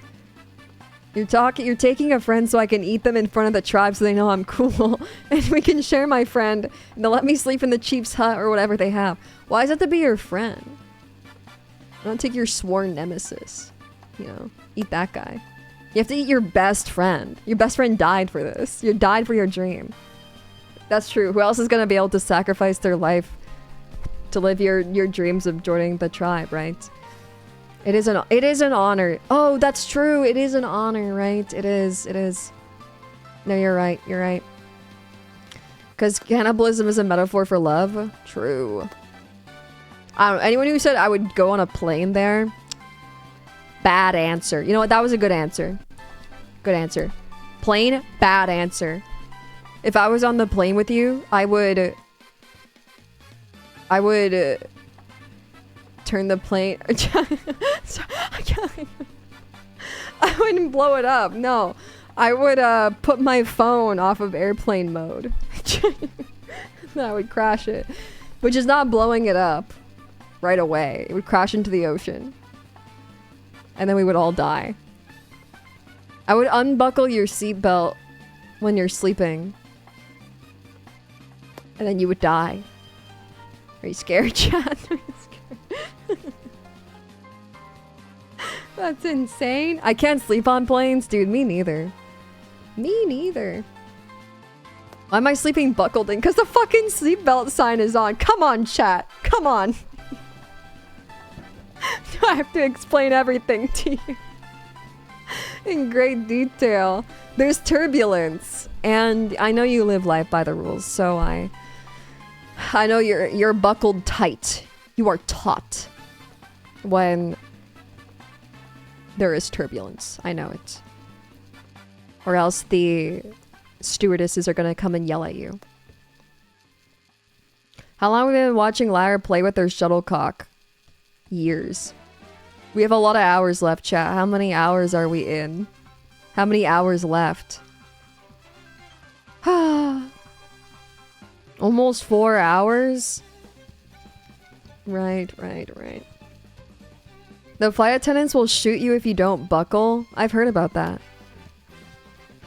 You're taking a friend so I can eat them in front of the tribe so they know I'm cool. And we can share my friend. And they'll let me sleep in the chief's hut or whatever they have. Why does it have to be your friend? Don't take your sworn nemesis. You know, eat that guy. You have to eat your best friend. Your best friend died for this. You died for your dream. That's true. Who else is going to be able to sacrifice their life to live your dreams of joining the tribe, right? It is an honor. Oh, that's true. It is an honor, right? It is. No, you're right. You're right. Because cannibalism is a metaphor for love. True. I don't know. Anyone who said I would go on a plane there, bad answer. You know what? That was a good answer. Good answer. Plane, bad answer. If I was on the plane with you, I would turn the plane. I wouldn't blow it up. No, I would put my phone off of airplane mode. Then I would crash it, which is not blowing it up right away. It would crash into the ocean, and then we would all die. I would unbuckle your seatbelt when you're sleeping, and then you would die. Are you scared, Chad? Are you scared? That's insane. I can't sleep on planes, dude. Me neither. Me neither. Why am I sleeping buckled in? Because the fucking seatbelt sign is on. Come on, chat. Come on. I have to explain everything to you in great detail. There's turbulence, and I know you live life by the rules, so I know you're buckled tight. You are taut when there is turbulence. I know it. Or else the stewardesses are gonna come and yell at you. How long have we been watching Lyra play with her shuttlecock? Years. We have a lot of hours left, chat. How many hours are we in? How many hours left? Almost 4 hours? Right. The flight attendants will shoot you if you don't buckle. I've heard about that.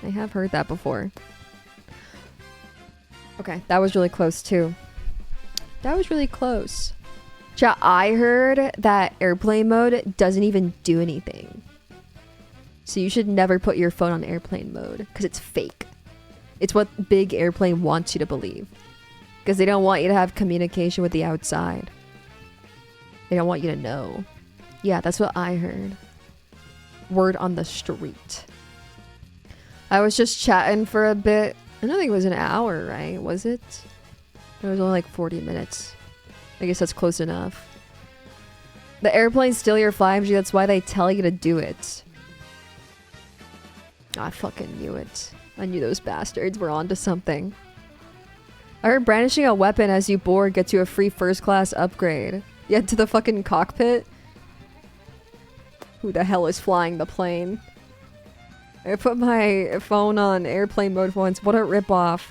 I have heard that before. Okay, that was really close too. That was really close. Chat, I heard that airplane mode doesn't even do anything. So you should never put your phone on airplane mode because it's fake. It's what big airplane wants you to believe. Because they don't want you to have communication with the outside. They don't want you to know. Yeah, that's what I heard. Word on the street. I was just chatting for a bit. I don't think it was an hour, right? Was it? It was only like 40 minutes. I guess that's close enough. The airplanes steal your 5G. That's why they tell you to do it. I fucking knew it. I knew those bastards were onto something. I heard brandishing a weapon as you board gets you a free first class upgrade. Yeah, to the fucking cockpit. Who the hell is flying the plane? I put my phone on airplane mode once. What a ripoff.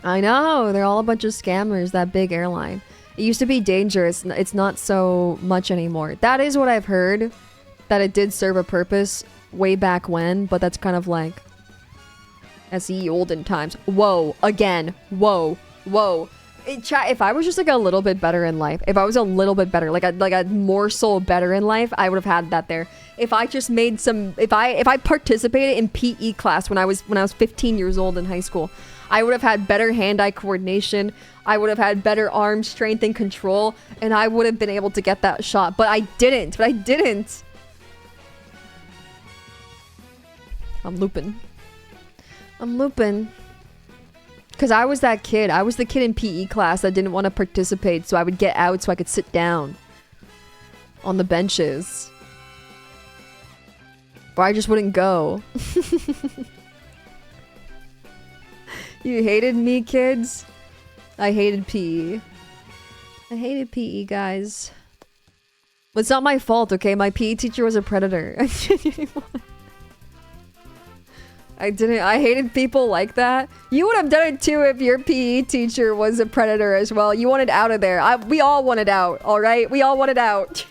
I know. They're all a bunch of scammers, that big airline. It used to be dangerous. It's not so much anymore. That is what I've heard. That it did serve a purpose way back when. But that's kind of like... as the olden times. Whoa. Again. Whoa. Chat, if I was just like a little bit better in life, if I was a little bit better, like a morsel better in life, I would have had that there. If I just made some, if I participated in PE class when I was 15 years old in high school, I would have had better hand-eye coordination. I would have had better arm strength and control, and I would have been able to get that shot. But I didn't. I'm looping. Because I was that kid. I was the kid in PE class that didn't want to participate, so I would get out so I could sit down on the benches. Or I just wouldn't go. You hated me, kids? I hated PE. I hated PE, guys. But it's not my fault, okay? My PE teacher was a predator. I hated people like that. You would have done it too if your PE teacher was a predator as well. You wanted out of there. We all wanted out, alright? We all wanted out.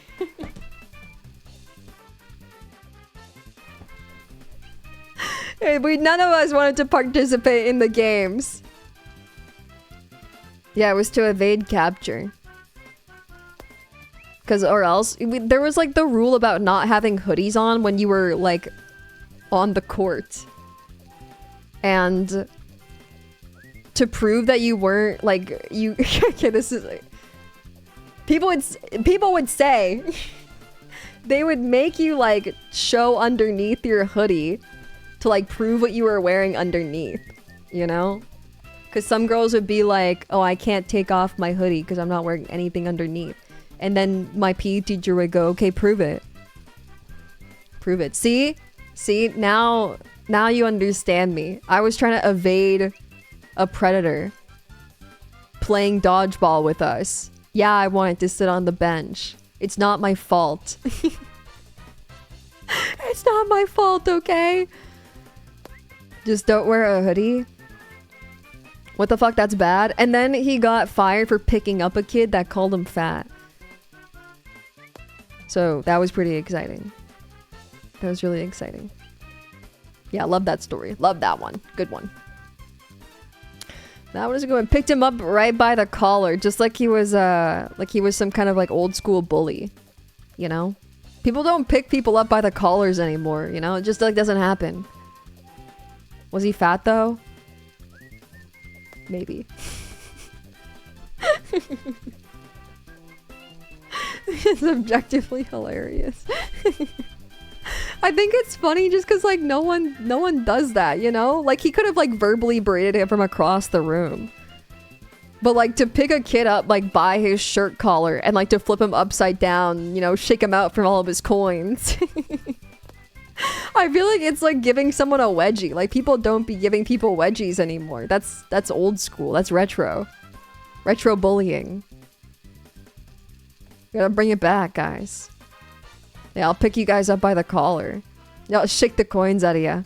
None of us wanted to participate in the games. Yeah, it was to evade capture. Or else, there was like the rule about not having hoodies on when you were like on the court. And to prove that you weren't like you okay, this is like people would say they would make you like show underneath your hoodie to like prove what you were wearing underneath, you know? Because some girls would be like, oh, I can't take off my hoodie because I'm not wearing anything underneath. And then my PE teacher would go, okay, prove it. Prove it. See, now you understand me. I was trying to evade a predator playing dodgeball with us. Yeah, I wanted to sit on the bench. It's not my fault. It's not my fault, okay? Just don't wear a hoodie. What the fuck, that's bad? And then he got fired for picking up a kid that called him fat. So that was pretty exciting. That was really exciting. Yeah, love that story. Love that one. Good one. That one is good. Picked him up right by the collar, just like he was some kind of like old school bully. You know? People don't pick people up by the collars anymore, you know? It just like doesn't happen. Was he fat though? Maybe. It's objectively hilarious. I think it's funny just because like no one does that, you know? Like he could have like verbally berated him from across the room. But like to pick a kid up like by his shirt collar and like to flip him upside down, you know, shake him out from all of his coins. I feel like it's like giving someone a wedgie. Like people don't be giving people wedgies anymore. That's old school. That's retro. Retro bullying. Gotta bring it back, guys. Yeah, I'll pick you guys up by the collar. Yeah, I'll shake the coins out of you.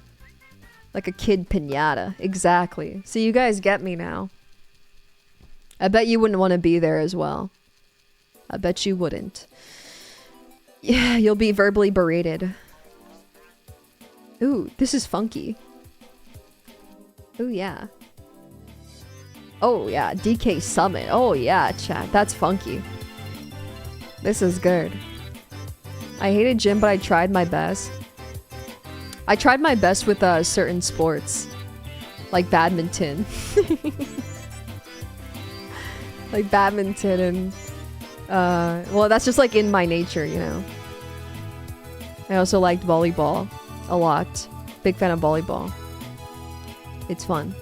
Like a kid piñata. Exactly. So you guys get me now. I bet you wouldn't want to be there as well. I bet you wouldn't. Yeah, you'll be verbally berated. Ooh, this is funky. Ooh, yeah. Oh, yeah. DK Summit. Oh, yeah, chat. That's funky. This is good. I hated gym, but I tried my best. I tried my best with certain sports. Like badminton. Like badminton and... well, that's just like in my nature, you know. I also liked volleyball a lot. Big fan of volleyball. It's fun.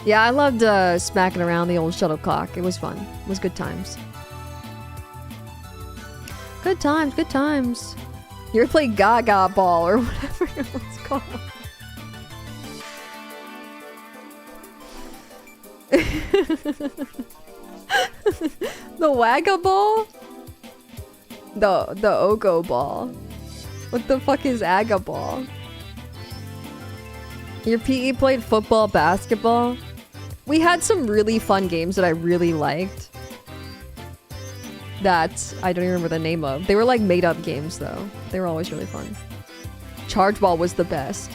Yeah, I loved smacking around the old shuttlecock. It was fun. It was good times. Good times, good times. You ever play Gaga Ball or whatever it's called? The Wagga Ball? The Ogo Ball. What the fuck is Aga Ball? Your PE played football, basketball? We had some really fun games that I really liked. That I don't even remember the name of. They were like made up games though. They were always really fun. Charge ball was the best.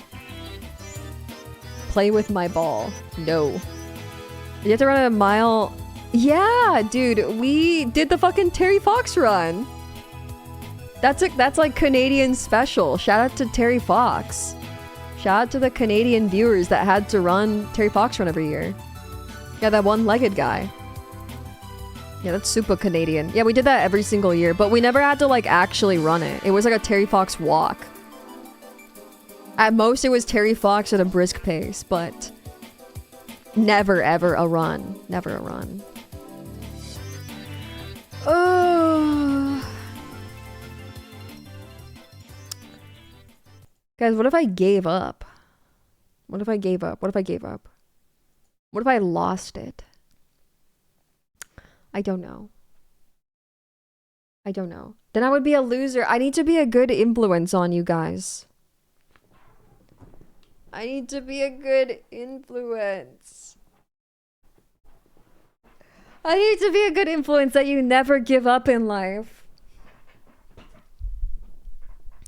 Play with my ball. No. You have to run a mile. Yeah, dude. We did the fucking Terry Fox run. That's like Canadian special. Shout out to Terry Fox. Shout out to the Canadian viewers that had to run Terry Fox run every year. Yeah, that one-legged guy. Yeah, that's super Canadian. Yeah, we did that every single year, but we never had to like actually run it. It was like a Terry Fox walk. At most, it was Terry Fox at a brisk pace, but never ever a run. Never a run. Oh. Guys, what if I gave up? What if I gave up? What if I gave up? What if I lost it? I don't know. I don't know. Then I would be a loser. I need to be a good influence on you guys. I need to be a good influence. I need to be a good influence that you never give up in life.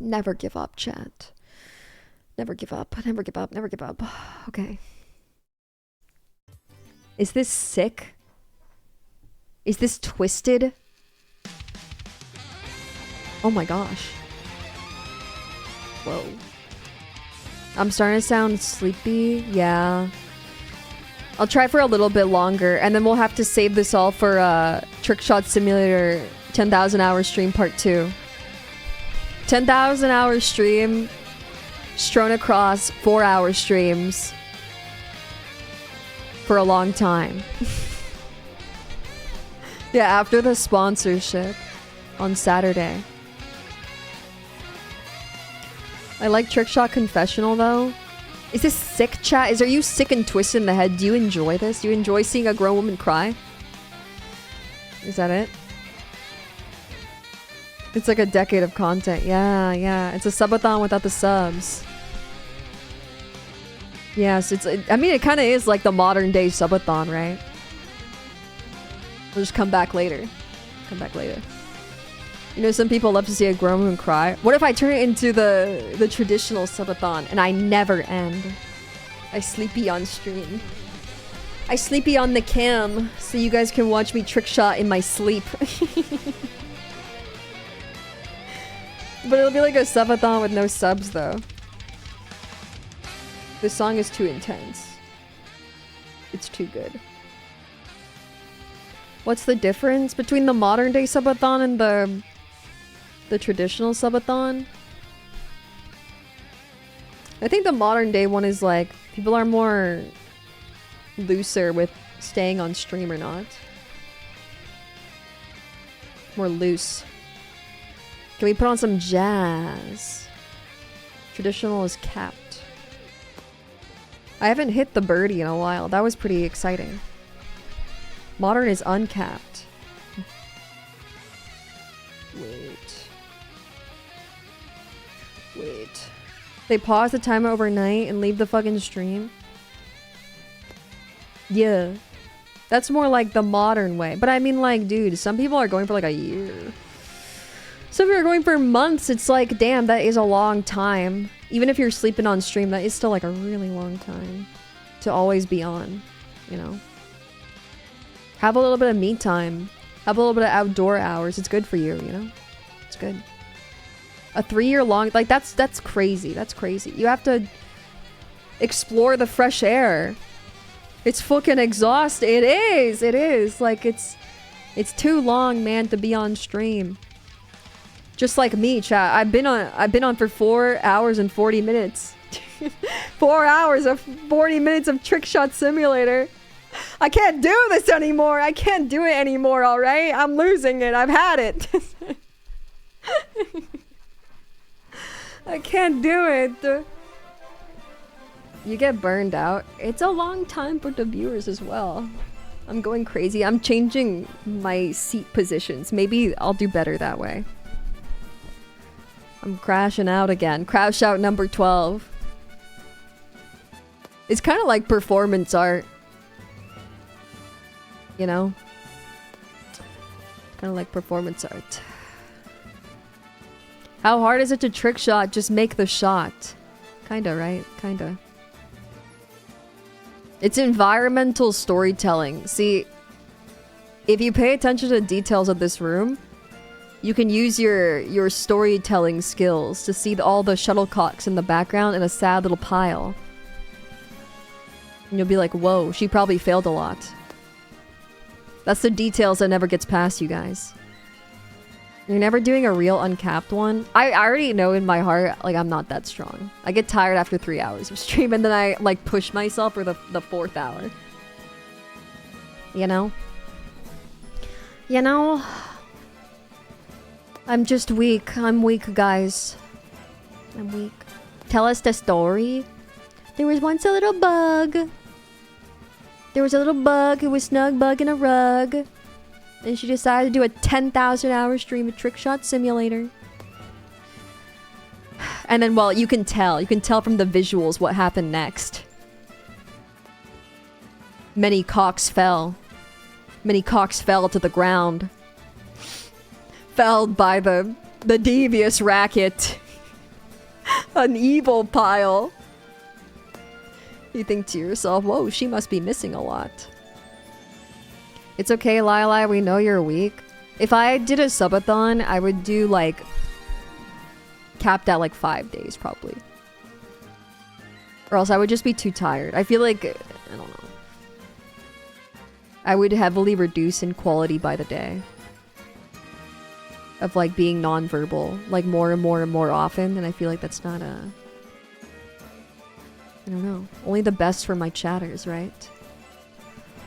Never give up, chat. Never give up. Never give up. Never give up. Okay. Is this sick? Is this twisted? Oh my gosh. Whoa. I'm starting to sound sleepy. Yeah. I'll try for a little bit longer, and then we'll have to save this all for Trickshot Simulator 10,000 hour stream part 2. 10,000 hour stream strewn across 4-hour streams for a long time. Yeah, after the sponsorship on Saturday. I like Trickshot Confessional though. Is this sick, chat? Are you sick and twisted in the head? Do you enjoy this? Do you enjoy seeing a grown woman cry? Is that it? It's like a decade of content. Yeah, yeah. It's a subathon without the subs. Yes, I mean, it kind of is like the modern day subathon, right? We'll just come back later. Come back later. You know, some people love to see a grown woman cry. What if I turn it into the traditional subathon and I never end? I sleepy on stream. I sleepy on the cam so you guys can watch me trickshot in my sleep. But it'll be like a subathon with no subs though. This song is too intense. It's too good. What's the difference between the modern day subathon and the traditional subathon? I think the modern day one is like people are more looser with staying on stream or not. More loose. Can we put on some jazz? Traditional is capped. I haven't hit the birdie in a while. That was pretty exciting. Modern is uncapped. Wait. They pause the timer overnight and leave the fucking stream? Yeah. That's more like the modern way. But I mean, like, dude, some people are going for like a year. Some people are going for months. It's like, damn, that is a long time. Even if you're sleeping on stream, that is still like a really long time to always be on, you know? Have a little bit of me time. Have a little bit of outdoor hours. It's good for you, you know? It's good. A 3-year long, like, that's crazy. That's crazy. You have to explore the fresh air. It's fucking exhausting. It is. Like, it's too long, man, to be on stream. Just like me, chat. I've been on for 4 hours and 40 minutes. 4 hours of 40 minutes of Trickshot Simulator. I can't do this anymore. I can't do it anymore, alright? I'm losing it. I've had it. I can't do it. You get burned out. It's a long time for the viewers as well. I'm going crazy. I'm changing my seat positions. Maybe I'll do better that way. I'm crashing out again. Crash out number 12. It's kind of like performance art. You know? Kind of like performance art. How hard is it to trick shot? Just make the shot. Kinda, right? Kinda. It's environmental storytelling. See, if you pay attention to the details of this room, you can use your storytelling skills to see all the shuttlecocks in the background in a sad little pile. And you'll be like, whoa, she probably failed a lot. That's the details that never gets past you guys. You're never doing a real uncapped one. I already know in my heart, like, I'm not that strong. I get tired after 3 hours of stream, and then I, like, push myself for the 4th hour. You know? You know? I'm just weak. I'm weak, guys. I'm weak. Tell us the story. There was once a little bug. There was a little bug who was snug bug in a rug. And she decided to do a 10,000 hour stream of Trickshot Simulator. And then, well, you can tell from the visuals what happened next. Many cocks fell. Many cocks fell to the ground. Felled by the devious racket. An evil pile. You think to yourself, whoa, she must be missing a lot. It's okay, Lyla, we know you're weak. If I did a subathon, I would do, like, capped at, like, 5 days, probably. Or else I would just be too tired. I feel like, I don't know. I would heavily reduce in quality by the day. Of, like, being non-verbal, like, more and more and more often, and I feel like that's not a... I don't know. Only the best for my chatters, right?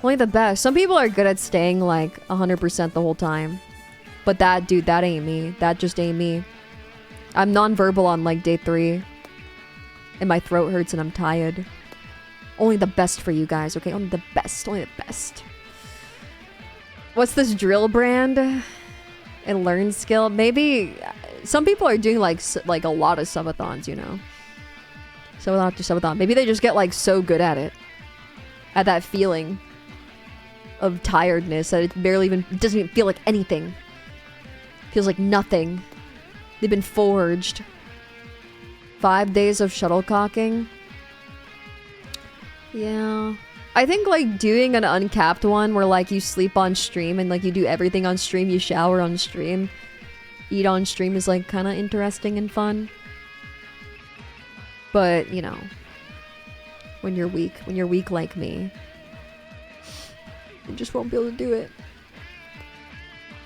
Only the best. Some people are good at staying like 100% the whole time. But that, dude, that ain't me. That just ain't me. I'm non-verbal on like day 3. And my throat hurts and I'm tired. Only the best for you guys, okay? Only the best. Only the best. What's this drill brand? And learn skill? Maybe some people are doing like a lot of subathons, you know? Subathon after subathon. Maybe they just get like so good at it. At that feeling of tiredness that it barely even doesn't even feel like anything. Feels like nothing. They've been forged. 5 days of shuttlecocking. Yeah. I think like doing an uncapped one where like you sleep on stream and like you do everything on stream, you shower on stream, eat on stream is like kind of interesting and fun. But, you know, when you're weak like me, you just won't be able to do it.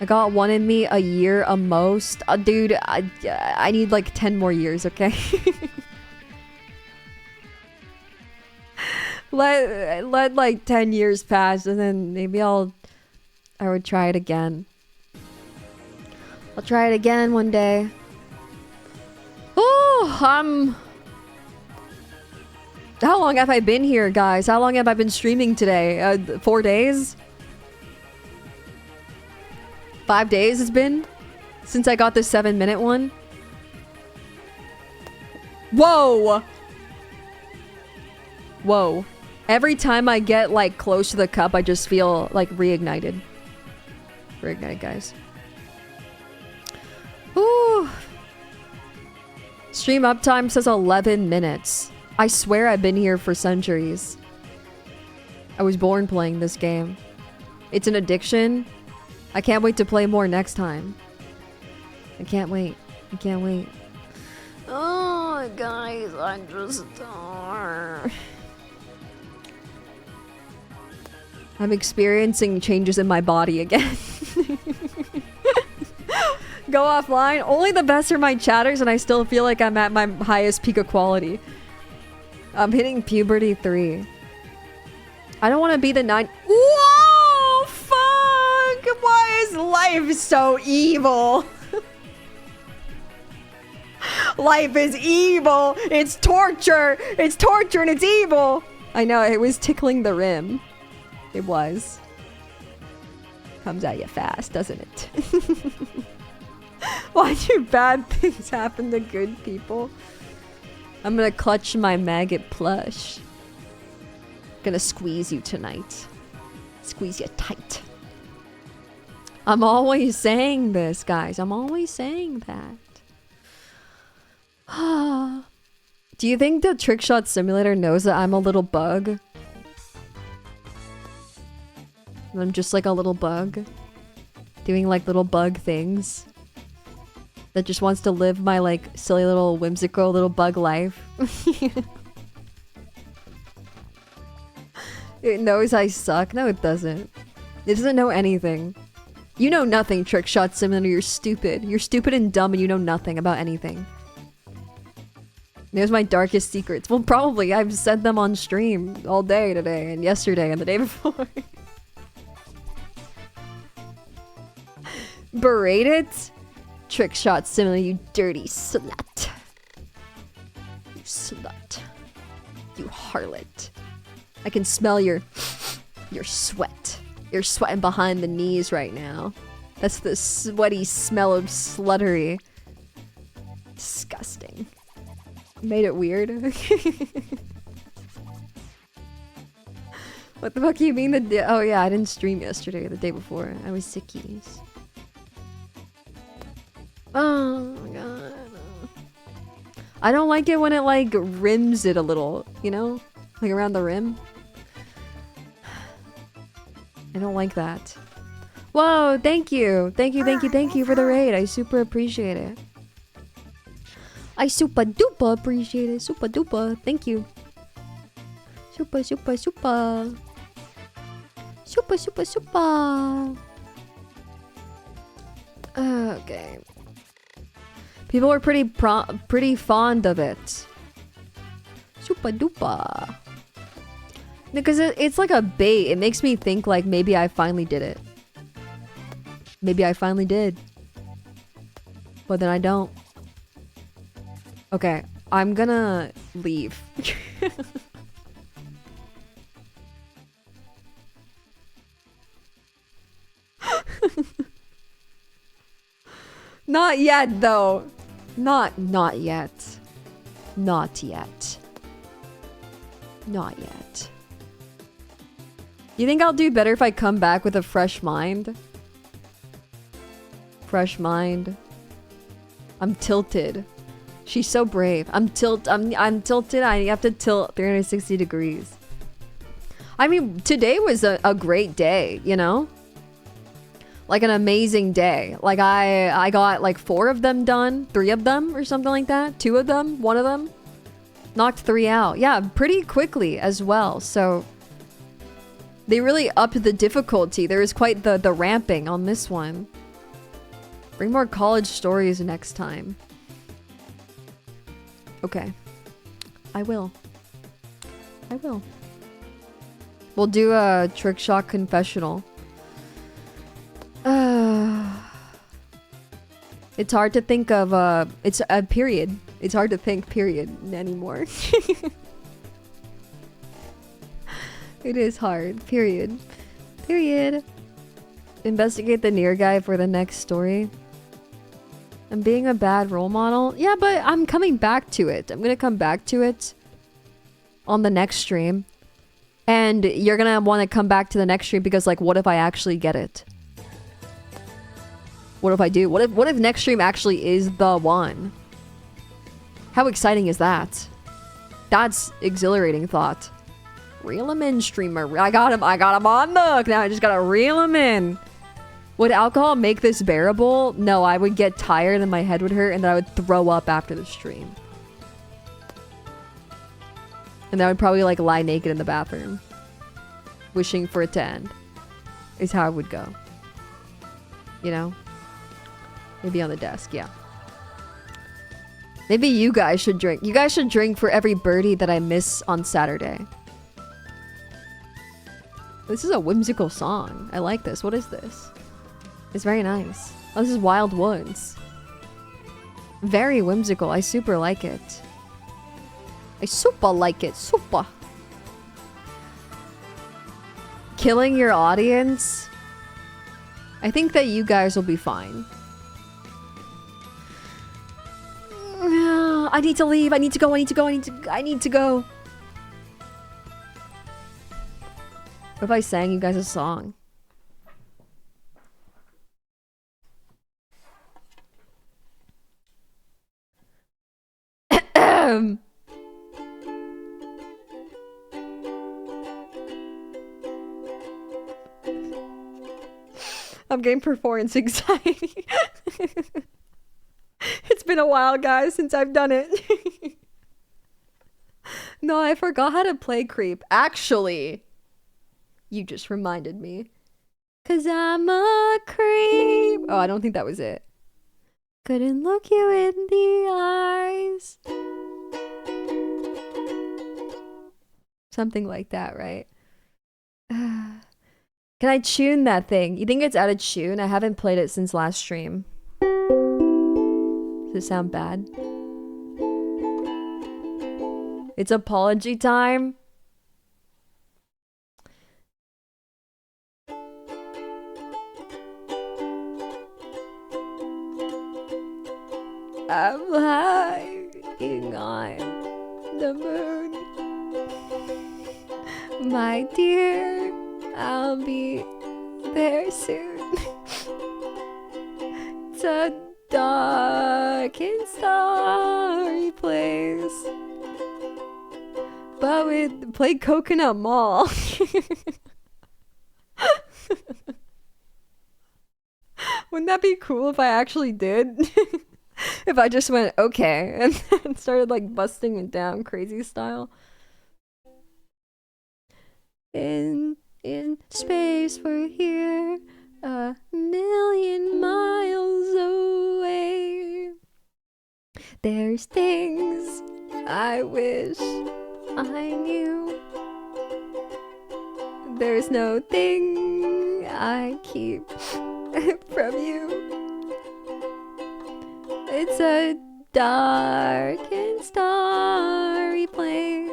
I got one in me a year a most. Dude, I need like 10 more years, okay? let like 10 years pass and then maybe I would try it again. I'll try it again one day. Oh, how long have I been here, guys? How long have I been streaming today? 4 days? 5 days it's been since I got the 7-minute one. Whoa! Whoa. Every time I get, like, close to the cup, I just feel, like, reignited. Reignited, guys. Ooh. Stream uptime says 11 minutes. I swear I've been here for centuries. I was born playing this game. It's an addiction. I can't wait to play more next time. I can't wait. I can't wait. Oh, guys, I'm just... I'm experiencing changes in my body again. Go offline. Only the best are my chatters, and I still feel like I'm at my highest peak of quality. I'm hitting puberty 3. I don't want to be the 9. Whoa! Fuck! Why is life so evil? Life is evil! It's torture! It's torture and it's evil! I know, it was tickling the rim. It was. Comes at you fast, doesn't it? Why do bad things happen to good people? I'm gonna clutch my maggot plush. Gonna squeeze you tonight. Squeeze you tight. I'm always saying this, guys. I'm always saying that. Do you think the Trickshot simulator knows that I'm a little bug? I'm just like a little bug. Doing like little bug things. That just wants to live my like silly little whimsical little bug life. It knows I suck. No, it doesn't. It doesn't know anything. You know nothing, Trickshot simulator. You're stupid. You're stupid and dumb and you know nothing about anything. There's my darkest secrets. Well, probably. I've said them on stream all day today and yesterday and the day before. Berate it? Trickshot simulator, you dirty slut. You slut. You harlot. I can smell your sweat. You're sweating behind the knees right now. That's the sweaty smell of sluttery. Disgusting. Made it weird. What the fuck do you mean oh yeah, I didn't stream yesterday or the day before. I was sickies. Oh my god. I don't like it when it like rims it a little, you know? Like around the rim. I don't like that. Whoa, thank you. Thank you for the raid. I super appreciate it. I super duper appreciate it. Super duper. Thank you. Super. Okay. People were pretty fond of it. Super duper. Because it's like a bait. It makes me think like maybe I finally did it. Maybe I finally did. But then I don't. Okay, I'm gonna leave. Not yet, though. Not yet. Not yet. Not yet. You think I'll do better if I come back with a fresh mind? Fresh mind. I'm tilted. She's so brave. I'm tilted. I have to tilt 360 degrees. I mean, today was a great day, you know? Like an amazing day. Like I got like 4 of them done, 3 of them or something like that. 2 of them, 1 of them. Knocked 3 out. Yeah, pretty quickly as well. So they really upped the difficulty. There is quite the ramping on this one. Bring more college stories next time. Okay. I will. We'll do a Trickshot confessional. It's hard to think of it's a period. It's hard to think period anymore. It is hard. Period. Investigate the near guy for the next story. I'm being a bad role model. Yeah, but I'm coming back to it. I'm gonna come back to it on the next stream. And you're gonna want to come back to the next stream because, like, what if I actually get it? What if I do? What if next stream actually is the one? How exciting is that? That's exhilarating thought. Reel him in, streamer. I got him on the hook. Now I just gotta reel him in. Would alcohol make this bearable? No, I would get tired and my head would hurt and then I would throw up after the stream. And I would probably like lie naked in the bathroom. Wishing for it to end. Is how it would go. You know? Maybe on the desk, yeah. Maybe you guys should drink. You guys should drink for every birdie that I miss on Saturday. This is a whimsical song. I like this. What is this? It's very nice. Oh, this is Wild Woods. Very whimsical. I super like it. I super like it. Super. Killing your audience? I think that you guys will be fine. I need to leave. I need to go. I need to go. I need to go. What if I sang you guys a song? I'm getting performance anxiety. It's been a while, guys, since I've done it. No, I forgot how to play Creep. Actually, you just reminded me. 'Cause I'm a creep. Oh, I don't think that was it. Couldn't look you in the eyes. Something like that, right? Can I tune that thing? You think it's out of tune? I haven't played it since last stream. Does it sound bad? It's apology time. I'm hiding on the moon. My dear, I'll be there soon. It's a dark and starry place. But with play Coconut Mall. Wouldn't that be cool if I actually did? If I just went, okay, and then started like busting it down crazy style. In space we're here, a million miles away. There's things I wish I knew. There's no thing I keep from you. It's a dark and starry place.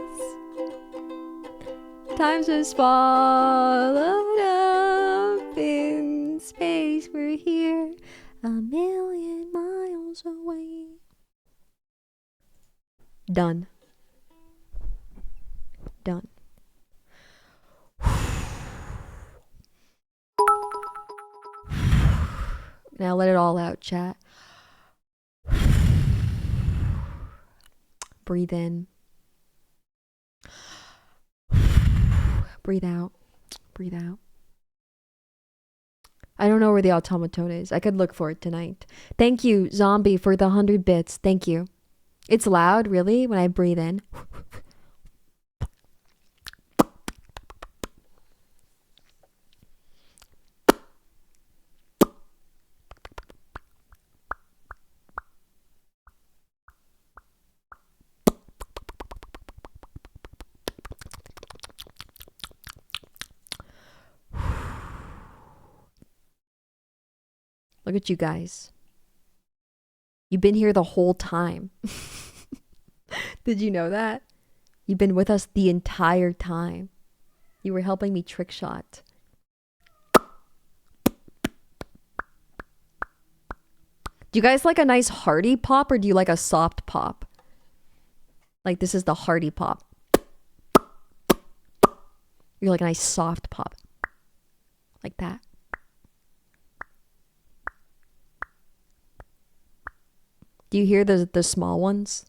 Time's just swallowed up in space. We're here, a million miles away. Done. Done. Now let it all out, chat. Breathe in. Breathe out. Breathe out. I don't know where the automaton is. I could look for it tonight. Thank you, Zombie, for the 100 bits. Thank you. It's loud, really, when I breathe in. Look at you guys. You've been here the whole time. Did you know that? You've been with us the entire time. You were helping me trick shot. Do you guys like a nice hearty pop or do you like a soft pop? Like this is the hearty pop. You like a nice soft pop. Like that. Do you hear the small ones?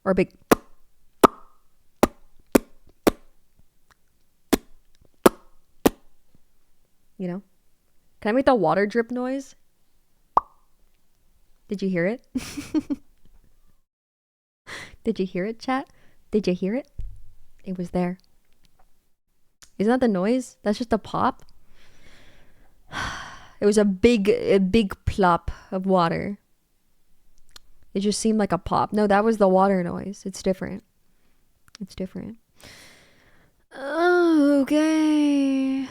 Or a big... You know? Can I make the water drip noise? Did you hear it? Did you hear it, chat? Did you hear it? It was there. Isn't that the noise? That's just a pop. It was a big plop of water. It just seemed like a pop. No, that was the water noise. It's different. It's different. Okay.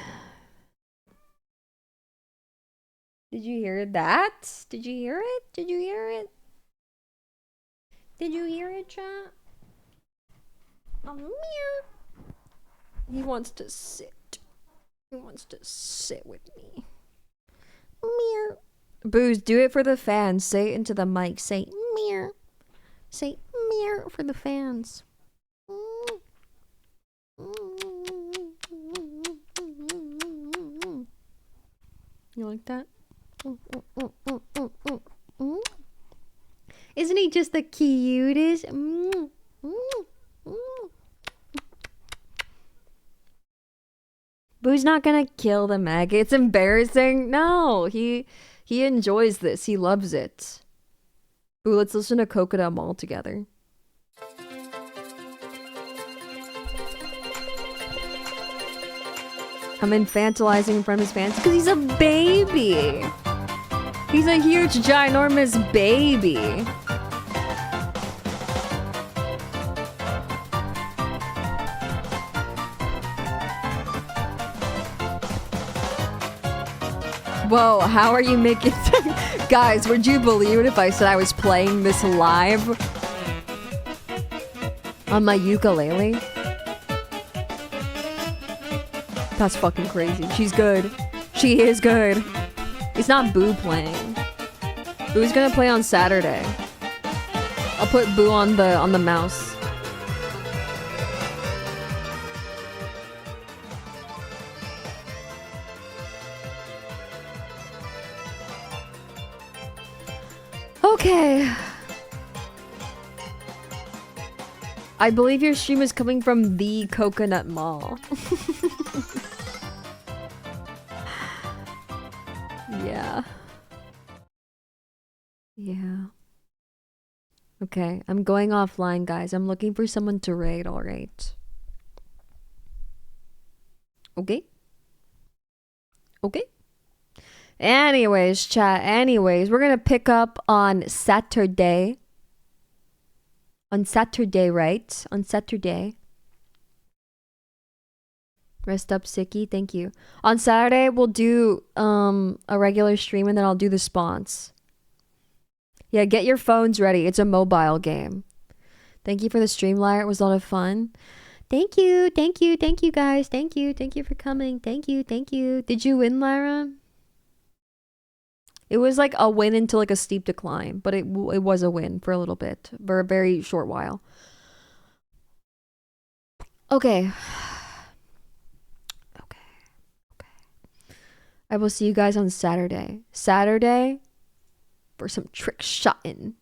Did you hear that? Did you hear it? Did you hear it? Did you hear it, chat? Oh, meow. He wants to sit. He wants to sit with me. Meow. Booze, do it for the fans. Say it into the mic. Say meow. Say meow for the fans. You like that? Isn't he just the cutest? Boo's not gonna kill the maggot. It's embarrassing. No, he enjoys this. He loves it. Ooh, let's listen to Coconut Mall together. I'm infantilizing in front of his fans because he's a baby. He's a huge, ginormous baby. Whoa, how are you making... Guys, would you believe it if I said I was playing this live on my ukulele? That's fucking crazy. She's good. She is good. It's not Boo playing. Boo's gonna play on Saturday. I'll put Boo on the mouse. Okay. I believe your stream is coming from the Coconut Mall. Yeah. Yeah. Okay, I'm going offline, guys. I'm looking for someone to raid, alright. Okay? Okay? Anyways, chat. Anyways, we're gonna pick up on Saturday. On Saturday, right? On Saturday. Rest up, Sicky. Thank you. On Saturday, we'll do a regular stream and then I'll do the spawns. Yeah, get your phones ready. It's a mobile game. Thank you for the stream, Lyra. It was a lot of fun. Thank you. Thank you. Thank you, guys. Thank you. Thank you for coming. Thank you. Thank you. Did you win, Lyra? It was like a win into like a steep decline, but it was a win for a little bit, for a very short while. Okay. I will see you guys on Saturday. Saturday for some trick shotting.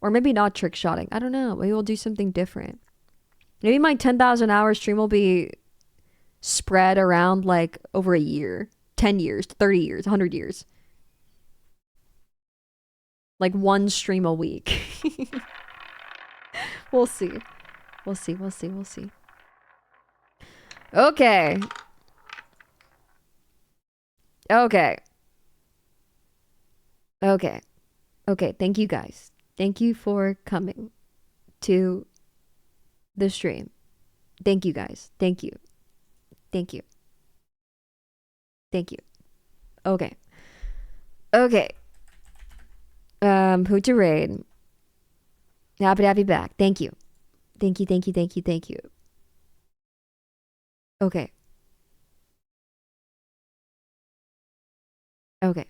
Or maybe not trick shotting. I don't know. Maybe we'll do something different. Maybe my 10,000 hour stream will be spread around like over a year. 10 years, 30 years, 100 years. Like one stream a week. We'll see. We'll see. We'll see. We'll see. Okay. Okay. Okay. Okay. Thank you guys. Thank you for coming to the stream. Thank you guys. Thank you. Thank you. Thank you. Okay. Okay. Who to raid? Happy to have you back. Thank you. Thank you. Thank you. Thank you. Thank you. Okay. Okay.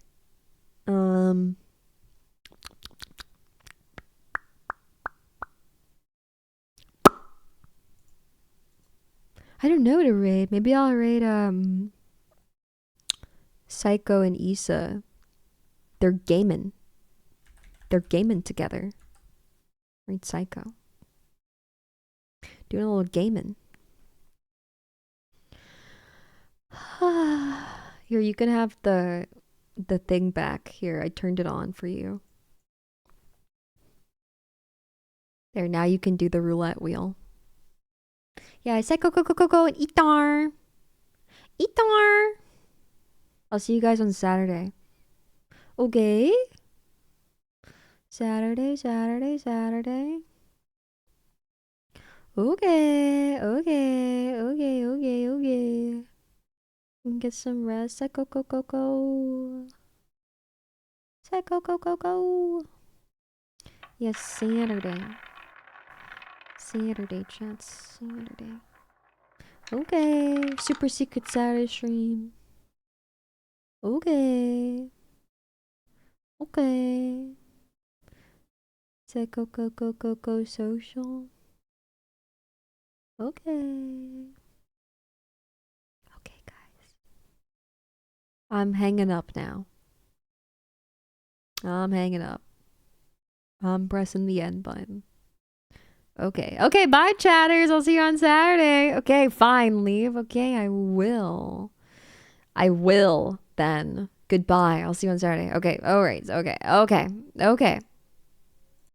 I don't know to raid. Maybe I'll raid Psycho and Issa. They're gaming. They're gaming together. Raid Psycho. Doing a little gaming. Here, you can have the thing back. Here, I turned it on for you. There, now you can do the roulette wheel. Yeah, I said go and Itar. Itar. I'll see you guys on Saturday. Okay. Saturday. Okay. Get some rest. Say go. Say go. Yes, Saturday. Saturday, chats. Saturday. Okay. Super secret Saturday stream. Okay. Say go social. Okay. Okay, guys. I'm hanging up now. I'm hanging up. I'm pressing the end button. Okay. Okay, bye, chatters. I'll see you on Saturday. Okay, fine. Leave. Okay, I will. I will then. Goodbye. I'll see you on Saturday. Okay. All right. Okay.